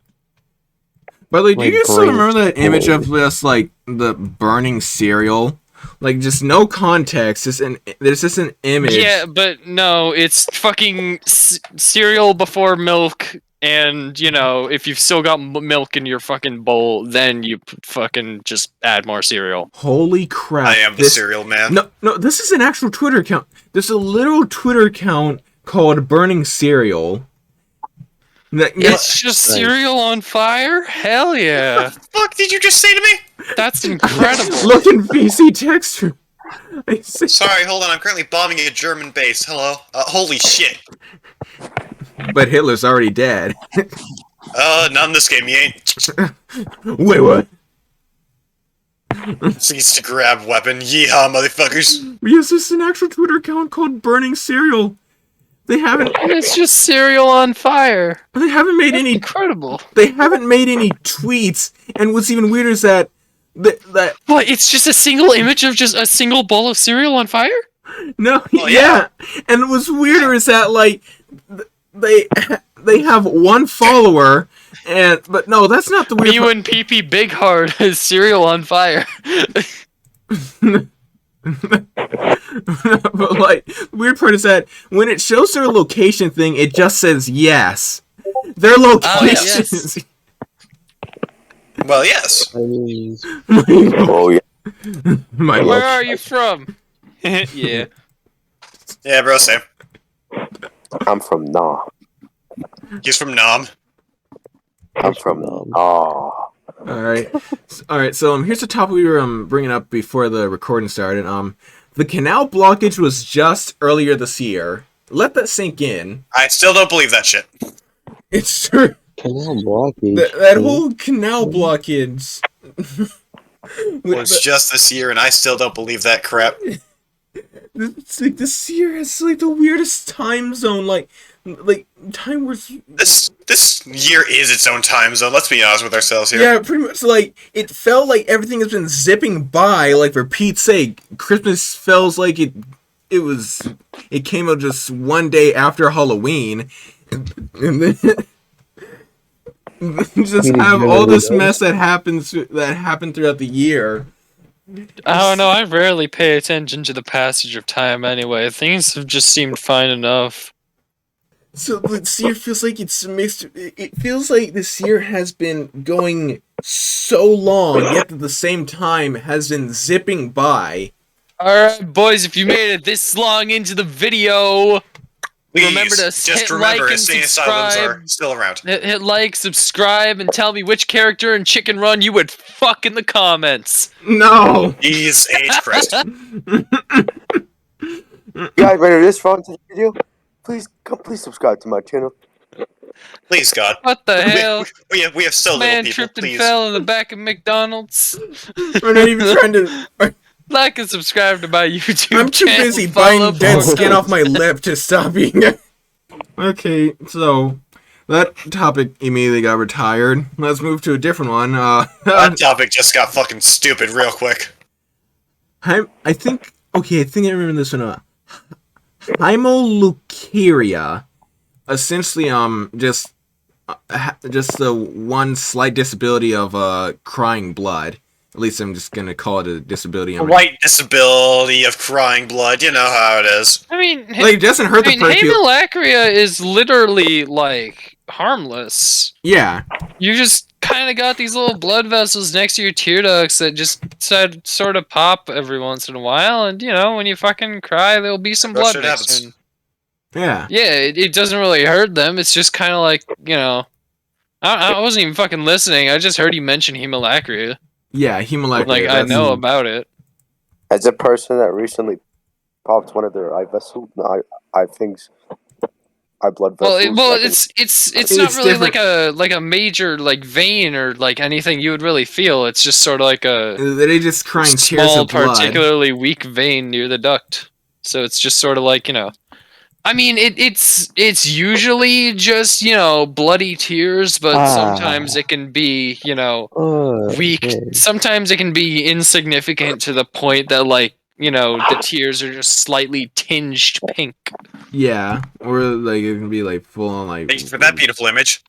By the way, do you My guys still brain remember is that image full. of just like the burning cereal? Like just no context. There's just an image. Yeah, but no, it's fucking cereal before milk, and you know, if you've still got milk in your fucking bowl, then you fucking just add more cereal. Holy crap! I am the cereal man. No, this is an actual Twitter account. There's a literal Twitter account called Burning Cereal. It's just cereal on fire? Hell yeah! What the fuck did you just say to me? That's incredible. Look in VC text. Sorry, hold on. I'm currently bombing a German base. Hello. Holy shit. But Hitler's already dead. Not in this game. He ain't. Wait, what? Needs to grab weapon. Yeehaw, motherfuckers. Yes, this is an actual Twitter account called Burning Cereal. They haven't. It's just cereal on fire. They haven't made That's any. incredible. They haven't made any tweets. And what's even weirder is that What? It's just a single image of just a single bowl of cereal on fire? no, Well, yeah. And what's weirder is that like they have one follower, but no, that's not the weird. You and PP Big Heart is cereal on fire. But like, the weird part is that when it shows their location thing, it just says yes. Their location. yes. Well, yes. oh yeah, My Where are you from? Yeah. Yeah, bro, same. I'm from Nam. He's from Nam. I'm from Nam. All right. So here's a topic we were bringing up before the recording started. The canal blockage was just earlier this year. Let that sink in. I still don't believe that shit. It's true. Canal blockage. That whole canal blockage Was just this year, and I still don't believe that crap. It's like this year has like the weirdest time zone. Like time was. This year is its own time zone. Let's be honest with ourselves here. Yeah, pretty much. Like it felt like everything has been zipping by. Like for Pete's sake, Christmas feels like it came out just one day after Halloween, and then just have all this mess that happened throughout the year. I don't know. I rarely pay attention to the passage of time anyway. Things have just seemed fine enough. So this year feels like it's mixed. It feels like this year has been going so long, yet at the same time has been zipping by. Alright, boys, if you made it this long into the video, Please, remember to just hit remember, like and Insane Asylums subscribe. are still around. Hit like, subscribe, and tell me which character in Chicken Run you would fuck in the comments. No! He's age Christ. You guys ready this far into the video? Please subscribe to my channel. Please, God. What the hell? We have so little Man people, tripped and please. fell in the back of McDonald's. We're not even trying to. Like and subscribe to my YouTube I'm too channel. busy Follow biting dead for- skin off my lip to stop eating it. Okay, so that topic immediately got retired. Let's move to a different one. That topic just got fucking stupid real quick. I think I remember this one. Hymoleucaria, essentially, just the one slight disability of crying blood. At least I'm just gonna call it a disability. A white disability of crying blood. You know how it is. I mean, like, it doesn't hurt the perfume. Hymolacria is literally like harmless. Yeah. You just kind of got these little blood vessels next to your tear ducts that just sort of pop every once in a while, and you know when you fucking cry, there'll be some blood shit mixed in. Yeah. Yeah, it doesn't really hurt them. It's just kind of like, you know, I wasn't even fucking listening. I just heard you mention hemolacria. Yeah, hemolacria. Like, I know about it. As a person that recently popped one of their eye vessels, eye things, eye blood vessels. Well, it's not really like a major like vein or like anything you would really feel. It's just sort of like a they just crying tears small, of blood. particularly weak vein near the duct. So it's just sort of like, you know. I mean, it's usually just, you know, bloody tears, but sometimes it can be, you know, weak. Okay. Sometimes it can be insignificant to the point that, like, you know, the tears are just slightly tinged pink. Yeah, or like it can be like full on like. Thank you for that beautiful image.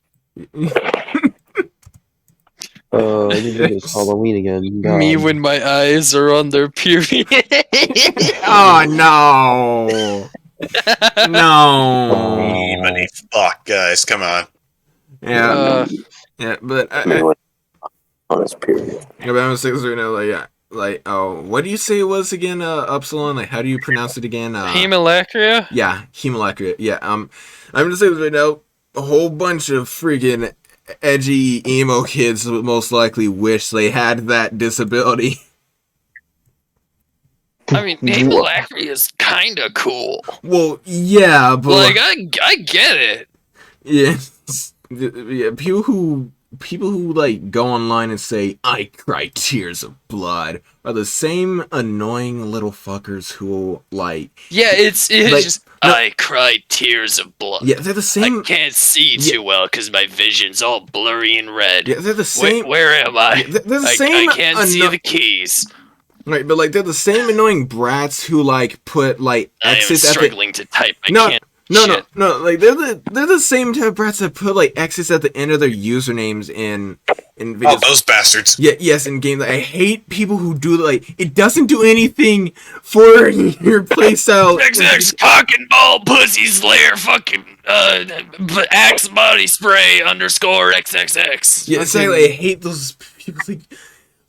Oh, it's Halloween again. God. Me when my eyes are on their period. Oh no! No. Money. Fuck, guys, come on. Yeah, yeah, but on his period. Yeah, but I'm saying right now, like, yeah, like, oh, what do you say it was again, Upsilon? Like, how do you pronounce it again? Hemolacria? Yeah, hemolacria. Yeah, I'm gonna say this right now. A whole bunch of freaking edgy emo kids would most likely wish they had that disability. I mean, hemolacria is kind of cool. Well, yeah, but like, I get it. Yeah, yeah. People who like go online and say I cry tears of blood are the same annoying little fuckers who like. Yeah, it's like, just no, I cry tears of blood. Yeah, they're the same. I can't see too well because my vision's all blurry and red. Yeah, they're the same. Where am I? Yeah, they're the same. I can't see the keys. Right, but like they're the same annoying brats who like put like X's I am struggling to type. I can't. No, like they're the same type of brats that put like X's at the end of their usernames in videos. Oh, those bastards. Yeah, yes, in games. I hate people who do like it doesn't do anything for your playstyle. XX cock and ball pussy slayer fucking axe body spray _ XXX. Yeah, exactly. I hate those people.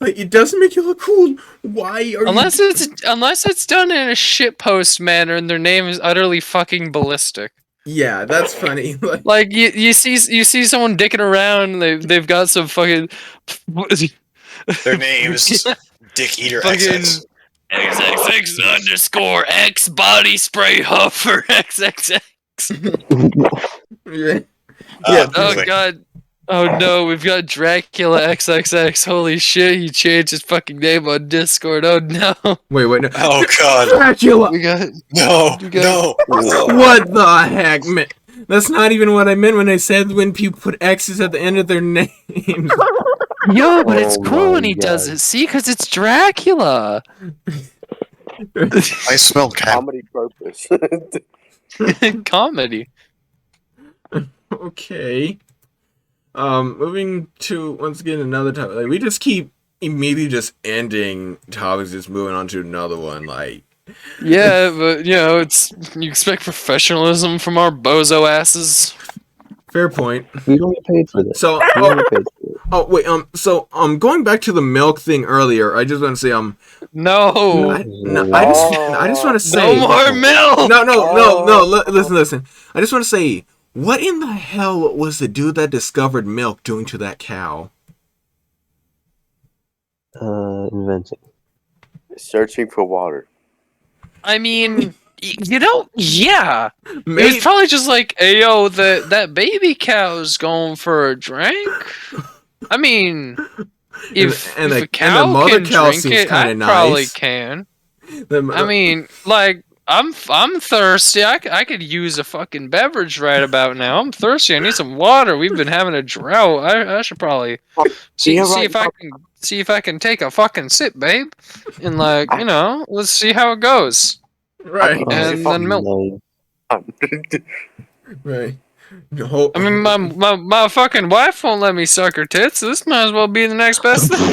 Like it doesn't make you look cool. Why are unless it's done in a shitpost manner and their name is utterly fucking ballistic. Yeah, that's funny. Like you see someone dicking around. They've got some fucking. Their name's Dick Eater fucking XX. _ X body spray huffer XXX. Yeah. Oh god. Oh no, we've got Dracula XXX. Holy shit, he changed his fucking name on Discord. Oh no. Wait, no. Oh god. Dracula! We got No. What the heck, man? That's not even what I meant when I said when people put X's at the end of their names. Yo, but it's Oh cool when my he does God. it. See, because it's Dracula. I smell cat. Comedy purpose. Comedy. Okay. Moving to, once again, another topic. Like, we just keep immediately just ending topics, just moving on to another one. Like, Yeah, but, it's you expect professionalism from our bozo asses. fair point. We don't get paid for this. So, We don't get paid for it. going back to the milk thing earlier, I just want to say, No. I just want to say, No more milk. no, listen. I just want to say, what in the hell was the dude that discovered milk doing to that cow? Inventing. Searching for water. I mean, yeah. It Maybe- was probably just like, hey, yo, that baby cow's going for a drink. I mean, if And a the cow mother can cow drink seems it, I kinda probably nice. can. the- I mean, like, I'm thirsty. I could use a fucking beverage right about now. I'm thirsty. I need some water. We've been having a drought. I should probably see if I can take a fucking sip, babe. And like, let's see how it goes. right, And then milk. right. I mean, my fucking wife won't let me suck her tits. So this might as well be the next best thing.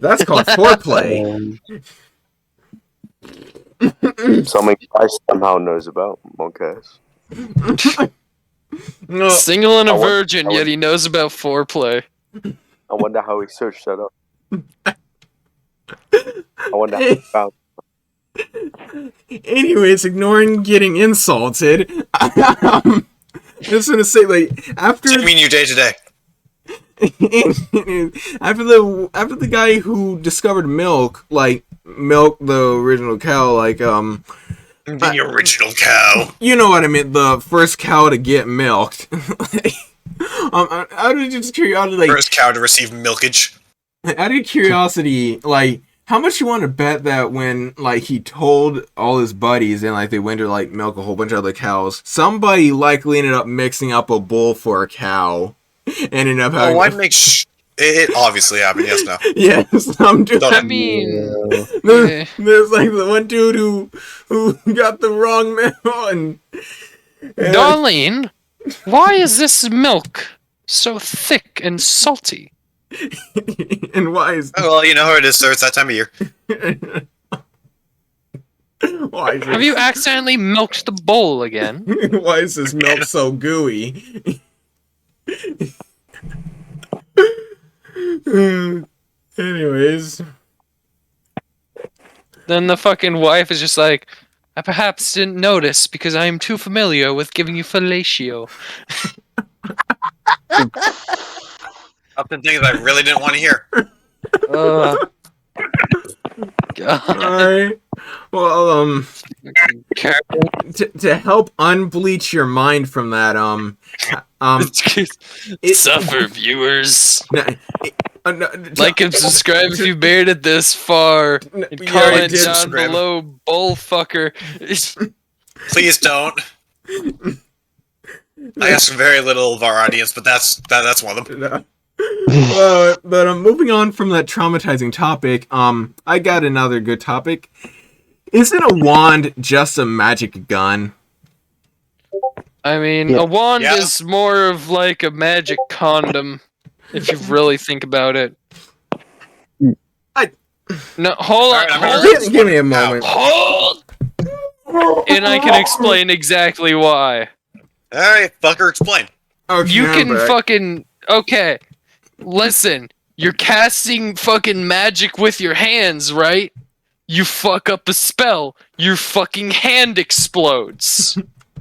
That's called foreplay. Something I somehow knows about. Okay. No, Single and a I want- virgin, I want- yet he knows about foreplay. I wonder how he searched that up. I wonder how he found. anyways, ignoring getting insulted, I just want to say, like, after I mean you day to day. after the guy who discovered milk, like milk the original cow, like The original cow. you know what I mean, the first cow to get milked. Out of just curiosity, like, First cow to receive milkage. out of curiosity, like, how much you want to bet that when, like, he told all his buddies and, like, they went to, like, milk a whole bunch of other cows, somebody likely ended up mixing up a bull for a cow. Ended up having. Oh, I'd make it obviously happened, yes, no. Yeah, some dude. Don't- I mean, There's like the one dude who got the wrong memo and Darlene, why is this milk so thick and salty? and why is Oh, well, you know how it is, sir. It's that time of year. why is Have you accidentally milked the bowl again? why is this milk so gooey? Anyways, Then the fucking wife is just like, I perhaps didn't notice because I am too familiar with giving you fellatio. Up to things I really didn't want to hear. God. alright. Well, to help unbleach your mind from that, Suffer, viewers. No, Like and subscribe if you've made it this far. And I comment did down subscribe. below, bullfucker. Please don't. I ask very little of our audience, but that's one of them. No. But moving on from that traumatizing topic, I got another good topic. Isn't a wand just a magic gun? I mean, Yeah. a wand Yeah. is more of like a magic condom, if you really think about it. No, hold on, Alright, I'm gonna hold, read this Give me a one moment. hold, and I can explain exactly why. Alright, fucker, explain. Okay, You I'm can back. fucking okay. Listen, you're casting fucking magic with your hands, right? You fuck up a spell, your fucking hand explodes.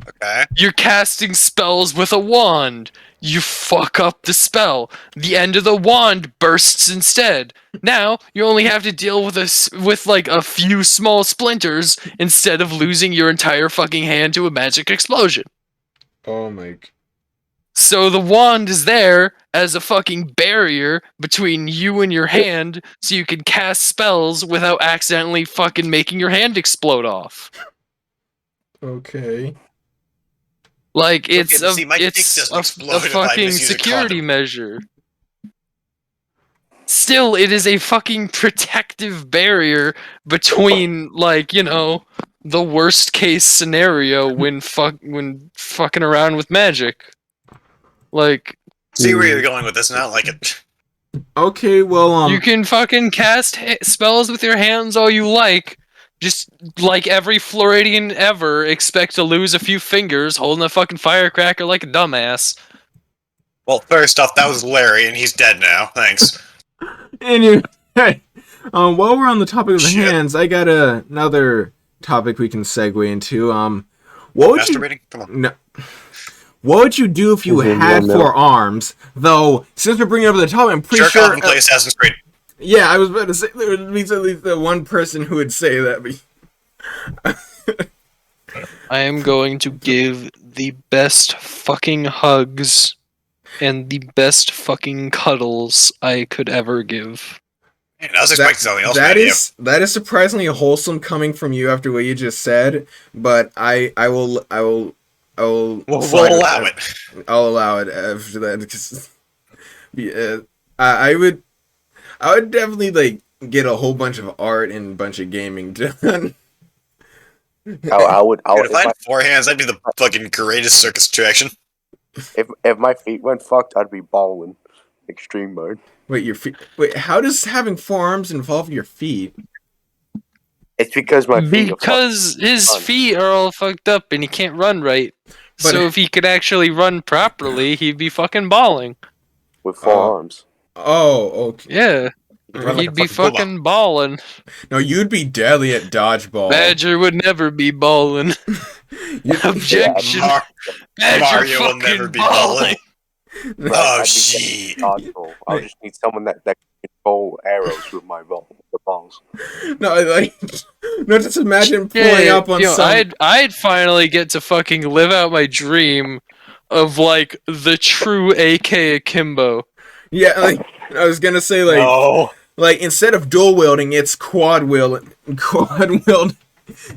Okay. You're casting spells with a wand. You fuck up the spell. The end of the wand bursts instead. Now you only have to deal with like a few small splinters instead of losing your entire fucking hand to a magic explosion. Oh my. So the wand is there as a fucking barrier between you and your hand, so you can cast spells without accidentally fucking making your hand explode off. Okay. Like, it's Okay, see, my dick it's doesn't a explode if I fucking misuse a security condom. measure. Still, it is a fucking protective barrier between, like, you know, the worst case scenario when fucking around with magic. Like, See where you're going with this, and I don't like it. Okay, well, you can fucking cast spells with your hands all you like. Just like every Floridian ever, expect to lose a few fingers holding a fucking firecracker like a dumbass. Well, first off, that was Larry, and he's dead now. Thanks. Anyway, while we're on the topic of the hands, I got another topic we can segue into. What would Masturbating? Come on. No. What would you do if you had 4 arms? Though, since we're bringing up the topic, I'm pretty Jerk sure. off and play Assassin's Creed. Yeah, I was about to say there would be at least the one person who would say that. I am going to give the best fucking hugs and the best fucking cuddles I could ever give. Man, I was expecting something else. That is surprisingly wholesome coming from you after what you just said. But I will. We'll allow it. I'll allow it after that because I would definitely like get a whole bunch of art and a bunch of gaming done. I would. Dude, if I had 4 hands, that'd be the fucking greatest circus attraction. If my feet went fucked, I'd be balling. Extreme mode. Wait, your feet. Wait, how does having 4 arms involve your feet? It's because my feet. Because his feet are all fucked up and he can't run right. But so if he could actually run properly, he'd be fucking balling. With 4 arms. Oh, okay. Yeah. Run He'd like a be fucking fucking balling. No, you'd be deadly at dodgeball. Badger would never be balling. Objection. Badger Mario will fucking never be balling. Oh, shit. I'll just need someone that can control arrows with my balls. No, like, no, just imagine pulling up on some. I'd finally get to fucking live out my dream of like the true AK akimbo. Yeah, like I was gonna say, like, like instead of dual wielding, it's quad wield.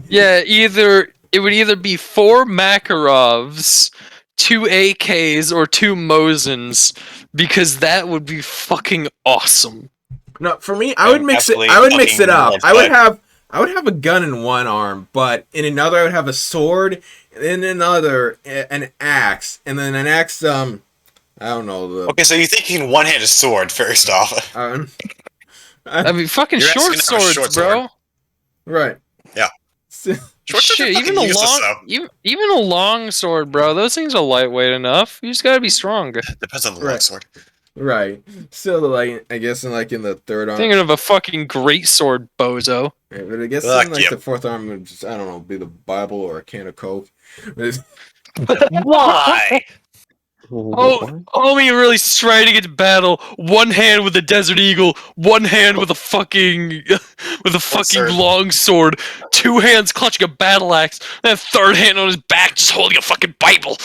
Yeah, it would either be 4 Makarovs, 2 AKs, or 2 Mosins, because that would be fucking awesome. No, for me, I would mix it. I would mix it up. I would have a gun in one arm, but in another I would have a sword, and in another an axe, and then an axe. I don't know. Okay, so you think you can one-hand a sword first off? I mean, fucking short swords, bro. Right. Yeah. Shit, even a long sword, bro. Those things are lightweight enough. You just gotta be strong. Depends on the long sword. Right. So, like, I guess in the third arm. Thinking of a fucking great sword, bozo. Right, but I guess in the 4th arm would just, I don't know, be the Bible or a can of Coke. Why? Oh, homie really striding into battle. One hand with a Desert Eagle, one hand with a fucking long sword, 2 hands clutching a battle axe, and a 3rd hand on his back just holding a fucking Bible.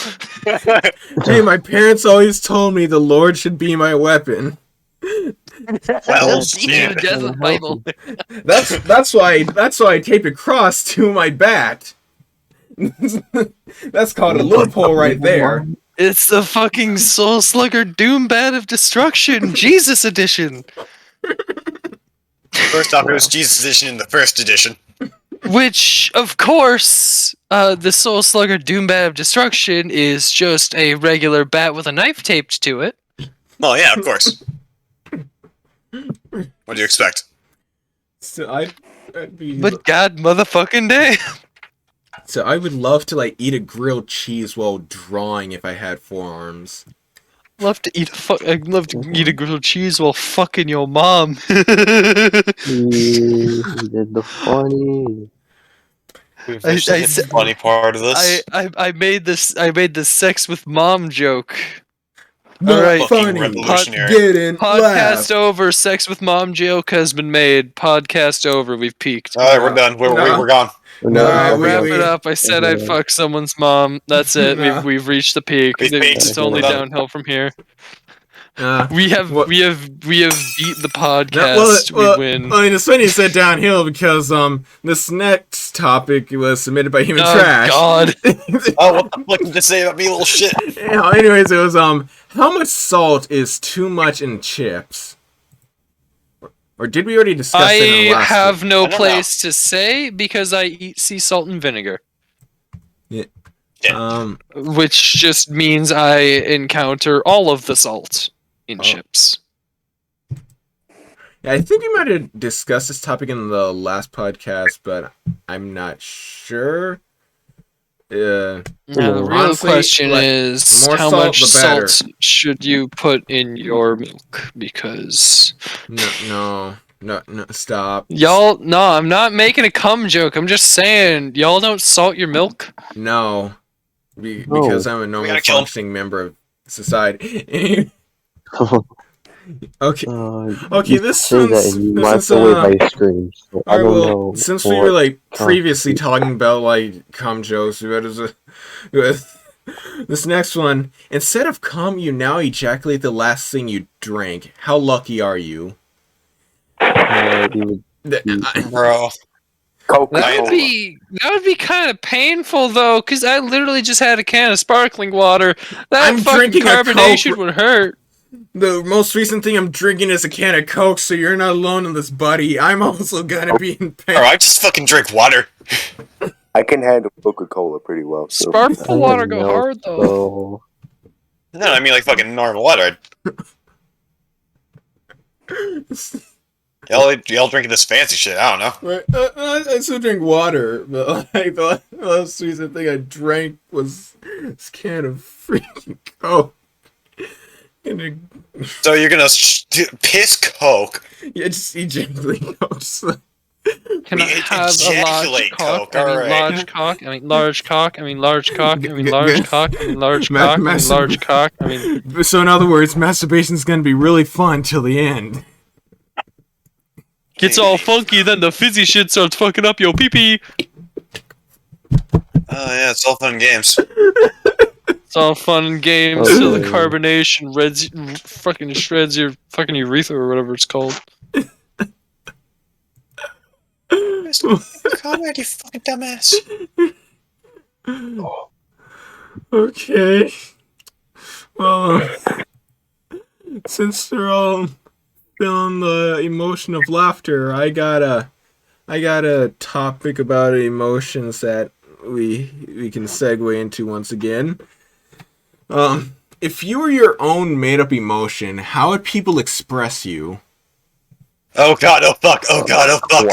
Hey, my parents always told me the Lord should be my weapon. Well, the Desert Bible. That's why I taped a cross to my bat. That's called a loophole right there. It's the fucking Soul Slugger Doom Bat of Destruction, Jesus Edition. First off, it was Jesus Edition in the 1st edition. Which, of course, the Soul Slugger Doom Bat of Destruction is just a regular bat with a knife taped to it. Well, yeah, of course. What do you expect? So I'd be. But God motherfucking damn. So I would love to like eat a grilled cheese while drawing if I had 4 arms. I'd love to eat a grilled cheese while fucking your mom. Did the funny. That's the funny part of this. I made this sex with mom joke. Not all right, funny. Podcast laugh. Over. Sex with mom joke has been made. Podcast over. We've peaked. All right, we're done. We're gone. Wrap it up. I said I'd fuck someone's mom. That's it. We've reached the peak. It's only downhill from here. We have beat the podcast. We win. I mean, it's funny you said downhill because this next topic was submitted by Human Trash. God. Oh, what the fuck did you say about me, little shit? Anyways, it was how much salt is too much in chips? Or did we already discuss it in the last I have no place to say because I eat sea salt and vinegar. Yeah. Which just means I encounter all of the salt in chips. Yeah, I think we might have discussed this topic in the last podcast, but I'm not sure. The real question is how much salt should you put in your milk? Because no, stop. Y'all, no, I'm not making a cum joke. I'm just saying, y'all don't salt your milk? No, because I'm a normal functioning member of society. Okay, this one's since we were like previously talking about like cum jokes, with this next one, instead of cum, you now ejaculate the last thing you drank. How lucky are you? Bro. That would be kind of painful though, because I literally just had a can of sparkling water. That fucking carbonation would hurt. The most recent thing I'm drinking is a can of Coke, so you're not alone in this, buddy. I'm also gonna be in pain. Bro, I just fucking drink water. I can handle Coca-Cola pretty well. So. Sparkling water go hard though. No, I mean like fucking normal water. Y'all drinking this fancy shit? I don't know. I still drink water, but like the most recent thing I drank was this can of freaking Coke. So you're gonna piss Coke? Yeah, just ejaculate Coke. Can I have a large cock? I mean large cock. I mean large cock. I mean large cock. I mean large cock. I mean large cock. I mean large cock. I mean. So in other words, masturbation's gonna be really fun till the end. Gets all funky, then the fizzy shit starts fucking up your pee-pee. Oh yeah, it's all fun and games. It's all fun and games till the carbonation fucking shreds your fucking urethra or whatever it's called. Conrad, you fucking dumbass. Okay. Well, since they're all feeling the emotion of laughter, I got a topic about emotions that we can segue into once again. If you were your own made-up emotion, how would people express you? Oh god, oh fuck, oh god, oh fuck.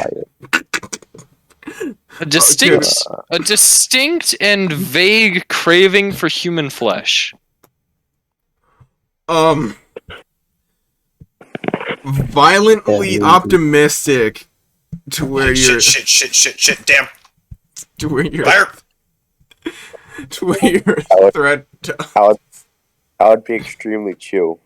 A distinct and vague craving for human flesh. Violently optimistic to where you're... Shit, damn. To where you're... Fire! To where you're a threat to... I would be extremely chill.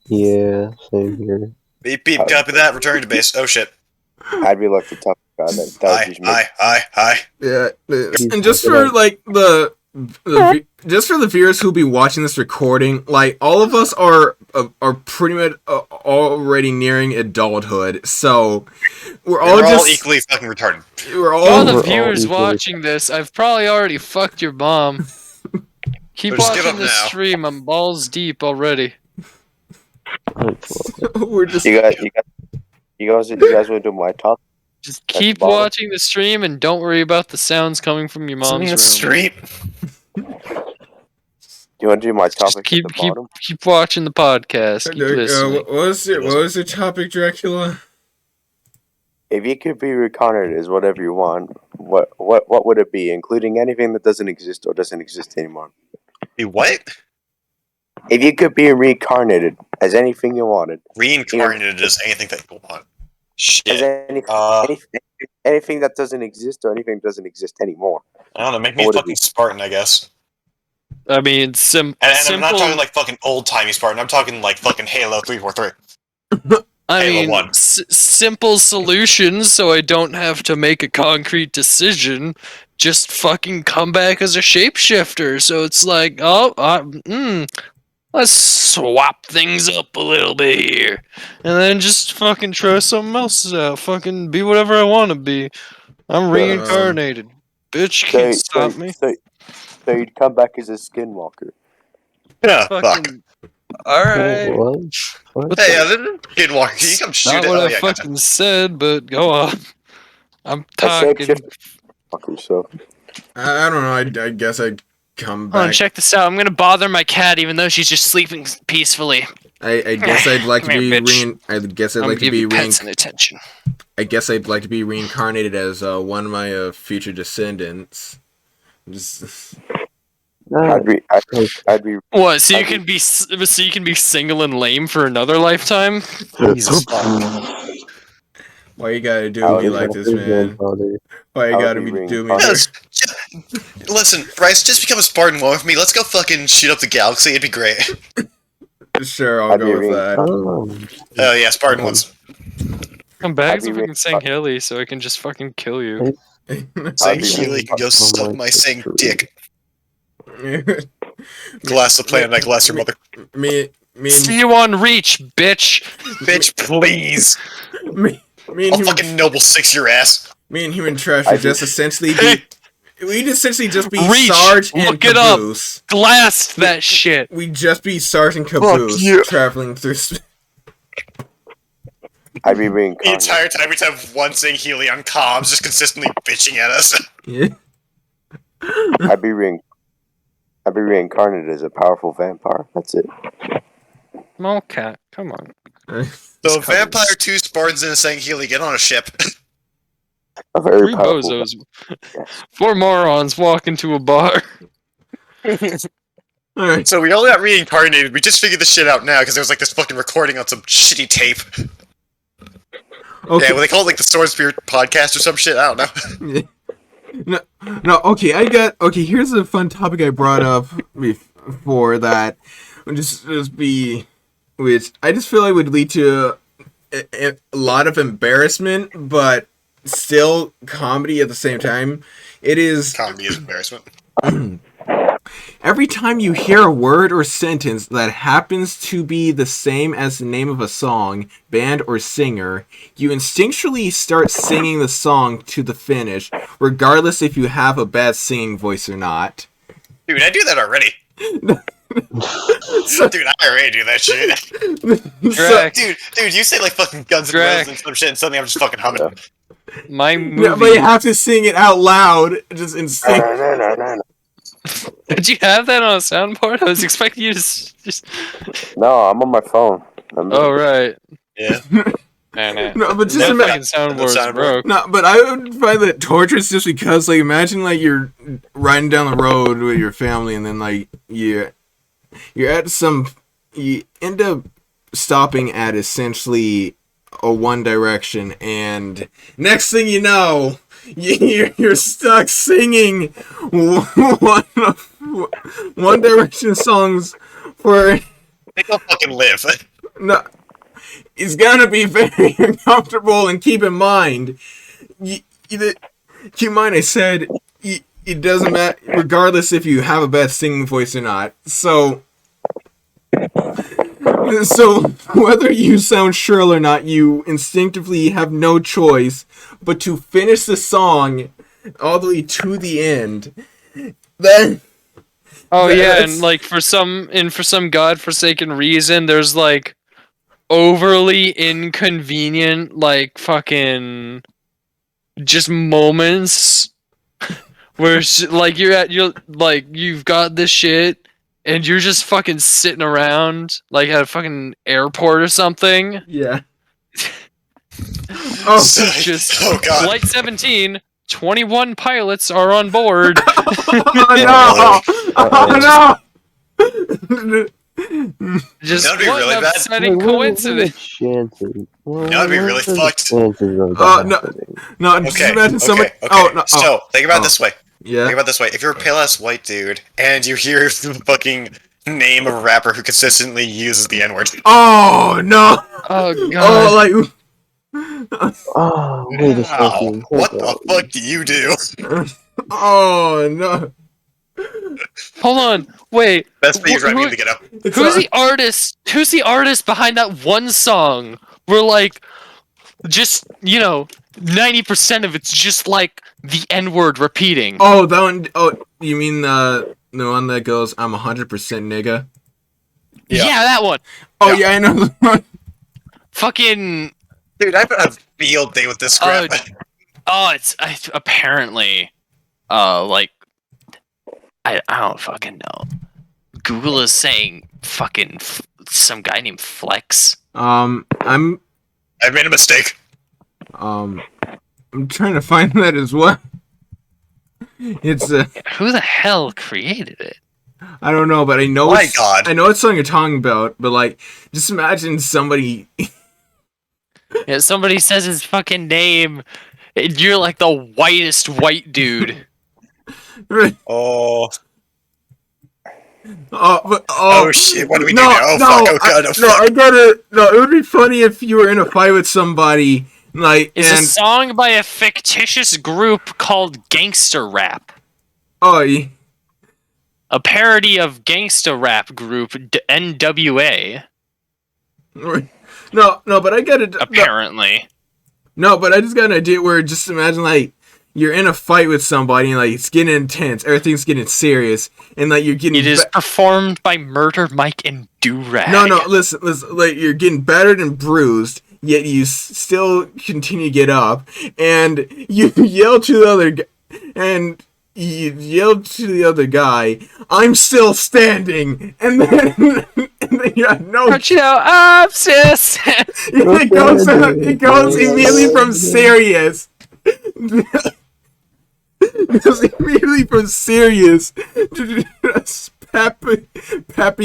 Yeah, same here. Beep, copy that, return to base. Oh shit. I'd be like the tough guy that Hi. Yeah, and just for like just for the viewers who'll be watching this recording, like all of us are pretty much already nearing adulthood, so we're all equally fucking retarded. All the viewers watching this, I've probably already fucked your mom. Keep watching this stream. I'm balls deep already. We're just you guys want to do my top? Just keep watching the stream and don't worry about the sounds coming from your mom's room. Stream. You want to do my topic? Just keep watching the podcast. Keep listening. What was your topic, Dracula? If you could be reincarnated as whatever you want, what would it be, including anything that doesn't exist or doesn't exist anymore? Be what? If you could be reincarnated as anything you wanted. Reincarnated as anything that you want. Shit. Anything that doesn't exist or anything that doesn't exist anymore. I don't know, make me a fucking Spartan, I guess. I mean, and I'm not talking like fucking old-timey Spartan, I'm talking like fucking Halo 343. I Halo mean, 1. simple solutions so I don't have to make a concrete decision. Just fucking come back as a shapeshifter. So it's like, let's swap things up a little bit here. And then just fucking try something else out. Fucking be whatever I want to be. I'm reincarnated. Bitch can't stop me. So you'd come back as a skinwalker. Yeah, fuck. Fucking. Alright. What? Hey, this is Skinwalker. Can you come shoot Not it? what Oh, I yeah, gotcha. fucking said, but go on. I'm I said talking. fucker, so. I don't know. I guess I'd come Hold on, back. check this out. I'm gonna bother my cat even though she's just sleeping peacefully. I guess I'd like to Come be here, bitch. I guess I'd I'm like to gonna give be you pets and attention. I guess I'd like to be reincarnated as one of my future descendants. Just... I'd be. What? So you can be single and lame for another lifetime? Jesus fuck. Why you gotta do me like this, man? Why you gotta do me? Listen, Bryce, just become a Spartan one with me. Let's go fucking shoot up the galaxy. It'd be great. Sure, I'll go with that. Oh yeah, Spartan ones. Come back so we can sing Hilly so I can just fucking kill you. Saying Healy can go suck my saying dick. Glass the planet, I glass your mother. Me See you on Reach, bitch. Bitch, please. Me I'll fucking noble six your ass. Me and Human Trash would just essentially be. We'd essentially just be Reach, Sarge and look it Caboose. up. Glass that shit. We'd just be Sarge and Caboose you. traveling through. I'd be The reincarnated. entire time we'd have one saying Healy on comms, just consistently bitching at us. Yeah. I'd be reincarnated as a powerful vampire. That's it. Small cat, come on. So Vampire 2 Spartans and saying Healy, get on a ship. A very Three powerful. bozos. Four morons walk into a bar. Alright. So we all got reincarnated. We just figured this shit out now because there was like this fucking recording on some shitty tape. Okay. Yeah, well, they call it like the Sword Spirit podcast or some shit. I don't know. No, okay, here's a fun topic I brought up before that would just be, which I just feel like would lead to a lot of embarrassment, but still comedy at the same time. It is... Comedy is embarrassment. Every time you hear a word or sentence that happens to be the same as the name of a song, band, or singer, you instinctually start singing the song to the finish, regardless if you have a bad singing voice or not. Dude, I do that already. Dude, I already do that shit. Dude, you say like fucking Guns N' Roses and some shit, and suddenly I'm just fucking humming. My movie. Yeah, but you have to sing it out loud, just instinctively. Did you have that on a soundboard? I was expecting you to just. No, I'm on my phone. Oh right. Yeah. No, but just that imagine. fucking soundboard's broke. No, but I would find that torturous just because, like, imagine like you're riding down the road with your family, and then like you're at you end up stopping at essentially a One Direction, and next thing you know, you're stuck singing One Direction songs for. They don't fucking live. No, it's gonna be very uncomfortable, and keep in mind, I said it doesn't matter, regardless if you have a bad singing voice or not. So whether you sound shrill or not, you instinctively have no choice but to finish the song all the way to the end. Then. Oh yeah, and like for some godforsaken reason, there's like overly inconvenient like fucking just moments where like you've got this shit and you're just fucking sitting around like at a fucking airport or something. Yeah. Oh God. Flight 17. 21 pilots are on board. Oh no! Just that would be what really an bad. upsetting coincidence. That would be really fucked. No, just imagine somebody. Okay. Oh, no, so think about it this way. Yeah. Think about it this way. If you're a pale ass white dude and you hear the fucking Name a rapper who consistently uses the N-word. Oh no! Oh god. Oh, like. Oh, wait a second. What the fuck do you do? Oh no! Hold on, wait. Best for you right me to get up. Who's the artist? Who's the artist behind that one song? Where like, just 90% of it's just like the N-word repeating. Oh, that one. Oh, you mean the one that goes, "I'm 100% nigga." Yeah, that one. Oh yeah, I know. Fucking. Dude, I've had a field day with this crap. It's apparently, like, I don't fucking know. Google is saying fucking some guy named Flex. I've made a mistake. I'm trying to find that as well. It's who the hell created it? I don't know, but I know. My God. I know it's something you're talking about, but like, just imagine somebody. Yeah, somebody says his fucking name, and you're like the whitest white dude. Oh. Oh shit! What do we no, do now? Oh no, fuck! Oh god! I gotta. No, it would be funny if you were in a fight with somebody like. It's a song by a fictitious group called Gangster Rap. Oh. Yeah. A parody of gangsta rap group NWA. No, but I get it. Apparently. No, but I just got an idea where just imagine like you're in a fight with somebody and like it's getting intense, everything's getting serious, and like you're getting. It is performed by Murder Mike and Durag. No, listen, like you're getting battered and bruised, yet you still continue to get up, and you yell to the other guy, and you yelled to the other guy, "I'm still standing," and then you have no. Don't you know I'm still standing? It goes immediately from serious. It goes immediately from serious to just peppy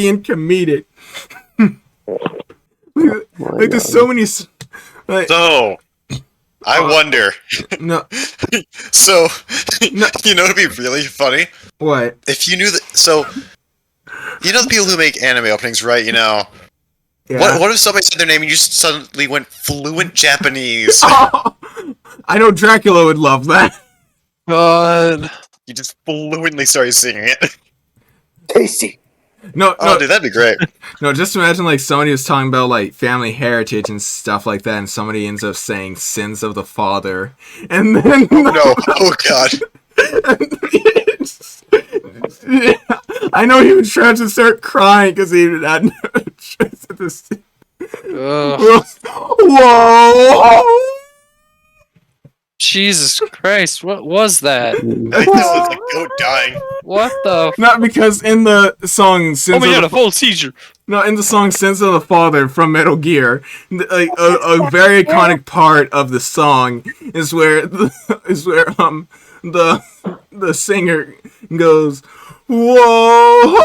and comedic. Like there's so many. Like, so. I wonder. No. So, you know, it'd be really funny. What? If you knew that. So, you know the people who make anime openings, right? You know. Yeah. What if somebody said their name and you just suddenly went fluent Japanese? I know Dracula would love that. God. You just fluently started singing it. Tasty. No, dude, that'd be great. No, just imagine like somebody was talking about like family heritage and stuff like that, and somebody ends up saying "sins of the father," and then oh god. I know he was trying to start crying because he had no choice at this. Whoa! Jesus Christ, what was that? I think that was a goat dying. What the? Not because in the song "Sins oh my of god, the a full seizure. No, in the song "Sins of the Father" from Metal Gear, like a very iconic part of the song is where the singer goes, "Whoa!"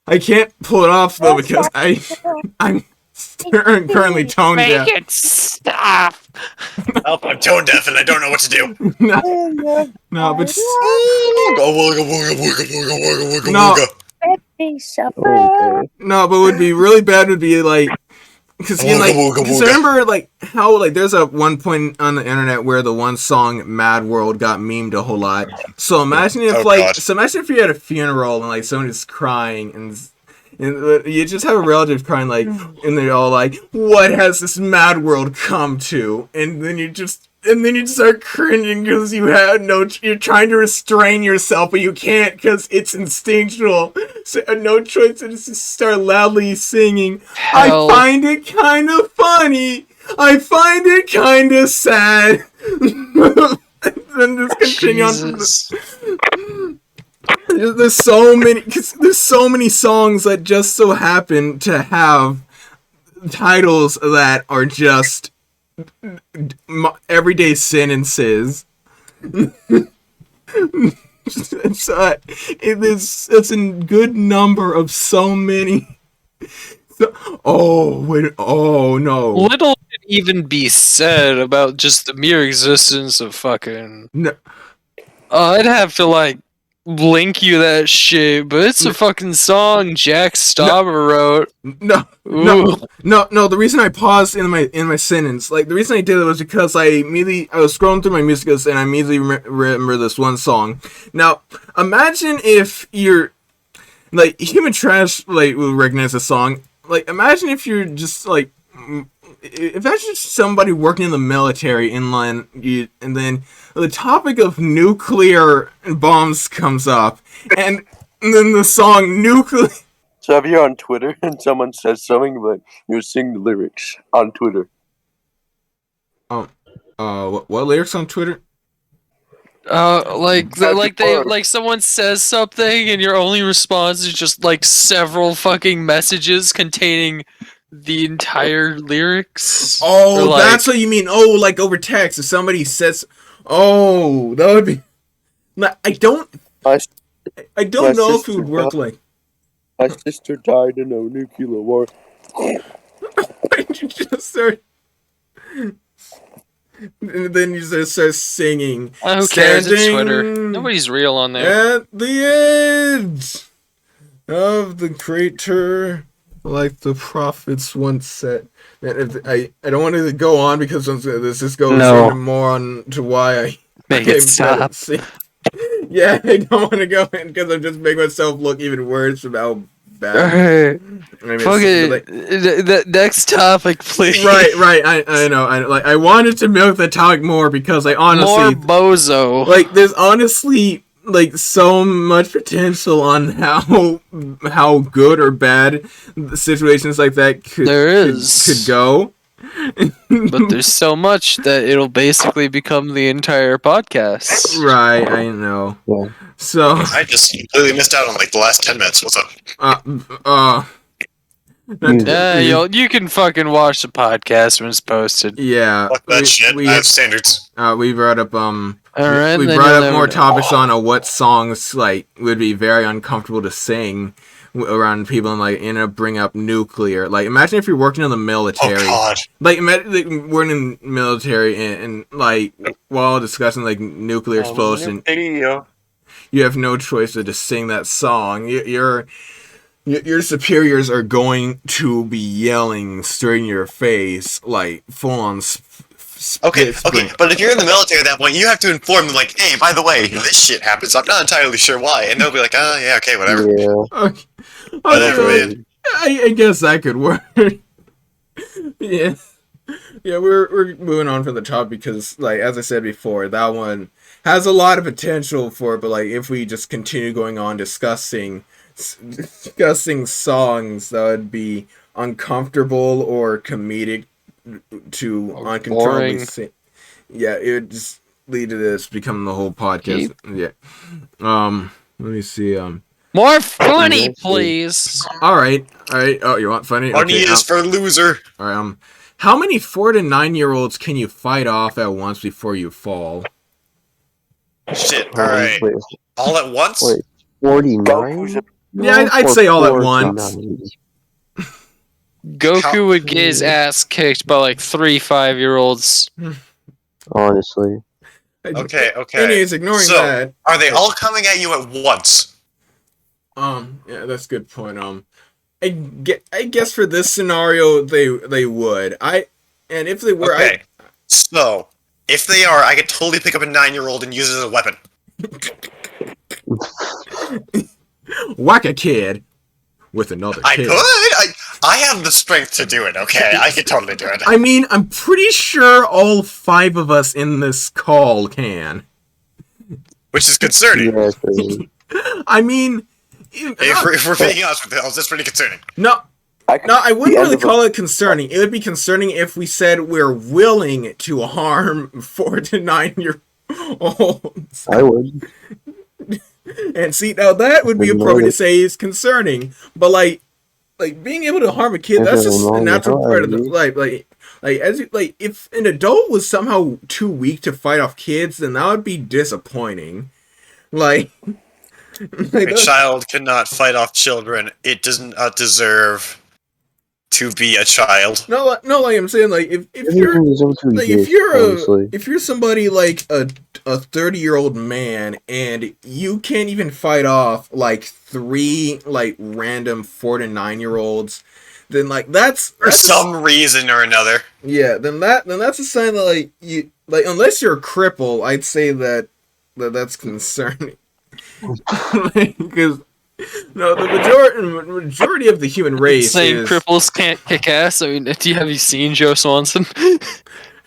I can't pull it off though because I'm currently tone deaf. Make it stop. I'm tone deaf and I don't know what to do. No, but no, but what would be really bad would be like, because remember like how like there's a one point on the internet where the one song "Mad World" got memed a whole lot. So imagine if imagine if you had a funeral and like somebody's crying and you just have a relative crying like, and they're all like, "What has this mad world come to?" And then you start cringing because you're trying to restrain yourself, but you can't because it's instinctual. So no choice to just start loudly singing. Hell. I find it kind of funny. I find it kind of sad. Then just continue Jesus. on. There's so many songs that just so happen to have titles that are just everyday sentences. It's a good number of so many. Oh no. Little can even be said about just the mere existence of fucking. No. I'd have to like link you that shit, but it's a fucking song Jack Stauber wrote. No. The reason I paused in my sentence, like the reason I did it was because I was scrolling through my music list and I immediately remember this one song. Now, imagine if you're like Human Trash like will recognize the song. Like, imagine if you're just like, imagine somebody working in the military and then the topic of nuclear bombs comes up, and then the song nuclear. So if you're on Twitter and someone says something, but you sing the lyrics on Twitter. What lyrics on Twitter? Like someone says something and your only response is just like several fucking messages containing the entire lyrics. Oh, like, that's what you mean. Oh, like over text. If somebody says, oh, that would be. I don't know if it would work like. My sister died in a nuclear war. Why did you just start? And then you just start singing. Who cares? It's Twitter. Nobody's real on there. At the edge of the crater, like the prophets once said. I don't want to go on because this just goes more on to why I make it stop. Yeah, I don't want to go in because I'm just making myself look even worse about bad. The next topic, please. Right. I know. I wanted to milk the topic more because I honestly more bozo. Like, there's honestly like so much potential on how good or bad situations like that could go. But there's so much that it'll basically become the entire podcast. Right, I know. Yeah. So I just completely missed out on like the last 10 minutes. What's up? You can fucking watch the podcast when it's posted. Yeah. Fuck that shit. I have standards. We brought up Alright, we brought up more topics on what songs like would be very uncomfortable to sing around people, and like bring up nuclear. Like, imagine if you're working in the military. Oh God. Like, imagine we're in the military and like while discussing like nuclear explosion, you have no choice but to sing that song. Your superiors are going to be yelling straight in your face, like full on. Okay, but if you're in the military at that point, you have to inform them, like, hey, by the way, this shit happens. I'm not entirely sure why, and they'll be like, oh yeah, okay, whatever. Yeah. Whatever, man. I guess that could work. Yeah, we're moving on from the top because, like, as I said before, that one has a lot of potential for it, but like, if we just continue going on discussing songs that would be uncomfortable or comedic to uncontrollably sing. Yeah, it would just lead to this becoming the whole podcast. Yeah. Let me see. More funny, please. All right. Oh, you want funny? Funny is for loser. All right. How many 4 to 9-year-olds can you fight off at once before you fall? Shit. All right. Wait, all at once? Wait, 49? Yeah, I'd say all at once. Goku would get his ass kicked by like 3 5-year-olds. Honestly. Okay. Anyways, ignoring that. Are they all coming at you at once? Yeah, that's a good point. I guess for this scenario they would. And if they were, okay. So if they are, I could totally pick up a 9-year-old and use it as a weapon. Whack a kid with another kid. I have the strength to do it, okay? I could totally do it. I mean, I'm pretty sure all 5 of us in this call can. Which is concerning. I mean... If we're being honest with ourselves, that's pretty concerning. No, I wouldn't really call it concerning. It would be concerning if we said we're willing to harm 4 to 9-year-olds. I would. And see, now that would be appropriate to say is concerning. But like being able to harm a kid, that's just a natural part of the life. If an adult was somehow too weak to fight off kids, then that would be disappointing. A child cannot fight off children. It does not deserve to be a child. No, like I'm saying, like if Everything is okay, like yes, honestly. if you're somebody like a 30-year-old man and you can't even fight off like 3 like random 4 to 9-year-olds, then like that's For some reason or another. yeah, then that's a sign that like you like unless you're a cripple, I'd say that's concerning. Because no, the majority of the human race Saying is cripples can't kick ass. I mean, have you seen Joe Swanson?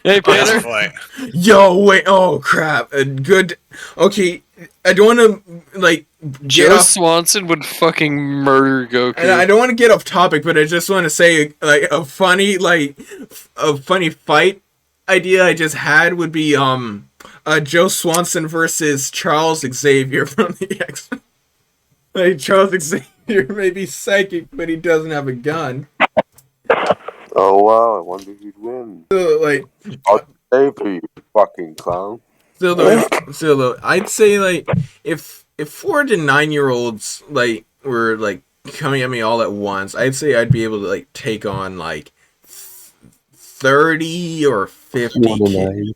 Hey, Peter. Yo, wait! Oh crap! Good. Okay, I don't want to like. Joe Swanson would fucking murder Goku. And I don't want to get off topic, but I just want to say like a funny fight idea I just had would be Joe Swanson versus Charles Xavier from the X-Men. Like Charles Xavier may be psychic, but he doesn't have a gun. Oh wow, I wonder who'd win. So, like, I'll stay for you, fucking clown. So though, I'd say like if 4 to 9-year-olds like were like coming at me all at once, I'd say I'd be able to like take on like 30 or 50 kids.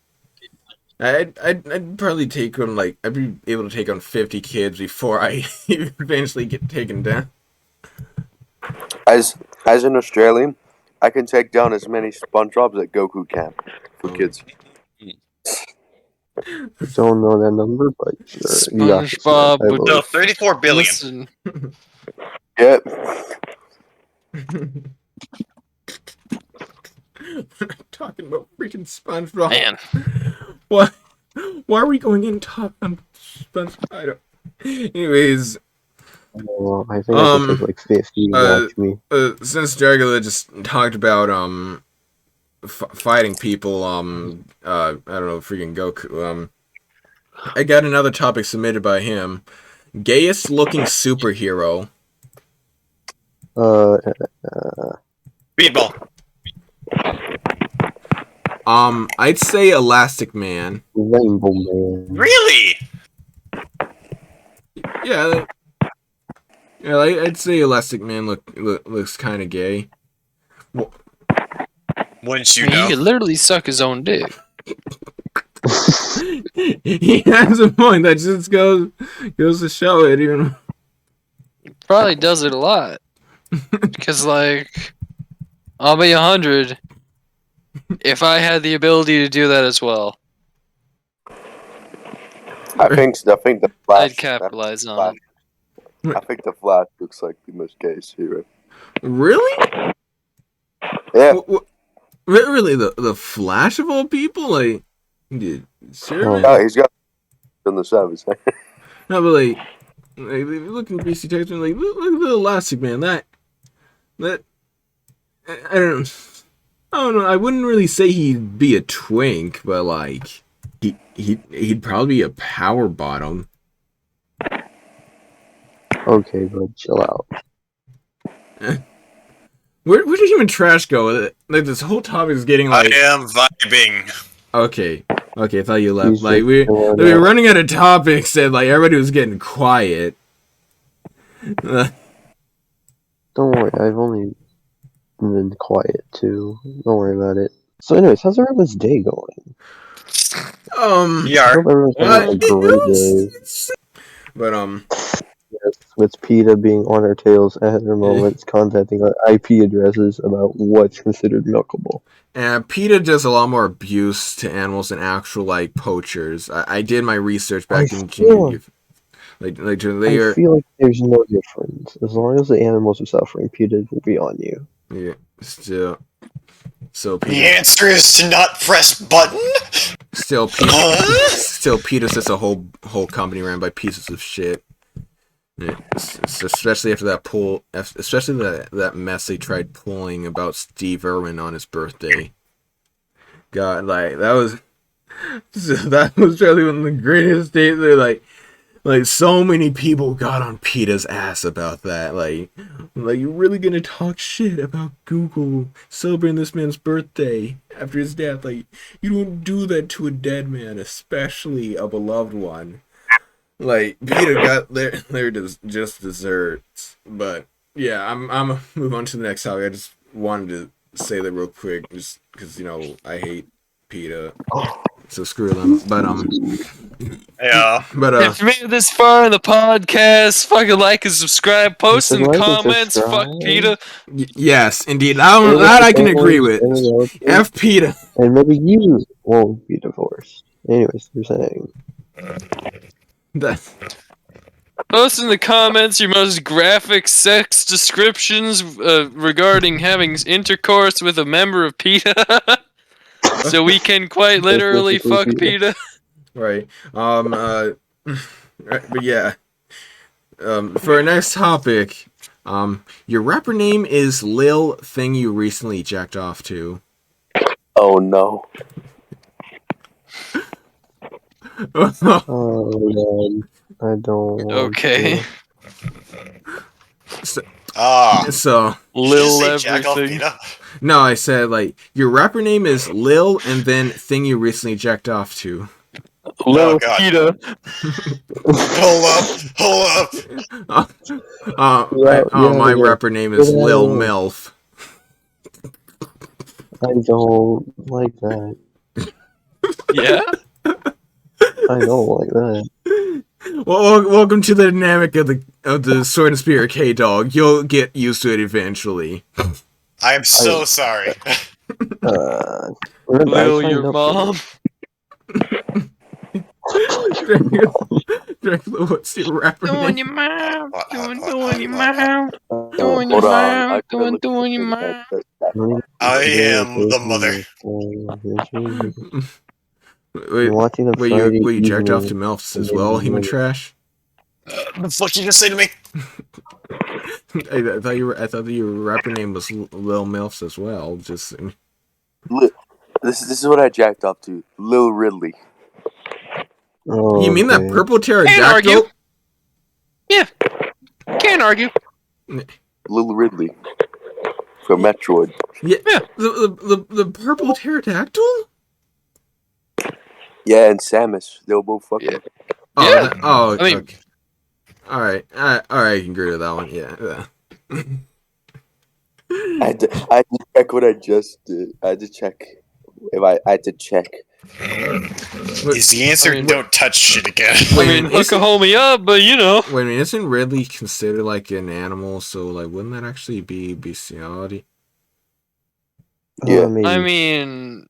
I'd probably take on like I'd be able to take on 50 kids before I eventually get taken down. As an Australian, I can take down as many SpongeBobs that Goku can for kids. Don't know that number, but sure. SpongeBob would no 34 billion. Listen. Yep. Talking about freaking SpongeBob. Man. What? Why are we going in talk on SpongeBob? I don't. Anyways. Well, I think I could take like 50. Watch me. Since Dragula just talked about fighting people, I don't know, freaking Goku. I got another topic submitted by him. Gayest looking superhero. Speedball. I'd say Elastic Man. Rainbow Man. Really? Yeah. Yeah, I'd say Elastic Man looks kind of gay. Well, wouldn't you I mean, know? he could literally suck his own dick. He has a point. That just goes to show it. Even probably does it a lot. Because like, I'll be 100 if I had the ability to do that as well. I think the Flash. I'd capitalize on it. I think the Flash looks like the most gayest hero. Really? Yeah. Really, the Flash of all people, like, dude, seriously? Oh, he's got on the service. No, but like look in BC Text, like, look at the Elastic Man. That I don't know. I wouldn't really say he'd be a twink, but like, he'd probably be a power bottom. Okay, bud, chill out. Where did human trash go? Like this whole topic is getting like. I am vibing. Okay, I thought you left. Like we were running out of topics, and like everybody was getting quiet. Don't worry, I've only been quiet too. Don't worry about it. So, anyways, how's everyone's day going? Yeah. I hope everyone's having a great day. But yes, with PETA being on our tails at her moments, contacting our IP addresses about what's considered milkable. And PETA does a lot more abuse to animals than actual like poachers. I did my research back in June. I feel like there's no difference. As long as the animals are suffering, PETA will be on you. Yeah, still. So the answer is to not press button. Still, PETA's just a whole company ran by pieces of shit. Yeah, especially after that mess they tried pulling about Steve Irwin on his birthday. God, like that was really one of the greatest days. They're like so many people got on PETA's ass about that. Like you're really gonna talk shit about Google celebrating this man's birthday after his death? Like, you don't do that to a dead man, especially a beloved one. Like, PETA got their just desserts. But yeah, I'm gonna move on to the next topic. wanted to say that real quick, just because I hate PETA, so screw them. But Yeah. But if you made it this far in the podcast, fucking like and subscribe, post in the comments, fuck PETA. Yes, indeed. That I can agree with. F PETA. And maybe you won't be divorced. Anyways, you're saying. Post in the comments your most graphic sex descriptions regarding having intercourse with a member of PETA. So we can quite literally fuck PETA. Right. But yeah. For our next topic, your rapper name is Lil Thing You Recently Jacked Off To. Oh no. Oh man, I don't. Okay. So Lil everything. No, I said your rapper name is Lil and then Thing You Recently Jacked Off To. Lil PETA. Hold up. My rapper name is Lil MILF. I don't like that. Yeah? I don't like that. Well, welcome to the dynamic of the Sword and Spirit K-Dog. You'll get used to it eventually. I am so sorry. Lil, your mom. Dracula, what's your rapper name? Doing your mom. Doing your mom. Doing your mom. Doing your mom. I am the mother. Wait, you jacked off to MILFs as well, human trash? What the fuck you gonna say to me? I thought that your rapper name was Lil MILFs as well. Just this is what I jacked off to. Lil Ridley. Oh, you mean that purple pterodactyl? Can't argue. Yeah. Can't argue. Lil Ridley. From Metroid. Yeah. The purple pterodactyl? Yeah, and Samus. They were both fucking. Yeah. Oh, I mean, okay. Alright, I can agree with that one, yeah. I had to check what I just did. I had to check. I had to check. Is the answer don't touch shit again? Hook a homie up, but Wait a minute, isn't Ridley considered like an animal, so wouldn't that actually be bestiality? Yeah. I mean,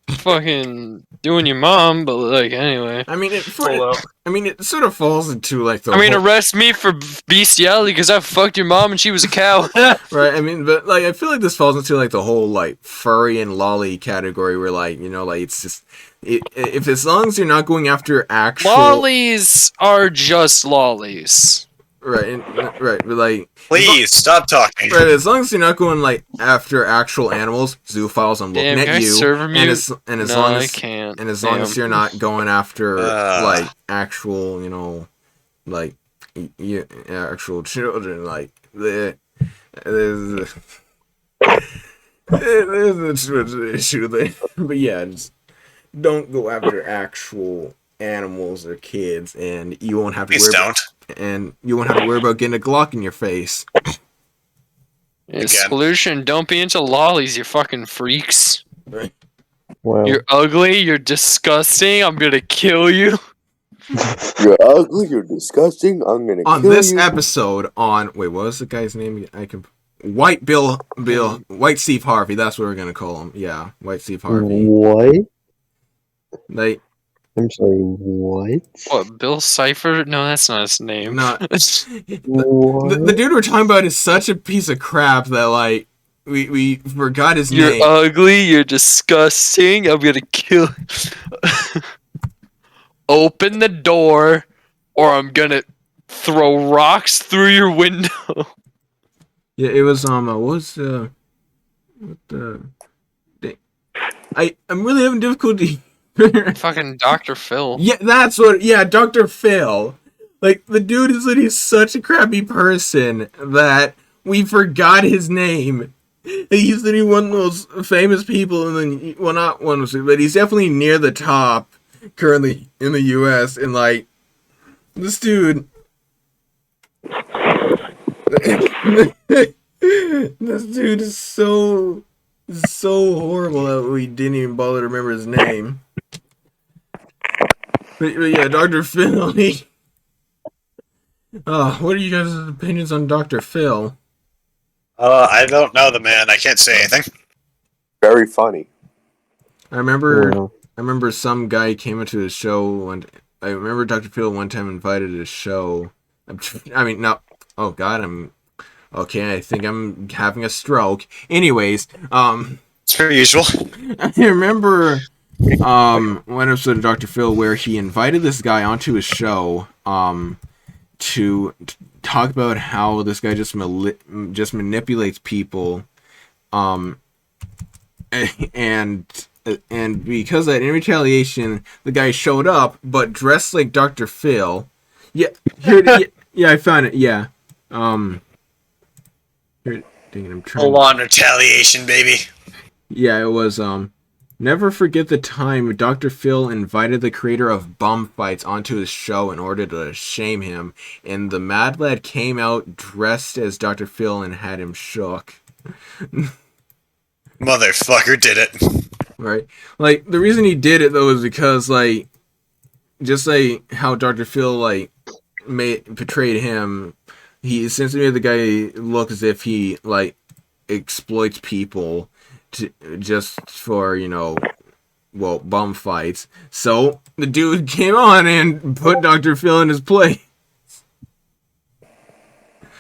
fucking doing your mom, but anyway. It sort of falls into the arrest me for bestiality because I fucked your mom and she was a cow. Right, but I feel like this falls into the whole furry and lolly category where it's just if as long as you're not going after actual lollies are just lollies. Right, but please stop talking. Right, as long as you're not going after actual animals, zoophiles, I'm looking at you. And as long as you're not going after actual, actual children, there's a issue there. But yeah, just don't go after actual animals or kids, and you won't have to worry about getting a Glock in your face. Solution: don't be into lollies, you fucking freaks. Right. Wow. You're ugly. You're disgusting. I'm gonna kill you. You're ugly. You're disgusting. I'm gonna kill you. On this episode, what was the guy's name? White Steve Harvey. That's what we're gonna call him. Yeah, White Steve Harvey. What? I'm sorry, what? What, Bill Cipher? No, that's not his name. No. The dude we're talking about is such a piece of crap that, we forgot his name. You're ugly, you're disgusting, I'm gonna kill... Open the door, or I'm gonna throw rocks through your window. Yeah, it was, I'm really having difficulty... Fucking Dr. Phil. Yeah, Dr. Phil. The dude he's such a crappy person that we forgot his name. He's one of those famous people, and then, well, not one of those, but he's definitely near the top currently in the US, and this dude... This dude is so horrible that we didn't even bother to remember his name. But yeah, Dr. Phil. What are you guys' opinions on Dr. Phil? I don't know the man. I can't say anything. Very funny. I remember some guy came into his show, and I remember Dr. Phil one time invited his show. I mean, no. Oh God, okay. I think I'm having a stroke. Anyways, It's per usual. I remember one episode of Dr. Phil where he invited this guy onto his show to talk about how this guy just manipulates people, and because of that, in retaliation, the guy showed up but dressed like Dr. Phil. Yeah, yeah, I found it. Yeah, here, dang it, I'm trying. Full on retaliation, baby. Yeah, it was never forget the time Dr. Phil invited the creator of Bum Fights onto his show in order to shame him, and the mad lad came out dressed as Dr. Phil and had him shook. Motherfucker did it. Right? Like, the reason he did it, though, is because, like, just like how Dr. Phil, like, portrayed him, he essentially made the guy look as if he, like, exploits people just for, bum fights. So the dude came on and put Dr. Phil in his place.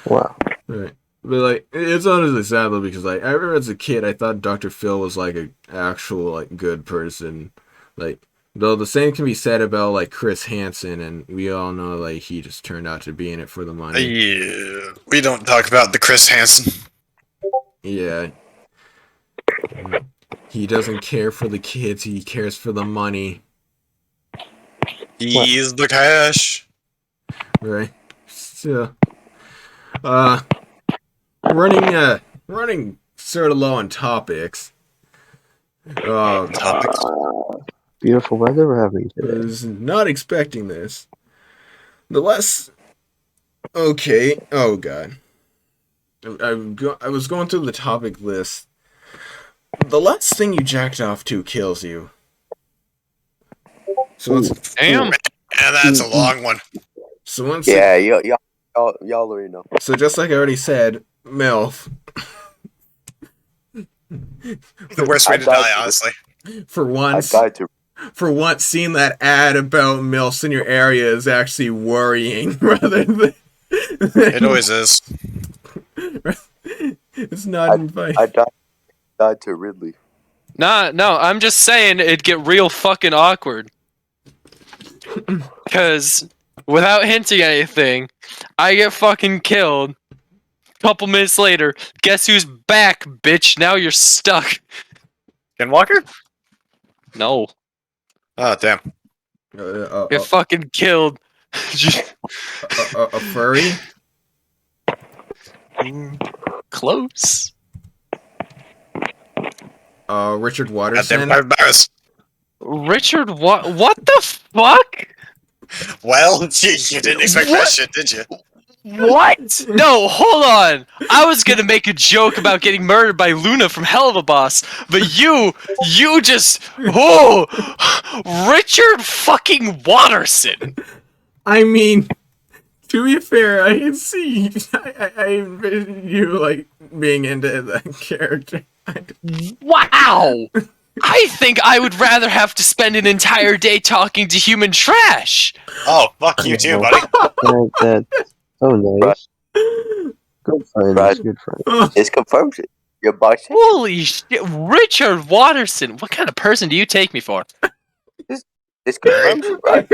Wow. Right. But like, it's honestly sad though, because like I remember as a kid I thought Dr. Phil was like an actual like good person. Like, though the same can be said about like Chris Hansen, and we all know like he just turned out to be in it for the money. Yeah, we don't talk about the Chris Hansen. Yeah. He doesn't care for the kids, he cares for the money. He's the cash. Right. So, running sort of low on topics. Beautiful weather we're having I today. was not expecting this. Okay. Oh God. I was going through the topic list. The last thing you jacked off to kills you. So Damn. And that's a long one. So once Yeah, y'all already know. So just like I already said, MILF. The worst way to die, honestly. For once, seeing that ad about MILFs in your area is actually worrying rather than... It always is. It's not inviting. I died to Ridley. Nah, no, I'm just saying it'd get real fucking awkward. Because without hinting anything, I get fucking killed. Couple minutes later, guess who's back, bitch? Now you're stuck. Ken Walker? No. Oh, damn. Get fucking killed. A furry? Close. Richard Watterson? Richard, what the fuck? Well, you didn't expect that shit, did you? What? No, hold on. I was gonna make a joke about getting murdered by Luna from Hell of a Boss, but you just, Richard fucking Watterson. I mean, to be fair, I can see, I envision you, like, being into that character. Wow! I think I would rather have to spend an entire day talking to human trash. Oh, fuck you too, buddy. That's so nice. Good friends, good friends. It's confirmed. You're bisexual. Holy shit, Richard Watterson. What kind of person do you take me for? It's confirmed, right?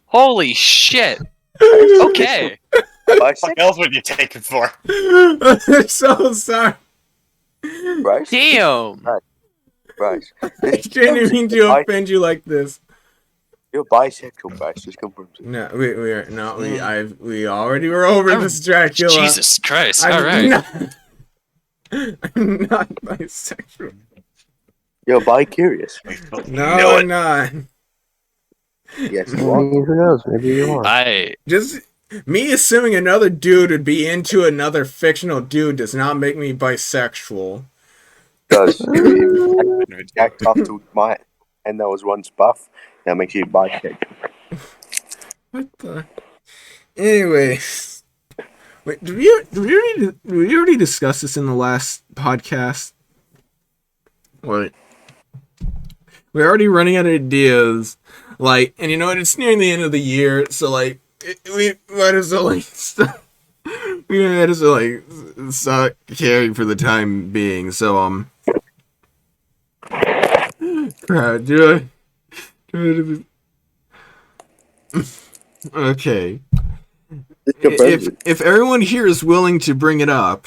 Holy shit. Okay. What else would you take it for? I'm so sorry. Bryce? Damn. Bryce. I didn't mean to offend you like this. You're bisexual, Bryce. It's confirmed. No, we already were over this Dracula. Jesus Christ! I'm all right. I'm not bisexual. You're bi-curious. No, I'm not. Yes, I mean, who knows? Maybe you are. Just Me assuming another dude would be into another fictional dude does not make me bisexual. Does if jacked off to my and that was once buff, that makes you bisexual. What the? Anyway, wait, did we already discuss this in the last podcast? What? We're already running out of ideas. Like, and you know what? It's nearing the end of the year, so like, we might as well like stop. We might as well like stop caring for the time being. So okay. If everyone here is willing to bring it up,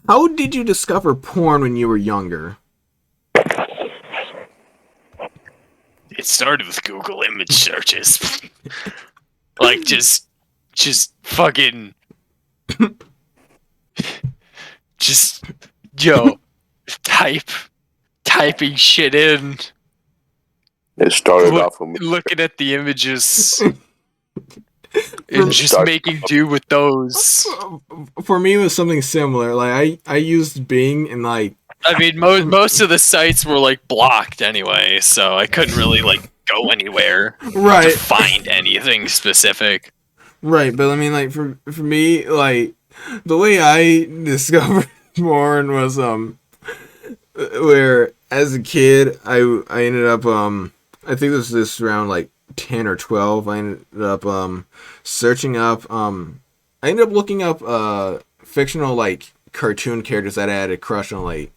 how did you discover porn when you were younger? It started with Google image searches. Like, just fucking... Just, typing shit in. It started off with looking at the images. And just making do with those. For me, it was something similar. Like, I used Bing and, like... I mean, most of the sites were, like, blocked anyway, so I couldn't really, like, go anywhere to find anything specific. Right, but I mean, like, for me, like, the way I discovered porn was, where, as a kid, I ended up, I think this was around, like, 10 or 12, I ended up, searching up, I ended up looking up, fictional, like, cartoon characters that I had a crush on, like,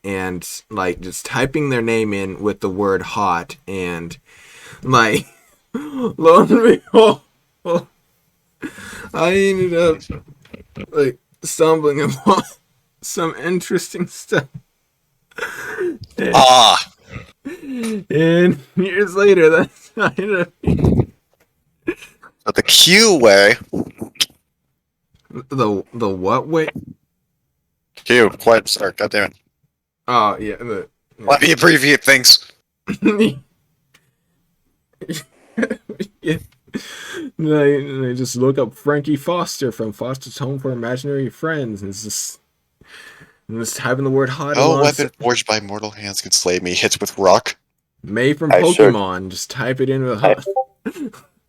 and, like, just typing their name in with the word hot, and, like, lo and behold, I ended up, like, stumbling upon some interesting stuff. And years later, that's how I ended up. So the Q way. The what way? Q, quiet start, goddammit. Oh, yeah. Let me abbreviate things. Yeah. I just look up Frankie Foster from Foster's Home for Imaginary Friends, and it's just typing the word hot. No weapon forged by mortal hands can slay me. Hits with rock. May from Pokemon. Just type it in with hot.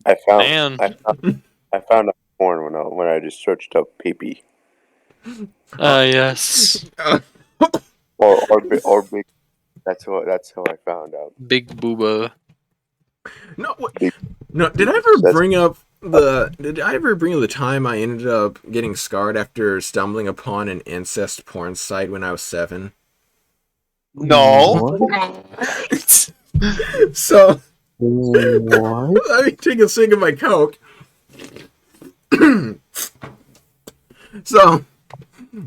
I found a porn when I just searched up pee-pee. Yes. or big. That's how I found out. Big booba. No, did I ever bring up the time I ended up getting scarred after stumbling upon an incest porn site when I was 7? No. So, what? let me take a swig of my Coke. So,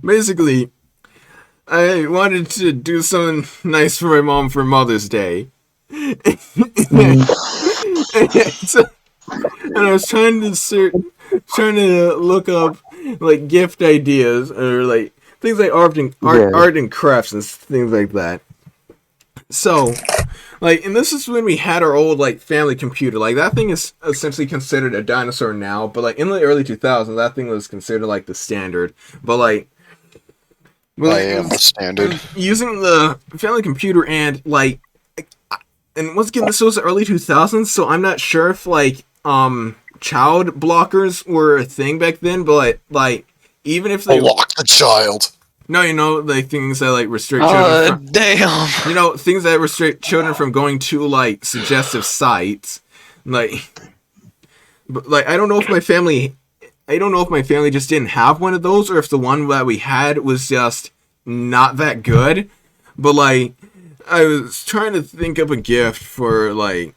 basically, I wanted to do something nice for my mom for Mother's Day. And I was trying to look up, like, gift ideas, or, like, things like art and crafts and things like that. So, like, and this is when we had our old, like, family computer. Like, that thing is essentially considered a dinosaur now, but, like, in the early 2000s, that thing was considered, like, the standard. But, like... I am the standard. Using the family computer and, like... And once again, this was the early 2000s, so I'm not sure if, like, child blockers were a thing back then, but, like, even if they... Block the child! No, you know, like, things that, like, restrict children from... Damn! You know, things that restrict children from going to, like, suggestive sites. Like... But, like, I don't know if my family just didn't have one of those, or if the one that we had was just not that good. But, like... I was trying to think up a gift for my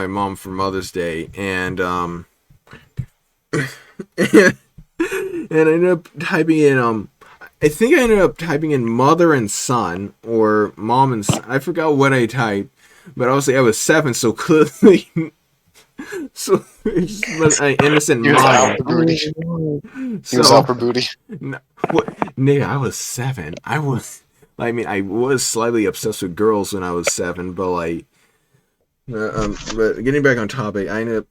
mom for Mother's Day, and and I ended up typing in I think I ended up typing in mother and son, or mom and son. I forgot what I typed, but obviously I was 7, so clearly, so it's just an innocent mind. He was out for booty. No, what, nigga, I was 7. I was slightly obsessed with girls when I was 7, but, like, But getting back on topic, I ended up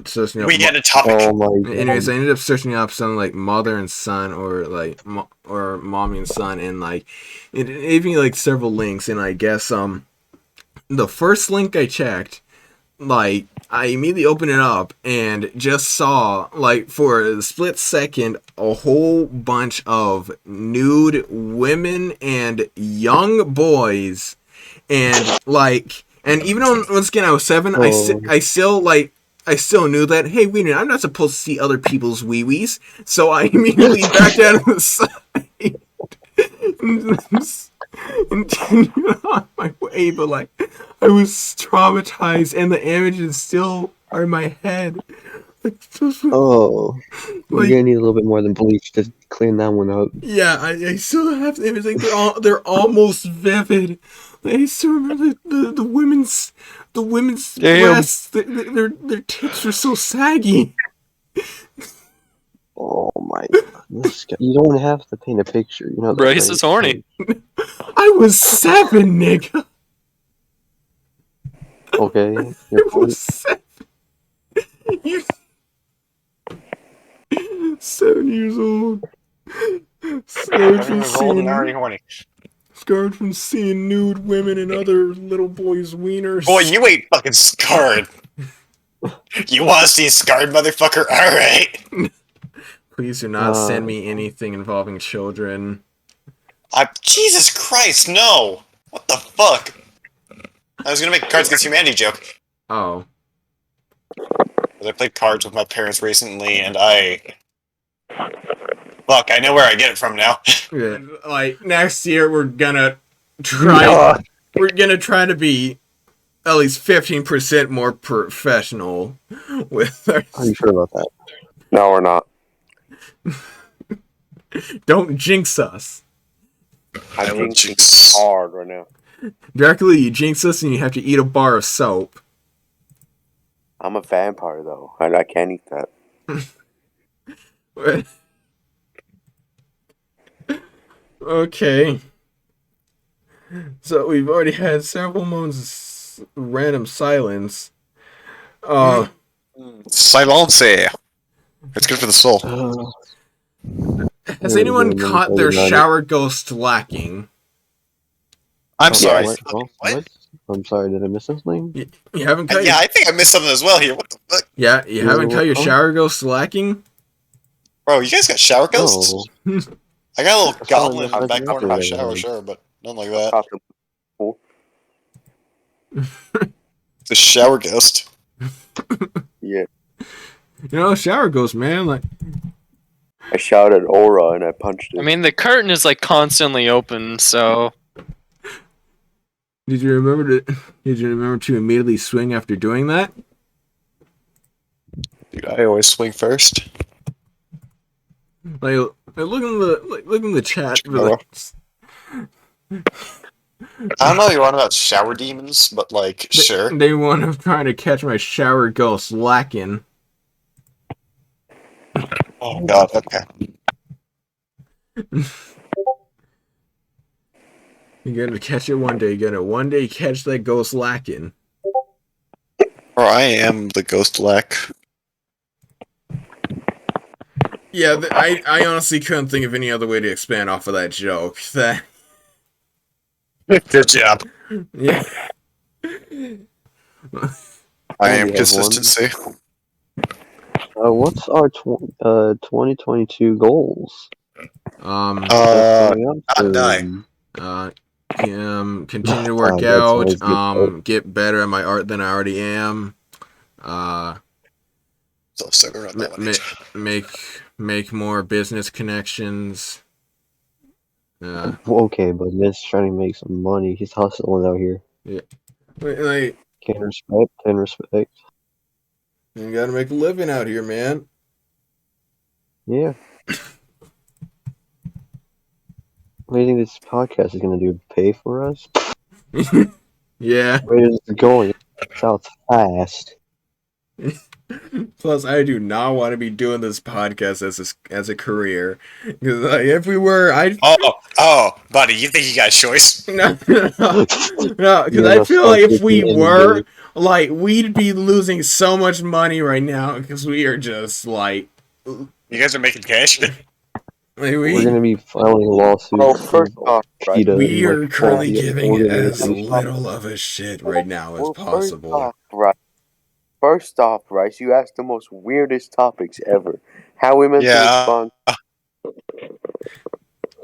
searching up. We get a topic. Oh my god. Anyways, I ended up searching up something like mother and son, or like or mommy and son, and like it gave me like several links, and I guess the first link I checked, like I immediately opened it up and just saw like for a split second a whole bunch of nude women and young boys, and like. And even though, once again, I was 7, I still knew that, hey, wait a minute, I'm not supposed to see other people's wee-wees. So I immediately backed out of the side and continued on my way. But, like, I was traumatized, and the images still are in my head. Like, Oh. like, You're gonna need a little bit more than bleach to clean that one up. Yeah, I still have the images. Like, they're almost vivid. I still remember the women's breasts. Their tits are so saggy. Oh my god. You don't have to paint a picture. You know. Bryce is horny. I was 7, nigga. Okay. I was 7. 7 years old. Scarred from seeing nude women and other little boys' wieners. Boy, you ain't fucking scarred. You want to see a scarred motherfucker? Alright. Please do not send me anything involving children. Jesus Christ, no! What the fuck? I was gonna make a Cards Against Humanity joke. Oh. I played cards with my parents recently, and Fuck, I know where I get it from now. Yeah, like, next year we're gonna try... We're gonna try to be at least 15% more professional with our... Are you sure about that? No, we're not. Don't jinx us. I jinx hard right now. Dracula, you jinx us and you have to eat a bar of soap. I'm a vampire, though. I can't eat that. Okay. So we've already had several moments of random silence. Silence. It's good for the soul. Has anyone caught their shower ghost lacking? I'm sorry. What? I'm sorry, did I miss something? You haven't cut I think I missed something as well here. What the fuck? Yeah, you haven't cut your shower ghost lacking? Bro, you guys got shower ghosts? No. I got a little goblin in the back corner of my shower, sure, but nothing like that. The shower ghost. Yeah. You know, shower ghost, man. Like, I shouted aura and I punched it. I mean, the curtain is like constantly open, so. Did you remember to immediately swing after doing that? Dude, I always swing first. Like look in the chat. I don't know you're on about shower demons, but like, sure. They want to try to catch my shower ghost lacking. Oh god, okay. You're gonna catch it one day. You're gonna one day catch that ghost lacking. Or I am the ghost lack. Yeah, I honestly couldn't think of any other way to expand off of that joke. That. Good job. Yeah. I am consistency. What's our 2022 goals? Not die. Continue to work out. Get better at my art than I already am. Make more business connections. Okay, but Miss trying to make some money. He's hustling out here. Yeah. Like, can respect. You gotta make a living out here, man. Yeah. What do you think this podcast is gonna do? Pay for us? Yeah. Where is it going? South fast. Plus, I do not want to be doing this podcast as a career. Because if we were, I'd. Oh, buddy, you think you got a choice? No, because I feel like if we were, like, we'd be losing so much money right now because we are just like. You guys are making cash. We're gonna be filing a lawsuit. Well, first off, right? We are like, currently all the giving as organizations. little of a shit right now as Well, possible. First off, Rice, you asked the most weirdest topics ever. How we meant to respond? At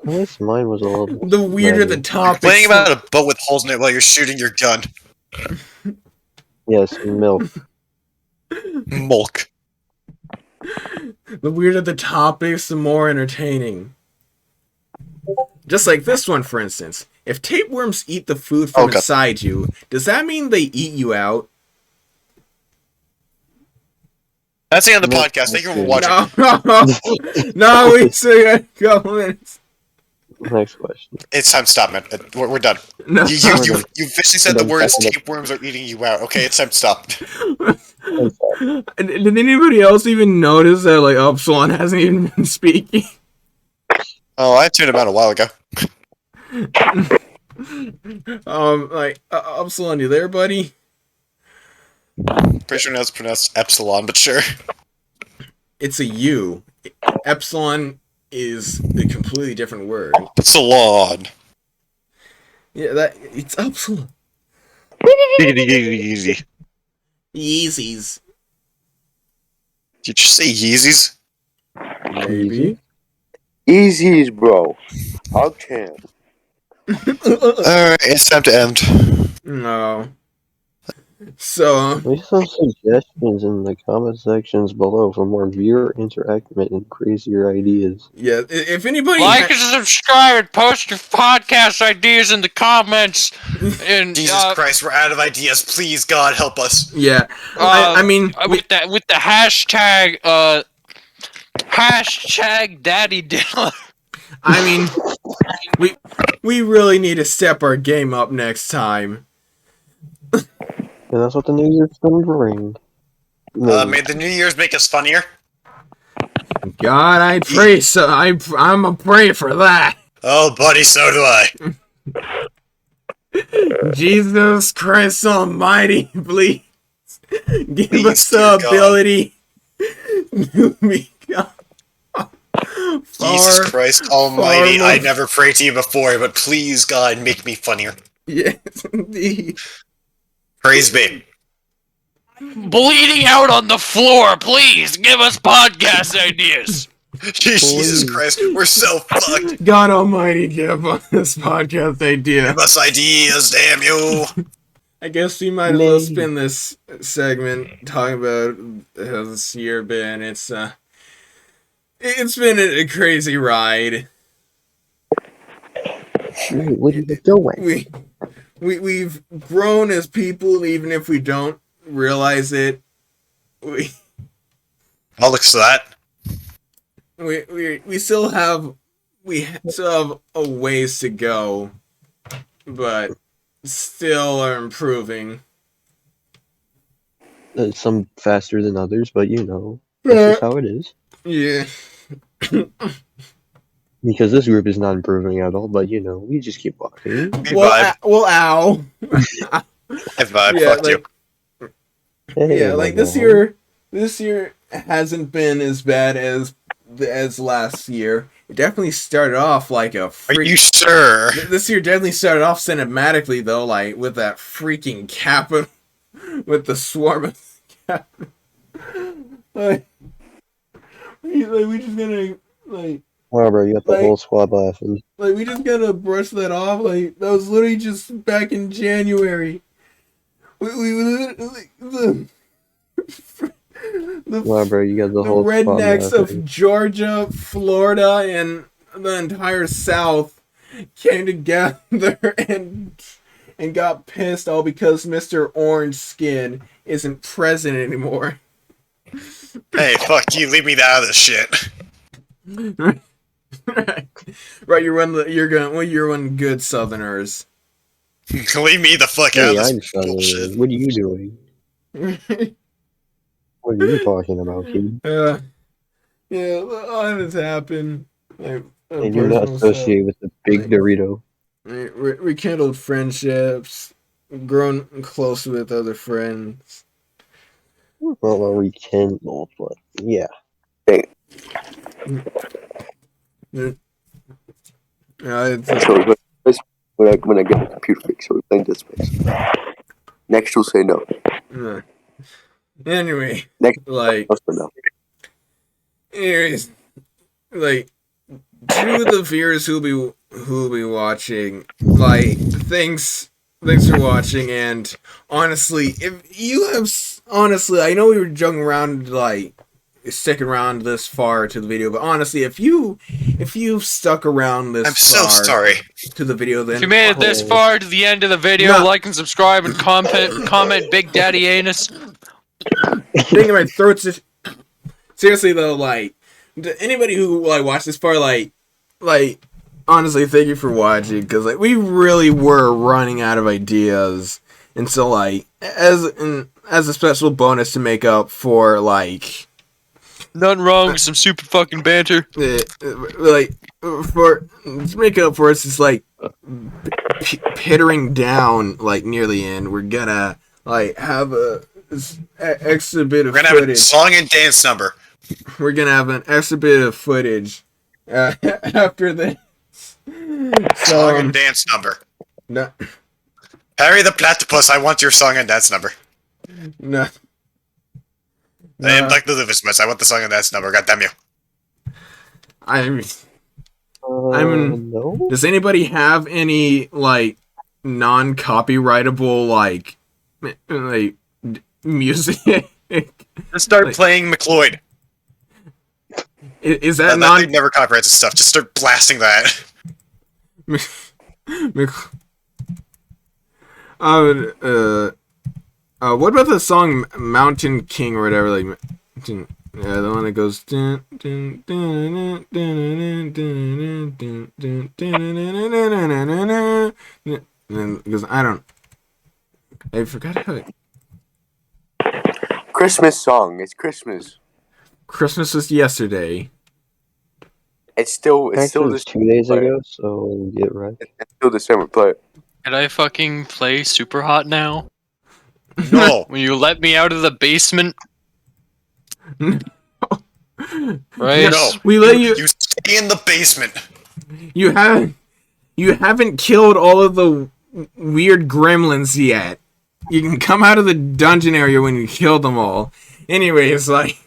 least mine was a little. The weirder the topic. Complaining about a boat with holes in it while you're shooting your gun. Yes, milk. Mulk. The weirder the topics, the more entertaining. Just like this one, for instance. If tapeworms eat the food from inside you, does that mean they eat you out? That's the end of the podcast. Thank you for watching. No, we still got a couple minutes. Next question. It's time to stop, man. We're done. No. You officially said the words tapeworms are eating you out. Okay, it's time to stop. Did anybody else even notice that, like, Upsilon hasn't even been speaking? Oh, I tuned him out a while ago. Upsilon, you there, buddy? Pretty sure now it's pronounced Epsilon, but sure. It's a U. Epsilon is a completely different word. Epsilon. Yeah, it's Upsilon. Easy. Yeezys. Did you say Yeezys? Maybe. Easies, bro. I'll champ. Alright, it's time to end. No. So, leave some suggestions in the comment sections below for more viewer interaction and crazier ideas. Yeah, if anybody like and subscribe and post your podcast ideas in the comments. And Jesus Christ, we're out of ideas. Please, God, help us. Yeah, I mean, with the hashtag Daddy Dylan. I mean, we really need to step our game up next time. And that's what the New Year's gonna bring. May the New Year's make us funnier. God, I pray so. I'm a pray for that. Oh, buddy, so do I. Jesus Christ Almighty, please give us the ability to become. Jesus Christ Almighty, I never prayed to you before, but please, God, make me funnier. Yes, indeed. Praise be. Bleeding out on the floor, please give us podcast ideas. Jesus Christ, we're so fucked. God Almighty, give us this podcast idea. Give us ideas, damn you. I guess we might as well spin this segment talking about how this year been. It's been a crazy ride. What are you doing? We've grown as people, even if we don't realize it. I'll look to that. We still have a ways to go, but still are improving. Some faster than others, but that's just how it is. Yeah. Because this group is not improving at all, but we just keep walking. Well, ow. I vibe, fuck you. Yeah, like this year hasn't been as bad as last year. It definitely started off like a Are you sure? This year definitely started off cinematically though, like with that freaking capital, with the swarm of capital. We just gonna Wow, bro, you got the whole squad laughing. we just gotta brush that off. Like, that was literally just back in January. Wow, bro, you got the whole rednecks squad of Georgia, Florida, and the entire South came together and got pissed all because Mr. Orange Skin isn't present anymore. Hey, fuck you, leave me out of this shit. Right, you're one good Southerners. Leave me the fuck out of this bullshit. What are you doing? What are you talking about, kid? Yeah, a lot has happened. And you're not associated with the big Dorito. Rekindled friendships. grown close with other friends. Well, we can both, but yeah. So when I get the computer fixed, so we're playing Dead Space. Next, you'll say no. Anyway, Next, like, no. anyways, like, to the viewers who'll be watching, like, thanks for watching, and honestly, if you have, honestly, I know we were joking around, like, sticking around this far to the video, but honestly, if you've stuck around this I'm so sorry to the video, then if you made it this far to the end of the video, like and subscribe and comment Big Daddy Anus. Thinking my throat's just... Seriously though, like, to anybody who like watched this far, like honestly, thank you for watching, because like we really were running out of ideas, and so like as a special bonus to make up for like. Nothing wrong with some super fucking banter. Like, to make up for us, it's like pittering down, like, near the end. We're gonna, like, have a extra bit of footage. We're gonna have a song and dance number. We're gonna have an extra bit of footage after this. Song and dance number. No. Harry the Platypus, I want your song and dance number. No. I am like the Livismus. I want the song and dance number. God damn you. No? Does anybody have any like non-copyrightable like music? Just start playing McLeod. Is that non? That never copyrights his stuff. Just start blasting that. What about the song Mountain King or whatever? Like, the one that goes. Because I forgot how it. Christmas song. It's Christmas. Christmas was yesterday. It's still this 2 days ago. So get right. It's still December. Play it. Can I fucking play Super Hot now? No. When you let me out of the basement. No. Right? No. We let you. You stay in the basement. You haven't killed all of the weird gremlins yet. You can come out of the dungeon area when you kill them all. Anyways, like,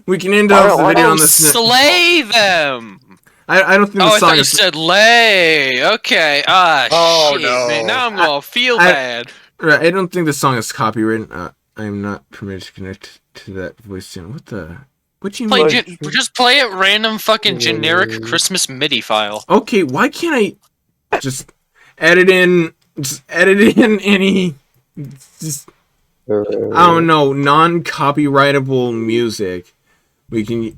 we can end off the video on this. Slay them! I don't think the I song thought you is. said lay. Okay. Shit, no. man. Now I'm gonna feel bad. Right, I don't think the song is copywritten. I'm not permitted to connect to that voice channel. What the? What do you mean? Just play it random fucking generic Christmas MIDI file. Okay, why can't I just edit in any just I don't know, non-copyrightable music. We can.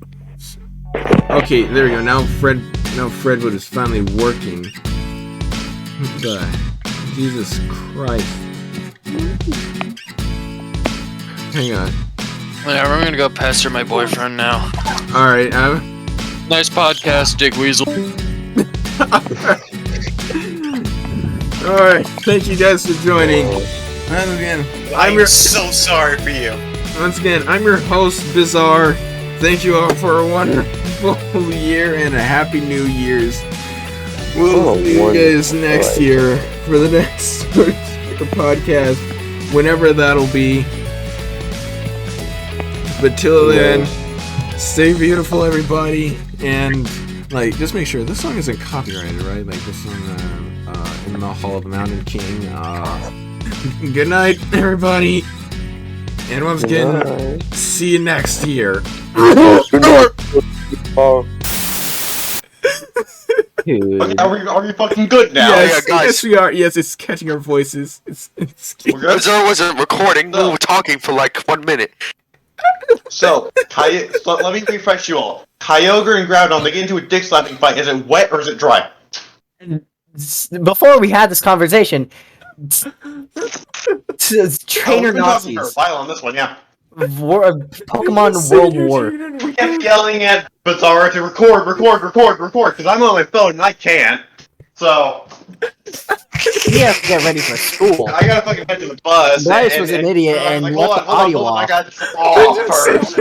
Okay, there we go. Now Fredwood is finally working. What the? Jesus Christ. Hang on. Yeah, we're gonna go pester my boyfriend now. Alright, nice podcast, Dick Weasel. Alright, thank you guys for joining. Once again, I'm so sorry for you. Once again, I'm your host, Bizarre. Thank you all for a wonderful year and a happy New Year's. We'll see you guys next year for the next podcast, whenever that'll be. But till then, stay beautiful, everybody, and like, just make sure this song isn't copyrighted, right? Like this song, in the Hall of the Mountain King. Good night, everybody, and once again, see you next year. Are we fucking good now? Yes, yes, we are. Yes, it's catching our voices. It's Bizarre wasn't recording. We were talking for like 1 minute. So let me refresh you all. Kyogre and Groudon, they get into a dick slapping fight. Is it wet or is it dry? Before we had this conversation, trainer Nazis. While on this one, yeah. Pokemon World War. We kept yelling at Bizarre to record, because I'm on my phone and I can't. So He has to get ready for school. I gotta fucking head to the bus. Bryce was an idiot and like, left the audio I off. got this all first.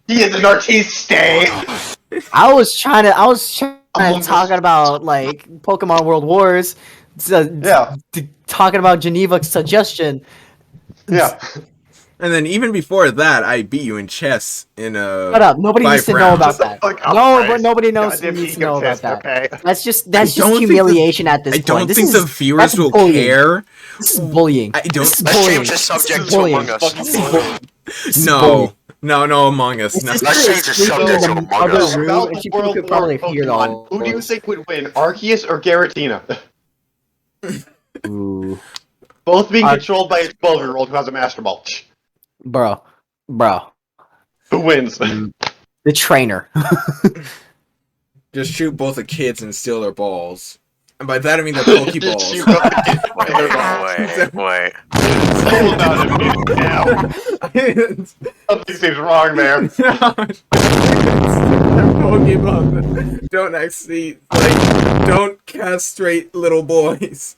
He is an artiste. I was trying to talk about like Pokemon World Wars. Talking about Geneva suggestion. Yeah. And then even before that, I beat you in chess in a. Shut up! Nobody needs to know about that. No, but nobody needs to know about that. Okay. That's just humiliation at this point. I don't think the viewers will care. This is bullying. I don't. Let's change the subject to Among Us. No, Among Us. No. Let's change the subject to Among Us. About the World War Pokemon, who do you think would win, Arceus or Giratina? Ooh. Both being controlled by a 12-year-old who has a Master Ball. Bro. Who wins? The trainer. Just shoot both the kids and steal their balls. And by that I mean their Pokeballs. Wait. Hold on a minute now. Something seems wrong there. Pokemon don't actually, don't castrate little boys.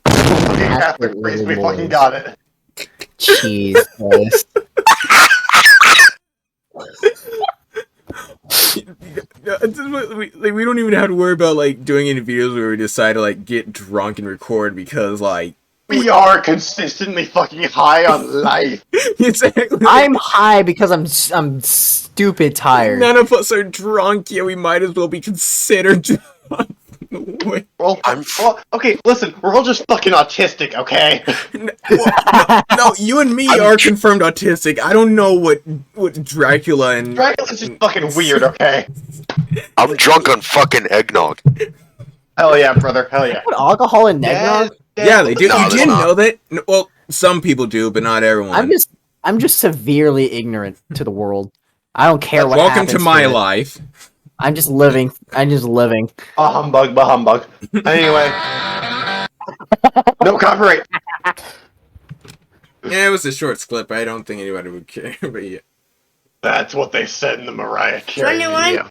Catholic priest, we fucking got it. Jesus. We don't even have to worry about like doing any videos where we decide to like get drunk and record because like we are consistently fucking high on life. Exactly. I'm high because I'm stupid tired. None of us are drunk yet. We might as well be considered drunk. Well, okay, listen, we're all just fucking autistic, okay? No, you and me are confirmed autistic. I don't know what Dracula and... Dracula's just fucking weird, okay? I'm drunk on fucking eggnog. Hell yeah, brother, hell yeah. Put alcohol in eggnog? Yeah, they do. No, you didn't know that? Well, some people do, but not everyone. I'm just severely ignorant to the world. I don't care what Welcome happens to my life. I'm just living. Bah humbug. Anyway. No copyright. Yeah, it was a short clip. I don't think anybody would care, but yeah. That's what they said in the Mariah Carey video.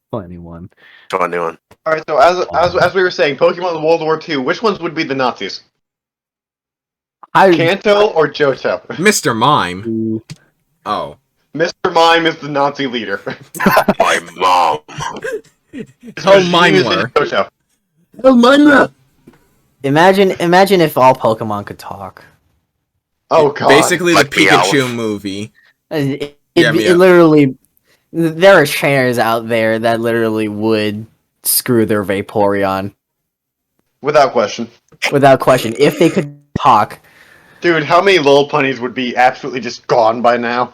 21. Alright, so as we were saying, Pokemon World War II, which ones would be the Nazis? Kanto or Johto? Mr. Mime. Oh. Mr. Mime is the Nazi leader. My mom. Oh, Mimler. Oh, Mimler. Imagine if all Pokemon could talk. Oh god. Basically the Pikachu movie. It literally... There are trainers out there that literally would screw their Vaporeon. Without question. If they could talk. Dude, how many little punnies would be absolutely just gone by now?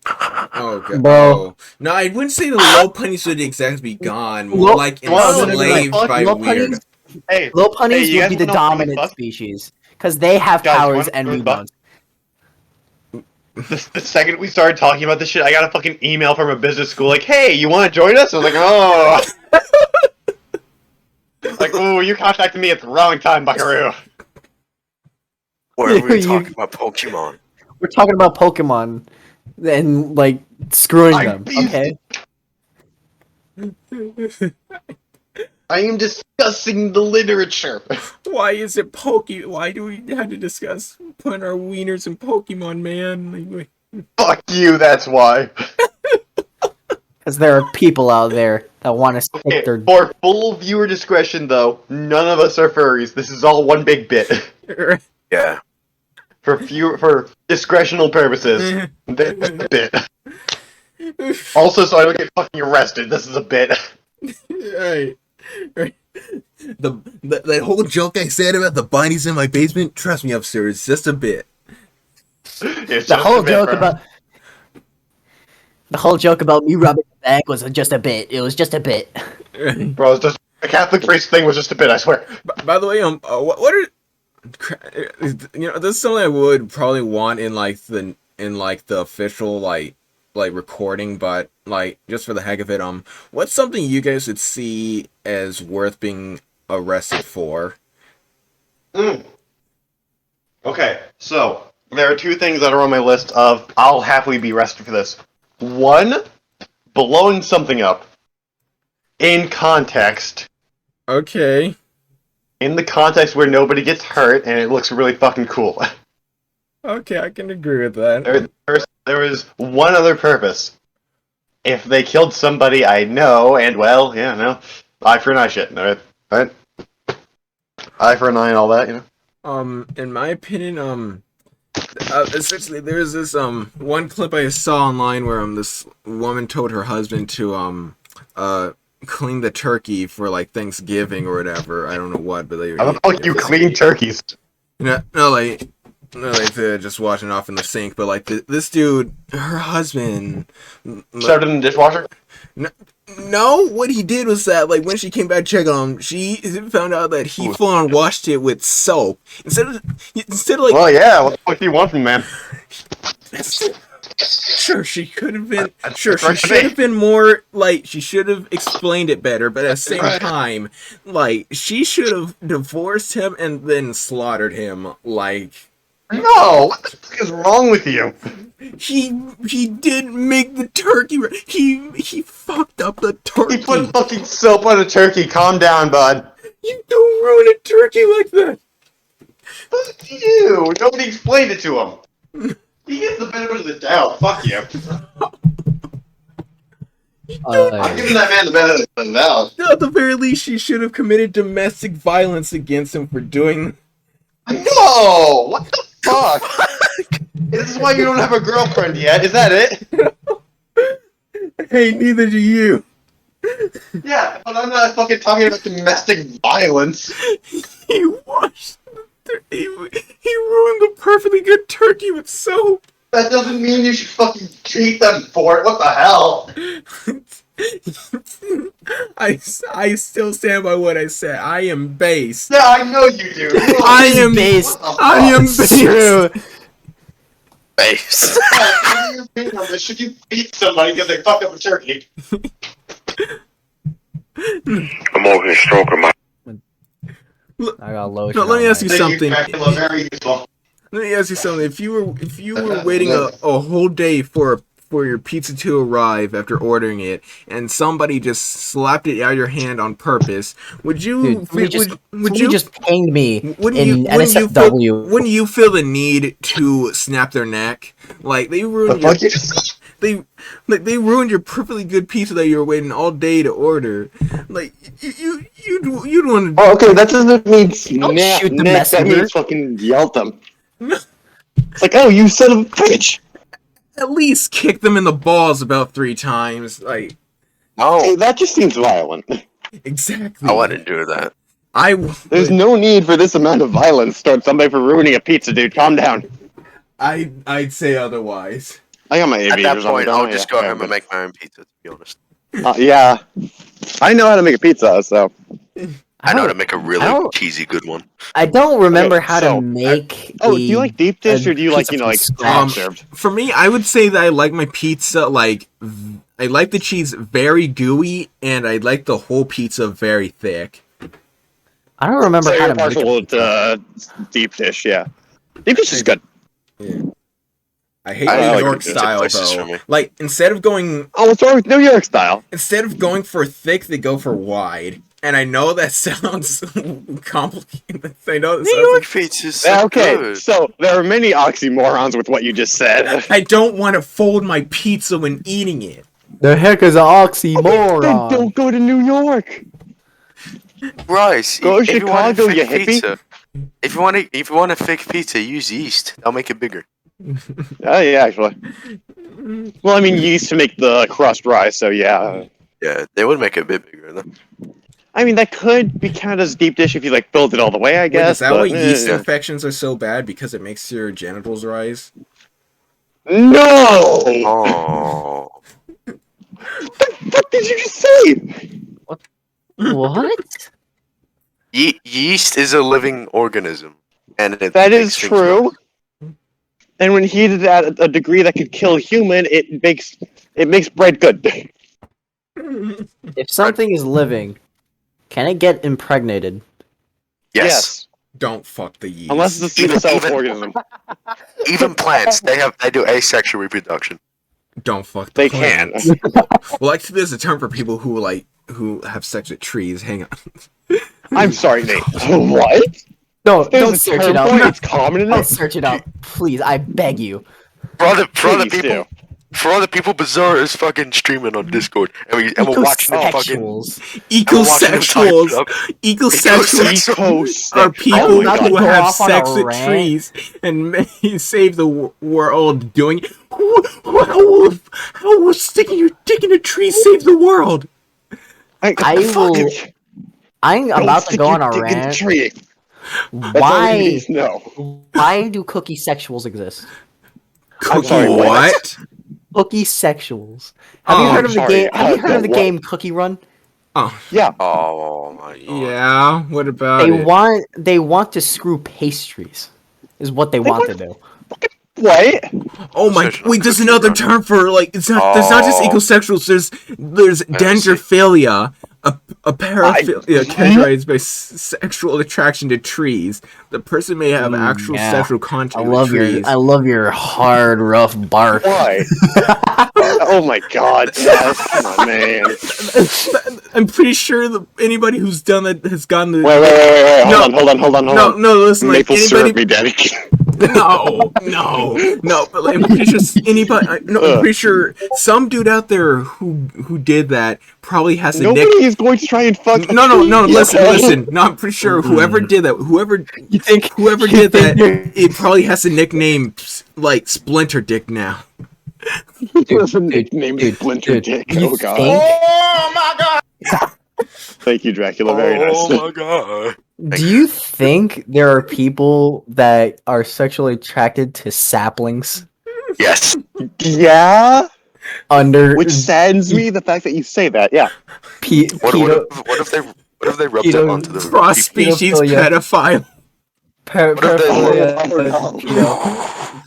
Oh god. Bro. Oh. No, I wouldn't say the low punnies would exactly be gone. More like enslaved by weird. Low punnies would be the dominant species. Because they have powers and we don't. The second we started talking about this shit, I got a fucking email from a business school like, hey, you want to join us? I was like, oh. Like, ooh, you contacted me at the wrong time, buckaroo. Where are we talking about Pokemon? We're talking about Pokemon and, like, screwing them, okay? I am discussing the literature. Why is it Why do we have to discuss putting our wieners in Pokemon, man? Fuck you, that's why. Because there are people out there that want to stick their... For full viewer discretion, though, none of us are furries. This is all one big bit. Yeah. For discretional purposes, this is a bit. Also, so I don't get fucking arrested, this is a bit. Right. That whole joke I said about the bunnies in my basement, trust me, upstairs, it's just a bit. The whole joke about me rubbing the bag was just a bit. It was just a bit. Bro, it's just, the Catholic priest thing was just a bit, I swear. By the way, what are... You know, this is something I would probably want in the official like recording, but like just for the heck of it, what's something you guys would see as worth being arrested for? Okay, so there are two things that are on my list of I'll happily be arrested for this. One, blowing something up in context Okay. In the context where nobody gets hurt and it looks really fucking cool. Okay, I can agree with that. There was one other purpose. If they killed somebody I know, and well, yeah, no, eye for an eye shit, right? Eye for an eye and all that, you know? In my opinion, essentially, there's this, one clip I saw online where, this woman told her husband to, clean the turkey for, like, Thanksgiving or whatever. I don't know what, but they... How the fuck you clean turkeys? No, like they're just washing it off in the sink, but, like, this dude, her husband... Shoved it in the dishwasher? No, what he did was that, like, when she came back to check on him, she found out that he full on washed it with soap. Instead of like... Well, yeah, what the fuck do you want from man? Sure, she could have been... Sure, she should have been more, like, she should have explained it better, but at the same time, like, she should have divorced him and then slaughtered him, like... No! What the fuck is wrong with you? He didn't make the turkey. He fucked up the turkey. He put fucking soap on a turkey. Calm down, bud. You don't ruin a turkey like that. Fuck you. Nobody explained it to him. He gets the benefit of the doubt. Fuck you. I'm giving that man the benefit of the doubt. At the very least, she should have committed domestic violence against him for doing. No! What the fuck? This is why you don't have a girlfriend yet. Is that it? Hey, neither do you. Yeah, but I'm not fucking talking about domestic violence. He washed. He ruined the perfectly good turkey with soap. That doesn't mean you should fucking treat them for it. What the hell? I still stand by what I said. I am based. Yeah, I know you do. I am based. I am based. Base. Should you beat somebody because they fucked up a turkey? I'm over here stroking my. I got low. No, let me ask you something. Very useful. Let me ask you something. If you were waiting a whole day for your pizza to arrive after ordering it, and somebody just slapped it out of your hand on purpose, would you? Dude, would you just pinged me in NSFW? Wouldn't you feel the need to snap their neck? Like they ruined they ruined your perfectly good pizza that you were waiting all day to order. Like you'd want to. Oh, okay, that doesn't mean snap. Shoot the messenger. That means fucking yell at them. It's like, oh, you son of a bitch! At least kick them in the balls about 3 times. Like, no, hey, that just seems violent. Exactly. I wouldn't do that. There's no need for this amount of violence towards somebody for ruining a pizza, dude. Calm down. I'd say otherwise. I got my At that point, I'll just go home and make my own pizza. To be honest. Yeah, I know how to make a pizza, so. I know how to make a really cheesy good one. I don't remember how to make. Do you like deep dish or do you like served? For me, I would say that I like my pizza like I like the cheese very gooey, and I like the whole pizza very thick. I don't remember how to make it. Deep dish, yeah. Deep dish is good. Yeah. I hate New York style though. Like instead of going, what's wrong with New York style? Instead of going for thick, they go for wide. And I know that sounds complicated. I know that New York pizza is so good. So there are many oxymorons with what you just said. I don't want to fold my pizza when eating it. The heck is an oxymoron? Then don't go to New York. Right. Go to Chicago, you hippie. Pizza, if you want a thick pizza, use yeast. That'll make it bigger. Oh yeah, actually. Well, I mean, yeast to make the crust rise, so yeah. Yeah, they would make it a bit bigger though. I mean, that could be counted as deep dish if you like build it all the way, I guess. Is that why yeast infections are so bad? Because it makes your genitals rise? No! Oh. What did you just say? What? Yeast is a living organism, and that is true. And when heated at a degree that could kill human, it makes bread good. If something is living, can it get impregnated? Yes. Don't fuck the yeast. Unless it's a self-organism. Even plants, they do asexual reproduction. Don't fuck the They plant. can. Well, actually, there's a term for people who like who have sex with trees. Hang on. I'm sorry, Nate. What? No, There's don't a search term it up. for it, it's common in Don't it. search it up, please. I beg you. For all the Please people, do. for all the people, Bizarre is fucking streaming on Discord, and we're watching him fucking. Ecosexuals. Ecosexuals are people who have sex with trees and may save the world doing. How will sticking your dick in a tree save the world? I'm about to go on a rant. Why? Why do cookie sexuals exist? Cookie what? Cookie sexuals. Have you heard of the game? Have you heard of the game Cookie Run? Oh yeah. Oh my god. Yeah. What about it? They want to screw pastries. Is what they want to do. What? Oh my! Wait, there's another term for like. It's not. There's not just ecosexuals. There's dendrophilia. A paraphilia characterized by sexual attraction to trees. The person may have actual sexual contact with trees. I love your hard, rough bark. Why? Oh my god, yes, my man. I'm pretty sure that anybody who's done that has gotten the. Wait. Hold on. No, listen. Maple like, syrup me, daddy. No. But like, I'm pretty sure I'm pretty sure some dude out there who did that probably has a nick. Nobody is going to try and fuck. No. Listen. No, I'm pretty sure whoever did that, whoever did that, it probably has a nickname like Splinter Dick now. There's a nickname Splinter Dick. Oh god. Oh my god. Thank you, Dracula. Very nice. Oh my god. Do you think there are people that are sexually attracted to saplings? Yes. Yeah. Which saddens me the fact that you say that. Yeah. What if they rubbed it onto the cross species pedophile?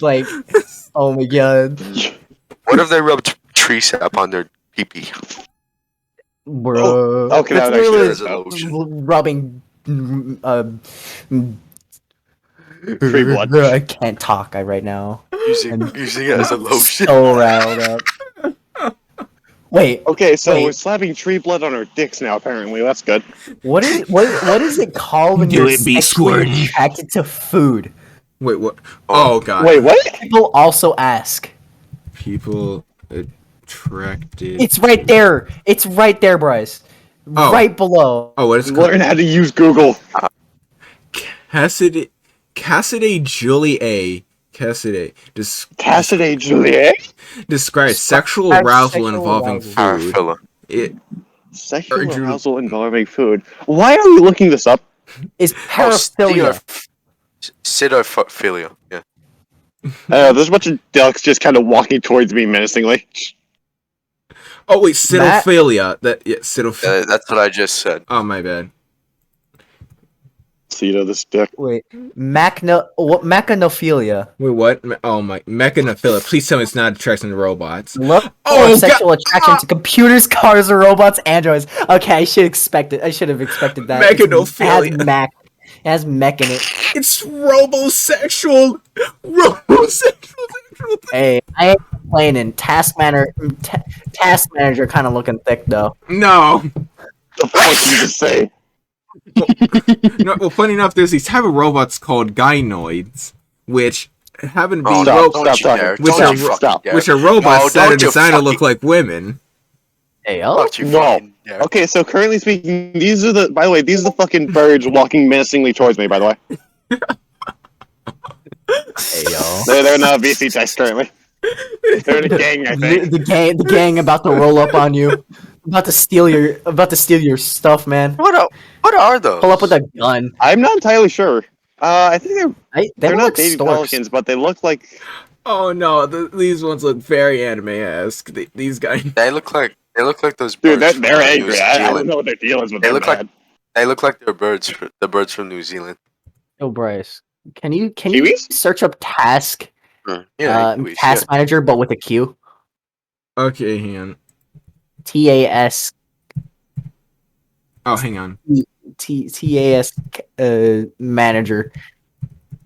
Like, oh my god. What if they rubbed tree sap on their pee-pee? Bro. Okay, that that's actually really rubbing. Free blood. I can't talk right now. Using it as a lotion. So riled up. Wait. Okay, so we're slapping tree blood on our dicks now. Apparently, that's good. What is it called when you're sexually attracted to food? Wait, what? Oh god. Wait, what? People also ask. People attracted. It's right there. It's right there, Bryce. Oh. Right below. Oh, what is it called? Learn how to use Google. Cassidy Julie Cassidy Julie describes sexual arousal involving food. Sexual arousal involving food. Why are we looking this up? It's paraphilia. Sidophilia. Yeah. There's a bunch of ducks just kind of walking towards me menacingly. Oh wait, sidophilia. Sidophilia. That's what I just said. Oh my bad. Cedo this dick. Wait, mechanophilia. Wait, what? Oh my, mechanophilia. Please tell me it's not attraction to robots. Look for sexual attraction to computers, cars, robots, androids. Okay, I should have expected that. Mechanophilia. It has mech in it. It's robosexual. Hey, I ain't complaining. Task manager kind of looking thick though. No. The fuck did you just say? Well, funny enough, there's these type of robots called gynoids, which happen to be which are robots that are designed to look like women. Hey, no. Okay, so currently speaking, these are the fucking birds walking menacingly towards me, by the way. Hey, yo. They're in a VC test currently. They're in a gang, I think. The gang about to roll up on you. About to steal your stuff, man. What are those? Pull up with a gun. I'm not entirely sure. I think they're not like baby storks. pelicans, but they look like. Oh no, these ones look very anime-esque. These guys. They look like those Dude, birds. they're angry. I don't know what their deal is, but they look like they're birds. The birds from New Zealand. Yo, Bryce, can you search up task? Kiwis, task manager, but with a Q. Okay, hang on. TAS. Oh, hang on. TAS manager.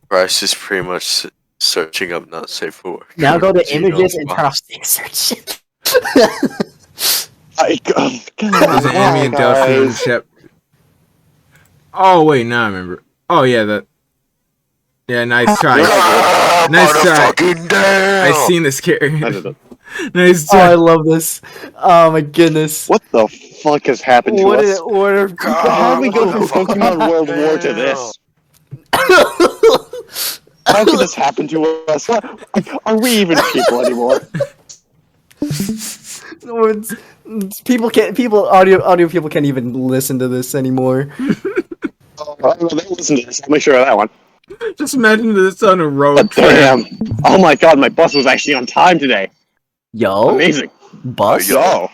Bryce is pretty much searching up not safe for work. Now go to images and turn off stick search. There's an ambient Delphine ship. Oh wait, now I remember. Oh yeah, that. Yeah, nice try. Nice try. I seen this character. Nice try. Oh, I love this. Oh my goodness. What the fuck has happened to us? How did we go from Pokemon World War to this? How could this happen to us? Are we even people anymore? Audio people can't even listen to this anymore. Well, they listen to this. I'll make sure of that one. Just imagine this on a road trip. Damn! Oh my god, my bus was actually on time today. Yo, amazing. Bus. Yo.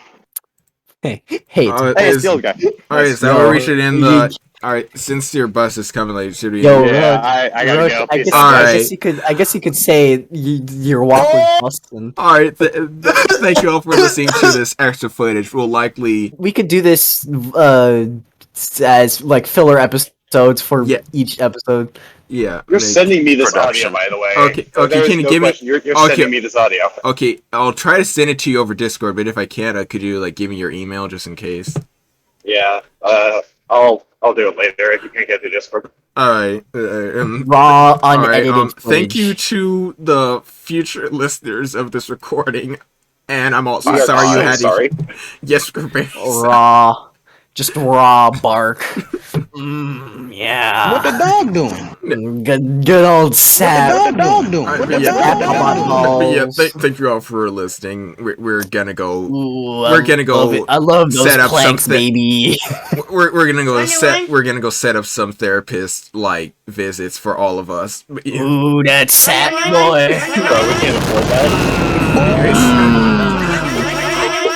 Hey, it's the old guy. Alright, so where we should end the. Alright, since your bus is coming late, should we? I gotta go. I guess you could say you're walking Boston. Alright, thank you all for listening to this extra footage. We'll likely. We could do this as like filler episodes for each episode. Yeah. You're sending me this audio, by the way. Okay, can you give me? You're sending me this audio. Okay, I'll try to send it to you over Discord, but if I can't, could you like give me your email just in case? Yeah. I'll do it later if you can't get to Discord. Alright. Raw, unedited thank you to the future listeners of this recording, and I'm also sorry you had to. Yes, raw. Just raw bark. Yeah. What the dog doing? Good old Sap. What the dog doing? What the dog doing? Yeah, thank you all for listening. We're gonna go. Ooh, we're gonna go. I love those set up planks, baby. We're gonna go set. We're gonna go set up some therapist like visits for all of us. Ooh, that Sap boy. Bro, we can't afford that.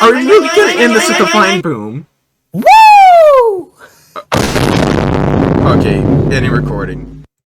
Are you really gonna end this with a fine boom? Woo! Okay, ending recording.